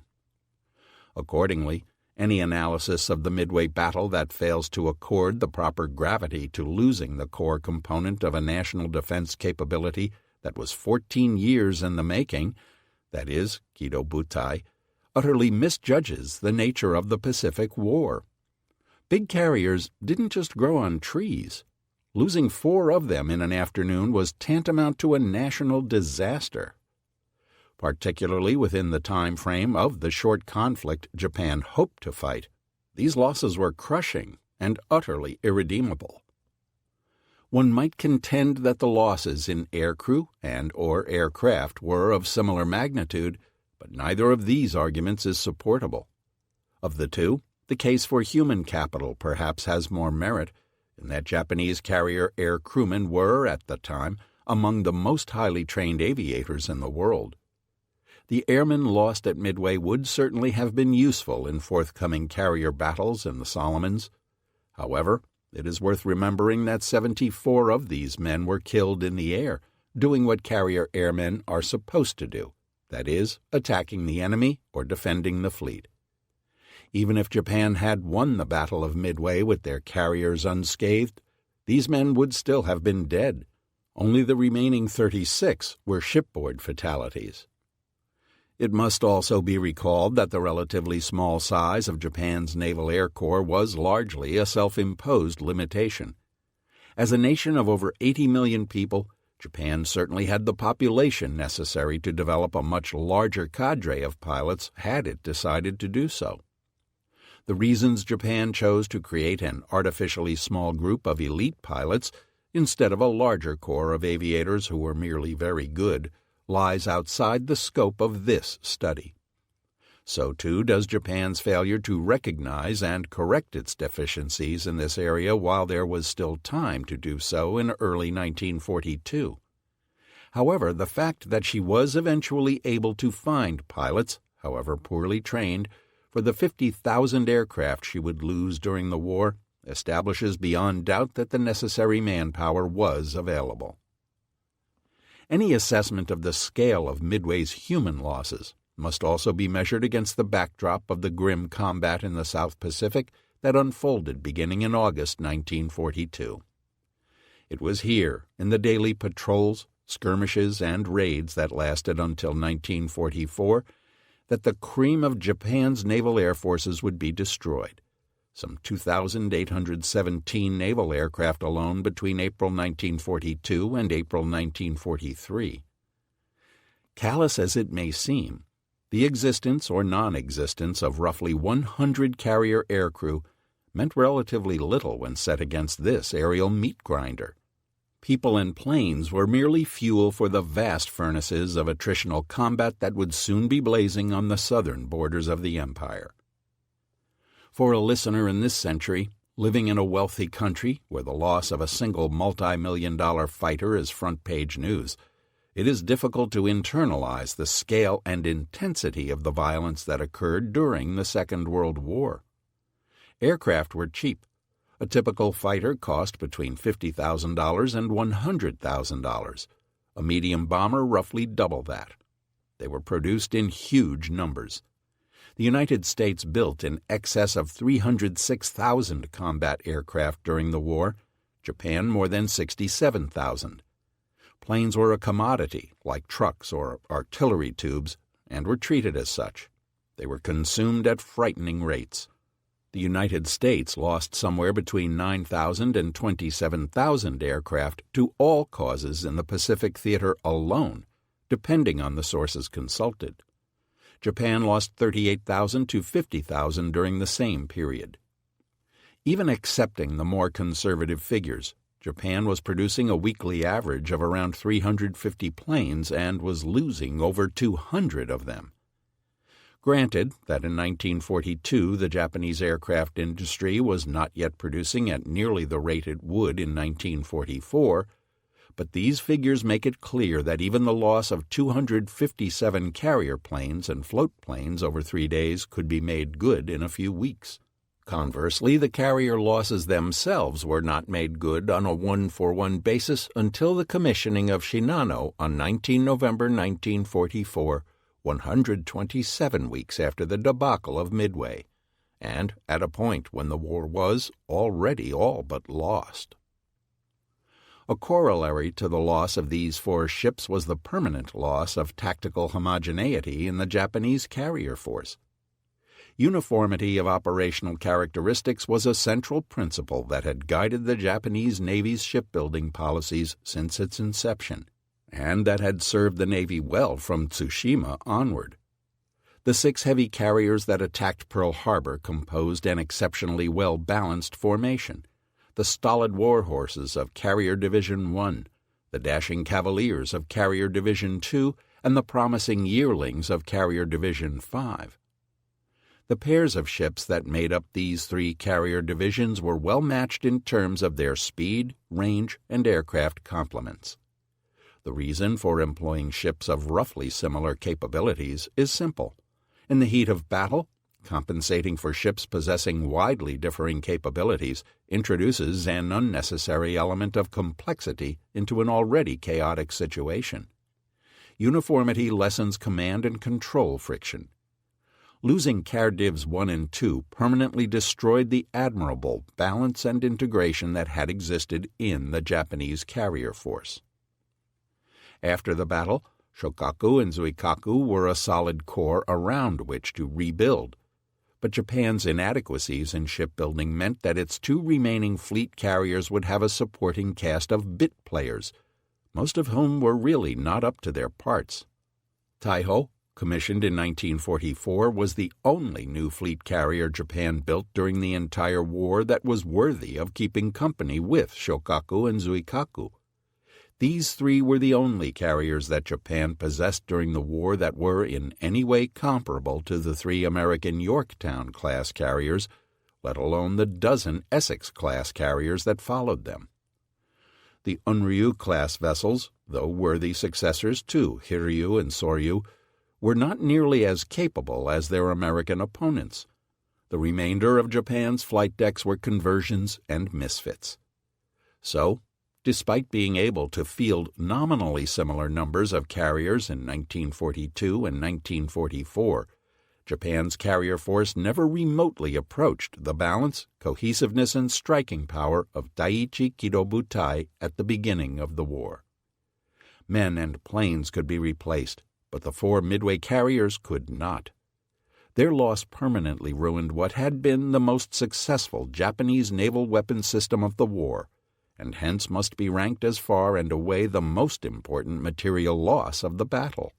Accordingly, any analysis of the Midway battle that fails to accord the proper gravity to losing the core component of a national defense capability that was 14 years in the making, that is, Kido Butai, utterly misjudges the nature of the Pacific War. Big carriers didn't just grow on trees. Losing 4 of them in an afternoon was tantamount to a national disaster. Particularly within the time frame of the short conflict Japan hoped to fight, these losses were crushing and utterly irredeemable. One might contend that the losses in aircrew and/or aircraft were of similar magnitude, but neither of these arguments is supportable. Of the two, the case for human capital perhaps has more merit, in that Japanese carrier air crewmen were, at the time, among the most highly trained aviators in the world. The airmen lost at Midway would certainly have been useful in forthcoming carrier battles in the Solomons. However, it is worth remembering that 74 of these men were killed in the air, doing what carrier airmen are supposed to do, that is, attacking the enemy or defending the fleet. Even if Japan had won the Battle of Midway with their carriers unscathed, these men would still have been dead. Only the remaining 36 were shipboard fatalities. It must also be recalled that the relatively small size of Japan's Naval Air Corps was largely a self-imposed limitation. As a nation of over 80 million people, Japan certainly had the population necessary to develop a much larger cadre of pilots had it decided to do so. The reasons Japan chose to create an artificially small group of elite pilots instead of a larger corps of aviators who were merely very good lies outside the scope of this study. So too does Japan's failure to recognize and correct its deficiencies in this area while there was still time to do so in early 1942. However, the fact that she was eventually able to find pilots, however poorly trained, for the 50,000 aircraft she would lose during the war establishes beyond doubt that the necessary manpower was available. Any assessment of the scale of Midway's human losses must also be measured against the backdrop of the grim combat in the South Pacific that unfolded beginning in August 1942. It was here, in the daily patrols, skirmishes, and raids that lasted until 1944, that the cream of Japan's naval air forces would be destroyed. Some 2,817 naval aircraft alone between April 1942 and April 1943. Callous as it may seem, the existence or non-existence of roughly 100 carrier aircrew meant relatively little when set against this aerial meat grinder. People and planes were merely fuel for the vast furnaces of attritional combat that would soon be blazing on the southern borders of the empire. For a listener in this century, living in a wealthy country where the loss of a single multi-million-dollar fighter is front-page news, it is difficult to internalize the scale and intensity of the violence that occurred during the Second World War. Aircraft were cheap. A typical fighter cost between $50,000 and $100,000. A medium bomber roughly double that. They were produced in huge numbers. The United States built in excess of 306,000 combat aircraft during the war, Japan more than 67,000. Planes were a commodity, like trucks or artillery tubes, and were treated as such. They were consumed at frightening rates. The United States lost somewhere between 9,000 and 27,000 aircraft to all causes in the Pacific Theater alone, depending on the sources consulted. Japan lost 38,000 to 50,000 during the same period. Even accepting the more conservative figures, Japan was producing a weekly average of around 350 planes and was losing over 200 of them. Granted that in 1942 the Japanese aircraft industry was not yet producing at nearly the rate it would in 1944, but these figures make it clear that even the loss of 257 carrier planes and float planes over 3 days could be made good in a few weeks. Conversely, the carrier losses themselves were not made good on a one-for-one basis until the commissioning of Shinano on 19 November 1944, 127 weeks after the debacle of Midway, and at a point when the war was already all but lost. A corollary to the loss of these 4 ships was the permanent loss of tactical homogeneity in the Japanese carrier force. Uniformity of operational characteristics was a central principle that had guided the Japanese Navy's shipbuilding policies since its inception, and that had served the Navy well from Tsushima onward. The 6 heavy carriers that attacked Pearl Harbor composed an exceptionally well-balanced formation. The stolid war horses of Carrier Division 1, the dashing Cavaliers of Carrier Division 2, and the promising yearlings of Carrier Division 5. The pairs of ships that made up these 3 carrier divisions were well matched in terms of their speed, range, and aircraft complements. The reason for employing ships of roughly similar capabilities is simple. In the heat of battle, compensating for ships possessing widely differing capabilities introduces an unnecessary element of complexity into an already chaotic situation. Uniformity lessens command and control friction. Losing CARDIVs 1 and 2 permanently destroyed the admirable balance and integration that had existed in the Japanese carrier force. After the battle, Shokaku and Zuikaku were a solid core around which to rebuild, but Japan's inadequacies in shipbuilding meant that its 2 remaining fleet carriers would have a supporting cast of bit players, most of whom were really not up to their parts. Taiho, commissioned in 1944, was the only new fleet carrier Japan built during the entire war that was worthy of keeping company with Shokaku and Zuikaku. These 3 were the only carriers that Japan possessed during the war that were in any way comparable to the 3 American Yorktown-class carriers, let alone the dozen Essex-class carriers that followed them. The Unryu-class vessels, though worthy successors to Hiryu and Soryu, were not nearly as capable as their American opponents. The remainder of Japan's flight decks were conversions and misfits. So, despite being able to field nominally similar numbers of carriers in 1942 and 1944, Japan's carrier force never remotely approached the balance, cohesiveness, and striking power of Daiichi Kidobutai at the beginning of the war. Men and planes could be replaced, but the 4 Midway carriers could not. Their loss permanently ruined what had been the most successful Japanese naval weapons system of the war, and hence must be ranked as far and away the most important material loss of the battle.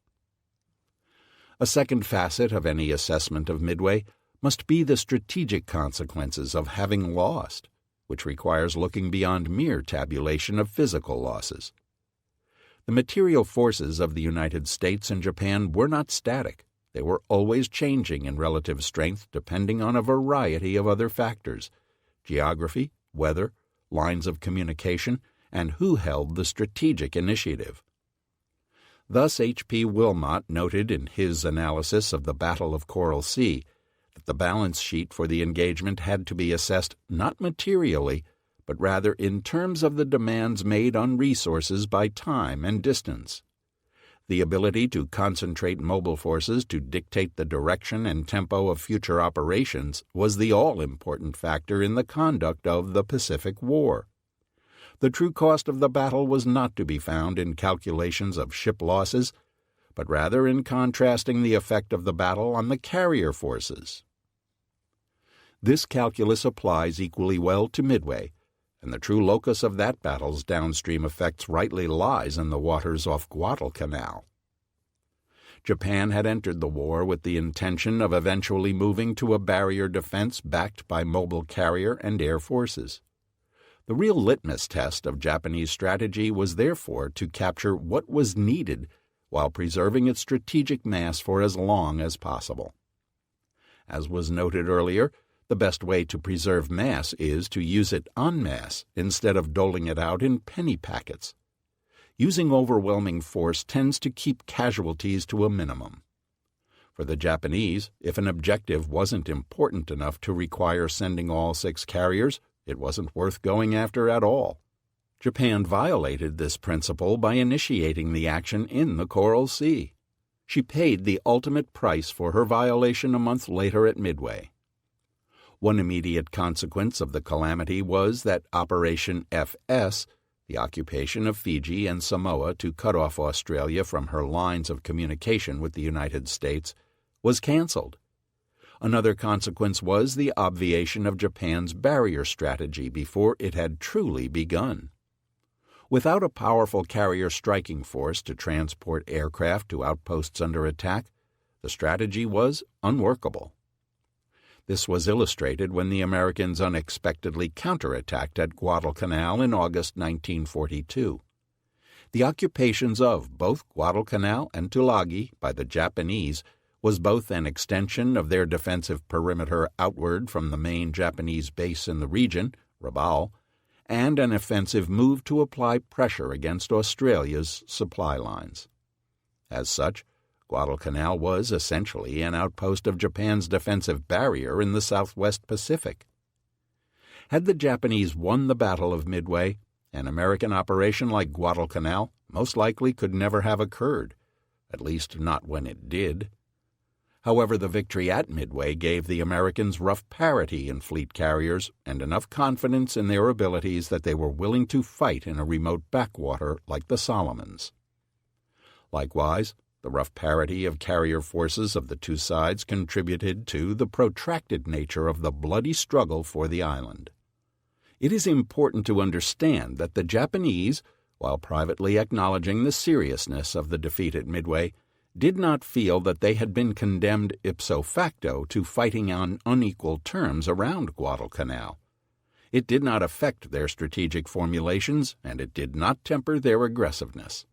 A second facet of any assessment of Midway must be the strategic consequences of having lost, which requires looking beyond mere tabulation of physical losses. The material forces of the United States and Japan were not static. They were always changing in relative strength depending on a variety of other factors: geography, weather, lines of communication, and who held the strategic initiative. Thus H.P. Wilmot noted in his analysis of the Battle of Coral Sea that the balance sheet for the engagement had to be assessed not materially, but rather in terms of the demands made on resources by time and distance. The ability to concentrate mobile forces to dictate the direction and tempo of future operations was the all-important factor in the conduct of the Pacific War. The true cost of the battle was not to be found in calculations of ship losses, but rather in contrasting the effect of the battle on the carrier forces. This calculus applies equally well to Midway, and the true locus of that battle's downstream effects rightly lies in the waters off Guadalcanal. Japan had entered the war with the intention of eventually moving to a barrier defense backed by mobile carrier and air forces. The real litmus test of Japanese strategy was therefore to capture what was needed while preserving its strategic mass for as long as possible. As was noted earlier, the best way to preserve mass is to use it en masse instead of doling it out in penny packets. Using overwhelming force tends to keep casualties to a minimum. For the Japanese, if an objective wasn't important enough to require sending all 6 carriers, it wasn't worth going after at all. Japan violated this principle by initiating the action in the Coral Sea. She paid the ultimate price for her violation a month later at Midway. One immediate consequence of the calamity was that Operation FS, the occupation of Fiji and Samoa to cut off Australia from her lines of communication with the United States, was canceled. Another consequence was the obviation of Japan's barrier strategy before it had truly begun. Without a powerful carrier striking force to transport aircraft to outposts under attack, the strategy was unworkable. This was illustrated when the Americans unexpectedly counterattacked at Guadalcanal in August 1942. The occupations of both Guadalcanal and Tulagi by the Japanese was both an extension of their defensive perimeter outward from the main Japanese base in the region, Rabaul, and an offensive move to apply pressure against Australia's supply lines. As such, Guadalcanal was essentially an outpost of Japan's defensive barrier in the Southwest Pacific. Had the Japanese won the Battle of Midway, an American operation like Guadalcanal most likely could never have occurred, at least not when it did. However, the victory at Midway gave the Americans rough parity in fleet carriers and enough confidence in their abilities that they were willing to fight in a remote backwater like the Solomons. Likewise, the rough parity of carrier forces of the two sides contributed to the protracted nature of the bloody struggle for the island. It is important to understand that the Japanese, while privately acknowledging the seriousness of the defeat at Midway, did not feel that they had been condemned ipso facto to fighting on unequal terms around Guadalcanal. It did not affect their strategic formulations, and it did not temper their aggressiveness.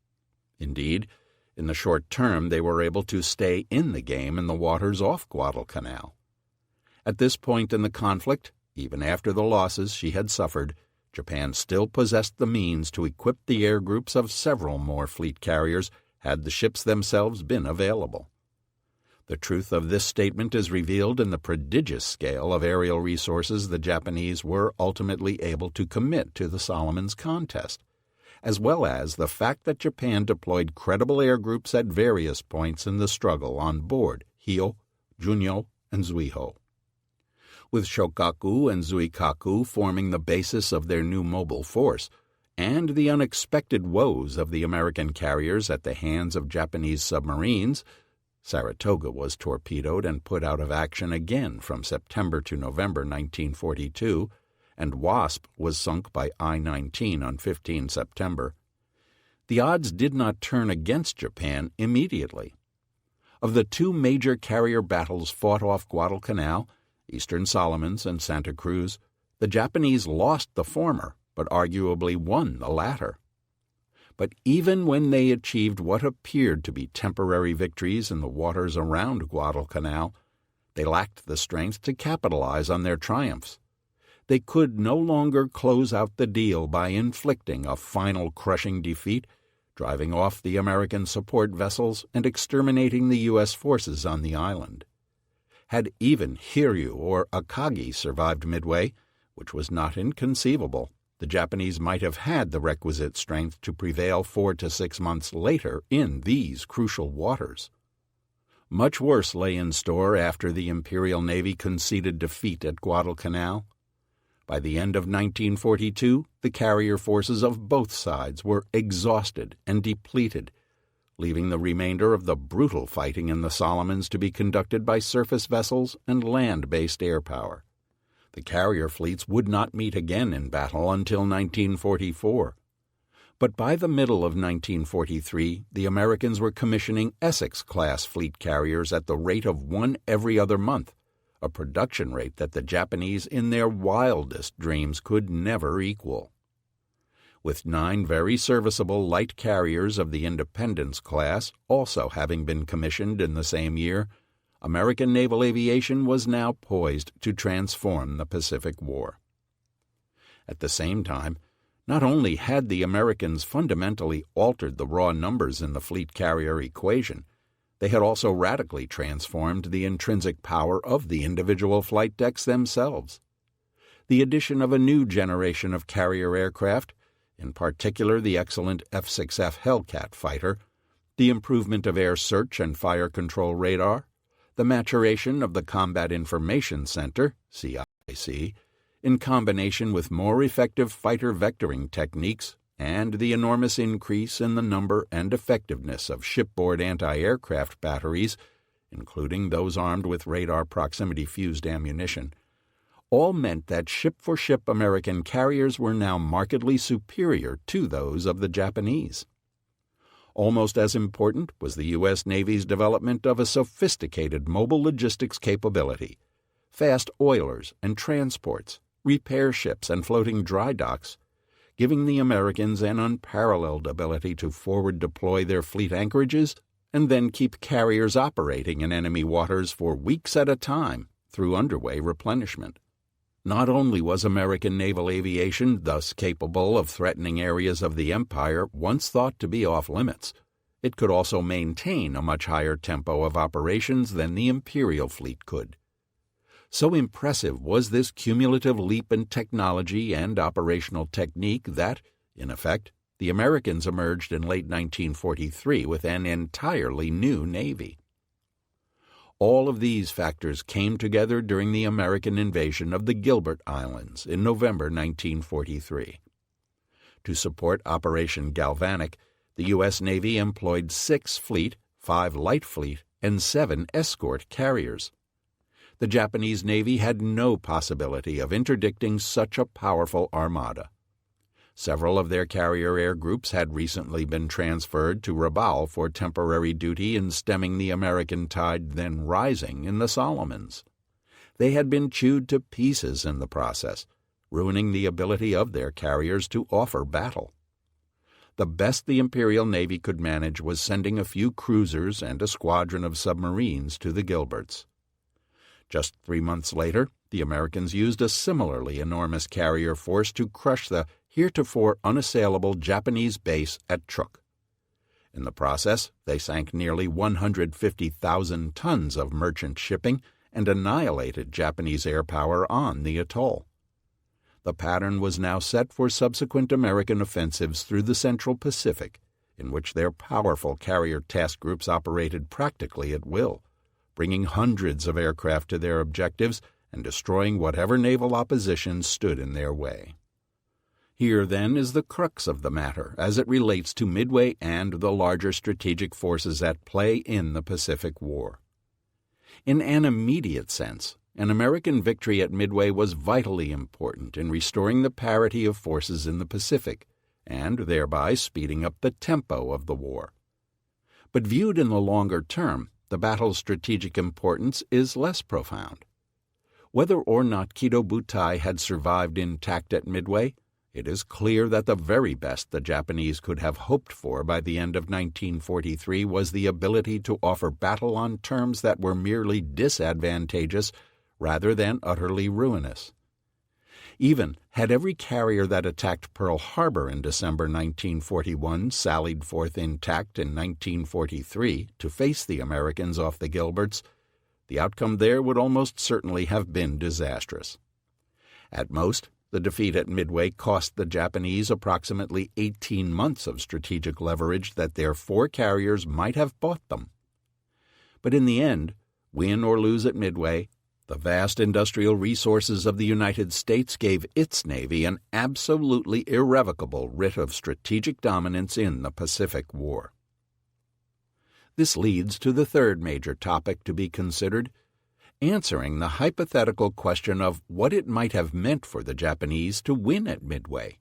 Indeed, in the short term they were able to stay in the game in the waters off Guadalcanal. At this point in the conflict, even after the losses she had suffered, Japan still possessed the means to equip the air groups of several more fleet carriers had the ships themselves been available. The truth of this statement is revealed in the prodigious scale of aerial resources the Japanese were ultimately able to commit to the Solomons contest, as well as the fact that Japan deployed credible air groups at various points in the struggle on board Hio, Junyo, and Zuiho. With Shokaku and Zuikaku forming the basis of their new mobile force, and the unexpected woes of the American carriers at the hands of Japanese submarines, Saratoga was torpedoed and put out of action again from September to November 1942, and Wasp was sunk by I-19 on 15 September. The odds did not turn against Japan immediately. Of the two major carrier battles fought off Guadalcanal, Eastern Solomons and Santa Cruz, the Japanese lost the former, but arguably won the latter. But even when they achieved what appeared to be temporary victories in the waters around Guadalcanal, they lacked the strength to capitalize on their triumphs. They could no longer close out the deal by inflicting a final crushing defeat, driving off the American support vessels and exterminating the U.S. forces on the island. Had even Hiryu or Akagi survived Midway, which was not inconceivable, the Japanese might have had the requisite strength to prevail 4 to 6 months later in these crucial waters. Much worse lay in store after the Imperial Navy conceded defeat at Guadalcanal. By the end of 1942, the carrier forces of both sides were exhausted and depleted, leaving the remainder of the brutal fighting in the Solomons to be conducted by surface vessels and land-based air power. The carrier fleets would not meet again in battle until 1944. But by the middle of 1943, the Americans were commissioning Essex-class fleet carriers at the rate of one every other month, a production rate that the Japanese in their wildest dreams could never equal. With 9 very serviceable light carriers of the Independence class also having been commissioned in the same year, American naval aviation was now poised to transform the Pacific War. At the same time, not only had the Americans fundamentally altered the raw numbers in the fleet carrier equation, they had also radically transformed the intrinsic power of the individual flight decks themselves. The addition of a new generation of carrier aircraft, in particular the excellent F-6F Hellcat fighter, the improvement of air search and fire control radar, the maturation of the Combat Information Center, CIC, in combination with more effective fighter vectoring techniques, and the enormous increase in the number and effectiveness of shipboard anti-aircraft batteries, including those armed with radar proximity-fused ammunition, all meant that ship-for-ship American carriers were now markedly superior to those of the Japanese. Almost as important was the U.S. Navy's development of a sophisticated mobile logistics capability, fast oilers and transports, repair ships and floating dry docks, giving the Americans an unparalleled ability to forward deploy their fleet anchorages and then keep carriers operating in enemy waters for weeks at a time through underway replenishment. Not only was American naval aviation thus capable of threatening areas of the empire once thought to be off-limits, it could also maintain a much higher tempo of operations than the Imperial fleet could. So impressive was this cumulative leap in technology and operational technique that, in effect, the Americans emerged in late 1943 with an entirely new navy. All of these factors came together during the American invasion of the Gilbert Islands in November 1943. To support Operation Galvanic, the U.S. Navy employed 6 fleet, 5 light fleet, and 7 escort carriers. The Japanese Navy had no possibility of interdicting such a powerful armada. Several of their carrier air groups had recently been transferred to Rabaul for temporary duty in stemming the American tide then rising in the Solomons. They had been chewed to pieces in the process, ruining the ability of their carriers to offer battle. The best the Imperial Navy could manage was sending a few cruisers and a squadron of submarines to the Gilberts. Just 3 months later, the Americans used a similarly enormous carrier force to crush the heretofore unassailable Japanese base at Truk. In the process, they sank nearly 150,000 tons of merchant shipping and annihilated Japanese air power on the atoll. The pattern was now set for subsequent American offensives through the Central Pacific, in which their powerful carrier task groups operated practically at will, bringing hundreds of aircraft to their objectives and destroying whatever naval opposition stood in their way. Here, then, is the crux of the matter as it relates to Midway and the larger strategic forces at play in the Pacific War. In an immediate sense, an American victory at Midway was vitally important in restoring the parity of forces in the Pacific, and thereby speeding up the tempo of the war. But viewed in the longer term, the battle's strategic importance is less profound. Whether or not Kido Butai had survived intact at Midway, it is clear that the very best the Japanese could have hoped for by the end of 1943 was the ability to offer battle on terms that were merely disadvantageous rather than utterly ruinous. Even had every carrier that attacked Pearl Harbor in December 1941 sallied forth intact in 1943 to face the Americans off the Gilberts, the outcome there would almost certainly have been disastrous. At most, the defeat at Midway cost the Japanese approximately 18 months of strategic leverage that their 4 carriers might have bought them. But in the end, win or lose at Midway, the vast industrial resources of the United States gave its Navy an absolutely irrevocable writ of strategic dominance in the Pacific War. This leads to the third major topic to be considered, answering the hypothetical question of what it might have meant for the Japanese to win at Midway.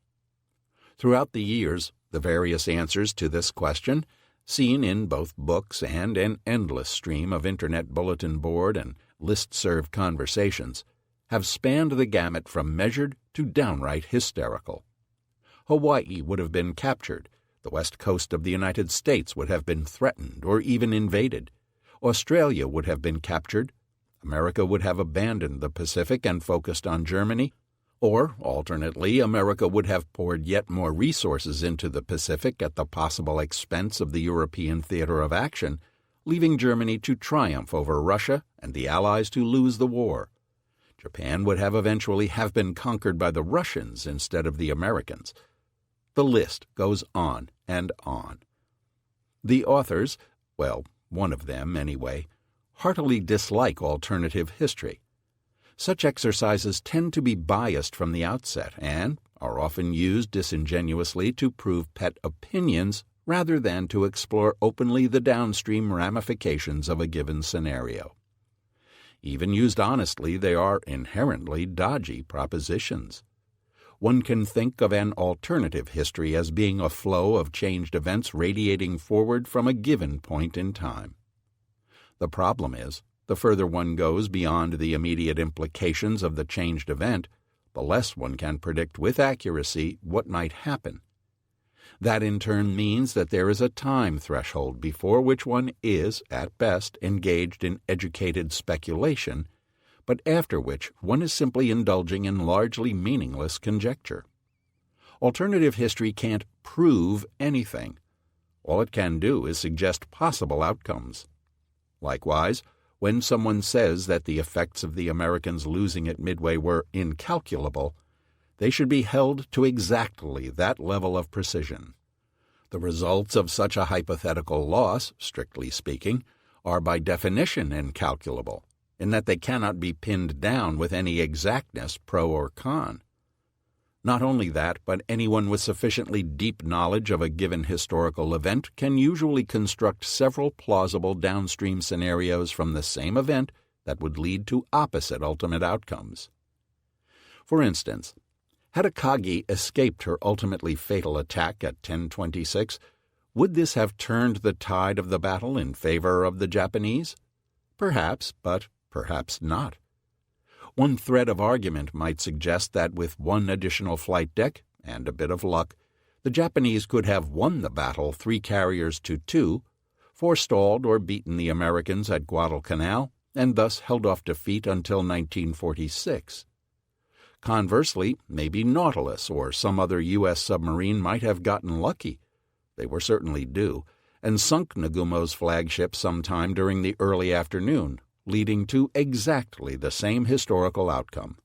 Throughout the years, the various answers to this question, seen in both books and an endless stream of Internet bulletin board and list-serve conversations, have spanned the gamut from measured to downright hysterical. Hawaii would have been captured, the west coast of the United States would have been threatened or even invaded, Australia would have been captured, America would have abandoned the Pacific and focused on Germany, or, alternately, America would have poured yet more resources into the Pacific at the possible expense of the European theater of action, leaving Germany to triumph over Russia and the Allies to lose the war. Japan would have eventually have been conquered by the Russians instead of the Americans. The list goes on and on. The authors, well, one of them anyway, heartily dislike alternative history. Such exercises tend to be biased from the outset and are often used disingenuously to prove pet opinions rather than to explore openly the downstream ramifications of a given scenario. Even used honestly, they are inherently dodgy propositions. One can think of an alternative history as being a flow of changed events radiating forward from a given point in time. The problem is, the further one goes beyond the immediate implications of the changed event, the less one can predict with accuracy what might happen. That in turn means that there is a time threshold before which one is, at best, engaged in educated speculation, but after which one is simply indulging in largely meaningless conjecture. Alternative history can't prove anything. All it can do is suggest possible outcomes. Likewise, when someone says that the effects of the Americans losing at Midway were incalculable, they should be held to exactly that level of precision. The results of such a hypothetical loss, strictly speaking, are by definition incalculable, in that they cannot be pinned down with any exactness, pro or con. Not only that, but anyone with sufficiently deep knowledge of a given historical event can usually construct several plausible downstream scenarios from the same event that would lead to opposite ultimate outcomes. For instance, had Akagi escaped her ultimately fatal attack at 10:26, would this have turned the tide of the battle in favor of the Japanese? Perhaps, but perhaps not. One thread of argument might suggest that with one additional flight deck and a bit of luck, the Japanese could have won the battle 3 carriers to 2, forestalled or beaten the Americans at Guadalcanal, and thus held off defeat until 1946. Conversely, maybe Nautilus or some other U.S. submarine might have gotten lucky. They were certainly due, and sunk Nagumo's flagship sometime during the early afternoon, leading to exactly the same historical outcome.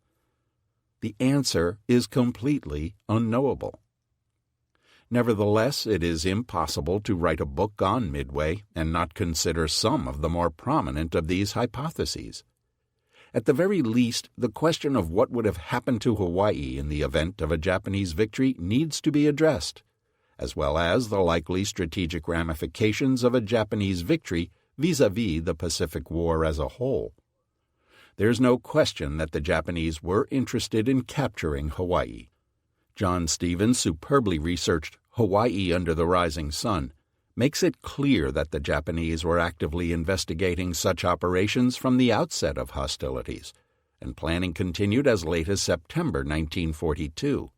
The answer is completely unknowable. Nevertheless, it is impossible to write a book on Midway and not consider some of the more prominent of these hypotheses. At the very least, the question of what would have happened to Hawaii in the event of a Japanese victory needs to be addressed, as well as the likely strategic ramifications of a Japanese victory vis-à-vis the Pacific War as a whole. There's no question that the Japanese were interested in capturing Hawaii. John Stevens' superbly researched Hawaii Under the Rising Sun makes it clear that the Japanese were actively investigating such operations from the outset of hostilities, and planning continued as late as September 1942.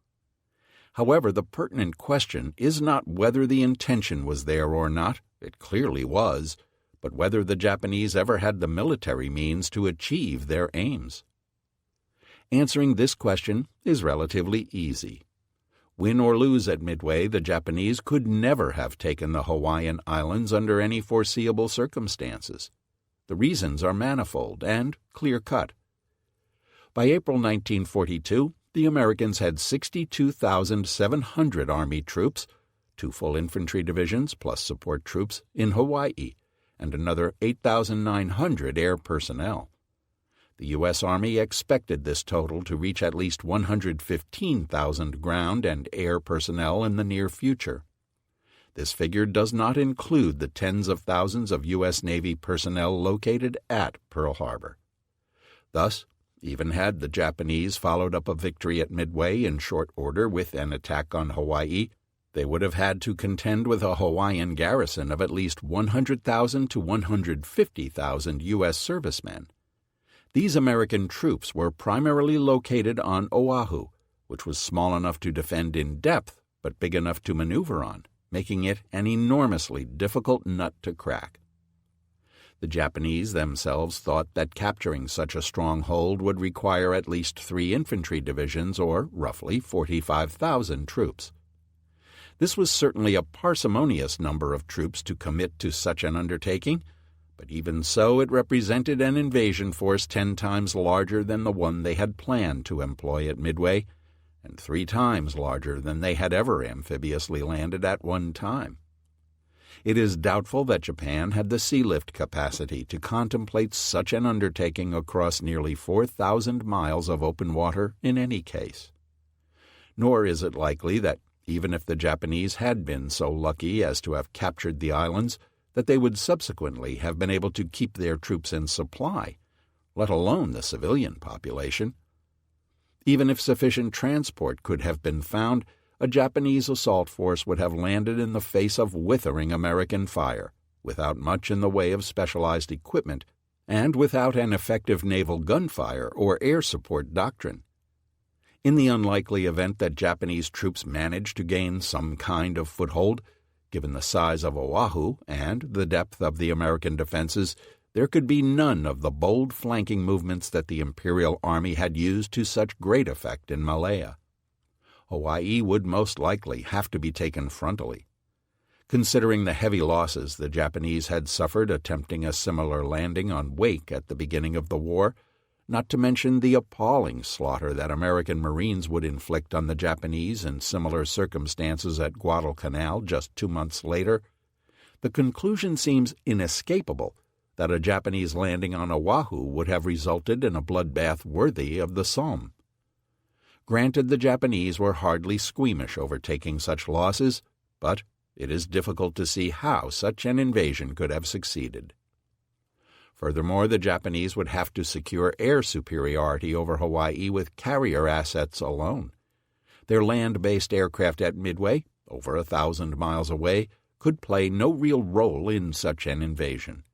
However, the pertinent question is not whether the intention was there or not, it clearly was, but whether the Japanese ever had the military means to achieve their aims. Answering this question is relatively easy. Win or lose at Midway, the Japanese could never have taken the Hawaiian Islands under any foreseeable circumstances. The reasons are manifold and clear-cut. By April 1942, the Americans had 62,700 Army troops, 2 full infantry divisions plus support troops in Hawaii, and another 8,900 air personnel. The U.S. Army expected this total to reach at least 115,000 ground and air personnel in the near future. This figure does not include the tens of thousands of U.S. Navy personnel located at Pearl Harbor. Thus, even had the Japanese followed up a victory at Midway in short order with an attack on Hawaii, they would have had to contend with a Hawaiian garrison of at least 100,000 to 150,000 U.S. servicemen. These American troops were primarily located on Oahu, which was small enough to defend in depth but big enough to maneuver on, making it an enormously difficult nut to crack. The Japanese themselves thought that capturing such a stronghold would require at least 3 infantry divisions or roughly 45,000 troops. This was certainly a parsimonious number of troops to commit to such an undertaking, but even so it represented an invasion force 10 times larger than the one they had planned to employ at Midway, and 3 times larger than they had ever amphibiously landed at one time. It is doubtful that Japan had the sea lift capacity to contemplate such an undertaking across nearly 4,000 miles of open water in any case. Nor is it likely that, even if the Japanese had been so lucky as to have captured the islands, that they would subsequently have been able to keep their troops in supply, let alone the civilian population. Even if sufficient transport could have been found, a Japanese assault force would have landed in the face of withering American fire, without much in the way of specialized equipment, and without an effective naval gunfire or air support doctrine. In the unlikely event that Japanese troops managed to gain some kind of foothold, given the size of Oahu and the depth of the American defenses, there could be none of the bold flanking movements that the Imperial Army had used to such great effect in Malaya. Hawaii would most likely have to be taken frontally. Considering the heavy losses the Japanese had suffered attempting a similar landing on Wake at the beginning of the war, not to mention the appalling slaughter that American Marines would inflict on the Japanese in similar circumstances at Guadalcanal just 2 months later, the conclusion seems inescapable that a Japanese landing on Oahu would have resulted in a bloodbath worthy of the Somme. Granted, the Japanese were hardly squeamish over taking such losses, but it is difficult to see how such an invasion could have succeeded. Furthermore, the Japanese would have to secure air superiority over Hawaii with carrier assets alone. Their land-based aircraft at Midway, over 1,000 miles away, could play no real role in such an invasion.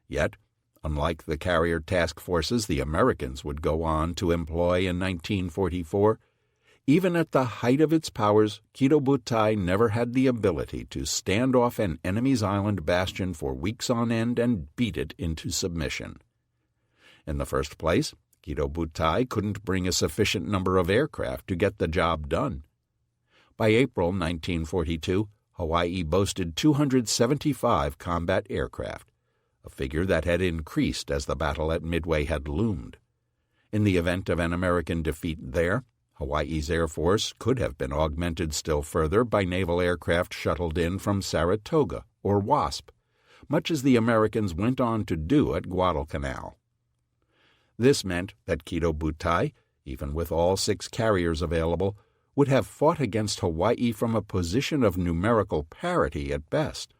Yet, unlike the carrier task forces the Americans would go on to employ in 1944, even at the height of its powers, Kido never had the ability to stand off an enemy's island bastion for weeks on end and beat it into submission. In the first place, Kido Butai couldn't bring a sufficient number of aircraft to get the job done. By April 1942, Hawaii boasted 275 combat aircraft, a figure that had increased as the battle at Midway had loomed. In the event of an American defeat there, Hawaii's Air Force could have been augmented still further by naval aircraft shuttled in from Saratoga or Wasp, much as the Americans went on to do at Guadalcanal. This meant that Kido Butai, even with all 6 carriers available, would have fought against Hawaii from a position of numerical parity at best.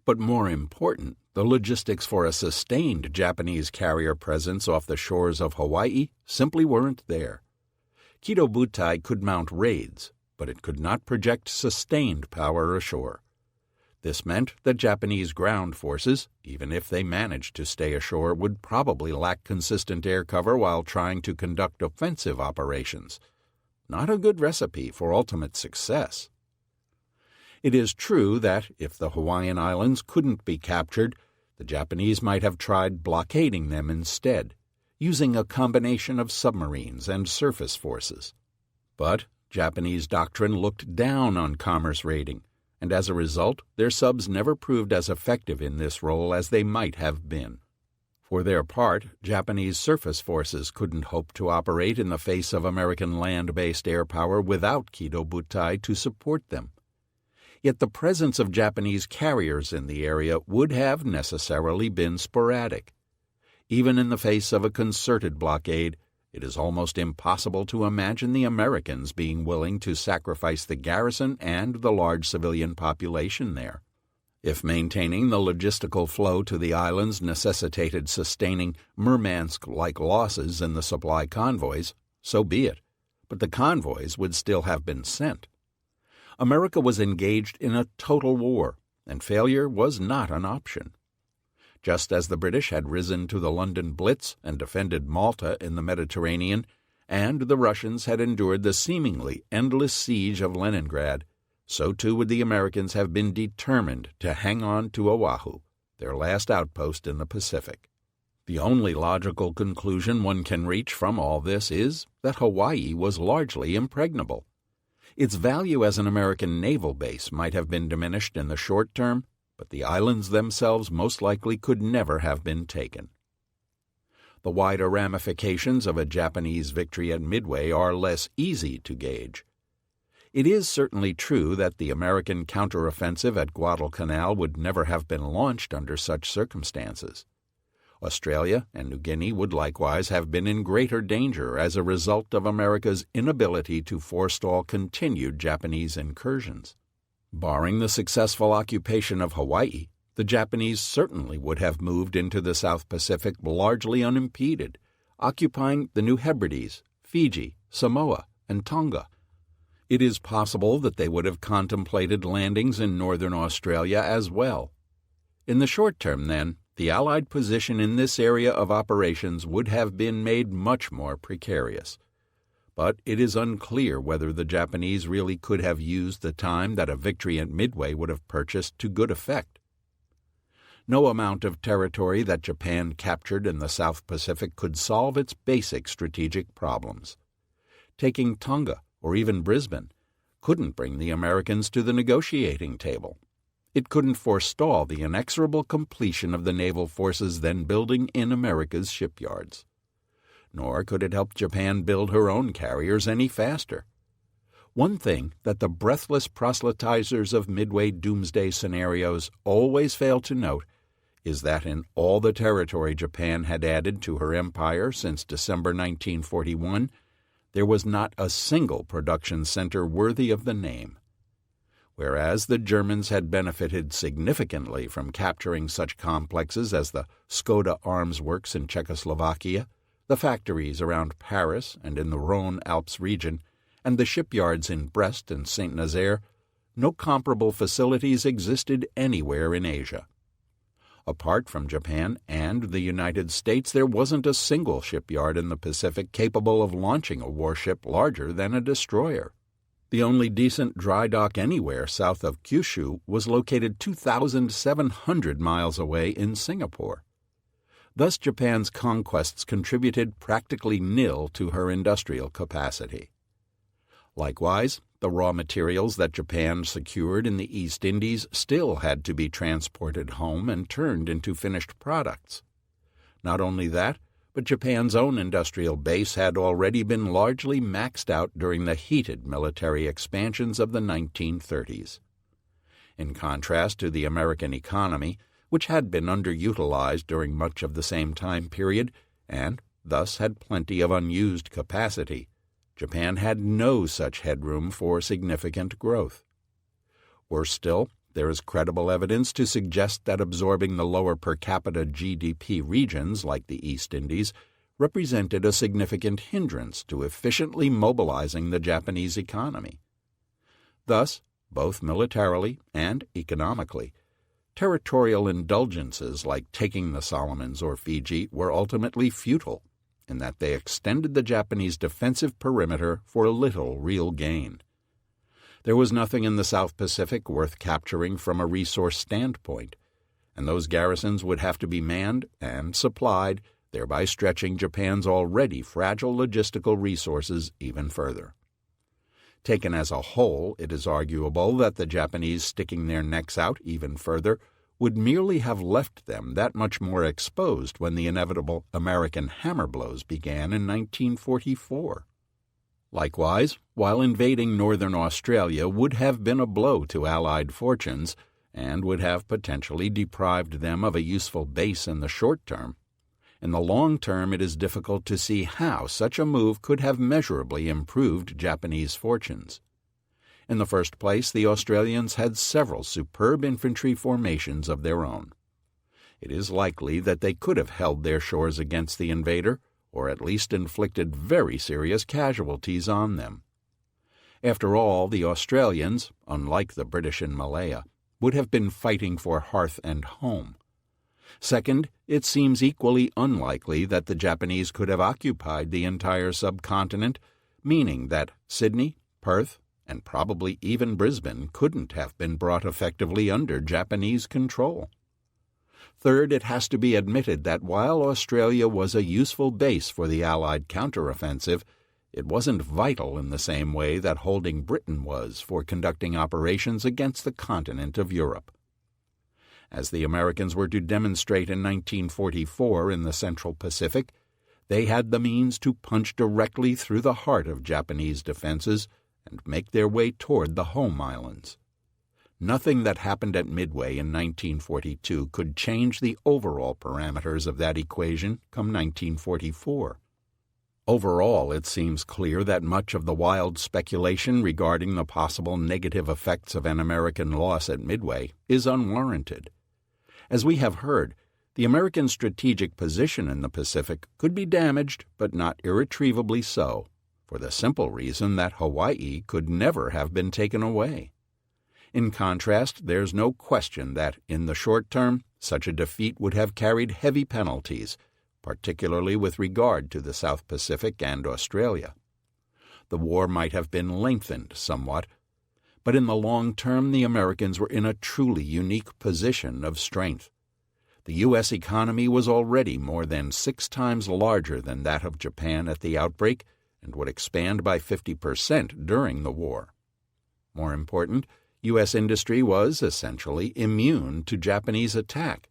But more important, the logistics for a sustained Japanese carrier presence off the shores of Hawaii simply weren't there. Kido Butai could mount raids, but it could not project sustained power ashore. This meant that Japanese ground forces, even if they managed to stay ashore, would probably lack consistent air cover while trying to conduct offensive operations. Not a good recipe for ultimate success. It is true that if the Hawaiian Islands couldn't be captured, the Japanese might have tried blockading them instead, using a combination of submarines and surface forces. But Japanese doctrine looked down on commerce raiding, and as a result, their subs never proved as effective in this role as they might have been. For their part, Japanese surface forces couldn't hope to operate in the face of American land-based air power without Kido Butai to support them. Yet the presence of Japanese carriers in the area would have necessarily been sporadic. Even in the face of a concerted blockade, it is almost impossible to imagine the Americans being willing to sacrifice the garrison and the large civilian population there. If maintaining the logistical flow to the islands necessitated sustaining Murmansk-like losses in the supply convoys, so be it, but the convoys would still have been sent. America was engaged in a total war, and failure was not an option. Just as the British had risen to the London Blitz and defended Malta in the Mediterranean, and the Russians had endured the seemingly endless siege of Leningrad, so too would the Americans have been determined to hang on to Oahu, their last outpost in the Pacific. The only logical conclusion one can reach from all this is that Hawaii was largely impregnable. Its value as an American naval base might have been diminished in the short term, but the islands themselves most likely could never have been taken. The wider ramifications of a Japanese victory at Midway are less easy to gauge. It is certainly true that the American counteroffensive at Guadalcanal would never have been launched under such circumstances. Australia and New Guinea would likewise have been in greater danger as a result of America's inability to forestall continued Japanese incursions. Barring the successful occupation of Hawaii, the Japanese certainly would have moved into the South Pacific largely unimpeded, occupying the New Hebrides, Fiji, Samoa, and Tonga. It is possible that they would have contemplated landings in northern Australia as well. In the short term, then, the Allied position in this area of operations would have been made much more precarious. But it is unclear whether the Japanese really could have used the time that a victory at Midway would have purchased to good effect. No amount of territory that Japan captured in the South Pacific could solve its basic strategic problems. Taking Tonga, or even Brisbane, couldn't bring the Americans to the negotiating table. It couldn't forestall the inexorable completion of the naval forces then building in America's shipyards. Nor could it help Japan build her own carriers any faster. One thing that the breathless proselytizers of Midway doomsday scenarios always fail to note is that in all the territory Japan had added to her empire since December 1941, there was not a single production center worthy of the name. Whereas the Germans had benefited significantly from capturing such complexes as the Skoda Arms Works in Czechoslovakia, the factories around Paris and in the Rhone-Alps region, and the shipyards in Brest and Saint-Nazaire, no comparable facilities existed anywhere in Asia. Apart from Japan and the United States, there wasn't a single shipyard in the Pacific capable of launching a warship larger than a destroyer. The only decent dry dock anywhere south of Kyushu was located 2,700 miles away in Singapore. Thus, Japan's conquests contributed practically nil to her industrial capacity. Likewise, the raw materials that Japan secured in the East Indies still had to be transported home and turned into finished products. Not only that, but Japan's own industrial base had already been largely maxed out during the heated military expansions of the 1930s. In contrast to the American economy, which had been underutilized during much of the same time period and thus had plenty of unused capacity, Japan had no such headroom for significant growth. Worse still, there is credible evidence to suggest that absorbing the lower per capita GDP regions like the East Indies represented a significant hindrance to efficiently mobilizing the Japanese economy. Thus, both militarily and economically, territorial indulgences like taking the Solomons or Fiji were ultimately futile, in that they extended the Japanese defensive perimeter for little real gain. There was nothing in the South Pacific worth capturing from a resource standpoint, and those garrisons would have to be manned and supplied, thereby stretching Japan's already fragile logistical resources even further. Taken as a whole, it is arguable that the Japanese sticking their necks out even further would merely have left them that much more exposed when the inevitable American hammer blows began in 1944. Likewise, while invading northern Australia would have been a blow to Allied fortunes and would have potentially deprived them of a useful base in the short term, in the long term it is difficult to see how such a move could have measurably improved Japanese fortunes. In the first place, the Australians had several superb infantry formations of their own. It is likely that they could have held their shores against the invader, or at least inflicted very serious casualties on them. After all, the Australians, unlike the British in Malaya, would have been fighting for hearth and home. Second, it seems equally unlikely that the Japanese could have occupied the entire subcontinent, meaning that Sydney, Perth, and probably even Brisbane couldn't have been brought effectively under Japanese control. Third, it has to be admitted that while Australia was a useful base for the Allied counteroffensive, it wasn't vital in the same way that holding Britain was for conducting operations against the continent of Europe. As the Americans were to demonstrate in 1944 in the Central Pacific, they had the means to punch directly through the heart of Japanese defenses and make their way toward the home islands. Nothing that happened at Midway in 1942 could change the overall parameters of that equation come 1944. Overall, it seems clear that much of the wild speculation regarding the possible negative effects of an American loss at Midway is unwarranted. As we have heard, the American strategic position in the Pacific could be damaged, but not irretrievably so, for the simple reason that Hawaii could never have been taken away. In contrast, there's no question that, in the short term, such a defeat would have carried heavy penalties, particularly with regard to the South Pacific and Australia. The war might have been lengthened somewhat, but in the long term the Americans were in a truly unique position of strength. The U.S. economy was already more than 6 times larger than that of Japan at the outbreak, and would expand by 50% during the war. More important, U.S. industry was essentially immune to Japanese attack.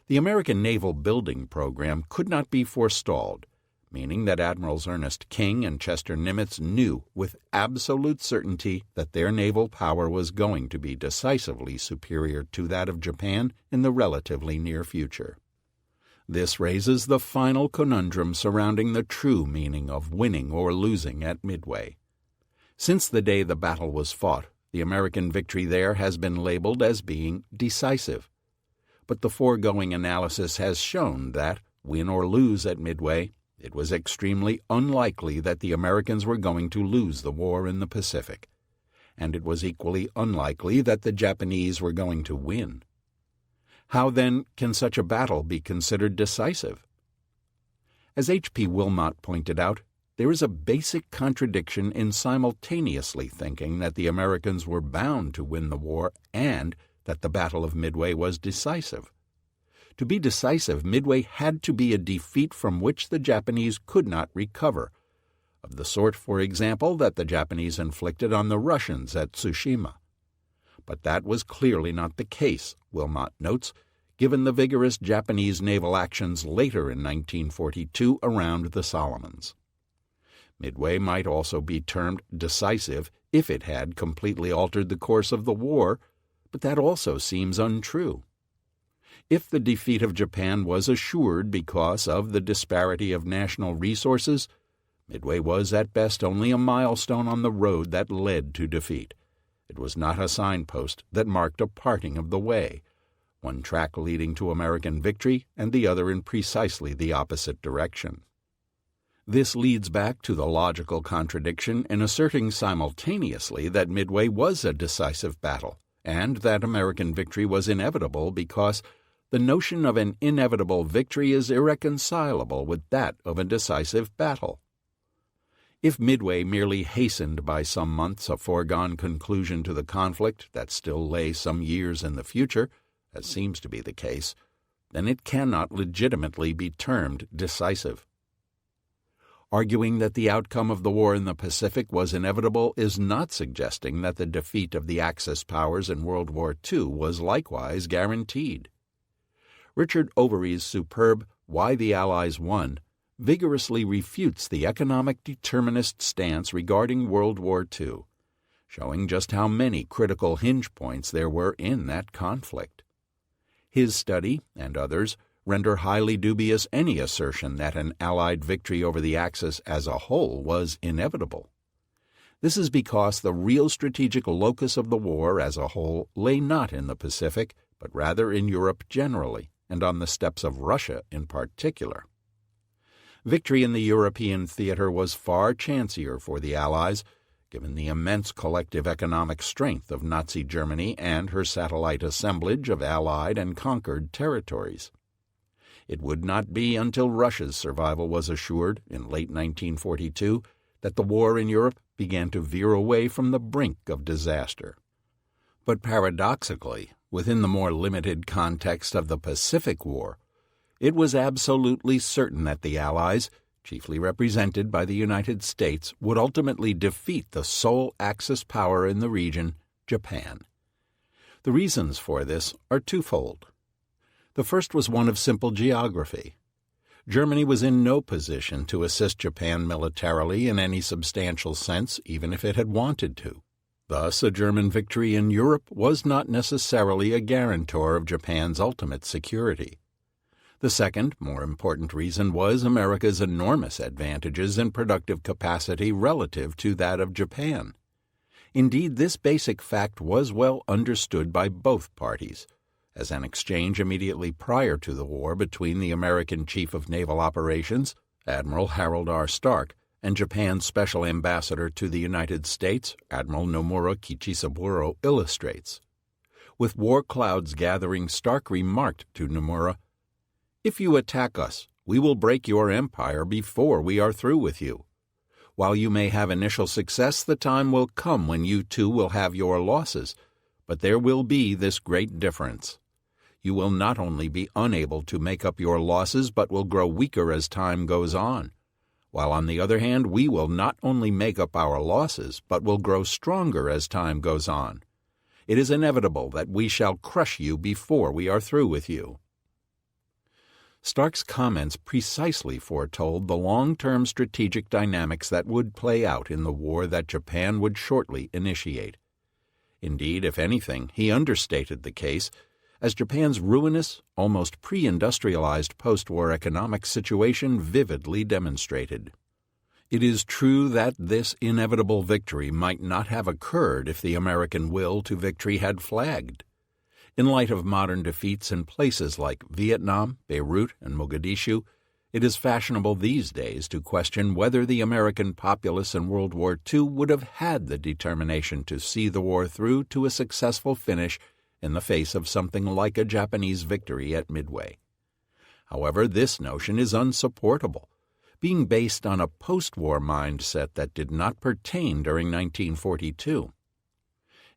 The American naval building program could not be forestalled, meaning that Admirals Ernest King and Chester Nimitz knew with absolute certainty that their naval power was going to be decisively superior to that of Japan in the relatively near future. This raises the final conundrum surrounding the true meaning of winning or losing at Midway. Since the day the battle was fought, the American victory there has been labeled as being decisive. But the foregoing analysis has shown that, win or lose at Midway, it was extremely unlikely that the Americans were going to lose the war in the Pacific, and it was equally unlikely that the Japanese were going to win. How, then, can such a battle be considered decisive? As H.P. Wilmot pointed out, there is a basic contradiction in simultaneously thinking that the Americans were bound to win the war and that the Battle of Midway was decisive. To be decisive, Midway had to be a defeat from which the Japanese could not recover, of the sort, for example, that the Japanese inflicted on the Russians at Tsushima. But that was clearly not the case, Wilmot notes, given the vigorous Japanese naval actions later in 1942 around the Solomons. Midway might also be termed decisive if it had completely altered the course of the war, but that also seems untrue. If the defeat of Japan was assured because of the disparity of national resources, Midway was at best only a milestone on the road that led to defeat. It was not a signpost that marked a parting of the way, one track leading to American victory and the other in precisely the opposite direction. This leads back to the logical contradiction in asserting simultaneously that Midway was a decisive battle, and that American victory was inevitable because the notion of an inevitable victory is irreconcilable with that of a decisive battle. If Midway merely hastened by some months a foregone conclusion to the conflict that still lay some years in the future, as seems to be the case, then it cannot legitimately be termed decisive. Arguing that the outcome of the war in the Pacific was inevitable is not suggesting that the defeat of the Axis powers in World War II was likewise guaranteed. Richard Overy's superb Why the Allies Won vigorously refutes the economic determinist stance regarding World War II, showing just how many critical hinge points there were in that conflict. His study, and others, render highly dubious any assertion that an Allied victory over the Axis as a whole was inevitable. This is because the real strategic locus of the war as a whole lay not in the Pacific, but rather in Europe generally, and on the steppes of Russia in particular. Victory in the European theater was far chancier for the Allies, given the immense collective economic strength of Nazi Germany and her satellite assemblage of allied and conquered territories. It would not be until Russia's survival was assured in late 1942 that the war in Europe began to veer away from the brink of disaster. But paradoxically, within the more limited context of the Pacific War, it was absolutely certain that the Allies, chiefly represented by the United States, would ultimately defeat the sole Axis power in the region, Japan. The reasons for this are twofold. The first was one of simple geography. Germany was in no position to assist Japan militarily in any substantial sense, even if it had wanted to. Thus, a German victory in Europe was not necessarily a guarantor of Japan's ultimate security. The second, more important reason was America's enormous advantages in productive capacity relative to that of Japan. Indeed, this basic fact was well understood by both parties, as an exchange immediately prior to the war between the American Chief of Naval Operations, Admiral Harold R. Stark, and Japan's Special Ambassador to the United States, Admiral Nomura Kichisaburo, illustrates. With war clouds gathering, Stark remarked to Nomura, "If you attack us, we will break your empire before we are through with you. While you may have initial success, the time will come when you too will have your losses, but there will be this great difference. You will not only be unable to make up your losses, but will grow weaker as time goes on, while on the other hand we will not only make up our losses, but will grow stronger as time goes on. It is inevitable that we shall crush you before we are through with you." Stark's comments precisely foretold the long-term strategic dynamics that would play out in the war that Japan would shortly initiate. Indeed, if anything, he understated the case, as Japan's ruinous, almost pre-industrialized post-war economic situation vividly demonstrated. It is true that this inevitable victory might not have occurred if the American will to victory had flagged. In light of modern defeats in places like Vietnam, Beirut, and Mogadishu, it is fashionable these days to question whether the American populace in World War II would have had the determination to see the war through to a successful finish in the face of something like a Japanese victory at Midway. However, this notion is unsupportable, being based on a post-war mindset that did not pertain during 1942.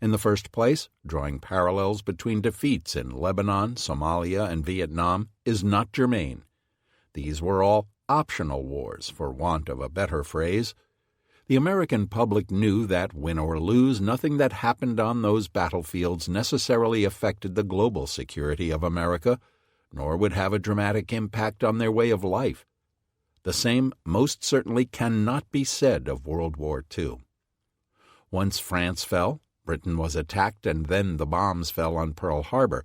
In the first place, drawing parallels between defeats in Lebanon, Somalia, and Vietnam is not germane. These were all optional wars, for want of a better phrase. The American public knew that, win or lose, nothing that happened on those battlefields necessarily affected the global security of America, nor would have a dramatic impact on their way of life. The same most certainly cannot be said of World War II. Once France fell, Britain was attacked, and then the bombs fell on Pearl Harbor,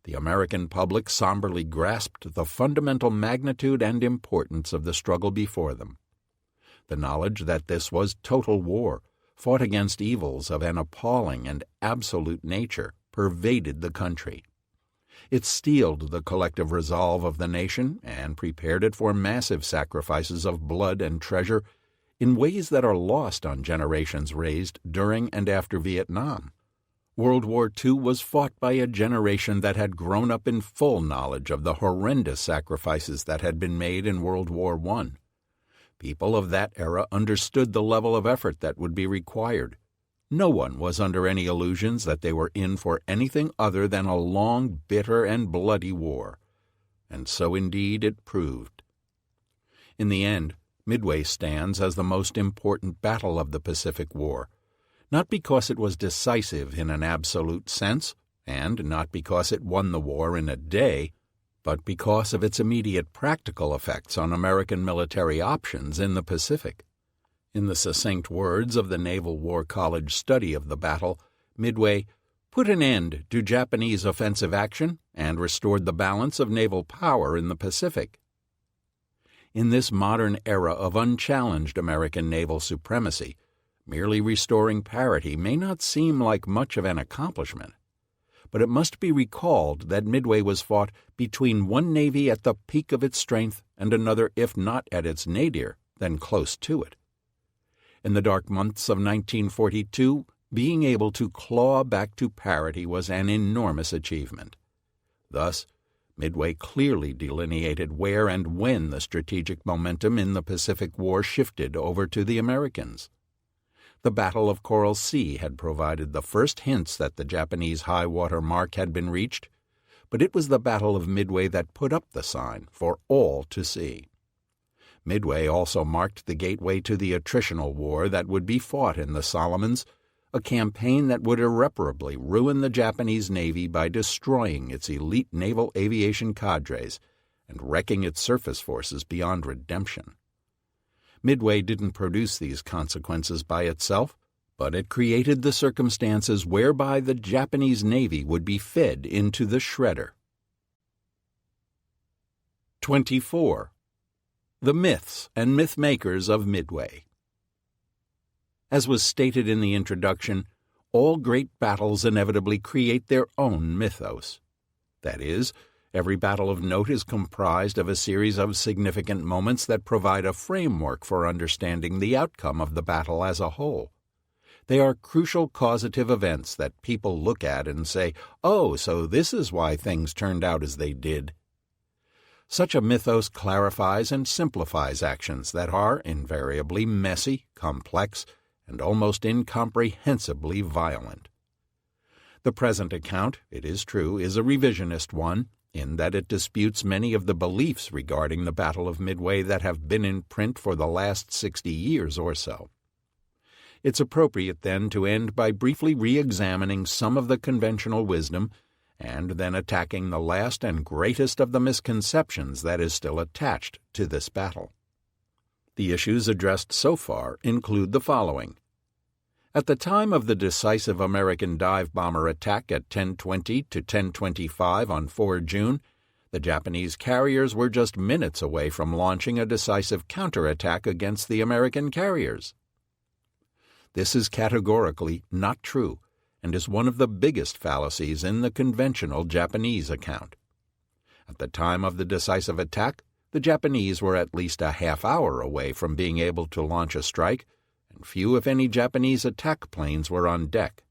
the American public somberly grasped the fundamental magnitude and importance of the struggle before them. The knowledge that this was total war, fought against evils of an appalling and absolute nature, pervaded the country. It steeled the collective resolve of the nation and prepared it for massive sacrifices of blood and treasure in ways that are lost on generations raised during and after Vietnam. World War II was fought by a generation that had grown up in full knowledge of the horrendous sacrifices that had been made in World War I. People of that era understood the level of effort that would be required. No one was under any illusions that they were in for anything other than a long, bitter, and bloody war. And so indeed it proved. In the end, Midway stands as the most important battle of the Pacific War, not because it was decisive in an absolute sense, and not because it won the war in a day, but because of its immediate practical effects on American military options in the Pacific. In the succinct words of the Naval War College study of the battle, Midway put an end to Japanese offensive action and restored the balance of naval power in the Pacific. In this modern era of unchallenged American naval supremacy, merely restoring parity may not seem like much of an accomplishment. But it must be recalled that Midway was fought between one navy at the peak of its strength and another, if not at its nadir, then close to it. In the dark months of 1942, being able to claw back to parity was an enormous achievement. Thus, Midway clearly delineated where and when the strategic momentum in the Pacific War shifted over to the Americans. The Battle of Coral Sea had provided the first hints that the Japanese high-water mark had been reached, but it was the Battle of Midway that put up the sign for all to see. Midway also marked the gateway to the attritional war that would be fought in the Solomons, a campaign that would irreparably ruin the Japanese Navy by destroying its elite naval aviation cadres and wrecking its surface forces beyond redemption. Midway didn't produce these consequences by itself, but it created the circumstances whereby the Japanese Navy would be fed into the shredder. 24. The myths and myth-makers of Midway. As was stated in the introduction, all great battles inevitably create their own mythos. That is, every battle of note is comprised of a series of significant moments that provide a framework for understanding the outcome of the battle as a whole. They are crucial causative events that people look at and say, "Oh, so this is why things turned out as they did." Such a mythos clarifies and simplifies actions that are invariably messy, complex, and almost incomprehensibly violent. The present account, it is true, is a revisionist one, in that it disputes many of the beliefs regarding the Battle of Midway that have been in print for the last 60 years or so. It's appropriate, then, to end by briefly re-examining some of the conventional wisdom and then attacking the last and greatest of the misconceptions that is still attached to this battle. The issues addressed so far include the following. At the time of the decisive American dive bomber attack at 10:20 to 10:25 on 4 June, the Japanese carriers were just minutes away from launching a decisive counterattack against the American carriers. This is categorically not true and is one of the biggest fallacies in the conventional Japanese account. At the time of the decisive attack, the Japanese were at least a half hour away from being able to launch a strike, and few if any Japanese attack planes were on deck.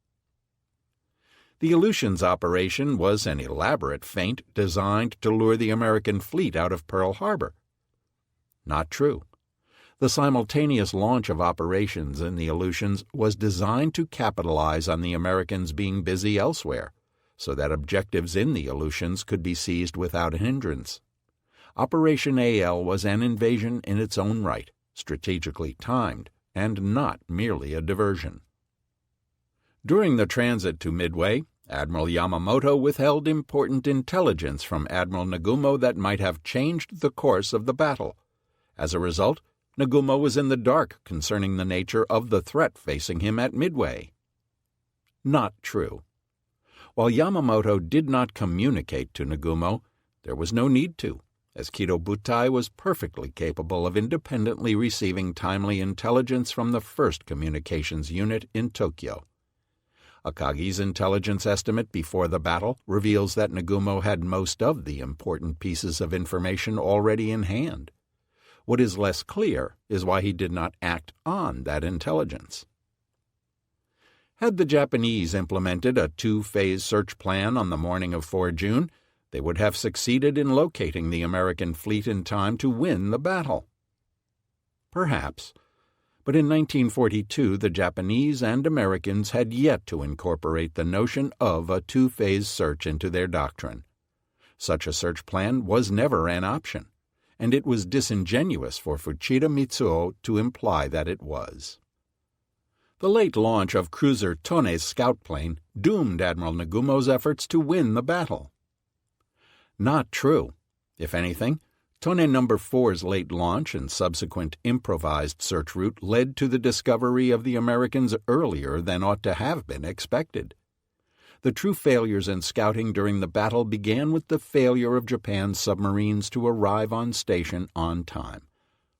The Aleutians operation was an elaborate feint designed to lure the American fleet out of Pearl Harbor. Not true. The simultaneous launch of operations in the Aleutians was designed to capitalize on the Americans being busy elsewhere, so that objectives in the Aleutians could be seized without hindrance. Operation AL was an invasion in its own right, strategically timed, and not merely a diversion. During the transit to Midway, Admiral Yamamoto withheld important intelligence from Admiral Nagumo that might have changed the course of the battle. As a result, Nagumo was in the dark concerning the nature of the threat facing him at Midway. Not true. While Yamamoto did not communicate to Nagumo, there was no need to, as Kido Butai was perfectly capable of independently receiving timely intelligence from the 1st Communications Unit in Tokyo. Akagi's intelligence estimate before the battle reveals that Nagumo had most of the important pieces of information already in hand. What is less clear is why he did not act on that intelligence. Had the Japanese implemented a 2-phase search plan on the morning of 4 June, they would have succeeded in locating the American fleet in time to win the battle. Perhaps. But in 1942, the Japanese and Americans had yet to incorporate the notion of a 2-phase search into their doctrine. Such a search plan was never an option, and it was disingenuous for Fuchida Mitsuo to imply that it was. The late launch of cruiser Tone's scout plane doomed Admiral Nagumo's efforts to win the battle. Not true. If anything, Tone No. 4's late launch and subsequent improvised search route led to the discovery of the Americans earlier than ought to have been expected. The true failures in scouting during the battle began with the failure of Japan's submarines to arrive on station on time,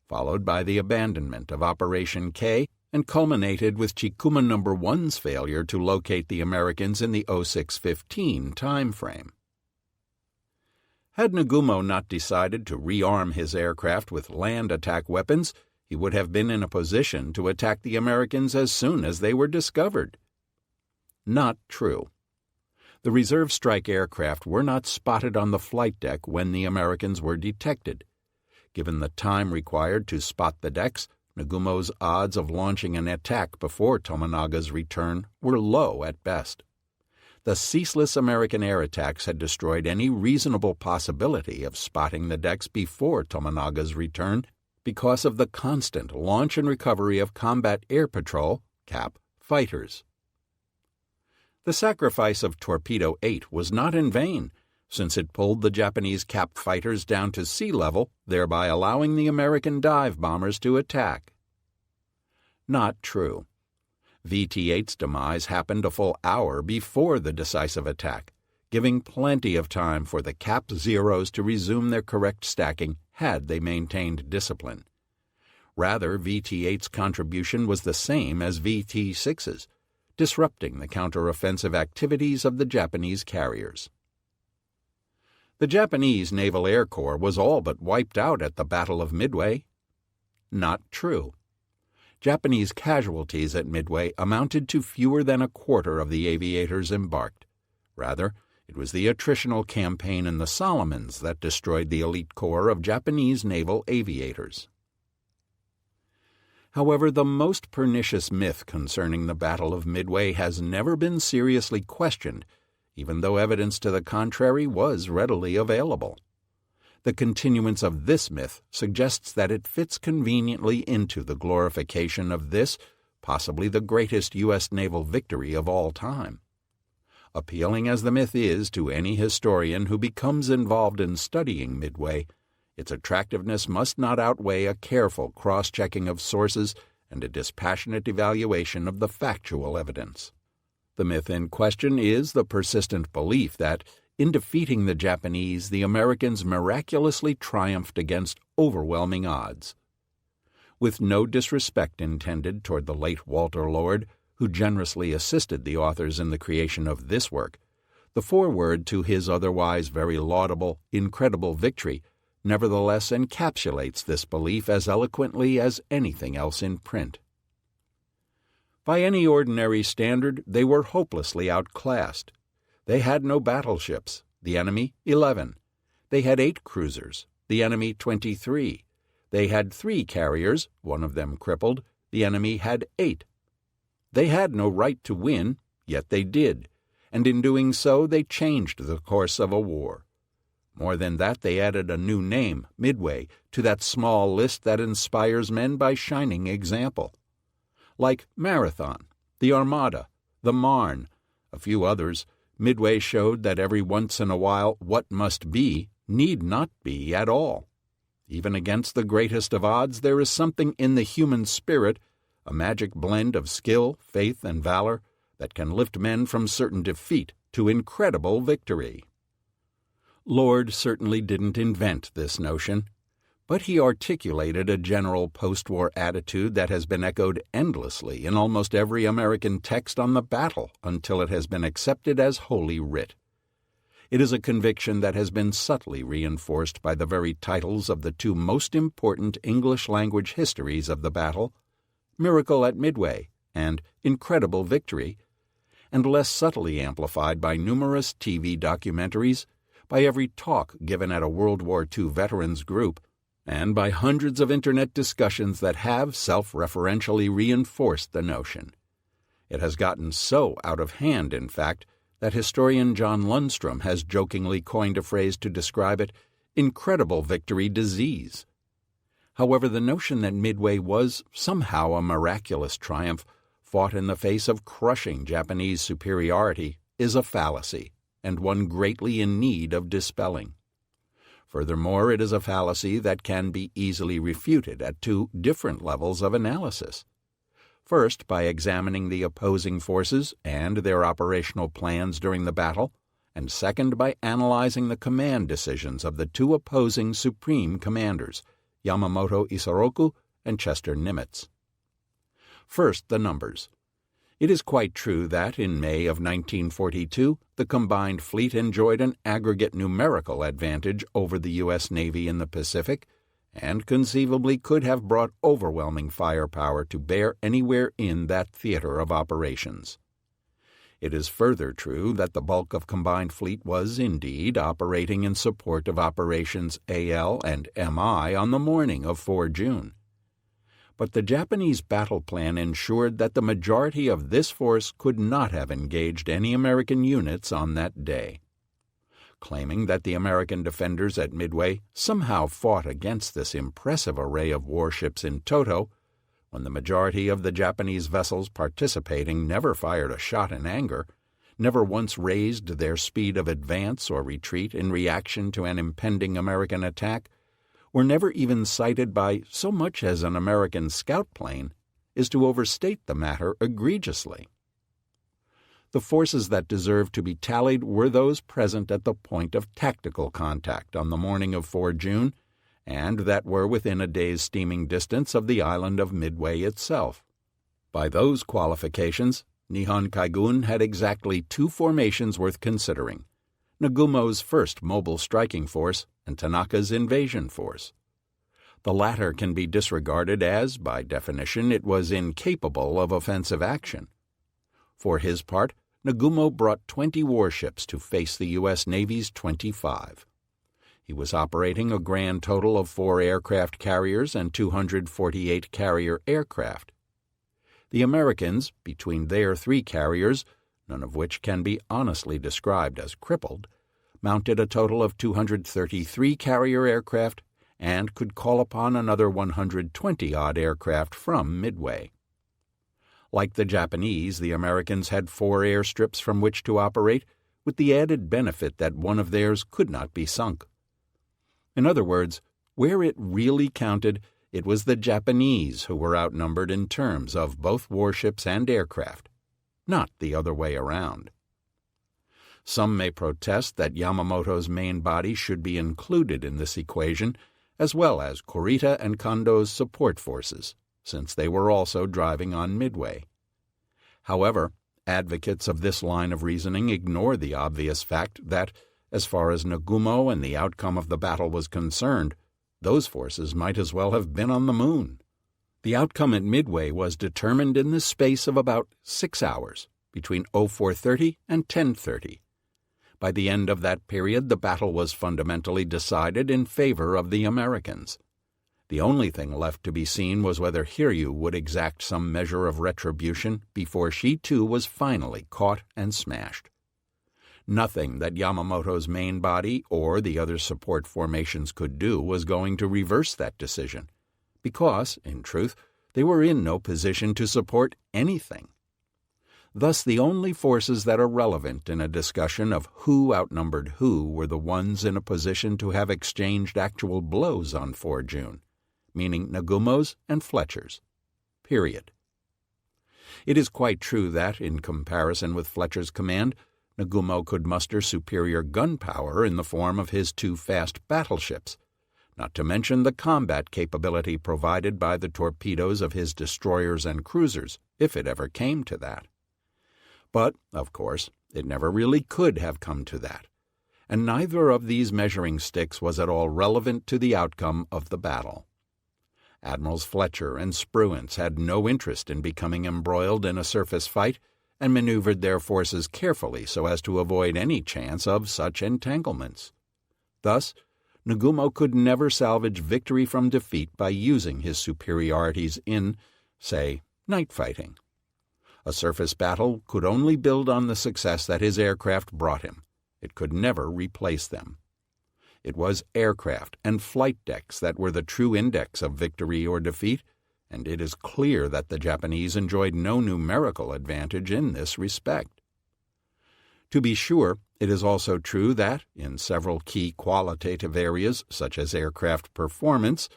followed by the abandonment of Operation K, and culminated with Chikuma No. 1's failure to locate the Americans in the 0615 time frame. Had Nagumo not decided to rearm his aircraft with land attack weapons, he would have been in a position to attack the Americans as soon as they were discovered. Not true. The reserve strike aircraft were not spotted on the flight deck when the Americans were detected. Given the time required to spot the decks, Nagumo's odds of launching an attack before Tomonaga's return were low at best. The ceaseless American air attacks had destroyed any reasonable possibility of spotting the decks before Tomonaga's return because of the constant launch and recovery of Combat Air Patrol (CAP) fighters. The sacrifice of Torpedo 8 was not in vain, since it pulled the Japanese CAP fighters down to sea level, thereby allowing the American dive bombers to attack. Not true. VT-8's demise happened a full hour before the decisive attack, giving plenty of time for the CAP Zeros to resume their correct stacking had they maintained discipline. Rather, VT-8's contribution was the same as VT-6's, disrupting the counteroffensive activities of the Japanese carriers. The Japanese Naval Air Corps was all but wiped out at the Battle of Midway. Not true. Japanese casualties at Midway amounted to fewer than a quarter of the aviators embarked. Rather, it was the attritional campaign in the Solomons that destroyed the elite corps of Japanese naval aviators. However, the most pernicious myth concerning the Battle of Midway has never been seriously questioned, even though evidence to the contrary was readily available. The continuance of this myth suggests that it fits conveniently into the glorification of this, possibly the greatest U.S. naval victory of all time. Appealing as the myth is to any historian who becomes involved in studying Midway, its attractiveness must not outweigh a careful cross-checking of sources and a dispassionate evaluation of the factual evidence. The myth in question is the persistent belief that, in defeating the Japanese, the Americans miraculously triumphed against overwhelming odds. With no disrespect intended toward the late Walter Lord, who generously assisted the authors in the creation of this work, the foreword to his otherwise very laudable, incredible victory nevertheless encapsulates this belief as eloquently as anything else in print. By any ordinary standard, they were hopelessly outclassed. They had no battleships, the enemy 11. They had 8 cruisers, the enemy 23. They had 3 carriers, one of them crippled. The enemy had 8. They had no right to win, yet they did, and in doing so they changed the course of a war. More than that, they added a new name, Midway, to that small list that inspires men by shining example. Like Marathon, the Armada, the Marne, a few others, Midway showed that every once in a while what must be need not be at all. Even against the greatest of odds, there is something in the human spirit, a magic blend of skill, faith, and valor, that can lift men from certain defeat to incredible victory. Lord certainly didn't invent this notion, but he articulated a general post-war attitude that has been echoed endlessly in almost every American text on the battle until it has been accepted as Holy Writ. It is a conviction that has been subtly reinforced by the very titles of the 2 most important English-language histories of the battle, Miracle at Midway and Incredible Victory, and less subtly amplified by numerous TV documentaries, by every talk given at a World War II veterans group, and by hundreds of Internet discussions that have self-referentially reinforced the notion. It has gotten so out of hand, in fact, that historian John Lundstrom has jokingly coined a phrase to describe it, incredible victory disease. However, the notion that Midway was somehow a miraculous triumph, fought in the face of crushing Japanese superiority, is a fallacy, and one greatly in need of dispelling. Furthermore, it is a fallacy that can be easily refuted at 2 different levels of analysis. First, by examining the opposing forces and their operational plans during the battle, and second, by analyzing the command decisions of the 2 opposing supreme commanders, Yamamoto Isoroku and Chester Nimitz. First, the numbers. It is quite true that, in May of 1942, the combined fleet enjoyed an aggregate numerical advantage over the U.S. Navy in the Pacific, and conceivably could have brought overwhelming firepower to bear anywhere in that theater of operations. It is further true that the bulk of combined fleet was indeed operating in support of operations AL and MI on the morning of 4 June. But the Japanese battle plan ensured that the majority of this force could not have engaged any American units on that day. Claiming that the American defenders at Midway somehow fought against this impressive array of warships in toto, when the majority of the Japanese vessels participating never fired a shot in anger, never once raised their speed of advance or retreat in reaction to an impending American attack, were never even cited by so much as an American scout plane, is to overstate the matter egregiously. The forces that deserved to be tallied were those present at the point of tactical contact on the morning of 4 June, and that were within a day's steaming distance of the island of Midway itself. By those qualifications, Nihon Kaigun had exactly 2 formations worth considering: Nagumo's first mobile striking force and Tanaka's invasion force. The latter can be disregarded as, by definition, it was incapable of offensive action. For his part, Nagumo brought 20 warships to face the U.S. Navy's 25. He was operating a grand total of 4 aircraft carriers and 248 carrier aircraft. The Americans, between their 3 carriers, none of which can be honestly described as crippled, mounted a total of 233 carrier aircraft and could call upon another 120-odd aircraft from Midway. Like the Japanese, the Americans had 4 airstrips from which to operate, with the added benefit that one of theirs could not be sunk. In other words, where it really counted, it was the Japanese who were outnumbered in terms of both warships and aircraft, not the other way around. Some may protest that Yamamoto's main body should be included in this equation, as well as Kurita and Kondo's support forces, since they were also driving on Midway. However, advocates of this line of reasoning ignore the obvious fact that, as far as Nagumo and the outcome of the battle was concerned, those forces might as well have been on the moon. The outcome at Midway was determined in the space of about 6 hours, between 04:30 and 10:30. By the end of that period, the battle was fundamentally decided in favor of the Americans. The only thing left to be seen was whether Hiryu would exact some measure of retribution before she too was finally caught and smashed. Nothing that Yamamoto's main body or the other support formations could do was going to reverse that decision, because, in truth, they were in no position to support anything. Thus, the only forces that are relevant in a discussion of who outnumbered who were the ones in a position to have exchanged actual blows on 4 June, meaning Nagumo's and Fletcher's. Period. It is quite true that, in comparison with Fletcher's command, Nagumo could muster superior gun power in the form of his 2 fast battleships, not to mention the combat capability provided by the torpedoes of his destroyers and cruisers, if it ever came to that. But, of course, it never really could have come to that, and neither of these measuring sticks was at all relevant to the outcome of the battle. Admirals Fletcher and Spruance had no interest in becoming embroiled in a surface fight, and maneuvered their forces carefully so as to avoid any chance of such entanglements. Thus, Nagumo could never salvage victory from defeat by using his superiorities in, say, night fighting. A surface battle could only build on the success that his aircraft brought him. It could never replace them. It was aircraft and flight decks that were the true index of victory or defeat, and it is clear that the Japanese enjoyed no numerical advantage in this respect. To be sure, it is also true that, in several key qualitative areas such as aircraft performance,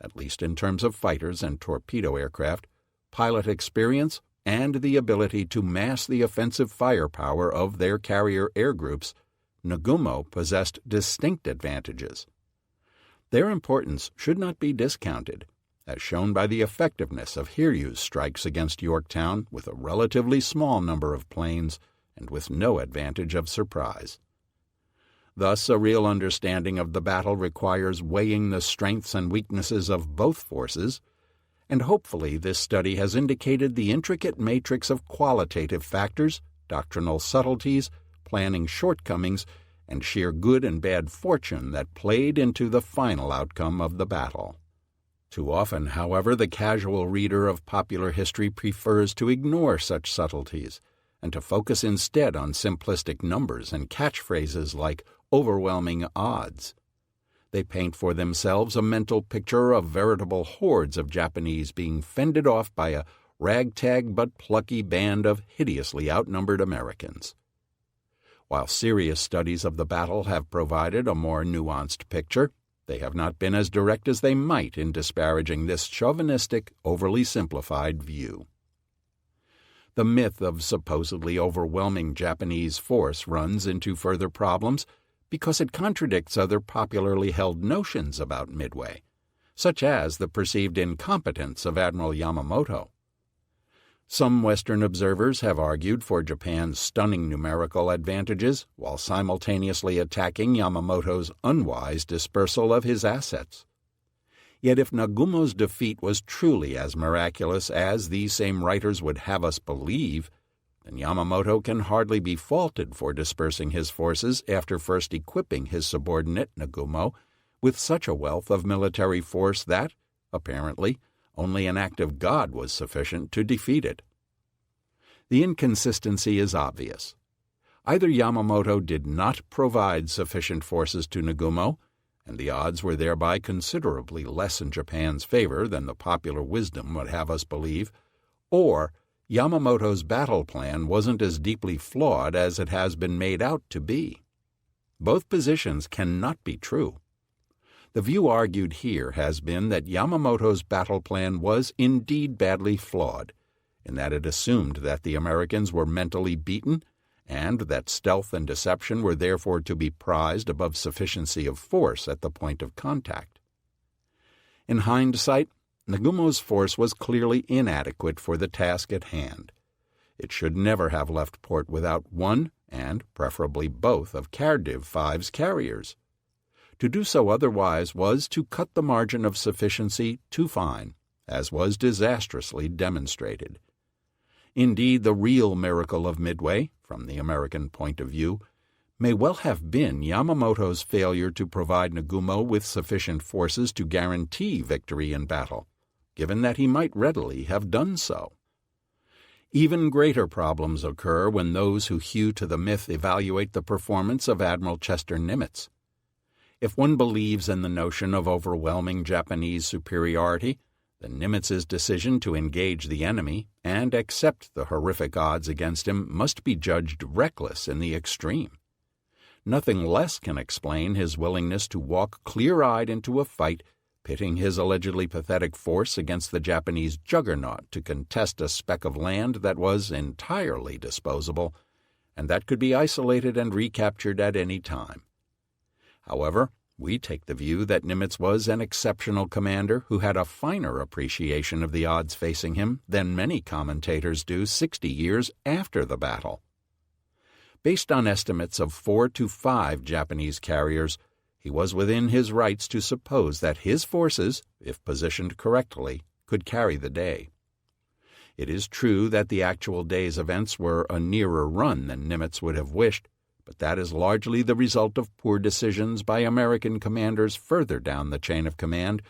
at least in terms of fighters and torpedo aircraft, pilot experience, and the ability to mass the offensive firepower of their carrier air groups, Nagumo possessed distinct advantages. Their importance should not be discounted, as shown by the effectiveness of Hiryu's strikes against Yorktown with a relatively small number of planes and with no advantage of surprise. Thus, a real understanding of the battle requires weighing the strengths and weaknesses of both forces, and hopefully this study has indicated the intricate matrix of qualitative factors, doctrinal subtleties, planning shortcomings, and sheer good and bad fortune that played into the final outcome of the battle. Too often, however, the casual reader of popular history prefers to ignore such subtleties and to focus instead on simplistic numbers and catchphrases like overwhelming odds. They paint for themselves a mental picture of veritable hordes of Japanese being fended off by a ragtag but plucky band of hideously outnumbered Americans. While serious studies of the battle have provided a more nuanced picture, they have not been as direct as they might in disparaging this chauvinistic, overly simplified view. The myth of supposedly overwhelming Japanese force runs into further problems because it contradicts other popularly held notions about Midway, such as the perceived incompetence of Admiral Yamamoto. Some Western observers have argued for Japan's stunning numerical advantages while simultaneously attacking Yamamoto's unwise dispersal of his assets. Yet if Nagumo's defeat was truly as miraculous as these same writers would have us believe, then Yamamoto can hardly be faulted for dispersing his forces after first equipping his subordinate Nagumo with such a wealth of military force that, apparently, only an act of God was sufficient to defeat it. The inconsistency is obvious. Either Yamamoto did not provide sufficient forces to Nagumo, and the odds were thereby considerably less in Japan's favor than the popular wisdom would have us believe, or Yamamoto's battle plan wasn't as deeply flawed as it has been made out to be. Both positions cannot be true. The view argued here has been that Yamamoto's battle plan was indeed badly flawed, in that it assumed that the Americans were mentally beaten and that stealth and deception were therefore to be prized above sufficiency of force at the point of contact. In hindsight, Nagumo's force was clearly inadequate for the task at hand. It should never have left port without one, and preferably both, of Cardiff 5's carriers. To do so otherwise was to cut the margin of sufficiency too fine, as was disastrously demonstrated. Indeed, the real miracle of Midway, from the American point of view, may well have been Yamamoto's failure to provide Nagumo with sufficient forces to guarantee victory in battle, given that he might readily have done so. Even greater problems occur when those who hew to the myth evaluate the performance of Admiral Chester Nimitz. If one believes in the notion of overwhelming Japanese superiority, then Nimitz's decision to engage the enemy and accept the horrific odds against him must be judged reckless in the extreme. Nothing less can explain his willingness to walk clear-eyed into a fight, pitting his allegedly pathetic force against the Japanese juggernaut to contest a speck of land that was entirely disposable, and that could be isolated and recaptured at any time. However, we take the view that Nimitz was an exceptional commander who had a finer appreciation of the odds facing him than many commentators do 60 years after the battle. Based on estimates of 4 to 5 Japanese carriers, he was within his rights to suppose that his forces, if positioned correctly, could carry the day. It is true that the actual day's events were a nearer run than Nimitz would have wished, but that is largely the result of poor decisions by American commanders further down the chain of command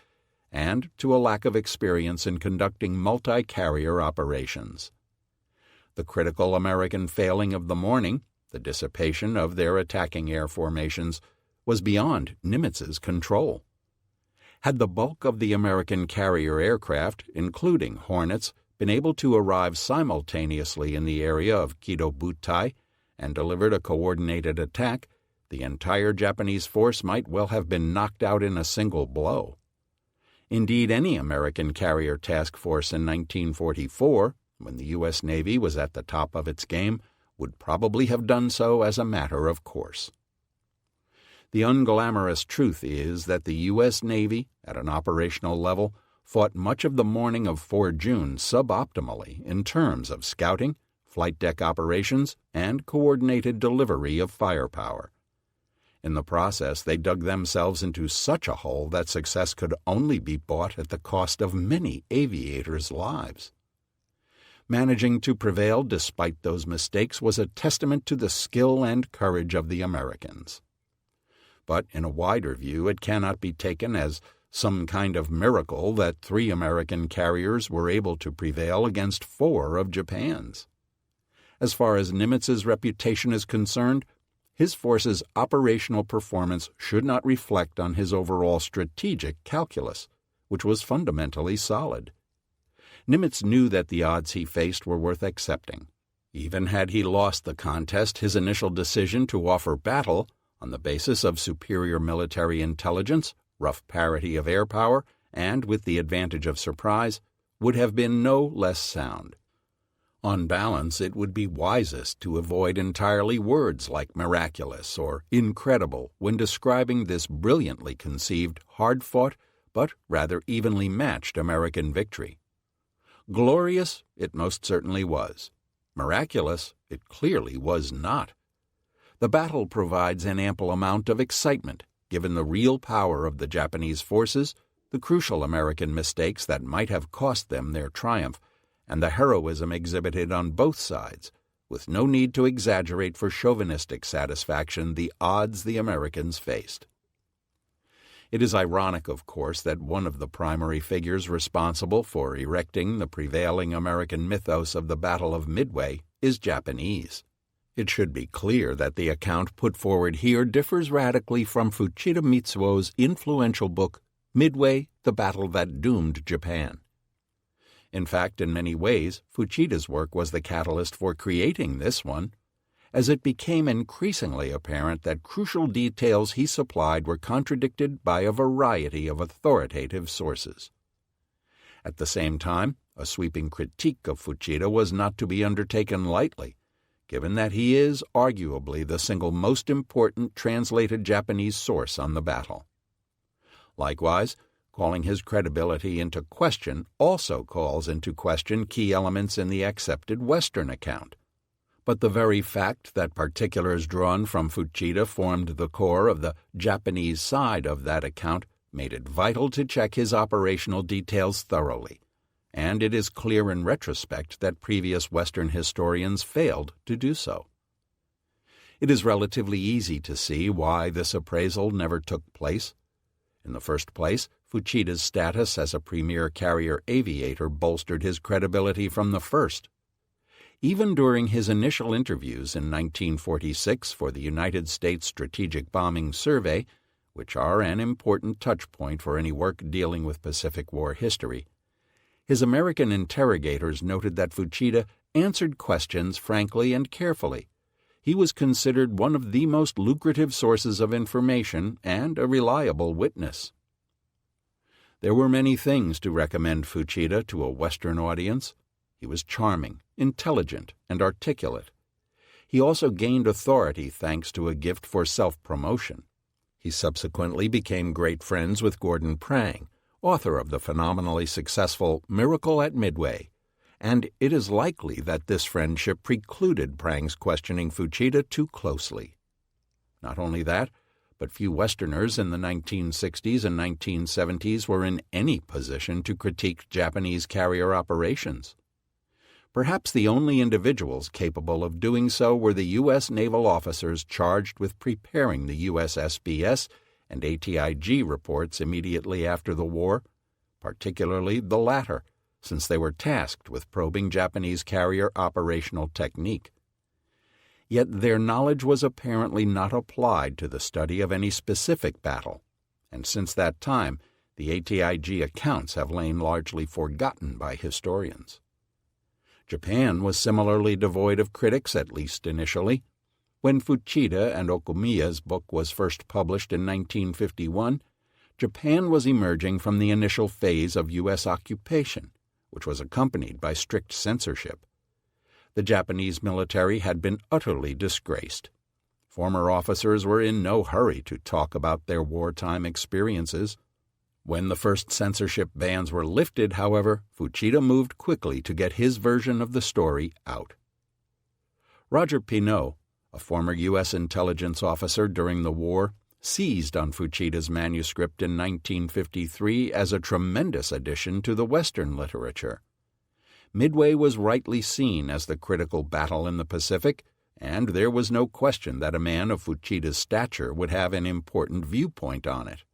and to a lack of experience in conducting multi-carrier operations. The critical American failing of the morning, the dissipation of their attacking air formations, was beyond Nimitz's control. Had the bulk of the American carrier aircraft, including Hornets, been able to arrive simultaneously in the area of Kido-Butai and delivered a coordinated attack, the entire Japanese force might well have been knocked out in a single blow. Indeed, any American carrier task force in 1944, when the U.S. Navy was at the top of its game, would probably have done so as a matter of course. The unglamorous truth is that the U.S. Navy, at an operational level, fought much of the morning of 4 June suboptimally in terms of scouting, flight deck operations, and coordinated delivery of firepower. In the process, they dug themselves into such a hole that success could only be bought at the cost of many aviators' lives. Managing to prevail despite those mistakes was a testament to the skill and courage of the Americans. But in a wider view, it cannot be taken as some kind of miracle that 3 American carriers were able to prevail against 4 of Japan's. As far as Nimitz's reputation is concerned, his force's operational performance should not reflect on his overall strategic calculus, which was fundamentally solid. Nimitz knew that the odds he faced were worth accepting. Even had he lost the contest, his initial decision to offer battle on the basis of superior military intelligence, rough parity of air power, and with the advantage of surprise, would have been no less sound. On balance, it would be wisest to avoid entirely words like miraculous or incredible when describing this brilliantly conceived, hard-fought, but rather evenly matched American victory. Glorious it most certainly was. Miraculous it clearly was not. The battle provides an ample amount of excitement, given the real power of the Japanese forces, the crucial American mistakes that might have cost them their triumph, and the heroism exhibited on both sides, with no need to exaggerate for chauvinistic satisfaction the odds the Americans faced. It is ironic, of course, that one of the primary figures responsible for erecting the prevailing American mythos of the Battle of Midway is Japanese. It should be clear that the account put forward here differs radically from Fuchida Mitsuo's influential book, Midway, The Battle That Doomed Japan. In fact, in many ways, Fuchida's work was the catalyst for creating this one, as it became increasingly apparent that crucial details he supplied were contradicted by a variety of authoritative sources. At the same time, a sweeping critique of Fuchida was not to be undertaken lightly, given that he is arguably the single most important translated Japanese source on the battle. Likewise, calling his credibility into question also calls into question key elements in the accepted Western account. But the very fact that particulars drawn from Fuchida formed the core of the Japanese side of that account made it vital to check his operational details thoroughly, and it is clear in retrospect that previous Western historians failed to do so. It is relatively easy to see why this appraisal never took place. In the first place, Fuchida's status as a premier carrier aviator bolstered his credibility from the first. Even during his initial interviews in 1946 for the United States Strategic Bombing Survey, which are an important touchpoint for any work dealing with Pacific War history, his American interrogators noted that Fuchida answered questions frankly and carefully. He was considered one of the most lucrative sources of information and a reliable witness. There were many things to recommend Fuchida to a Western audience. He was charming, intelligent, and articulate. He also gained authority thanks to a gift for self-promotion. He subsequently became great friends with Gordon Prang, author of the phenomenally successful Miracle at Midway, and it is likely that this friendship precluded Prang's questioning Fuchida too closely. Not only that, but few Westerners in the 1960s and 1970s were in any position to critique Japanese carrier operations. Perhaps the only individuals capable of doing so were the U.S. naval officers charged with preparing the USSBS and ATIG reports immediately after the war, particularly the latter, since they were tasked with probing Japanese carrier operational technique. Yet their knowledge was apparently not applied to the study of any specific battle, and since that time the ATIG accounts have lain largely forgotten by historians. Japan was similarly devoid of critics, at least initially. When Fuchida and Okumiya's book was first published in 1951, Japan was emerging from the initial phase of U.S. occupation, which was accompanied by strict censorship. The Japanese military had been utterly disgraced. Former officers were in no hurry to talk about their wartime experiences. When the first censorship bans were lifted, however, Fuchida moved quickly to get his version of the story out. Roger Pineau, a former U.S. intelligence officer during the war, seized on Fuchida's manuscript in 1953 as a tremendous addition to the Western literature. Midway was rightly seen as the critical battle in the Pacific, and there was no question that a man of Fuchida's stature would have an important viewpoint on it.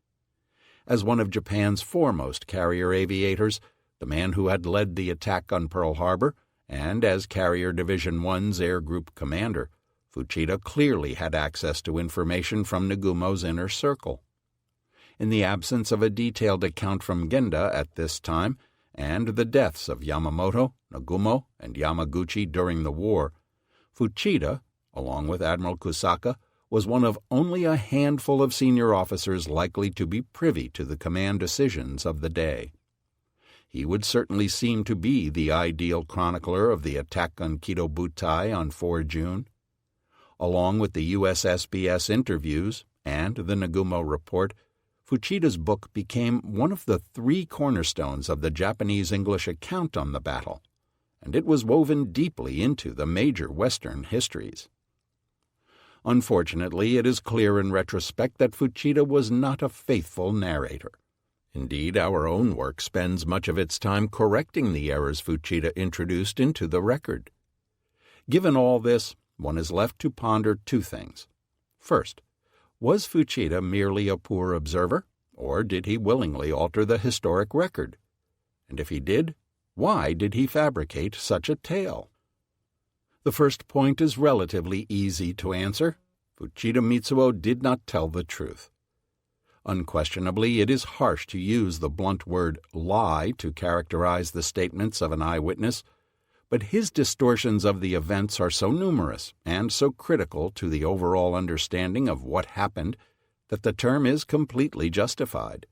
As one of Japan's foremost carrier aviators, the man who had led the attack on Pearl Harbor, and as Carrier Division I's Air Group commander, Fuchida clearly had access to information from Nagumo's inner circle. In the absence of a detailed account from Genda at this time, and the deaths of Yamamoto, Nagumo, and Yamaguchi during the war, Fuchida, along with Admiral Kusaka, was one of only a handful of senior officers likely to be privy to the command decisions of the day. He would certainly seem to be the ideal chronicler of the attack on Kido Butai on 4 June. Along with the USSBS interviews and the Nagumo report, Fuchida's book became one of the 3 cornerstones of the Japanese-English account on the battle, and it was woven deeply into the major Western histories. Unfortunately, it is clear in retrospect that Fuchida was not a faithful narrator. Indeed, our own work spends much of its time correcting the errors Fuchida introduced into the record. Given all this, one is left to ponder 2 things. First, was Fuchida merely a poor observer, or did he willingly alter the historic record? And if he did, why did he fabricate such a tale? The first point is relatively easy to answer. Fuchida Mitsuo did not tell the truth. Unquestionably, it is harsh to use the blunt word lie to characterize the statements of an eyewitness, but his distortions of the events are so numerous and so critical to the overall understanding of what happened that the term is completely justified.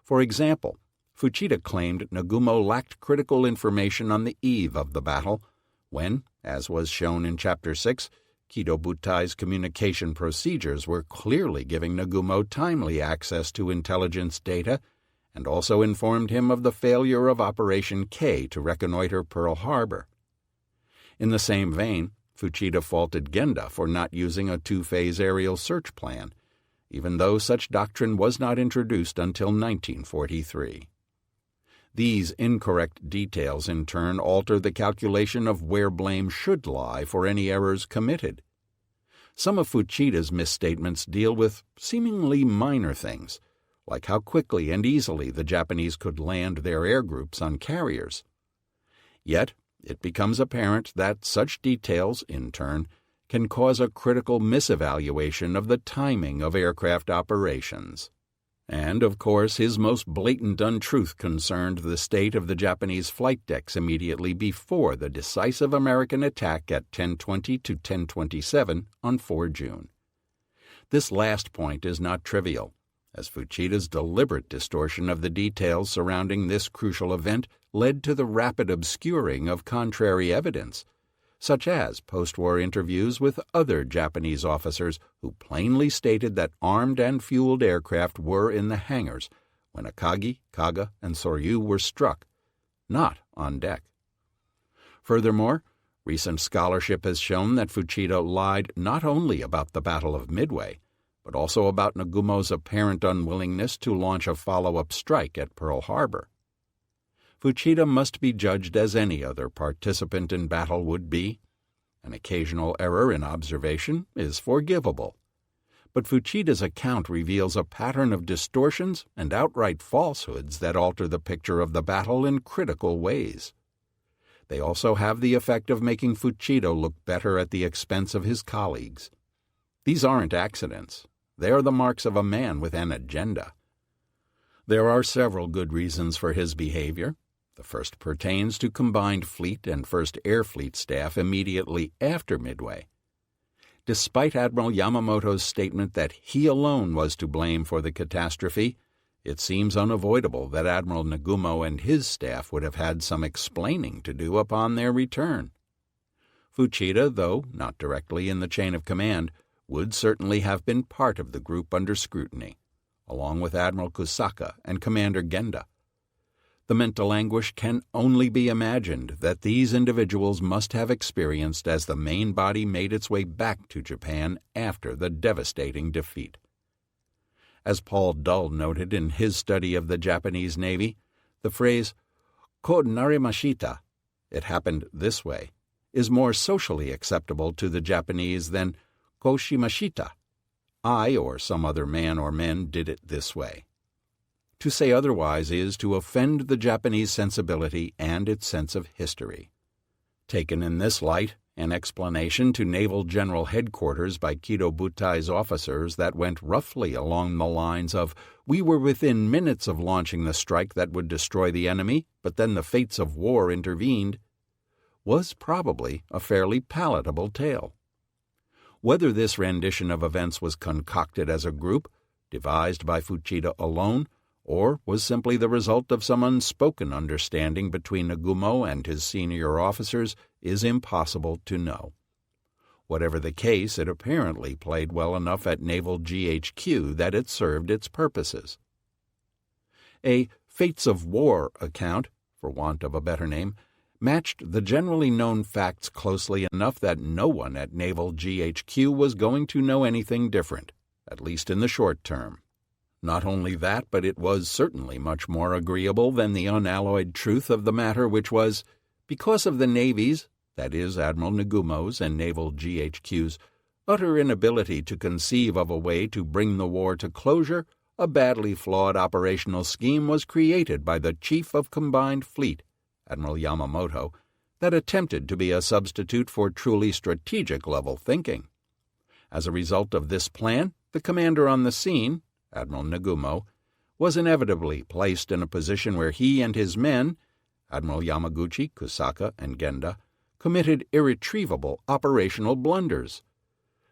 For example, Fuchida claimed Nagumo lacked critical information on the eve of the battle, when, as was shown in Chapter 6, Kido Butai's communication procedures were clearly giving Nagumo timely access to intelligence data and also informed him of the failure of Operation K to reconnoiter Pearl Harbor. In the same vein, Fuchida faulted Genda for not using a 2-phase aerial search plan, even though such doctrine was not introduced until 1943. These incorrect details in turn alter the calculation of where blame should lie for any errors committed. Some of Fuchida's misstatements deal with seemingly minor things, like how quickly and easily the Japanese could land their air groups on carriers. Yet, it becomes apparent that such details, in turn, can cause a critical misevaluation of the timing of aircraft operations. And, of course, his most blatant untruth concerned the state of the Japanese flight decks immediately before the decisive American attack at 10:20 to 10:27 on 4 June. This last point is not trivial, as Fuchida's deliberate distortion of the details surrounding this crucial event led to the rapid obscuring of contrary evidence, such as post-war interviews with other Japanese officers who plainly stated that armed and fueled aircraft were in the hangars when Akagi, Kaga, and Soryu were struck, not on deck. Furthermore, recent scholarship has shown that Fuchida lied not only about the Battle of Midway, but also about Nagumo's apparent unwillingness to launch a follow-up strike at Pearl Harbor. Fuchida must be judged as any other participant in battle would be. An occasional error in observation is forgivable. But Fuchida's account reveals a pattern of distortions and outright falsehoods that alter the picture of the battle in critical ways. They also have the effect of making Fuchida look better at the expense of his colleagues. These aren't accidents. They are the marks of a man with an agenda. There are several good reasons for his behavior. The first pertains to combined Fleet and 1st Air Fleet staff immediately after Midway. Despite Admiral Yamamoto's statement that he alone was to blame for the catastrophe, it seems unavoidable that Admiral Nagumo and his staff would have had some explaining to do upon their return. Fuchida, though not directly in the chain of command, would certainly have been part of the group under scrutiny, along with Admiral Kusaka and Commander Genda. The mental anguish can only be imagined that these individuals must have experienced as the main body made its way back to Japan after the devastating defeat. As Paul Dull noted in his study of the Japanese Navy, the phrase "ko narimashita," it happened this way, is more socially acceptable to the Japanese than "ko shimashita," I or some other man or men did it this way. To say otherwise is to offend the Japanese sensibility and its sense of history. Taken in this light, an explanation to Naval General Headquarters by Kido Butai's officers that went roughly along the lines of, "We were within minutes of launching the strike that would destroy the enemy, but then the fates of war intervened," was probably a fairly palatable tale. Whether this rendition of events was concocted as a group, devised by Fuchida alone, or was simply the result of some unspoken understanding between Nagumo and his senior officers is impossible to know. Whatever the case, it apparently played well enough at Naval GHQ that it served its purposes. A fates of war account, for want of a better name, matched the generally known facts closely enough that no one at Naval GHQ was going to know anything different, at least in the short term. Not only that, but it was certainly much more agreeable than the unalloyed truth of the matter, which was, because of the Navy's, that is, Admiral Nagumo's and Naval GHQ's, utter inability to conceive of a way to bring the war to closure, a badly flawed operational scheme was created by the Chief of Combined Fleet, Admiral Yamamoto, that attempted to be a substitute for truly strategic-level thinking. As a result of this plan, the commander on the scene, Admiral Nagumo, was inevitably placed in a position where he and his men, Admiral Yamaguchi, Kusaka, and Genda, committed irretrievable operational blunders.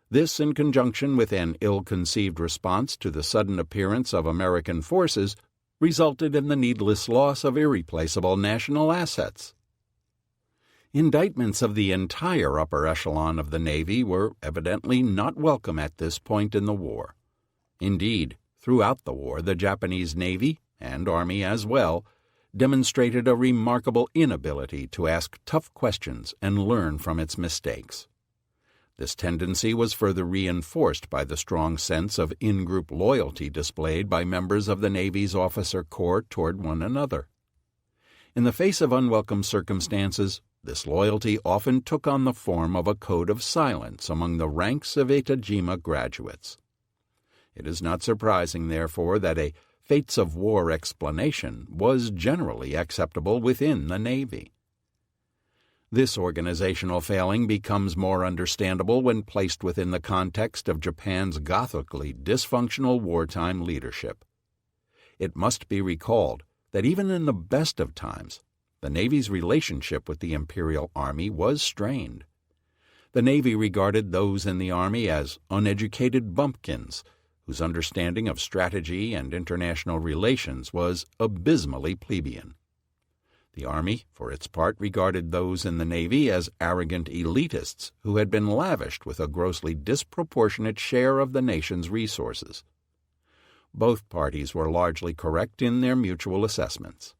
This, in conjunction with an ill-conceived response to the sudden appearance of American forces, resulted in the needless loss of irreplaceable national assets. Indictments of the entire upper echelon of the Navy were evidently not welcome at this point in the war. Indeed, throughout the war, the Japanese Navy, and Army as well, demonstrated a remarkable inability to ask tough questions and learn from its mistakes. This tendency was further reinforced by the strong sense of in-group loyalty displayed by members of the Navy's officer corps toward one another. In the face of unwelcome circumstances, this loyalty often took on the form of a code of silence among the ranks of Etajima graduates. It is not surprising, therefore, that a fates of war explanation was generally acceptable within the Navy. This organizational failing becomes more understandable when placed within the context of Japan's gothically dysfunctional wartime leadership. It must be recalled that even in the best of times, the Navy's relationship with the Imperial Army was strained. The Navy regarded those in the Army as uneducated bumpkins, whose understanding of strategy and international relations was abysmally plebeian. The Army, for its part, regarded those in the Navy as arrogant elitists who had been lavished with a grossly disproportionate share of the nation's resources. Both parties were largely correct in their mutual assessments.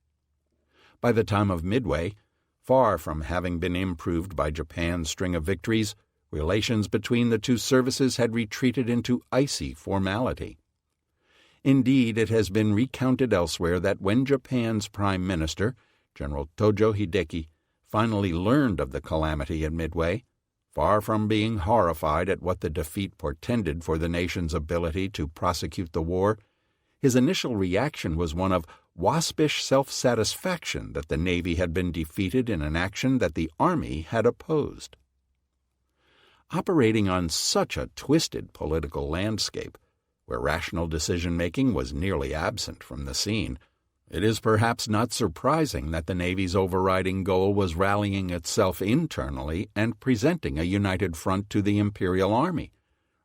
By the time of Midway, far from having been improved by Japan's string of victories, relations between the two services had retreated into icy formality. Indeed, it has been recounted elsewhere that when Japan's Prime Minister, General Tojo Hideki, finally learned of the calamity at Midway, far from being horrified at what the defeat portended for the nation's ability to prosecute the war, his initial reaction was one of waspish self-satisfaction that the Navy had been defeated in an action that the Army had opposed. Operating on such a twisted political landscape, where rational decision-making was nearly absent from the scene, it is perhaps not surprising that the Navy's overriding goal was rallying itself internally and presenting a united front to the Imperial Army,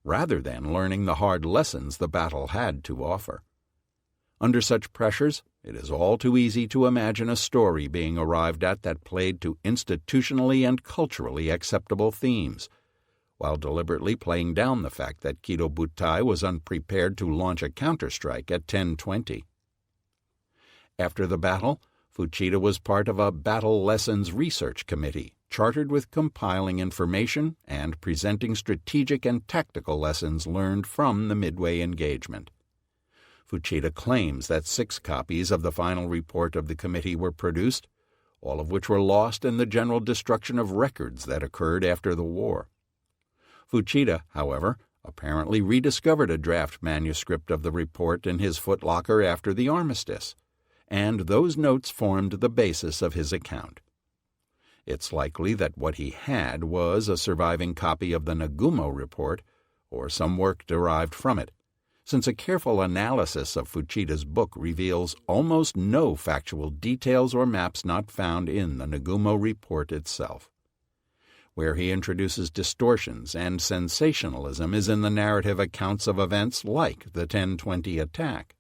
rather than learning the hard lessons the battle had to offer. Under such pressures, it is all too easy to imagine a story being arrived at that played to institutionally and culturally acceptable themes, while deliberately playing down the fact that Kido Butai was unprepared to launch a counterstrike at 10:20. After the battle, Fuchida was part of a battle lessons research committee chartered with compiling information and presenting strategic and tactical lessons learned from the Midway engagement. Fuchida claims that 6 copies of the final report of the committee were produced, all of which were lost in the general destruction of records that occurred after the war. Fuchida, however, apparently rediscovered a draft manuscript of the report in his footlocker after the armistice, and those notes formed the basis of his account. It's likely that what he had was a surviving copy of the Nagumo report, or some work derived from it, since a careful analysis of Fuchida's book reveals almost no factual details or maps not found in the Nagumo report itself. Where he introduces distortions and sensationalism is in the narrative accounts of events like the 1020 attack.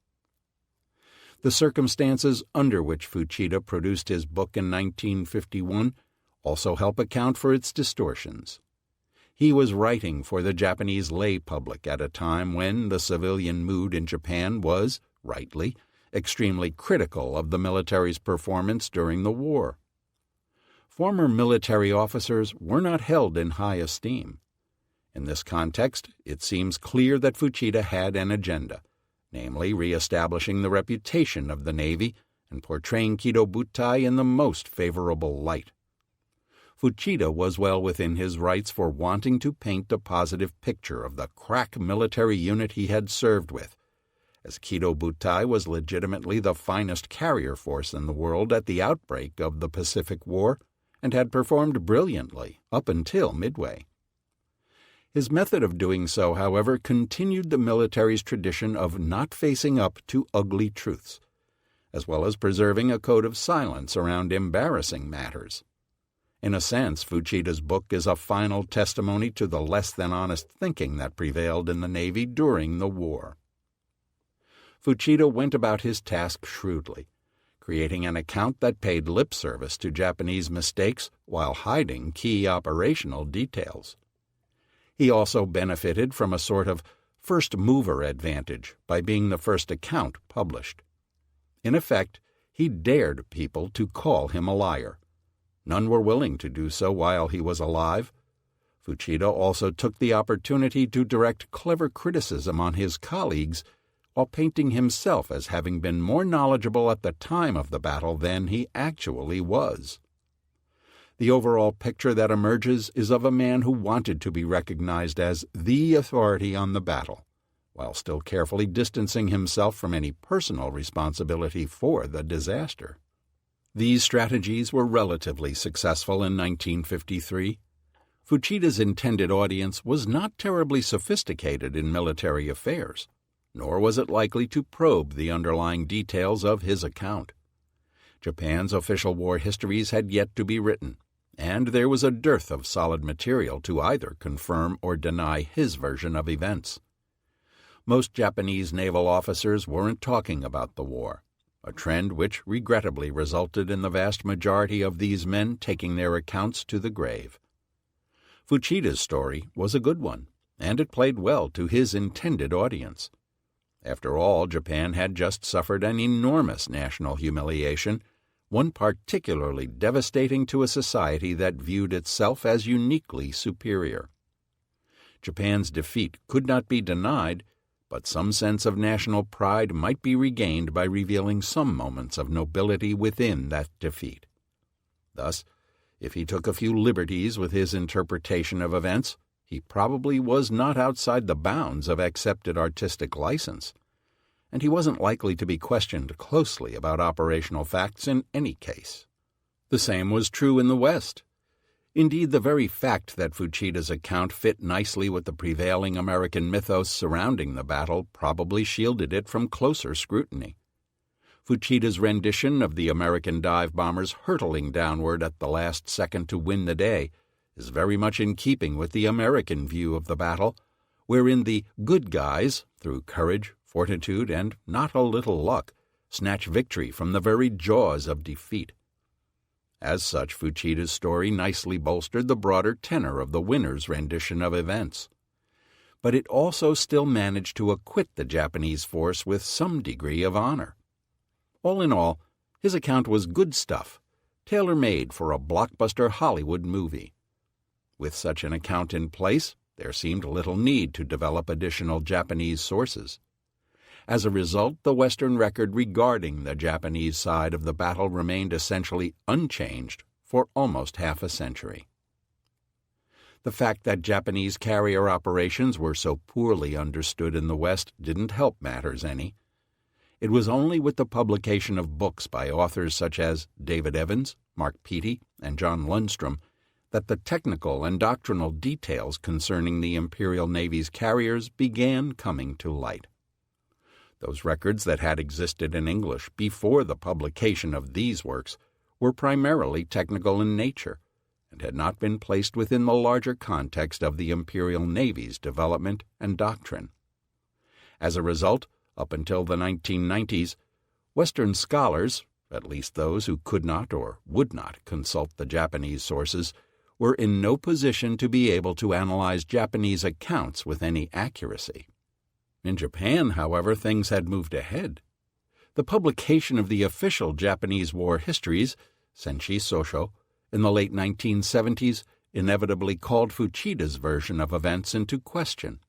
The circumstances under which Fuchida produced his book in 1951 also help account for its distortions. He was writing for the Japanese lay public at a time when the civilian mood in Japan was, rightly, extremely critical of the military's performance during the war. Former military officers were not held in high esteem. In this context, it seems clear that Fuchida had an agenda, namely re-establishing the reputation of the Navy and portraying Kido Butai in the most favorable light. Fuchida was well within his rights for wanting to paint a positive picture of the crack military unit he had served with, as Kido Butai was legitimately the finest carrier force in the world at the outbreak of the Pacific War and had performed brilliantly up until Midway. His method of doing so, however, continued the military's tradition of not facing up to ugly truths, as well as preserving a code of silence around embarrassing matters. In a sense, Fuchida's book is a final testimony to the less-than-honest thinking that prevailed in the Navy during the war. Fuchida went about his task shrewdly, creating an account that paid lip service to Japanese mistakes while hiding key operational details. He also benefited from a sort of first-mover advantage by being the first account published. In effect, he dared people to call him a liar. None were willing to do so while he was alive. Fuchida also took the opportunity to direct clever criticism on his colleagues while painting himself as having been more knowledgeable at the time of the battle than he actually was. The overall picture that emerges is of a man who wanted to be recognized as the authority on the battle, while still carefully distancing himself from any personal responsibility for the disaster. These strategies were relatively successful in 1953. Fuchida's intended audience was not terribly sophisticated in military affairs, nor was it likely to probe the underlying details of his account. Japan's official war histories had yet to be written, and there was a dearth of solid material to either confirm or deny his version of events. Most Japanese naval officers weren't talking about the war, a trend which regrettably resulted in the vast majority of these men taking their accounts to the grave. Fuchida's story was a good one, and it played well to his intended audience. After all, Japan had just suffered an enormous national humiliation, one particularly devastating to a society that viewed itself as uniquely superior. Japan's defeat could not be denied, but some sense of national pride might be regained by revealing some moments of nobility within that defeat. Thus, if he took a few liberties with his interpretation of events, he probably was not outside the bounds of accepted artistic license, and he wasn't likely to be questioned closely about operational facts in any case. The same was true in the West. Indeed, the very fact that Fuchida's account fit nicely with the prevailing American mythos surrounding the battle probably shielded it from closer scrutiny. Fuchida's rendition of the American dive bombers hurtling downward at the last second to win the day is very much in keeping with the American view of the battle, wherein the good guys, through courage, fortitude, and not a little luck, snatch victory from the very jaws of defeat. As such, Fuchida's story nicely bolstered the broader tenor of the winner's rendition of events. But it also still managed to acquit the Japanese force with some degree of honor. All in all, his account was good stuff, tailor-made for a blockbuster Hollywood movie. With such an account in place, there seemed little need to develop additional Japanese sources. As a result, the Western record regarding the Japanese side of the battle remained essentially unchanged for almost half a century. The fact that Japanese carrier operations were so poorly understood in the West didn't help matters any. It was only with the publication of books by authors such as David Evans, Mark Peattie, and John Lundstrom that the technical and doctrinal details concerning the Imperial Navy's carriers began coming to light. Those records that had existed in English before the publication of these works were primarily technical in nature and had not been placed within the larger context of the Imperial Navy's development and doctrine. As a result, up until the 1990s, Western scholars, at least those who could not or would not consult the Japanese sources, were in no position to be able to analyze Japanese accounts with any accuracy. In Japan, however, things had moved ahead. The publication of the official Japanese war histories, Senshi Sosho, in the late 1970s inevitably called Fuchida's version of events into question.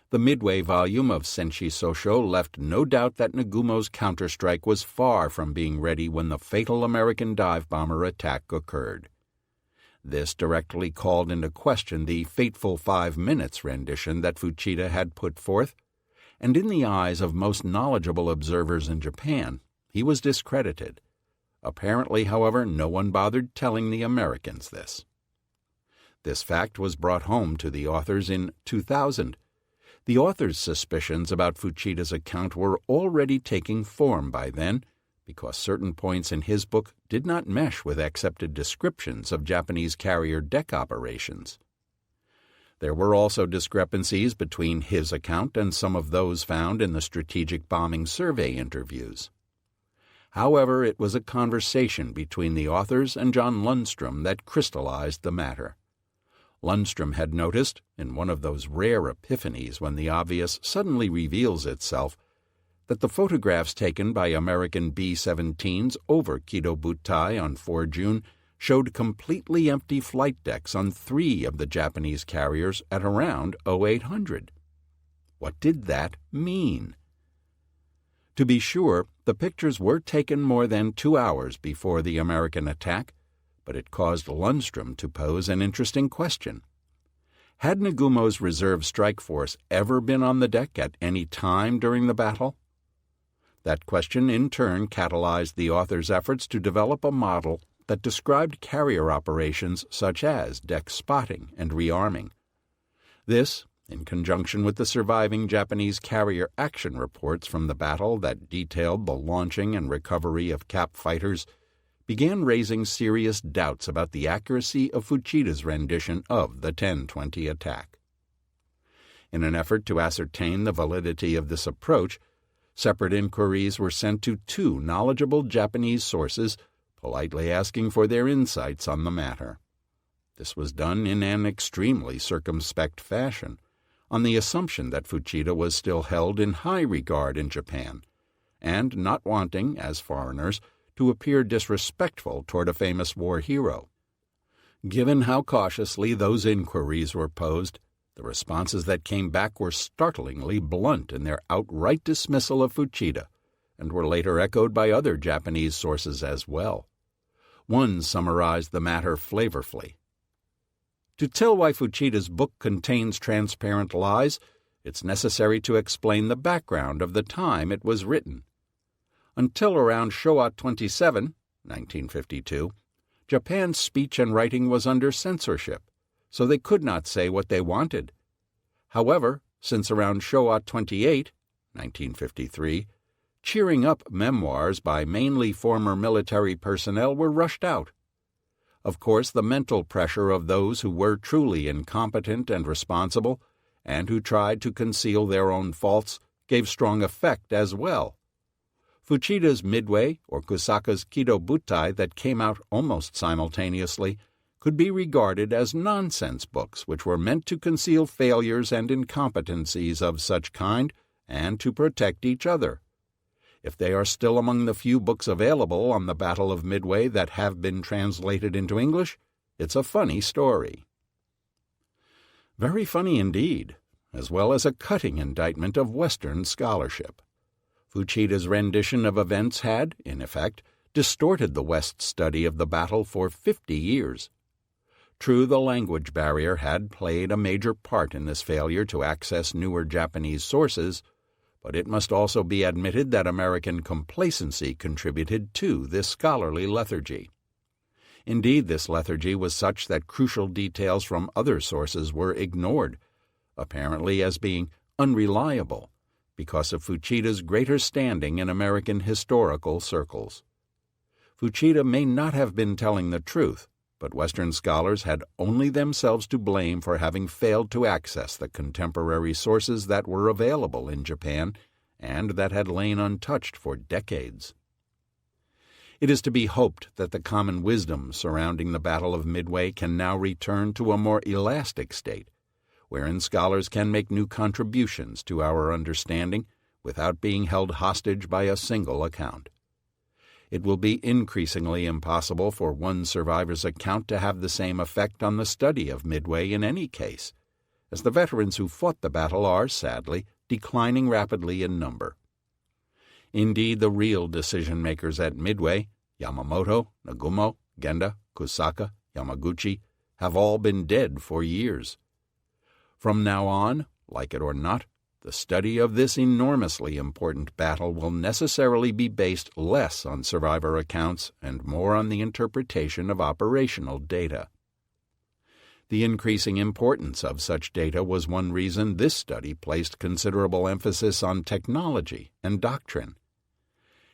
The Midway volume of Senshi Sosho left no doubt that Nagumo's counterstrike was far from being ready when the fatal American dive bomber attack occurred. This directly called into question the fateful 5 minutes rendition that Fuchida had put forth, and in the eyes of most knowledgeable observers in Japan, he was discredited. Apparently, however, no one bothered telling the Americans this. This fact was brought home to the authors in 2000. The author's suspicions about Fuchida's account were already taking form by then, because certain points in his book did not mesh with accepted descriptions of Japanese carrier deck operations. There were also discrepancies between his account and some of those found in the strategic bombing survey interviews. However, it was a conversation between the authors and John Lundstrom that crystallized the matter. Lundstrom had noticed, in one of those rare epiphanies when the obvious suddenly reveals itself, that the photographs taken by American B-17s over Kido Butai on 4 June showed completely empty flight decks on 3 of the Japanese carriers at around 0800. What did that mean? To be sure, the pictures were taken more than 2 hours before the American attack, but it caused Lundstrom to pose an interesting question. Had Nagumo's reserve strike force ever been on the deck at any time during the battle? That question in turn catalyzed the author's efforts to develop a model that described carrier operations such as deck spotting and rearming. This, in conjunction with the surviving Japanese carrier action reports from the battle that detailed the launching and recovery of Cap fighters, began raising serious doubts about the accuracy of Fuchida's rendition of the 10-20 attack. In an effort to ascertain the validity of this approach, separate inquiries were sent to 2 knowledgeable Japanese sources, politely asking for their insights on the matter. This was done in an extremely circumspect fashion, on the assumption that Fuchida was still held in high regard in Japan, and not wanting, as foreigners, to appear disrespectful toward a famous war hero. Given how cautiously those inquiries were posed, the responses that came back were startlingly blunt in their outright dismissal of Fuchida, and were later echoed by other Japanese sources as well. One summarized the matter flavorfully. To tell why Fuchida's book contains transparent lies, it's necessary to explain the background of the time it was written. Until around Showa 27, 1952, Japan's speech and writing was under censorship, so they could not say what they wanted. However, since around Showa 28, 1953, cheering up memoirs by mainly former military personnel were rushed out. Of course, the mental pressure of those who were truly incompetent and responsible, and who tried to conceal their own faults, gave strong effect as well. Fuchida's Midway or Kusaka's Kido Butai that came out almost simultaneously could be regarded as nonsense books which were meant to conceal failures and incompetencies of such kind and to protect each other. If they are still among the few books available on the Battle of Midway that have been translated into English, it's a funny story. Very funny indeed, as well as a cutting indictment of Western scholarship. Fuchida's rendition of events had, in effect, distorted the West's study of the battle for 50 years. True, the language barrier had played a major part in this failure to access newer Japanese sources, but it must also be admitted that American complacency contributed to this scholarly lethargy. Indeed, this lethargy was such that crucial details from other sources were ignored, apparently as being unreliable, because of Fuchida's greater standing in American historical circles. Fuchida may not have been telling the truth, but Western scholars had only themselves to blame for having failed to access the contemporary sources that were available in Japan and that had lain untouched for decades. It is to be hoped that the common wisdom surrounding the Battle of Midway can now return to a more elastic state, wherein scholars can make new contributions to our understanding without being held hostage by a single account. It will be increasingly impossible for one survivor's account to have the same effect on the study of Midway in any case, as the veterans who fought the battle are, sadly, declining rapidly in number. Indeed, the real decision-makers at Midway, Yamamoto, Nagumo, Genda, Kusaka, Yamaguchi, have all been dead for years. From now on, like it or not, the study of this enormously important battle will necessarily be based less on survivor accounts and more on the interpretation of operational data. The increasing importance of such data was one reason this study placed considerable emphasis on technology and doctrine.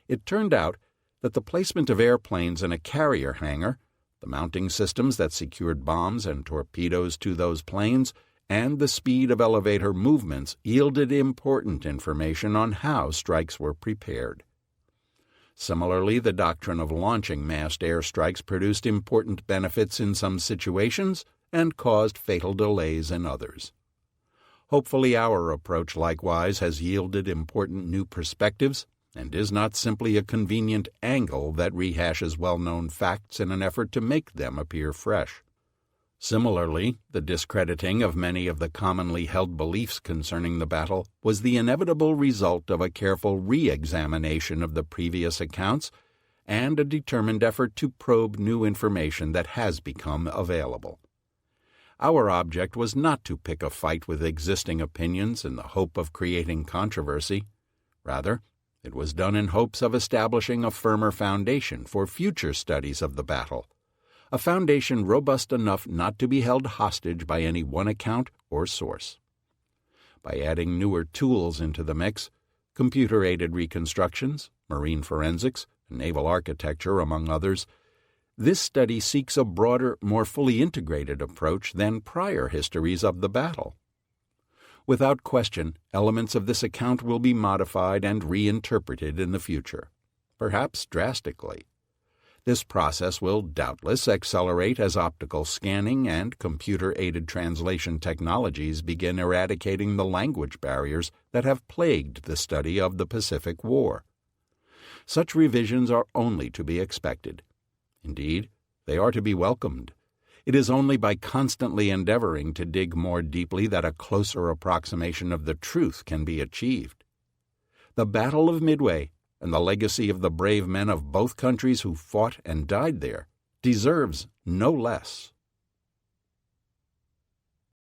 It turned out that the placement of airplanes in a carrier hangar, the mounting systems that secured bombs and torpedoes to those planes, and the speed of elevator movements yielded important information on how strikes were prepared. Similarly, the doctrine of launching massed airstrikes produced important benefits in some situations and caused fatal delays in others. Hopefully our approach likewise has yielded important new perspectives and is not simply a convenient angle that rehashes well-known facts in an effort to make them appear fresh. Similarly, the discrediting of many of the commonly held beliefs concerning the battle was the inevitable result of a careful re-examination of the previous accounts and a determined effort to probe new information that has become available. Our object was not to pick a fight with existing opinions in the hope of creating controversy. Rather, it was done in hopes of establishing a firmer foundation for future studies of the battle, a foundation robust enough not to be held hostage by any one account or source. By adding newer tools into the mix, computer-aided reconstructions, marine forensics, naval architecture, among others, this study seeks a broader, more fully integrated approach than prior histories of the battle. Without question, elements of this account will be modified and reinterpreted in the future, perhaps drastically. This process will doubtless accelerate as optical scanning and computer-aided translation technologies begin eradicating the language barriers that have plagued the study of the Pacific War. Such revisions are only to be expected. Indeed, they are to be welcomed. It is only by constantly endeavoring to dig more deeply that a closer approximation of the truth can be achieved. The Battle of Midway, and the legacy of the brave men of both countries who fought and died there, deserves no less.